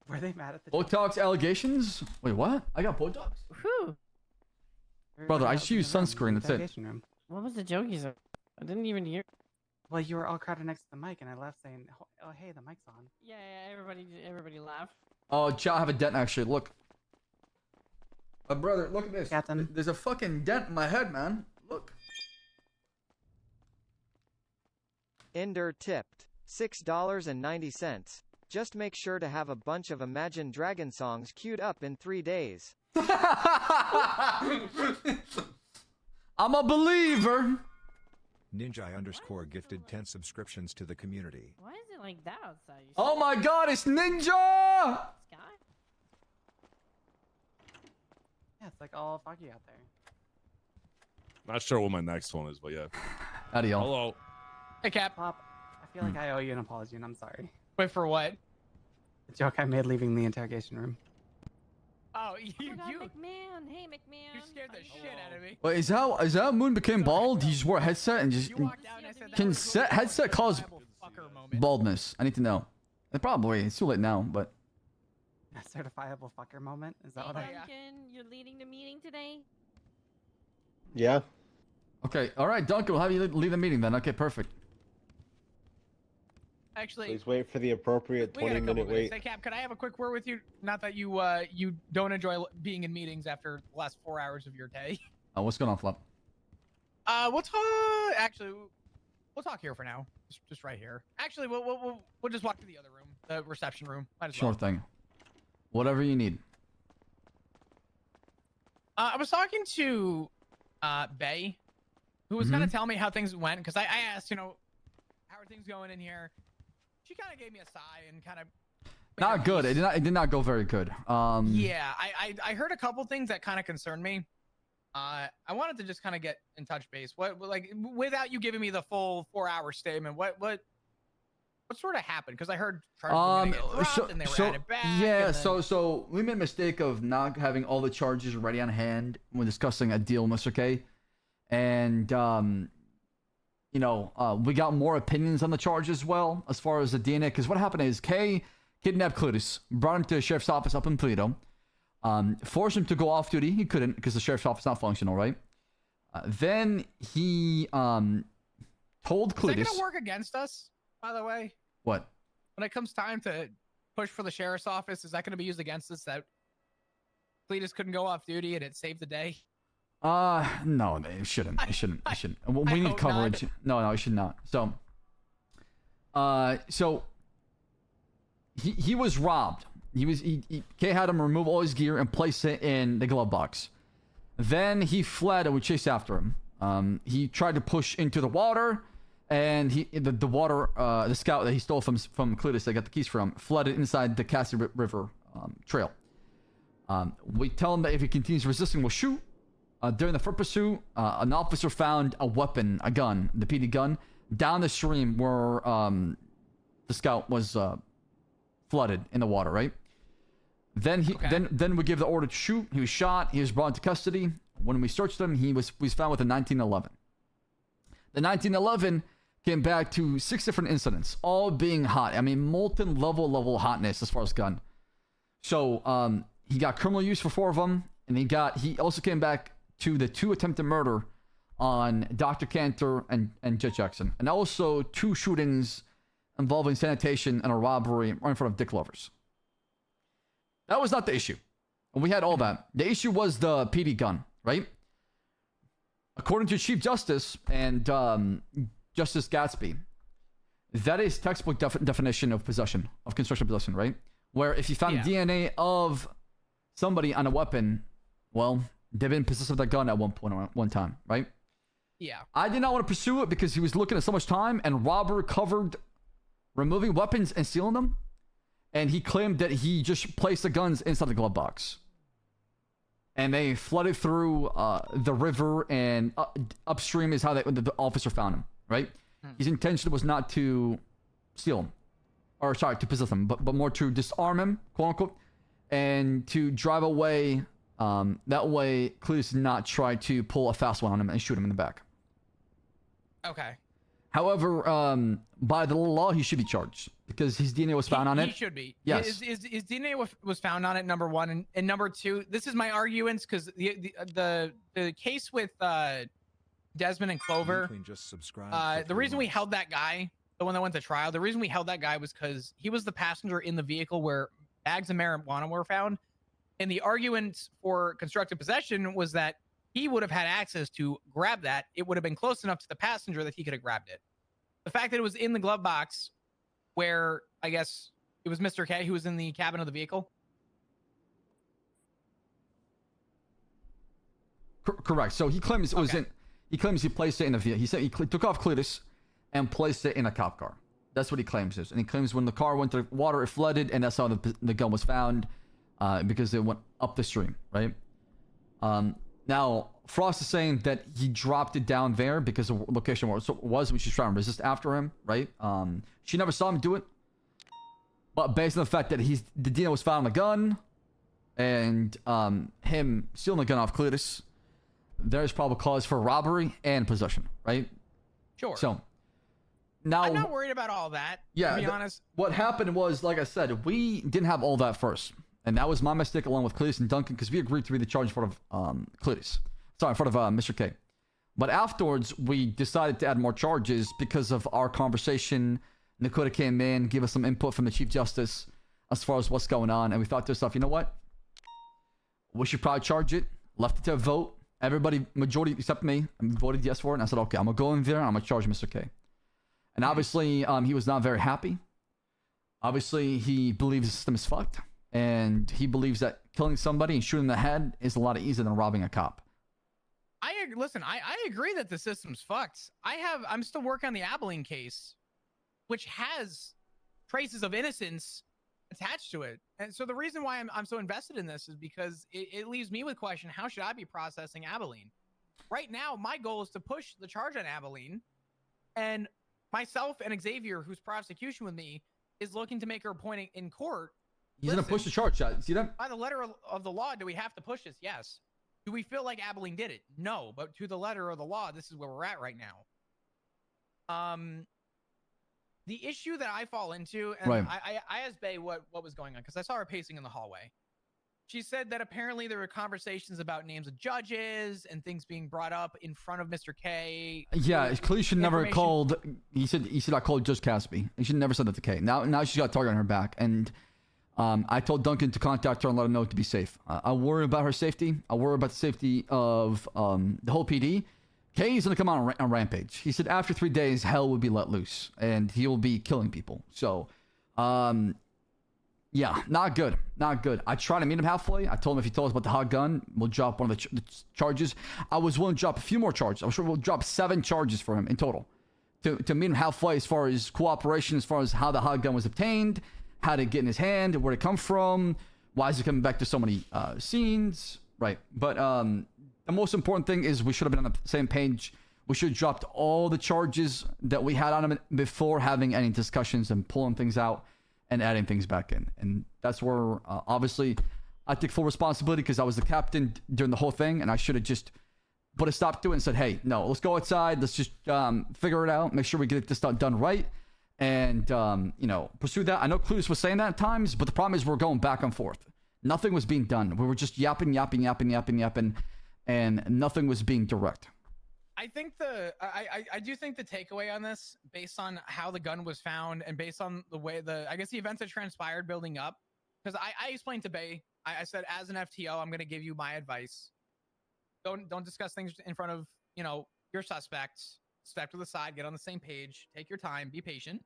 Were they mad at the Botox allegations? Wait, what? I got Botox? Whew. Brother, I just use sunscreen. That's it. What was the joke you said? I didn't even hear. Well, you were all crowded next to the mic, and I left saying, "Oh, hey, the mic's on." Yeah, everybody laughed. Oh, I have a dent actually. Look. Brother, look at this. Captain. There's a fucking dent in my head, man. Look. Ender tipped $6.90. Just make sure to have a bunch of Imagine Dragon songs queued up in 3 days. I'm a believer. Ninja_ gifted 10 subscriptions to the community. Why is it like that outside? Oh my god, it's Ninja! Sky? Yeah, it's like all foggy out there. Not sure what my next one is, but yeah. Howdy, y'all. Hello. Hey, Cap. Pop, I feel like I owe you an apology, and I'm sorry. Wait, for what? The joke I made leaving the interrogation room. Oh, you. McMahon. Hey, McMahon. You scared the shit out of me. Wait, is that Moon became bald? He just wore a headset and just. Can headset cause baldness? I need to know. Probably. It's too late now, but. A certifiable fucker moment? Is that what I... Duncan, you're leading the meeting today? Yeah. Okay, alright, Duncan, we'll have you lead the meeting then. Okay, perfect. Actually, please wait for the appropriate 20-minute wait. Hey, Cap, could I have a quick word with you? Not that you you don't enjoy being in meetings after the last 4 hours of your day. What's going on, Flop? We'll talk. Actually, we'll talk here for now. Just right here. Actually, we'll just walk to the other room, the reception room. Might as Sure well. thing. Whatever you need. I was talking to Bay, who was gonna tell me how things went, because I asked, how are things going in here? She kind of gave me a sigh and kind of. Not good. It did not go very good. Yeah, I heard a couple things that kind of concerned me. I wanted to just kind of get in touch base. What, like, without you giving me the full 4-hour statement, what sort of happened? Because I heard charges were gonna get dropped and they were added back. Yeah, and then... so we made a mistake of not having all the charges ready on hand when discussing a deal, Mr. K. And we got more opinions on the charge as well, as far as the DNA. Because what happened is K kidnapped Cletus, brought him to the sheriff's office up in Toledo, forced him to go off duty. He couldn't because the sheriff's office is not functional, right? Then he told Cletus. Is that gonna work against us? By the way, what? When it comes time to push for the sheriff's office, is that going to be used against us that Cletus couldn't go off duty and it saved the day? No, it shouldn't. It shouldn't. We need coverage. Not. No, it should not. So, he was robbed. K had him remove all his gear and place it in the glove box. Then he fled and we chased after him. He tried to push into the water. And the scout that he stole from Cletus, that got the keys from, flooded inside the Cassie River trail. We tell him that if he continues resisting, we'll shoot. During the first pursuit, an officer found a weapon, a gun, the PD gun, down the stream where the scout was flooded in the water. Right. Then then we give the order to shoot. He was shot. He was brought into custody. When we searched him, he was found with a 1911. The 1911 came back to 6 different incidents, all being hot. I mean, molten level hotness as far as gun. So he got criminal use for 4 of them, and he also came back to the 2 attempted murder on Dr. Cantor and Judge Jackson, and also 2 shootings involving sanitation and a robbery right in front of Dick Lovers. That was not the issue. We had all that. The issue was the PD gun, right? According to Chief Justice and Justice Gatsby, that is textbook definition of possession, of constructive possession, right? Where if you found DNA of somebody on a weapon, well, they've been possessed of that gun at one time, right? Yeah. I did not want to pursue it because he was looking at so much time, and Robert covered removing weapons and stealing them. And he claimed that he just placed the guns inside the glove box. And they flooded through the river, and upstream is how the officer found him, right? His intention was not to steal him. Or, sorry, to possess him, but more to disarm him, quote unquote, and to drive away. That way, Cletus did not try to pull a fast one on him and shoot him in the back. Okay. However, by the law, he should be charged because his DNA was found on it. He should be. Yes. His DNA was found on it, number 1. And number 2, this is my arguments because the case with Desmond and Clover, the reason we held that guy, the one that went to trial, the reason we held that guy was because he was the passenger in the vehicle where bags of marijuana were found. And the argument for constructive possession was that he would have had access to grab that. It would have been close enough to the passenger that he could have grabbed it. The fact that it was in the glove box where, I guess, it was Mr. K who was in the cabin of the vehicle. Correct. So he claims it was in. He claims he placed it in a vehicle. He said he took off Cletus and placed it in a cop car. That's what he claims is. And he claims when the car went to the water, it flooded, and that's how the gun was found because it went up the stream, right? Now, Frost is saying that he dropped it down there because the location where it was when she's trying to resist after him, right? She never saw him do it. But based on the fact that the DNA was found on the gun and him stealing the gun off Cletus, there's probable cause for robbery and possession, right? Sure. So, now... I'm not worried about all that, to be honest. What happened was, like I said, we didn't have all that first. And that was my mistake along with Cletus and Duncan because we agreed to be the charge in front of Cletus. Sorry, in front of Mr. K. But afterwards, we decided to add more charges because of our conversation. Nakota came in, gave us some input from the Chief Justice as far as what's going on. And we thought to ourselves, you know what? We should probably charge it. Left it to a vote. Everybody, majority except me, voted yes for it. And I said, okay, I'm going to go in there and I'm going to charge Mr. K. And obviously, he was not very happy. Obviously, he believes the system is fucked. And he believes that killing somebody and shooting in the head is a lot easier than robbing a cop. Listen, I agree that the system's fucked. I'm still working on the Abilene case, which has traces of innocence attached to it. And so the reason why I'm so invested in this is because it leaves me with question, how should I be processing Abilene? Right now, my goal is to push the charge on Abilene, and myself and Xavier, who's prosecution with me, is looking to make her point in court. He's going to push the charge. See that? By the letter of the law, do we have to push this? Yes. Do we feel like Abilene did it? No. But to the letter of the law, this is where we're at right now. The issue that I fall into, and right. I asked Bae what was going on because I saw her pacing in the hallway. She said that apparently there were conversations about names of judges and things being brought up in front of Mr. K. Yeah, Cletus never called. He said I called Judge Casby. He should never said that to K. Now she's got a target on her back, and I told Duncan to contact her and let her know to be safe. I worry about her safety. I worry about the safety of the whole PD. Kay is going to come on a rampage. He said after 3 days, hell will be let loose, and he will be killing people. So, yeah, not good. Not good. I tried to meet him halfway. I told him if he told us about the hot gun, we'll drop one of the charges. I was willing to drop a few more charges. I was sure we'll drop 7 charges for him in total. To meet him halfway as far as cooperation, as far as how the hot gun was obtained, how to get in his hand, where it come from, why is it coming back to so many scenes, right? But the most important thing is we should have been on the same page. We should have dropped all the charges that we had on him before having any discussions and pulling things out and adding things back in. And that's where, obviously, I take full responsibility because I was the captain during the whole thing, and I should have just but I stopped to it and said, hey, no, let's go outside. Let's just figure it out. Make sure we get this done right. And, you know, pursue that. I know Clues was saying that at times, but the problem is we're going back and forth. Nothing was being done. We were just yapping, and nothing was being direct. I think I do think the takeaway on this, based on how the gun was found and based on the way I guess the events that transpired building up, because I explained to Bay, I said, as an FTO, I'm going to give you my advice. Don't discuss things in front of, you know, your suspects. Step to the side, get on the same page, take your time, be patient.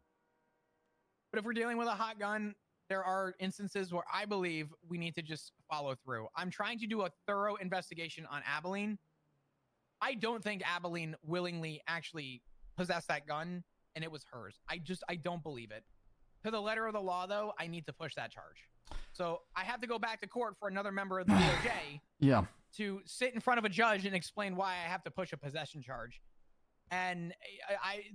But if we're dealing with a hot gun, there are instances where I believe we need to just follow through. I'm trying to do a thorough investigation on Abilene. I don't think Abilene willingly actually possessed that gun and it was hers. I don't believe it. To the letter of the law, though, I need to push that charge. So I have to go back to court for another member of the DOJ to sit in front of a judge and explain why I have to push a possession charge. And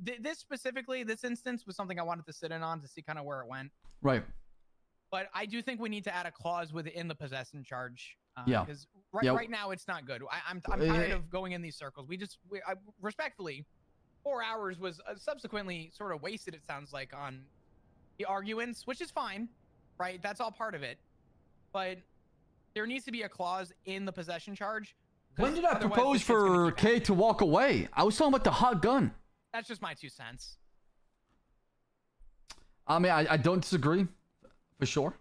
this specifically, this instance was something I wanted to sit in on to see kind of where it went. Right. But I do think we need to add a clause within the possession charge. Because right now it's not good. I'm tired of going in these circles. Respectfully, 4 hours was subsequently sort of wasted, it sounds like, on the arguments, which is fine, right? That's all part of it. But there needs to be a clause in the possession charge. When did I propose for K to walk away? I was talking about the hot gun. That's just my 2 cents. I mean, I don't disagree, for sure.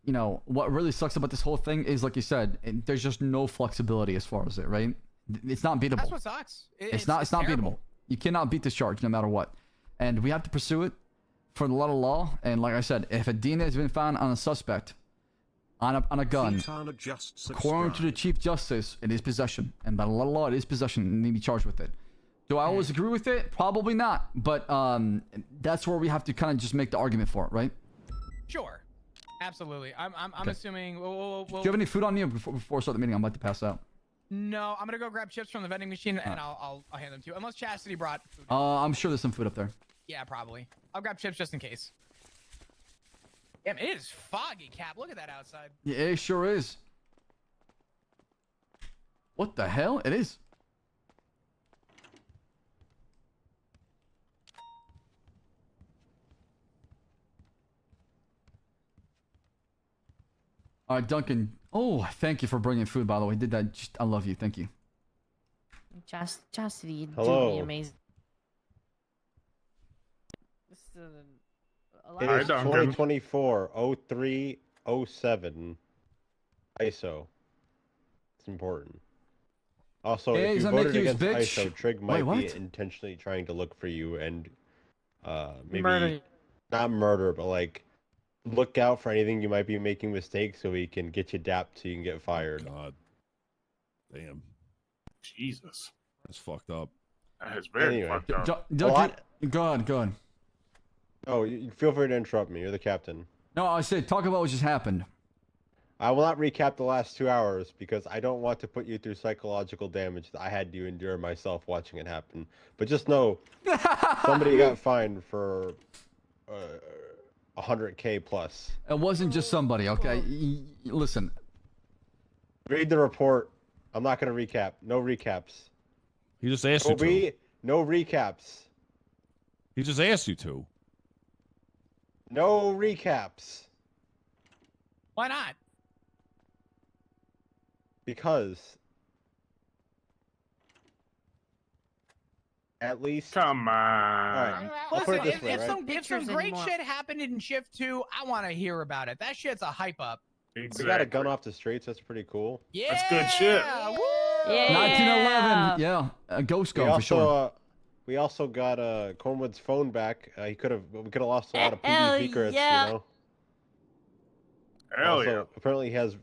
You know, what really sucks about this whole thing is, like you said, there's just no flexibility as far as it, right? It's not beatable. That's what sucks. It's not beatable. You cannot beat this charge no matter what. And we have to pursue it for the letter of law. And like I said, if a DNA has been found on a suspect, on a gun, according to the Chief Justice, it is possession. And by the law of law, it is possession and need to be charged with it. Do I always agree with it? Probably not. But that's where we have to kind of just make the argument for it, right? Sure. Absolutely. I'm assuming... Do you have any food on you before we start the meeting? I'm about to pass out. No, I'm going to go grab chips from the vending machine and I'll hand them to you. Unless Chastity brought food. I'm sure there's some food up there. Yeah, probably. I'll grab chips just in case. Damn, it is foggy, Cap. Look at that outside. Yeah, it sure is. What the hell? It is. All right, Duncan. Oh, thank you for bringing food, by the way. Did that. I love you. Thank you. Chastity, you Hello. do me amazing. This is It is 2024-03-07 ISO. It's important. Also, Hey, if he's you gonna make voted you against his bitch. ISO, Trig might Wait, be what? intentionally trying to look for you and maybe Murder. not murder, but like look out for anything you might be making mistakes so he can get you dapped so you can get fired. God. Damn. Jesus. That's fucked up. That is very Anyway. fucked up. Go on. Oh, you feel free to interrupt me. You're the captain. No, I said talk about what just happened. I will not recap the last 2 hours because I don't want to put you through psychological damage that I had to endure myself watching it happen. But just know, somebody got fined for 100K plus. It wasn't just somebody, okay? Listen. Read the report. I'm not going to recap. No recaps. He just asked you to. No recaps. He just asked you to. No recaps. Why not? Because at least come on. All right. I'll put it Listen, this way, if right? some great shit happened in Shift 2, I want to hear about it. That shit's a hype up. We got a gun off the streets. That's pretty cool. Yeah. That's good shit. Woo! 1911. Yeah, a ghost gun for sure. We also got Cornwood's phone back. We could have lost a lot of Hell PvP credits, yeah. you know. Hell Also, yeah. apparently he has,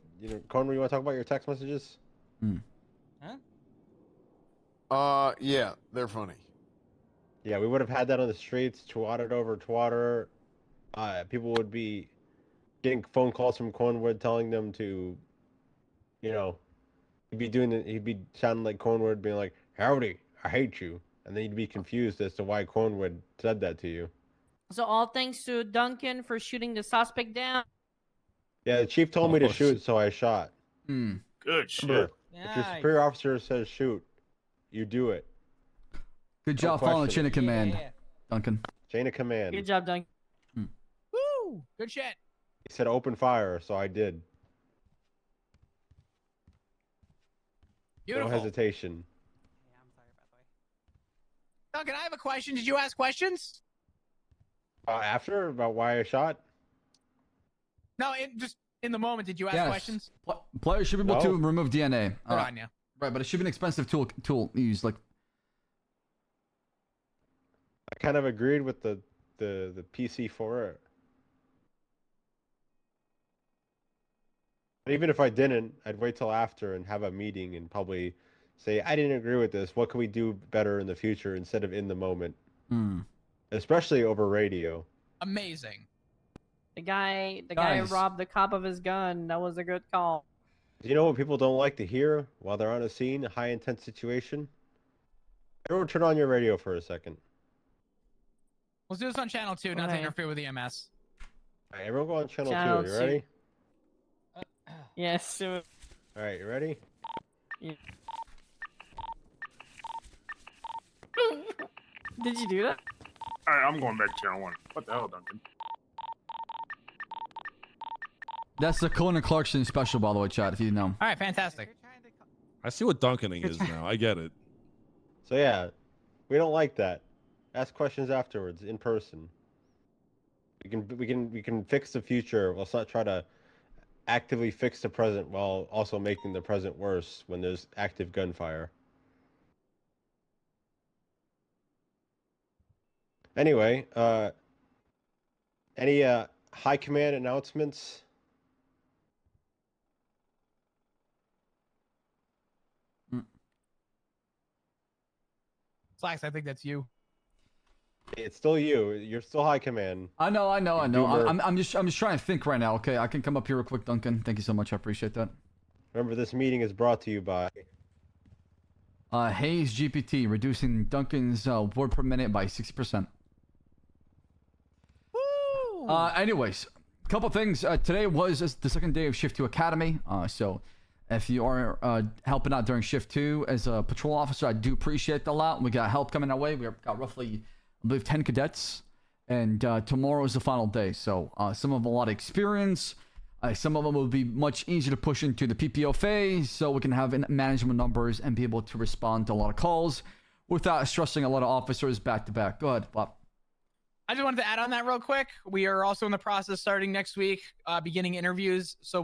Cornwood, you want to talk about your text messages? Yeah, they're funny. Yeah, we would have had that on the streets, twatted over twatter. People would be getting phone calls from Cornwood telling them to, he'd be sounding like Cornwood, being like, "Howdy, I hate you," and then you'd be confused as to why Cornwood said that to you. So all thanks to Duncan for shooting the suspect down. Yeah, the chief told me to shoot, so I shot. Good shit. If your superior officer says shoot, you do it. Good job following the chain of command, Yeah. Duncan. Chain of command. Good job, Duncan. Woo! Good shit. He said open fire, so I did. Beautiful. No hesitation. Duncan, I have a question. Did you ask questions? After about why I shot? No, just in the moment. Did you ask questions? Players should be able to remove DNA. Good on you. Right, but it should be an expensive tool to use. Like, I kind of agreed with the PC for it. But even if I didn't, I'd wait till after and have a meeting and probably say, I didn't agree with this. What can we do better in the future instead of in the moment? Especially over radio. Amazing. The guy who robbed the cop of his gun. That was a good call. You know what people don't like to hear while they're on a scene, a high intense situation? Everyone turn on your radio for a second. Let's do this on channel 2, not to interfere with EMS. All right, everyone go on channel 2. You 2. ready? Yes. All right, you ready? Yeah. Did you do that? All right, I'm going back to channel 1. What the hell, Duncan? that's the Conan Clarkson special, by the way, chat. If you know. All right, fantastic. I see what Duncaning is now. I get it. So yeah, we don't like that. Ask questions afterwards in person. We can fix the future. Let's not try to actively fix the present while also making the present worse when there's active gunfire. Anyway, any high command announcements? Slacks, I think that's you. It's still you. You're still high command. I know. I'm just trying to think right now. Okay, I can come up here real quick, Duncan. Thank you so much. I appreciate that. Remember, this meeting is brought to you by Hayes GPT, reducing Duncan's word per minute by 60%. Woo! Anyways, a couple things. Today was the second day of Shift 2 Academy. So if you are helping out during Shift 2 as a patrol officer, I do appreciate that a lot. We got help coming our way. We got roughly, I believe, 10 cadets. And tomorrow is the final day. So some of them have a lot of experience. Some of them will be much easier to push into the PPO phase, so we can have management numbers and be able to respond to a lot of calls without stressing a lot of officers back to back. Go ahead, Bob. I just wanted to add on that real quick. We are also in the process starting next week, beginning interviews. So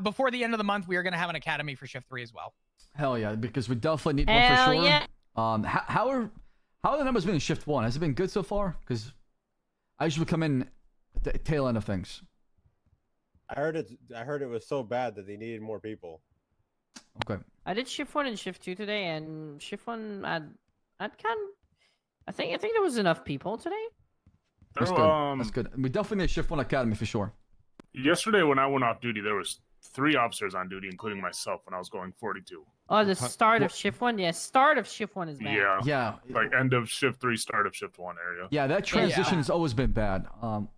before the end of the month, we are going to have an academy for Shift 3 as well. Hell yeah, because we definitely need one for sure. Yeah. How are the numbers been in Shift 1? Has it been good so far? Because I usually come in at the tail end of things. I heard it was so bad that they needed more people. Okay. I did Shift 1 and Shift 2 today, and Shift 1 I think there was enough people today. That's good. That's good. We definitely need Shift 1 Academy for sure. Yesterday when I went off duty, there was 3 officers on duty, including myself, when I was going 42. Oh, the start of Shift 1? Yeah, start of Shift 1 is bad. Yeah. Like end of Shift 3, start of Shift 1 area. Yeah, that transition has always been bad.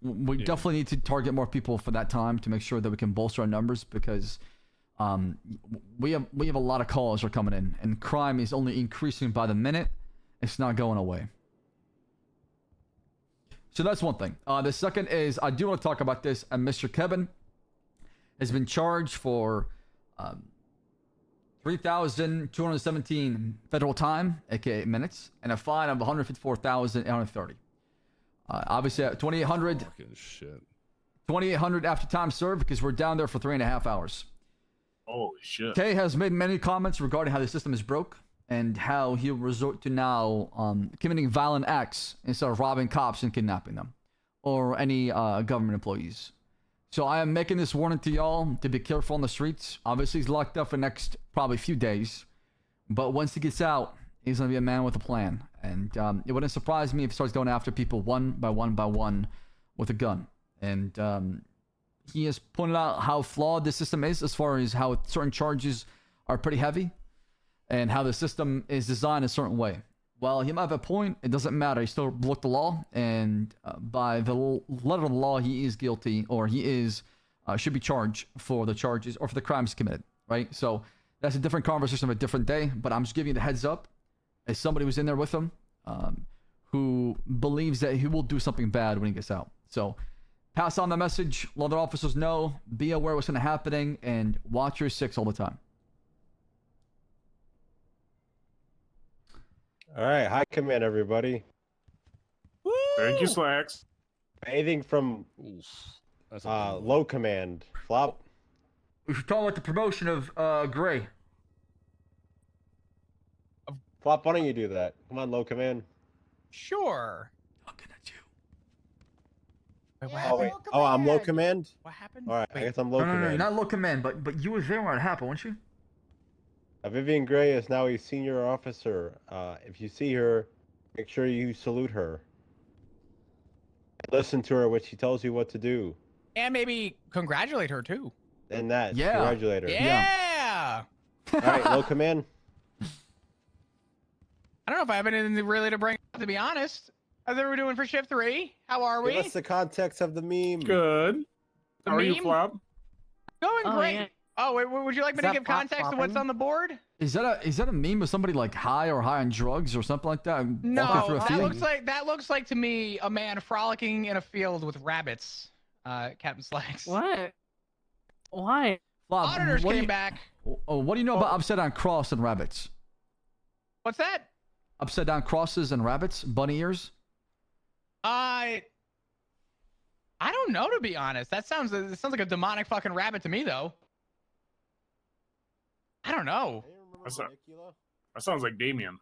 We definitely need to target more people for that time to make sure that we can bolster our numbers, because we have a lot of calls are coming in, and crime is only increasing by the minute. It's not going away. So that's one thing. The second is, I do want to talk about this. Mr. Kebun has been charged for 3,217 federal time, aka minutes, and a fine of 154,830. Obviously, 2,800. Fucking shit. 2,800 after time served, because we're down there for 3.5 hours. Holy shit. K has made many comments regarding how the system is broke and how he'll resort to now committing violent acts instead of robbing cops and kidnapping them, or any government employees. So I am making this warning to y'all to be careful on the streets. Obviously, he's locked up for the next probably few days, but once he gets out, he's gonna be a man with a plan. And it wouldn't surprise me if he starts going after people one by one with a gun. And he has pointed out how flawed the system is, as far as how certain charges are pretty heavy, and how the system is designed a certain way. Well, he might have a point. It doesn't matter. He still broke the law, and by the letter of the law, he is guilty, or he is should be charged for the charges or for the crimes committed. right? So that's a different conversation of a different day. But I'm just giving you the heads up, as somebody who's in there with him, who believes that he will do something bad when he gets out. So pass on the message. Let other officers know. Be aware of what's going to happening, and watch your six all the time. All right, high command, everybody. Woo! Thank you, Slacks. Anything from low command, Flop. We should talk about the promotion of Gray. Flop, why don't you do that? Come on, low command. Sure. Looking at you. Wait, what Oh, happened? wait. Oh, I'm low command? What happened? All right, I guess I'm low No, command. you're not low command, but you were there when it happened, weren't you? Vivian Gray is now a senior officer. If you see her, make sure you salute her. Listen to her when she tells you what to do. And maybe congratulate her too. And that, yeah. congratulate her. Yeah. All right, low command. I don't know if I have anything really to bring up, to be honest. How's everyone doing for shift 3? How are we? Give us the context of the meme. Good. The How are you, meme? Flop? Going Oh, great. yeah. Oh, wait, would you like me to that give context to what's flopping? on the board? Is that a meme of somebody like high or high on drugs or something like that? Walking through No, a that field? looks like to me a man frolicking in a field with rabbits. Captain Slacks. What? Why? Flop, Auditors what do came you- back. Oh, what do you know about upside down cross and rabbits? What's that? Upside down crosses and rabbits, bunny ears. I don't know, to be honest. It sounds like a demonic fucking rabbit to me, though. I don't know. That sounds like Damien.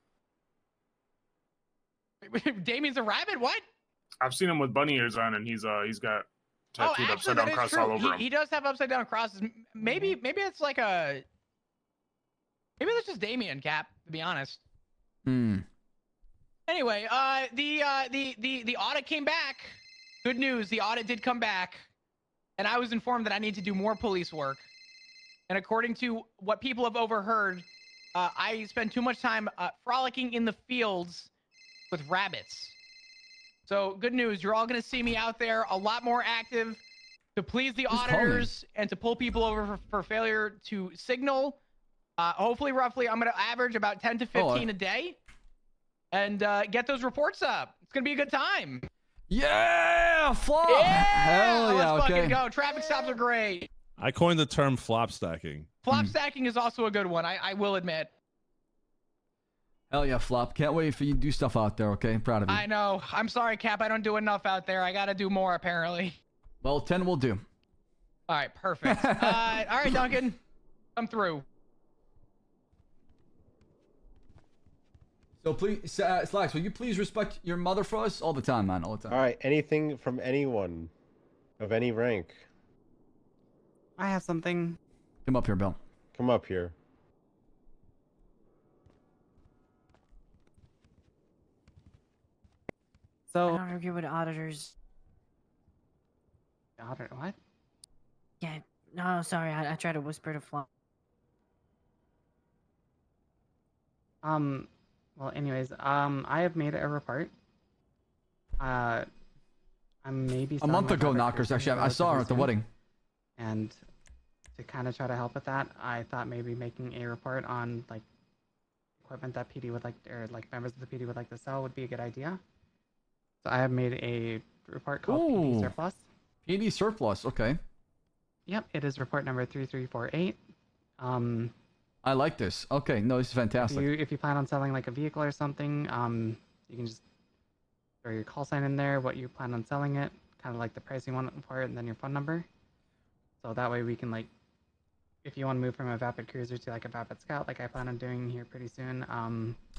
Damien's a rabbit? What? I've seen him with bunny ears on, and he's got tattooed actually, upside that down is cross true. all over him. He does have upside down crosses. Maybe it's like a. Maybe that's just Damien, Cap. To be honest. Anyway, the audit came back. Good news, the audit did come back, and I was informed that I need to do more police work. And according to what people have overheard, I spend too much time frolicking in the fields with rabbits. So good news, you're all going to see me out there a lot more active to please the auditors and to pull people over for failure to signal. Hopefully, roughly, I'm going to average about 10 to 15 a day and get those reports up. It's going to be a good time. Yeah, Flop! Yeah! Hell yeah, Let's okay. fucking go. Traffic stops are great. I coined the term flop stacking. Flop stacking is also a good one, I will admit. Hell yeah, Flop. Can't wait for you to do stuff out there, okay? Proud of you. I know. I'm sorry, Cap. I don't do enough out there. I got to do more, apparently. Well, 10 will do. All right, perfect. All right, Duncan. Come through. So please, Slacks, will you please respect your mother for us all the time, man, all the time? All right, anything from anyone of any rank. I have something. Come up here, Bill. Come up here. So I don't argue with auditors. Auditor, what? Yeah. No, sorry. I tried to whisper to Flop. Well, anyways, I have made a report. I'm maybe A month ago, Knockers. Actually, I saw her at the wedding. And to kind of try to help with that, I thought maybe making a report on like equipment that PD would like, or like members of the PD would like to sell would be a good idea. So I have made a report called PD Surplus. PD Surplus, okay. Yep, it is report number 3348. I like this. Okay, no, this is fantastic. If you plan on selling like a vehicle or something, you can just throw your call sign in there, what you plan on selling it, kind of like the price you want for it, and then your phone number. So that way we can like, if you want to move from a Vapid Cruiser to like a Vapid Scout, like I plan on doing here pretty soon.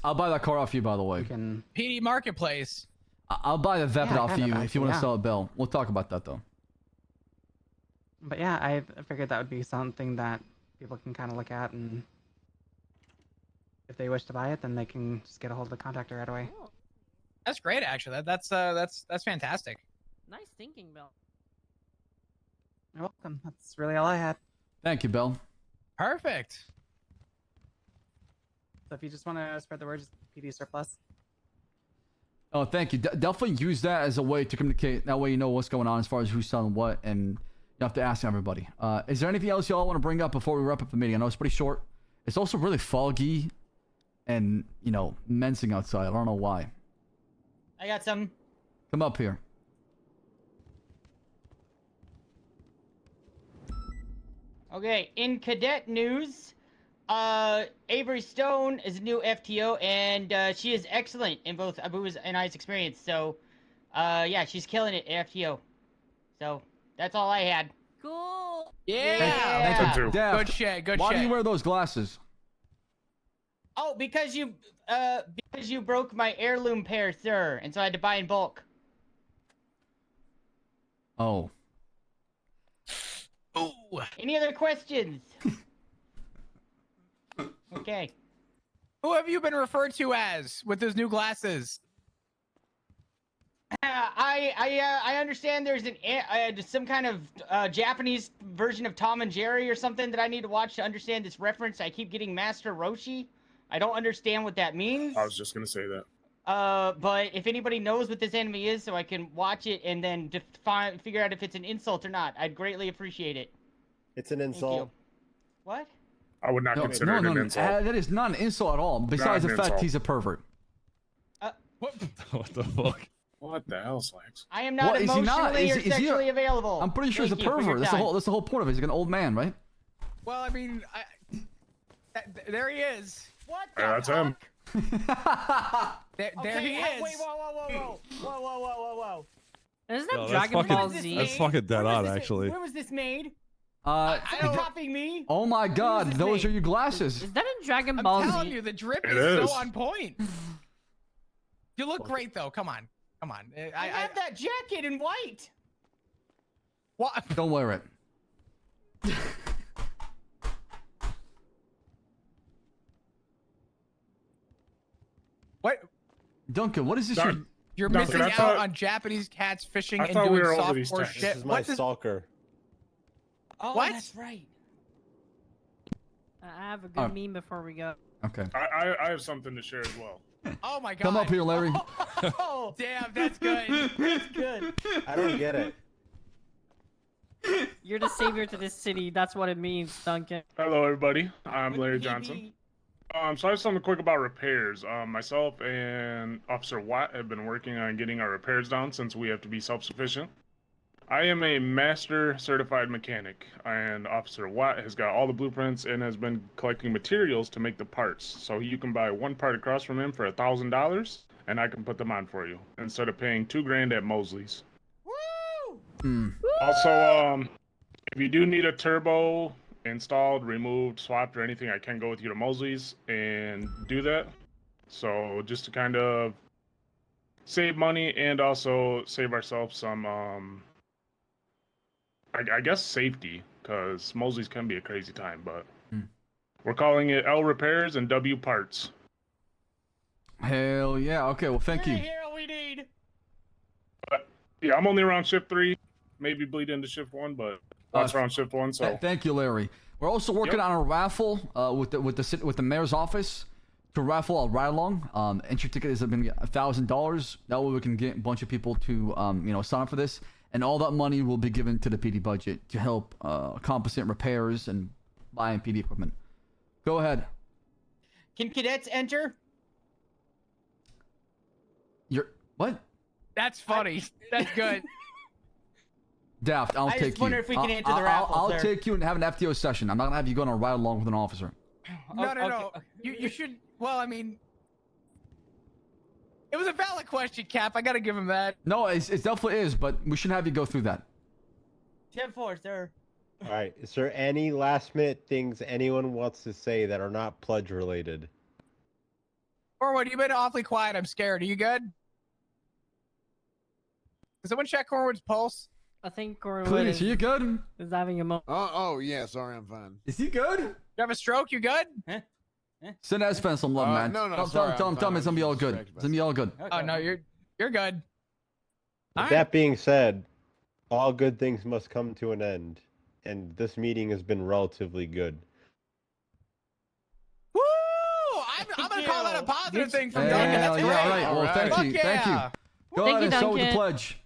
I'll buy that car off you, by the way. You can. PD Marketplace. I'll buy the Vapid off you if you want to yeah. sell a Bill. We'll talk about that though. But yeah, I figured that would be something that people can kind of look at, and if they wish to buy it, then they can just get a hold of the contactor right away. That's great, actually. That's fantastic. Nice thinking, Bill. You're welcome. That's really all I had. Thank you, Bill. Perfect. So if you just want to spread the word, just PD Surplus. Oh, thank you. Definitely use that as a way to communicate. That way you know what's going on as far as who's selling what. And You have to ask everybody. Is there anything else y'all want to bring up before we wrap up the meeting? I know it's pretty short. It's also really foggy and, you know, mensing outside. I don't know why. I got some. Come up here. Okay, in cadet news, Avery Stone is a new FTO, and she is excellent in both Abu's and I's experience. So, yeah, she's killing it at FTO. So, that's all I had. Cool. Yeah. Thank you. Daft, Good shit. Good why shit. do you wear those glasses? Oh, because you broke my heirloom pair, sir, and so I had to buy in bulk. Oh. Ooh. Any other questions? Okay. Who have you been referred to as with those new glasses? I understand there's some kind of Japanese version of Tom and Jerry or something that I need to watch to understand this reference. I keep getting Master Roshi. I don't understand what that means. I was just gonna say that. But if anybody knows what this anime is, so I can watch it and then figure out if it's an insult or not, I'd greatly appreciate it. It's an insult. What? I would not consider it an insult. That is not an insult at all. Besides the an fact insult. he's a pervert. What the fuck? What the hell, Slacks? I am not emotionally or sexually available. I'm pretty sure Thank he's a you for your pervert. That's time. the whole point of it. He's like an old man, right? Well, I mean, there he is. What? That's him. There he is. Wait, whoa. Isn't No, that that's Dragon Ball fucking- Z? That's fucking dead on, actually. Where was this made? I don't copying me. Oh my God, those are your glasses. Is that in Dragon Ball I'm Z? telling you, the drip It is is. so on point. You look great, though. Come on. I have that jacket in white. What? Don't wear it. What? Duncan, what is this? You're Duncan, missing I thought- out on Japanese cats fishing I and thought we doing were over these softcore texts. shit. This is my stalker. Oh, What? that's right. I have a good meme before we go. Okay. I have something to share as well. Oh my God. Come up here, Larry. Oh, damn, that's good. That's good. I don't get it. You're the savior to this city. That's what it means, Duncan. Hello, everybody. I'm Larry Johnson. So I have something quick about repairs. Myself and Officer Watt have been working on getting our repairs down since we have to be self-sufficient. I am a master certified mechanic, and Officer Watt has got all the blueprints and has been collecting materials to make the parts. So you can buy one part across from him for $1,000, and I can put them on for you instead of paying $2,000 at Mosley's. Also, if you do need a turbo installed, removed, swapped, or anything, I can go with you to Mosley's and do that. So just to kind of save money and also save ourselves some, I guess, safety, because Mosley's can be a crazy time, but we're calling it L Repairs and W Parts. Hell yeah. Okay, well, thank you. Hero we need. Yeah, I'm only around shift 3, maybe bleed into shift 1, but that's around shift 1. So Thank you, Larry. We're also working on a raffle with the mayor's office to raffle a ride along. Entry ticket is going to be $1,000. That way we can get a bunch of people to sign up for this, and all that money will be given to the PD budget to help compensate repairs and buying PD equipment. Go ahead. Can cadets enter? You're what? That's funny. That's good. Daft, I'll I take just wonder you. if we can enter the raffle, I'll sir. take you and have an FTO session. I'm not gonna have you go on a ride along with an officer. No. You should. Well, I mean, it was a valid question, Cap. I gotta give him that. No, it definitely is, but we should have you go through that. 10-4, sir. All right. Is there any last minute things anyone wants to say that are not pledge related? Cornwood, you've been awfully quiet. I'm scared. Are you good? Can someone check Cornwood's pulse? I think Cornwood Please, are you good? is having a moment. Oh, yeah. Sorry, I'm fine. Is he good? You have a stroke? You good? Send Espen some love, man. no, Tell sorry, him it's gonna be all good. It's gonna be all good. Oh no, you're good. With that being said, all good things must come to an end, and this meeting has been relatively good. Woo! I'm gonna call that a positive thing from Hell Duncan. That's great. yeah, right. Well, thank Fuck you. Thank you. yeah. Go Thank ahead you, and start with the Duncan. pledge.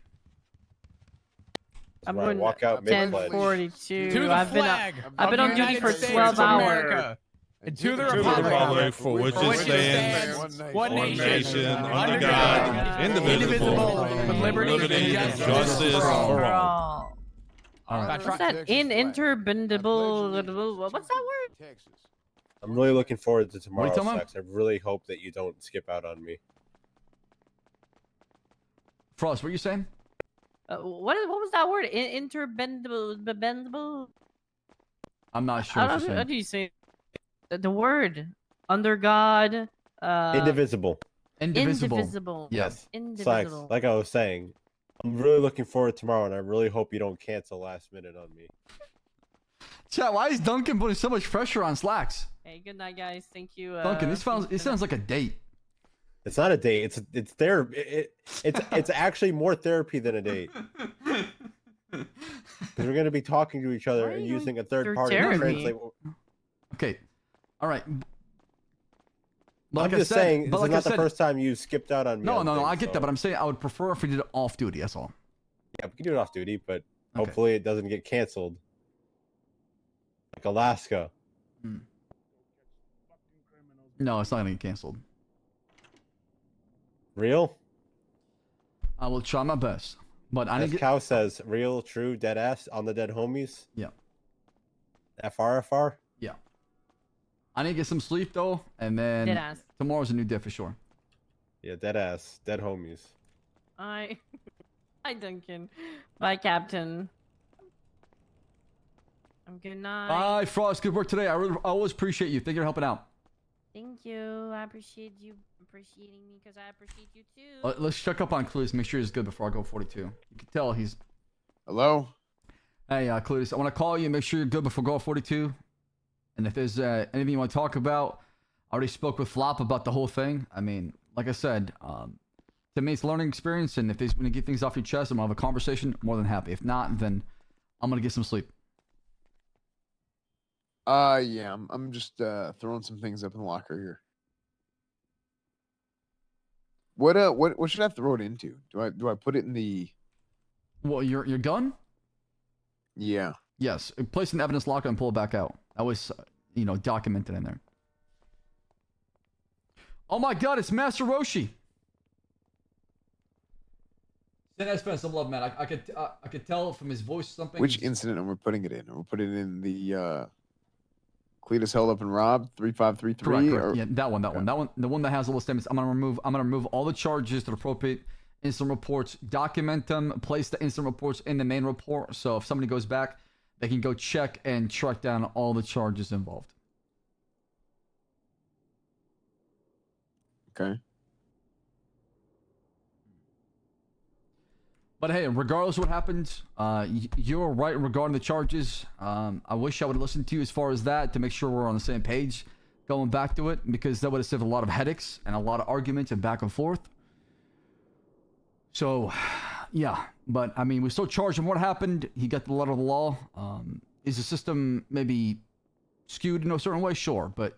I'm When I going walk out mid-pledge. 10:42. To the I've flag I've been of on the duty United for States 12 of hours. America. And to the republic for which it stands, one nation, under God, indivisible, with liberty and justice for all. What's that? Interbendable. What's that word? I'm really looking forward to What tomorrow, are you talking Sex. I really hope that you don't skip out on me. Frost, what are you saying? What was that word? Interbendable. I'm not sure what you're saying. How do you say the word? Under God. Indivisible. Indivisible. Yes. Indivisible. Sex. Like I was saying, I'm really looking forward to tomorrow, and I really hope you don't cancel last minute on me. Chat, why is Duncan putting so much pressure on Slacks? Hey, good night, guys. Thank you. Duncan, this sounds like a date. It's not a date. It's therapy. It's actually more therapy than a date. Because we're going to be talking to each other and using a third party to translate. Okay. All right. I'm just saying, this is not the first time you skipped out on me. No, I get that, but I'm saying I would prefer if we did it off duty. That's all. Yeah, we can do it off duty, but hopefully it doesn't get canceled. Like Alaska. No, it's not gonna get canceled. Real? I will try my best, but I As need. Cow says, real, true, dead ass on the dead homies. Yeah. FRFR. Yeah. I need to get some sleep though, and then Deadass. tomorrow's a new day for sure. Yeah, dead ass, dead homies. Hi, Duncan. Bye, Captain. Good night. Bye, Frost. Good work today. I always appreciate you. Thank you for helping out. Thank you. I appreciate you appreciating me because I appreciate you too. Let's check up on Clueless. Make sure he's good before I go 42. You can tell he's. Hello. Hey, Clueless. I want to call you. Make sure you're good before go 42. And if there's anything you want to talk about, I already spoke with Flop about the whole thing. I mean, like I said, to me it's a learning experience, and if there's when you get things off your chest, I'm gonna have a conversation. More than happy. If not, then I'm gonna get some sleep. Yeah, I'm just throwing some things up in the locker here. What should I throw it into? Do I put it in the? What, your gun? Yeah. Yes. Place an evidence locker and pull it back out. That was, documented in there. Oh my God! It's Master Roshi. Send S some love, man. I could tell from his voice something. Which incident are we putting it in? Are we putting it in the Cletus held up and robbed 3533? Correct. Yeah, that one. The one that has all the statements. I'm gonna remove all the charges that are appropriate. Incident reports, document them, place the incident reports in the main report. So if somebody goes back, they can go check and track down all the charges involved. Okay. But hey, regardless of what happened, you're right regarding the charges. I wish I would have listened to you as far as that to make sure we're on the same page going back to it, because that would have saved a lot of headaches and a lot of arguments and back and forth. So, yeah. But, I mean, we still charged him what happened. He got the letter of the law. Is the system maybe skewed in a certain way? Sure. But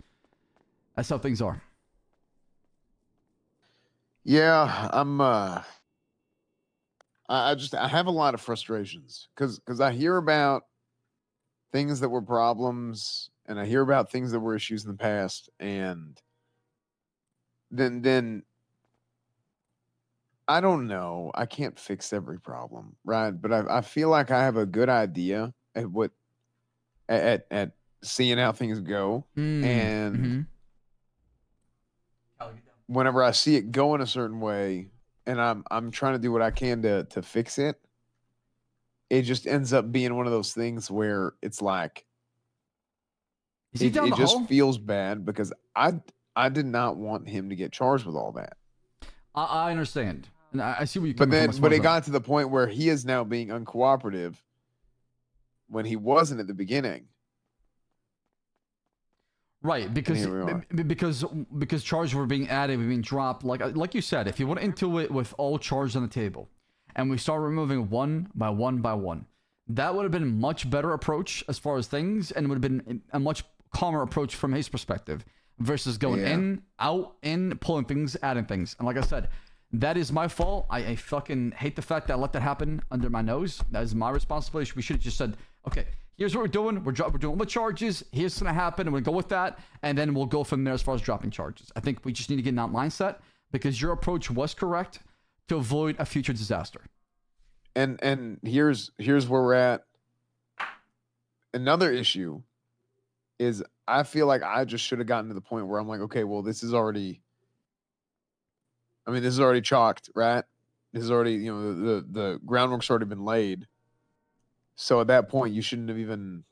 that's how things are. Yeah, I have a lot of frustrations because I hear about things that were problems and I hear about things that were issues in the past, and then I don't know. I can't fix every problem, right? But I feel like I have a good idea at seeing how things go, and whenever I see it going a certain way, and I'm trying to do what I can to fix it, it just ends up being one of those things where it's like it just feels bad because I did not want him to get charged with all that. I understand. And I see what you're coming from. But it got to the point where he is now being uncooperative when he wasn't at the beginning. Right, because charges were being added, were being dropped. Like you said, if you went into it with all charges on the table, and we start removing one by one, that would have been a much better approach as far as things, and it would have been a much calmer approach from his perspective, versus going in, out, in, pulling things, adding things. And like I said, That is my fault. I fucking hate the fact that I let that happen under my nose. That is my responsibility. We should have just said, okay, here's what we're doing. We're doing all the charges. Here's what's going to happen. And we'll go with that. And then we'll go from there as far as dropping charges. I think we just need to get in that mindset because your approach was correct to avoid a future disaster. And here's where we're at. Another issue is I feel like I just should have gotten to the point where I'm like, okay, well, this is already chalked, right? This is already, the groundwork's already been laid. So at that point, you shouldn't have even,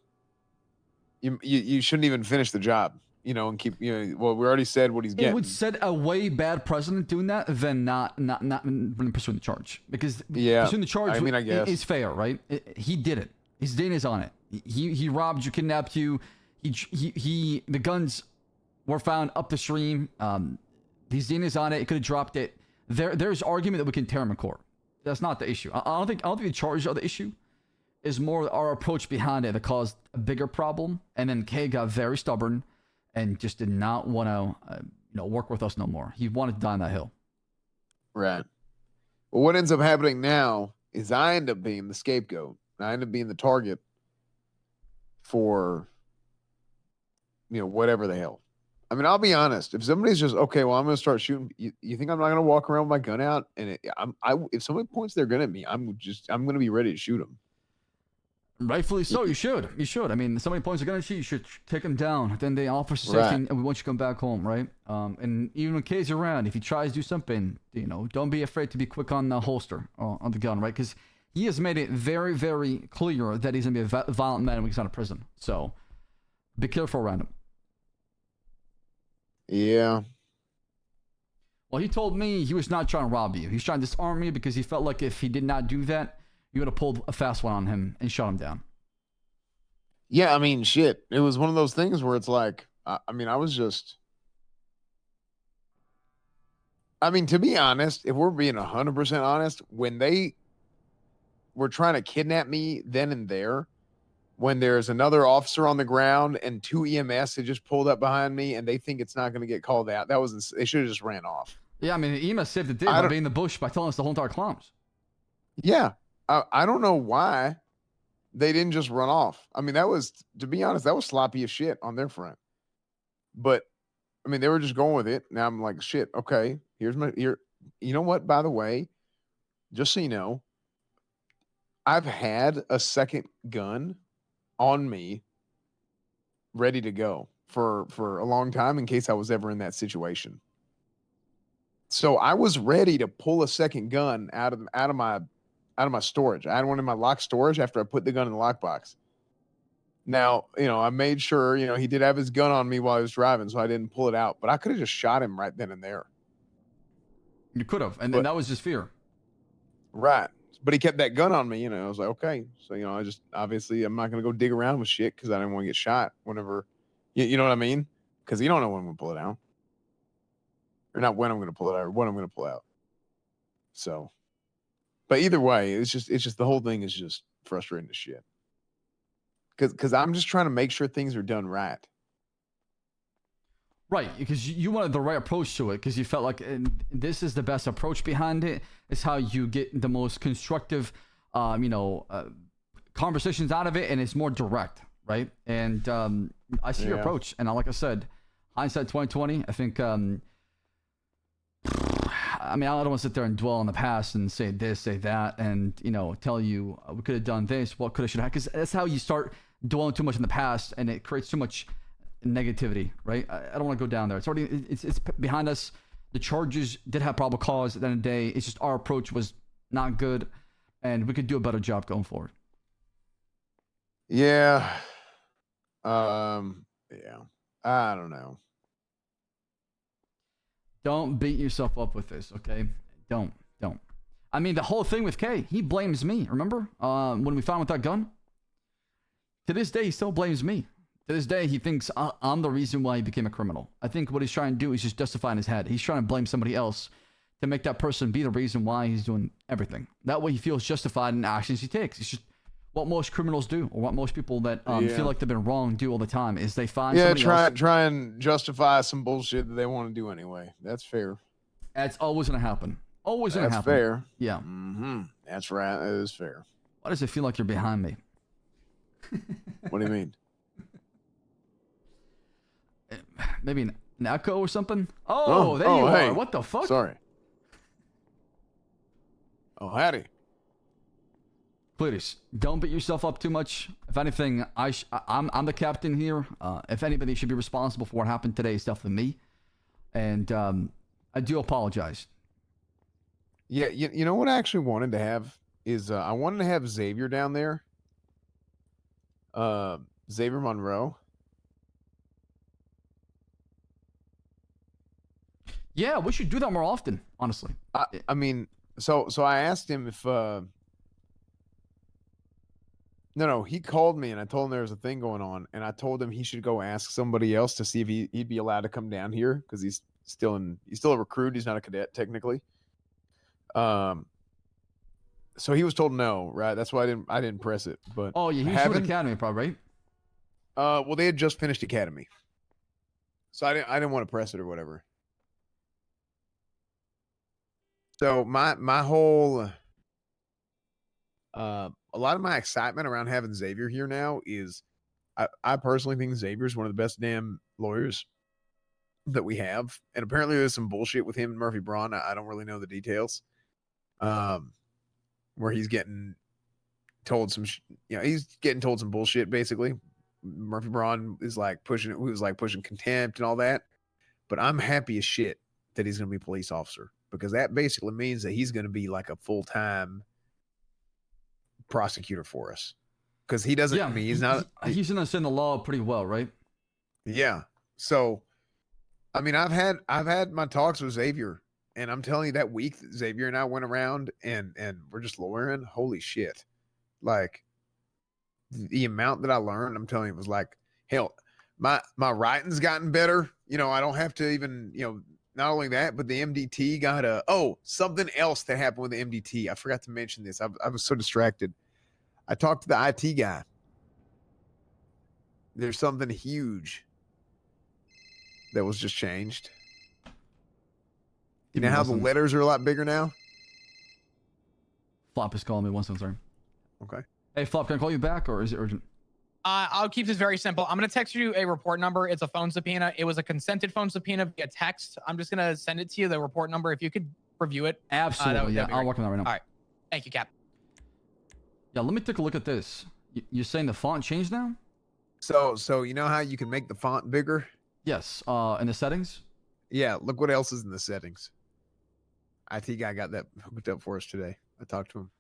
you shouldn't even finish the job, and keep, well, we already said what he's getting. It would set a way bad precedent doing that than not pursuing the charge. Because pursuing the charge I guess. is fair, right? He did it. His DNA's on it. He robbed you, kidnapped you. The guns were found up the stream. These DNA's on it. He could have dropped it. There's argument that we can tear him in court. That's not the issue. I don't think the charges are the issue. Is more our approach behind it that caused a bigger problem. And then K got very stubborn and just did not want to work with us no more. He wanted to die on that hill. Right. Well, what ends up happening now is I end up being the scapegoat. I end up being the target for whatever the hell. I mean, I'll be honest. If somebody's just, okay, well, I'm going to start shooting. You think I'm not going to walk around with my gun out? And if somebody points their gun at me, I'm going to be ready to shoot them. Rightfully so. You should. I mean, if somebody points a gun at you, you should take them down. Then they offer safety and we want you to come back home, right? And even when K's around, if he tries to do something, don't be afraid to be quick on the holster on the gun, right? Because he has made it very, very clear that he's going to be a violent man when he's out of prison. So be careful around him. Yeah. Well, he told me he was not trying to rob you. He's trying to disarm me because he felt like if he did not do that, you would have pulled a fast one on him and shot him down. Yeah, I mean, shit. It was one of those things where it's like, I mean, to be honest, if we're being 100% honest, when they were trying to kidnap me then and there, when there's another officer on the ground and 2 EMS had just pulled up behind me and they think it's not going to get called out, they should have just ran off. Yeah, I mean, the EMS saved the day by being in the bush by telling us the whole entire clowns. Yeah. I don't know why they didn't just run off. I mean, to be honest, that was sloppy as shit on their front. But I mean, they were just going with it. Now I'm like, shit, okay, you know what, by the way, just so you know, I've had a second gun on me ready to go for a long time in case I was ever in that situation. So I was ready to pull a second gun out of my storage. I had one in my locked storage after I put the gun in the lockbox. Now, I made sure, he did have his gun on me while I was driving, so I didn't pull it out. But I could have just shot him right then and there. You could have, and that was just fear. Right. But he kept that gun on me, I was like, okay. So, I just, obviously, I'm not going to go dig around with shit because I didn't want to get shot whenever, you know what I mean? Because you don't know when I'm going to pull it out. Or not when I'm going to pull it out, or when I'm going to pull out. So, but either way, it's just the whole thing is just frustrating as shit. Because I'm just trying to make sure things are done right. Right, because you wanted the right approach to it, because you felt like this is the best approach behind it. It's how you get the most constructive, conversations out of it, and it's more direct, right? And I see your approach, and like I said, hindsight 2020. I think, I don't want to sit there and dwell on the past and say this, say that, and tell you we could have done this, what could have, should have, because that's how you start dwelling too much in the past, and it creates too much negativity, right? I don't want to go down there. It's behind us. The charges did have probable cause at the end of the day. It's just our approach was not good, and we could do a better job going forward. Yeah. I don't know. Don't beat yourself up with this, okay? Don't. I mean, the whole thing with K, he blames me. Remember when we found with that gun? To this day, he still blames me. To this day, he thinks I'm the reason why he became a criminal. I think what he's trying to do is just justify in his head. He's trying to blame somebody else to make that person be the reason why he's doing everything. That way he feels justified in the actions he takes. It's just what most criminals do, or what most people that feel like they've been wrong do all the time, is they find somebody else. try and justify some bullshit that they want to do anyway. That's fair. That's always going to happen. Always gonna That's happen. fair. Yeah. That's right. That is fair. Why does it feel like you're behind me? What do you mean? Maybe an echo or something? Oh, there you hey. are. What the fuck? Sorry. Oh, howdy. Please, don't beat yourself up too much. If anything, I'm the captain here. If anybody should be responsible for what happened today, it's definitely me. And I do apologize. Yeah, you know what I actually wanted to have is I wanted to have Xavier down there. Xavier Monroe. Yeah, we should do that more often, honestly. I mean, so I asked him if No, he called me and I told him there was a thing going on, and I told him he should go ask somebody else to see if he'd be allowed to come down here because he's still a recruit. He's not a cadet technically. So he was told no, right? That's why I didn't press it. But oh yeah, he's doing academy, probably, right? Well, they had just finished academy, so I didn't want to press it or whatever. So my whole a lot of my excitement around having Xavier here now is I personally think Xavier is one of the best damn lawyers that we have. And apparently there's some bullshit with him and Murphy Braun. I don't really know the details. Where he's getting told some, he's getting told some bullshit basically. Murphy Braun is like pushing contempt and all that. But I'm happy as shit that he's going to be a police officer, because that basically means that he's going to be like a full-time prosecutor for us, because he doesn't. I mean, he's not. He's gonna understand the law pretty well, right? Yeah. So, I mean, I've had my talks with Xavier, and I'm telling you, that week Xavier and I went around and we're just lawyering. Holy shit! Like the amount that I learned, I'm telling you, was like hell. My writing's gotten better. I don't have to even. Not only that, but the MDT got something else that happened with the MDT. I forgot to mention this. I was so distracted. I talked to the IT guy. There's something huge that was just changed. You know how the letters are a lot bigger now? Flop is calling me once. I'm sorry. Okay. Hey, Flop, can I call you back, or is it urgent? I'll keep this very simple. I'm going to text you a report number. It's a phone subpoena. It was a consented phone subpoena via text. I'm just going to send it to you, the report number. If you could review it. Absolutely. Yeah, I'll work on that right now. All right. Thank you, Cap. Yeah, let me take a look at this. You're saying the font changed now? So you know how you can make the font bigger? Yes. In the settings? Yeah. Look what else is in the settings. IT guy got that hooked up for us today. I talked to him.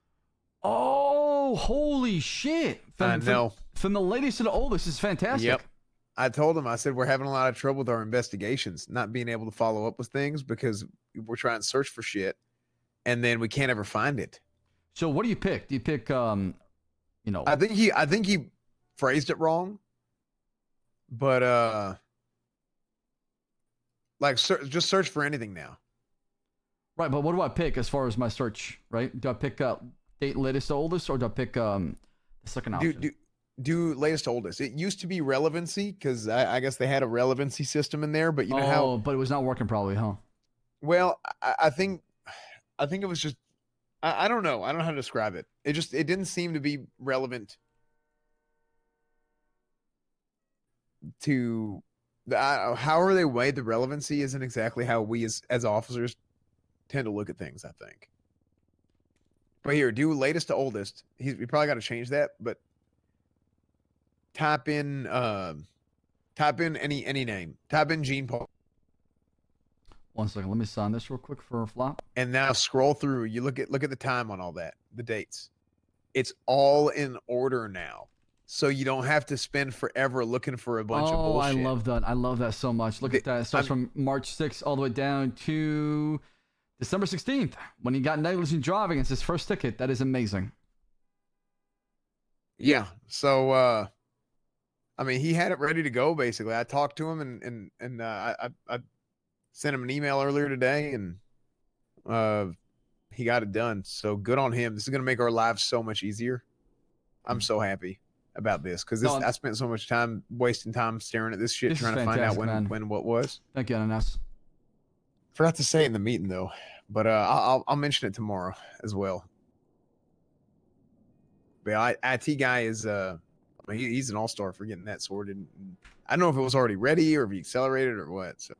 Oh, holy shit. I know. From the latest to the oldest, this is fantastic. Yep. I told him, I said, we're having a lot of trouble with our investigations, not being able to follow up with things because we're trying to search for shit and then we can't ever find it. So what do you pick? Do you pick, I think he phrased it wrong, but, just search for anything now. Right. But what do I pick as far as my search, right? Do I pick date latest to oldest, or do I pick the second option? Do latest to oldest. It used to be relevancy because I guess they had a relevancy system in there, but but it was not working probably, huh? Well, I think it was just I don't know. I don't know how to describe it. It didn't seem to be relevant to however they weighed the relevancy isn't exactly how we as officers tend to look at things, I think. But here, do latest to oldest. We probably got to change that, but type in any name. Type in Gene Paul. 1 second. Let me sign this real quick for a Flop. And now scroll through. You look at the time on all that, the dates. It's all in order now. So you don't have to spend forever looking for a bunch of bullshit. I love that. I love that so much. Look at that. It starts from March 6th all the way down to December 16th, when he got negligent driving. It's his first ticket. That is amazing. Yeah. So, I mean, he had it ready to go, basically. I talked to him and I sent him an email earlier today, and he got it done. So good on him. This is going to make our lives so much easier. I'm so happy about this because I spent so much time wasting time staring at this shit, trying to find out when what was. Thank you, Ananas. Forgot to say it in the meeting though, But I'll mention it tomorrow as well. But IT guy is he's an all-star for getting that sorted. I don't know if it was already ready or if he accelerated or what. So.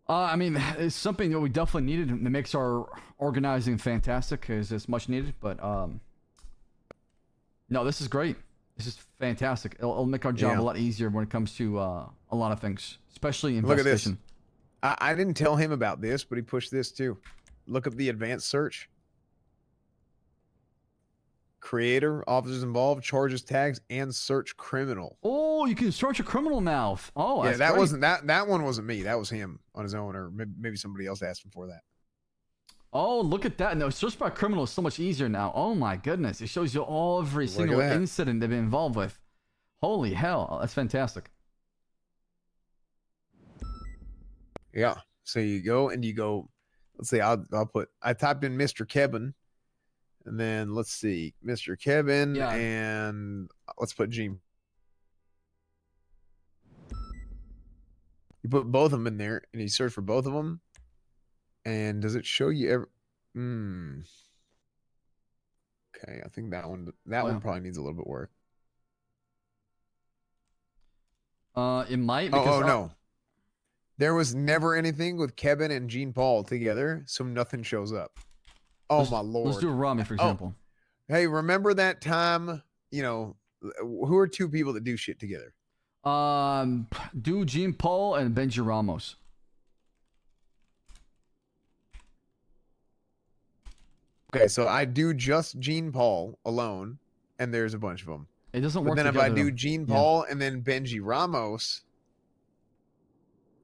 I mean, it's something that we definitely needed. It makes our organizing fantastic because it's much needed. But no, this is great. This is fantastic. It'll make our job a lot easier when it comes to a lot of things, especially investigation. Look at this. I didn't tell him about this, but he pushed this too. Look up the advanced search. Creator, officers involved, charges, tags, and search criminal. Oh, you can search a criminal now. Oh, yeah, that's that great. wasn't that one wasn't me. That was him on his own, or maybe somebody else asked him for that. Oh, look at that. No, search by criminal is so much easier now. Oh my goodness. It shows you every single incident they've been involved with. Holy hell. That's fantastic. Yeah. So you go, let's see, I typed in Mr. Kebun, and then let's see, Mr. Kebun, and let's put Gene. You put both of them in there, and you search for both of them. And does it show you ever? Okay, I think that one probably needs a little bit of work. It might. Because no. There was never anything with Kevin and Jean Paul together, so nothing shows up. Oh my lord. Let's do a ramee, for example. Hey, remember that time? You know, who are two people that do shit together? Do Jean Paul and Benji Ramos. Okay, so I do just Jean Paul alone, and there's a bunch of them. It doesn't work. But then together, if I do though. Jean Paul and then Benji Ramos,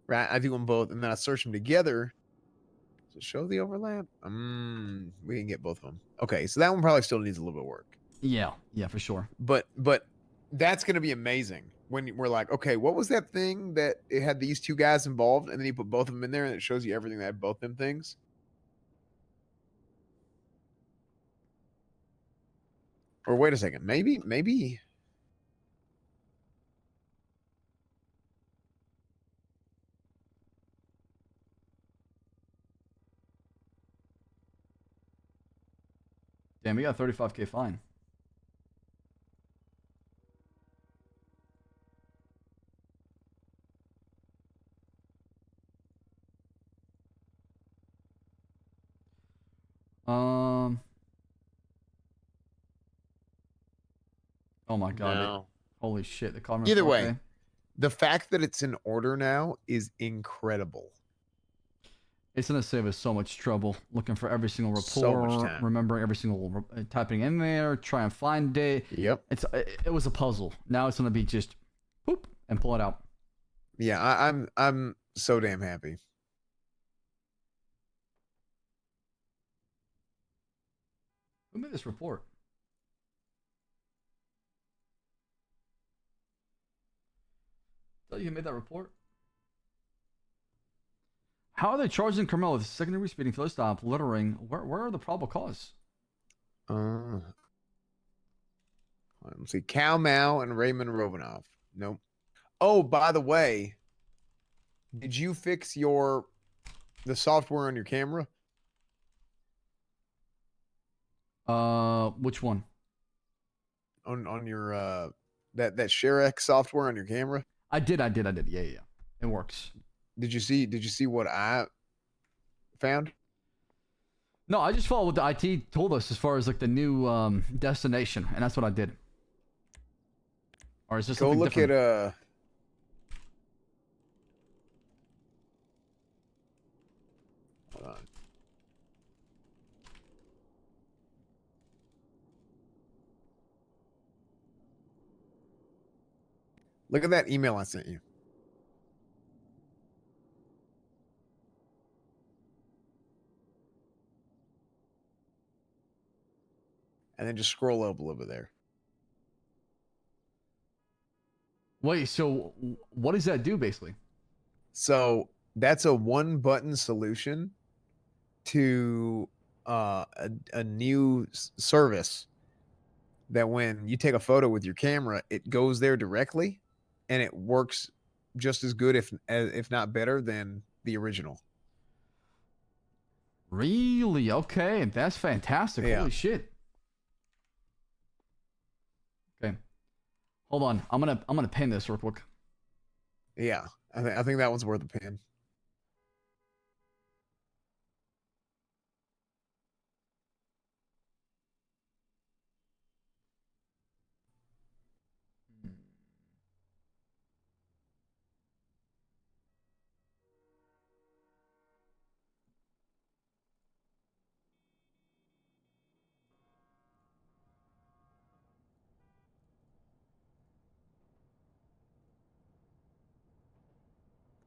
right? I do them both, and then I search them together to show the overlap. We can get both of them. Okay, so that one probably still needs a little bit of work. Yeah, for sure. But that's gonna be amazing when we're like, okay, what was that thing that it had these two guys involved, and then you put both of them in there, and it shows you everything that had both them things. Or wait a second, maybe. Damn, we got a 35K fine. Oh my god. No. Holy shit. The car. Either way, the fact that it's in order now is incredible. It's going to save us so much trouble looking for every single report, So much time. remembering every single typing in there, try and find it. Yep. It was a puzzle. Now it's going to be just whoop and pull it out. Yeah, I'm so damn happy. Who made this report? You made that report? How are they charging criminal with secondary speeding, failure stop, littering? Where are the probable cause? Let's see, Cal Mao and Raymond Rovanoff. Nope. Oh, by the way, did you fix the software on your camera? Which one? On your that ShareX software on your camera? I did. Yeah. It works. Did you see what I found? No, I just followed what the IT told us as far as like the new destination, and that's what I did. Or is this go look different? at hold on. Look at that email I sent you. And then just scroll up a little bit there. Wait, so what does that do basically? So that's a one-button solution to a new service that when you take a photo with your camera, it goes there directly, and it works just as good, if not better, than the original. Really? Okay, that's fantastic. Yeah. Holy shit. Okay. Hold on. I'm gonna pin this real quick. Yeah, I think that one's worth a pin.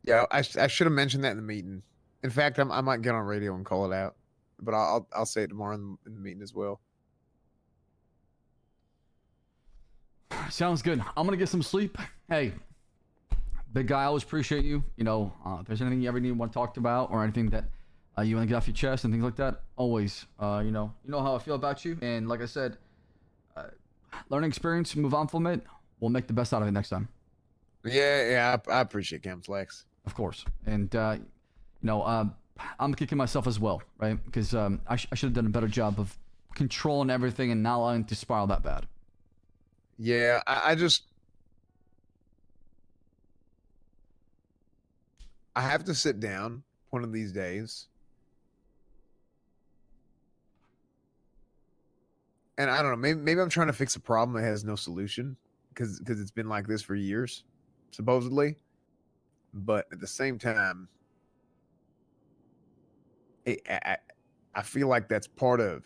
Yeah, I should have mentioned that in the meeting. In fact, I might get on radio and call it out, but I'll say it tomorrow in the meeting as well. Sounds good. I'm gonna get some sleep. Hey, big guy, I always appreciate you. You know, if there's anything you ever want to talk about or anything that you want to get off your chest and things like that, always. You know how I feel about you. And like I said, learning experience, move on from it. We'll make the best out of it next time. Yeah, I appreciate Cam Flex. Of course. And you know, I'm kicking myself as well, right? Because I should have done a better job of controlling everything and not allowing it to spiral that bad. Yeah, I have to sit down one of these days. And I don't know, maybe I'm trying to fix a problem that has no solution because it's been like this for years, supposedly. But at the same time, I feel like that's part of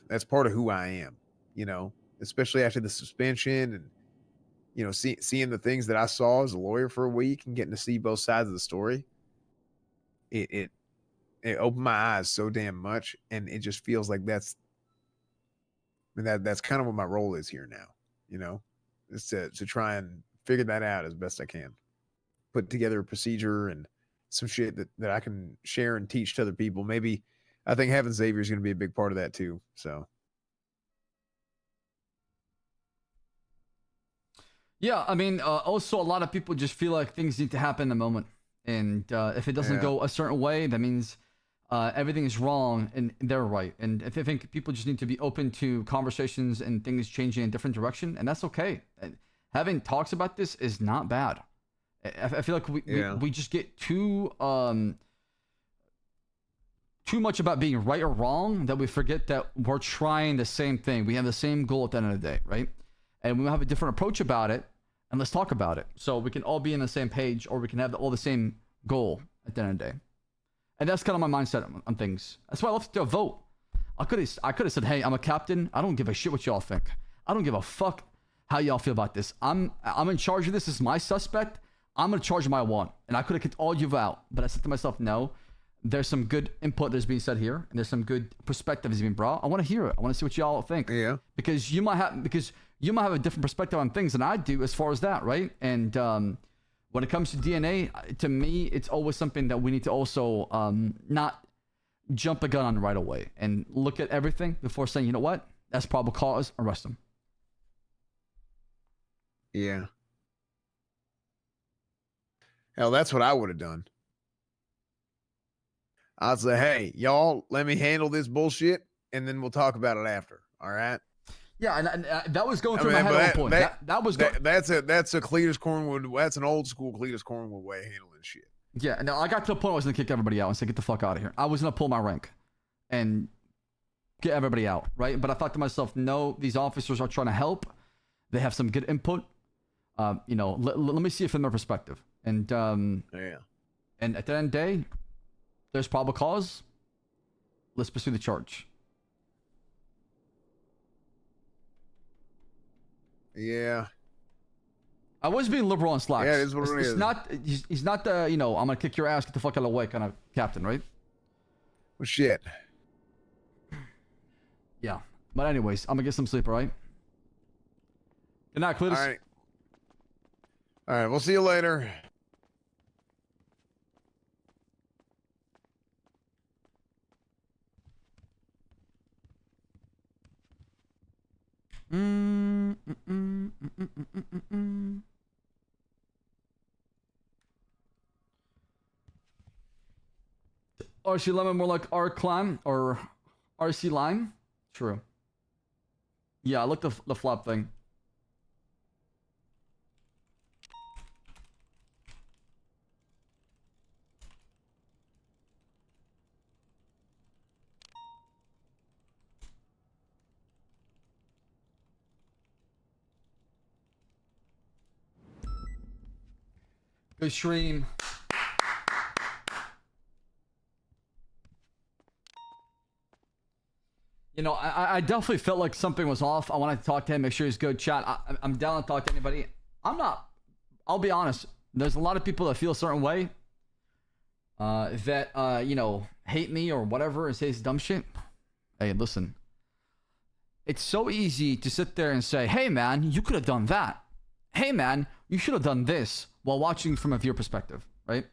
who I am, you know, especially after the suspension and, you know, seeing the things that I saw as a lawyer for a week and getting to see both sides of the story. It opened my eyes so damn much, and it just feels like that's kind of what my role is here now, you know, is to try and figure that out as best I can, put together a procedure and some shit that I can share and teach to other people. Maybe I think having Xavier is going to be a big part of that too. So. Yeah, I mean, also a lot of people just feel like things need to happen in the moment. And if it doesn't go a certain way, that means everything is wrong and they're right. And I think people just need to be open to conversations and things changing in a different direction. And that's okay. And having talks about this is not bad. I feel like we just get too much about being right or wrong that we forget that we're trying the same thing. We have the same goal at the end of the day, right? And we have a different approach about it, and let's talk about it. So we can all be on the same page, or we can have all the same goal at the end of the day. And that's kind of my mindset on things. That's why I left to vote. I could have said, hey, I'm a captain. I don't give a shit what y'all think. I don't give a fuck how y'all feel about this. I'm in charge of this. This is my suspect. I'm going to charge him I want. And I could have kicked all you out. But I said to myself, no, there's some good input that's being said here. And there's some good perspective that's being brought. I want to hear it. I want to see what y'all think. Yeah. Because you might have a different perspective on things than I do as far as that, right? And when it comes to DNA, to me, it's always something that we need to also not jump the gun on right away and look at everything before saying, you know what, that's probable cause, arrest him. Yeah. Hell, that's what I would have done. I'd say, hey, y'all, let me handle this bullshit, and then we'll talk about it after. All right. Yeah, and that was going through my head at one point. That's a Cletus Cornwood. That's an old school Cletus Cornwood way of handling shit. Yeah, no, I got to the point where I was gonna kick everybody out and say, get the fuck out of here. I was gonna pull my rank and get everybody out, right? But I thought to myself, no, these officers are trying to help. They have some good input. You know, let me see it from their perspective. And yeah. And at the end of the day, there's probable cause. Let's pursue the charge. Yeah. I was being liberal on slacks. Yeah, it is what it is. He's not the, you know, I'm gonna kick your ass, get the fuck out of the way kind of captain, right? Well, shit. Yeah. But anyways, I'm gonna get some sleep, all right? Good night, Cletus. All right. All right, we'll see you later. RC Lemon more like R Climb or RC Lime? True. Yeah, I looked at the flop thing. Good stream. You know, I definitely felt like something was off. I wanted to talk to him, make sure he's good. Chat, I'm down to talk to anybody. I'm not. I'll be honest. There's a lot of people that feel a certain way. That, you know, hate me or whatever and say dumb shit. Hey, listen. It's so easy to sit there and say, hey, man, you could have done that. Hey, man, you should have done this while watching from a viewer perspective, right?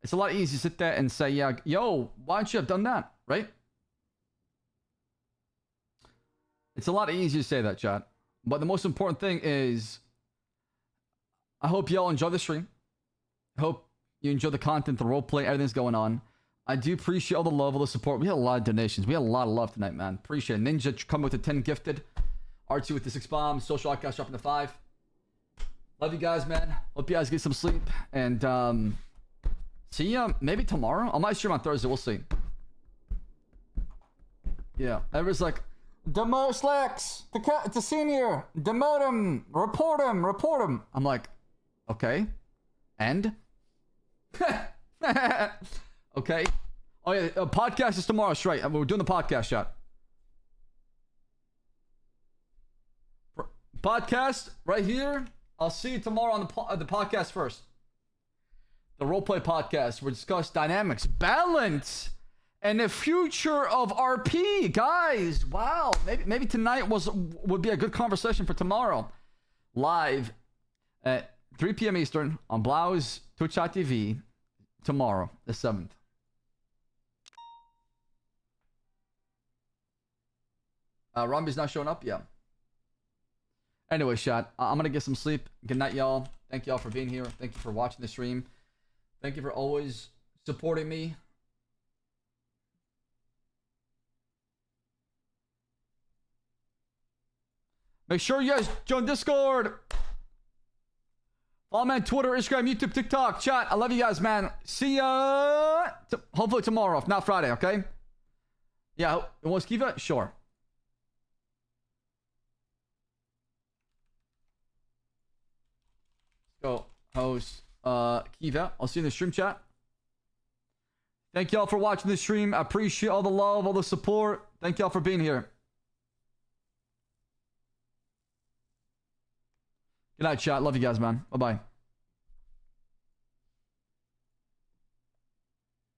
It's a lot easier to sit there and say, yeah, yo, why don't you have done that, right? It's a lot easier to say that, chat. But the most important thing is, I hope y'all enjoy the stream. I hope you enjoy the content, the roleplay, everything's going on. I do appreciate all the love, all the support. We had a lot of donations. We had a lot of love tonight, man. Appreciate it. Ninja coming with the 10 gifted. R2 with the 6 bombs. Social Outcast dropping the 5. Love you guys, man. Hope you guys get some sleep. And see ya maybe tomorrow. I might stream on Thursday. We'll see. Yeah. Everyone's like, demote Slacks. It's a senior. Demote him. Report him. Report him. I'm like, okay. And? Okay. Oh yeah, podcast is tomorrow, straight. We're doing the podcast, shot. Podcast right here. I'll see you tomorrow on the podcast first. The roleplay podcast. We'll discuss dynamics, balance, and the future of RP, guys. Wow, maybe tonight would be a good conversation for tomorrow. Live at 3 p.m. Eastern on Blau's Twitch.tv tomorrow, the 7th. Rambi's not showing up yet. Anyway, chat, I'm gonna get some sleep. Good night, y'all. Thank y'all for being here. Thank you for watching the stream. Thank you for always supporting me. Make sure you guys join Discord. Follow me on Twitter, Instagram, YouTube, TikTok. Chat, I love you guys, man. See ya. Hopefully tomorrow, if not Friday, okay? Yeah, you want Skiva? Sure. Go host Kiva. I'll see you in the stream chat. Thank y'all for watching the stream. I appreciate all the love, all the support. Thank y'all for being here. Good night, chat. Love you guys, man. Bye-bye.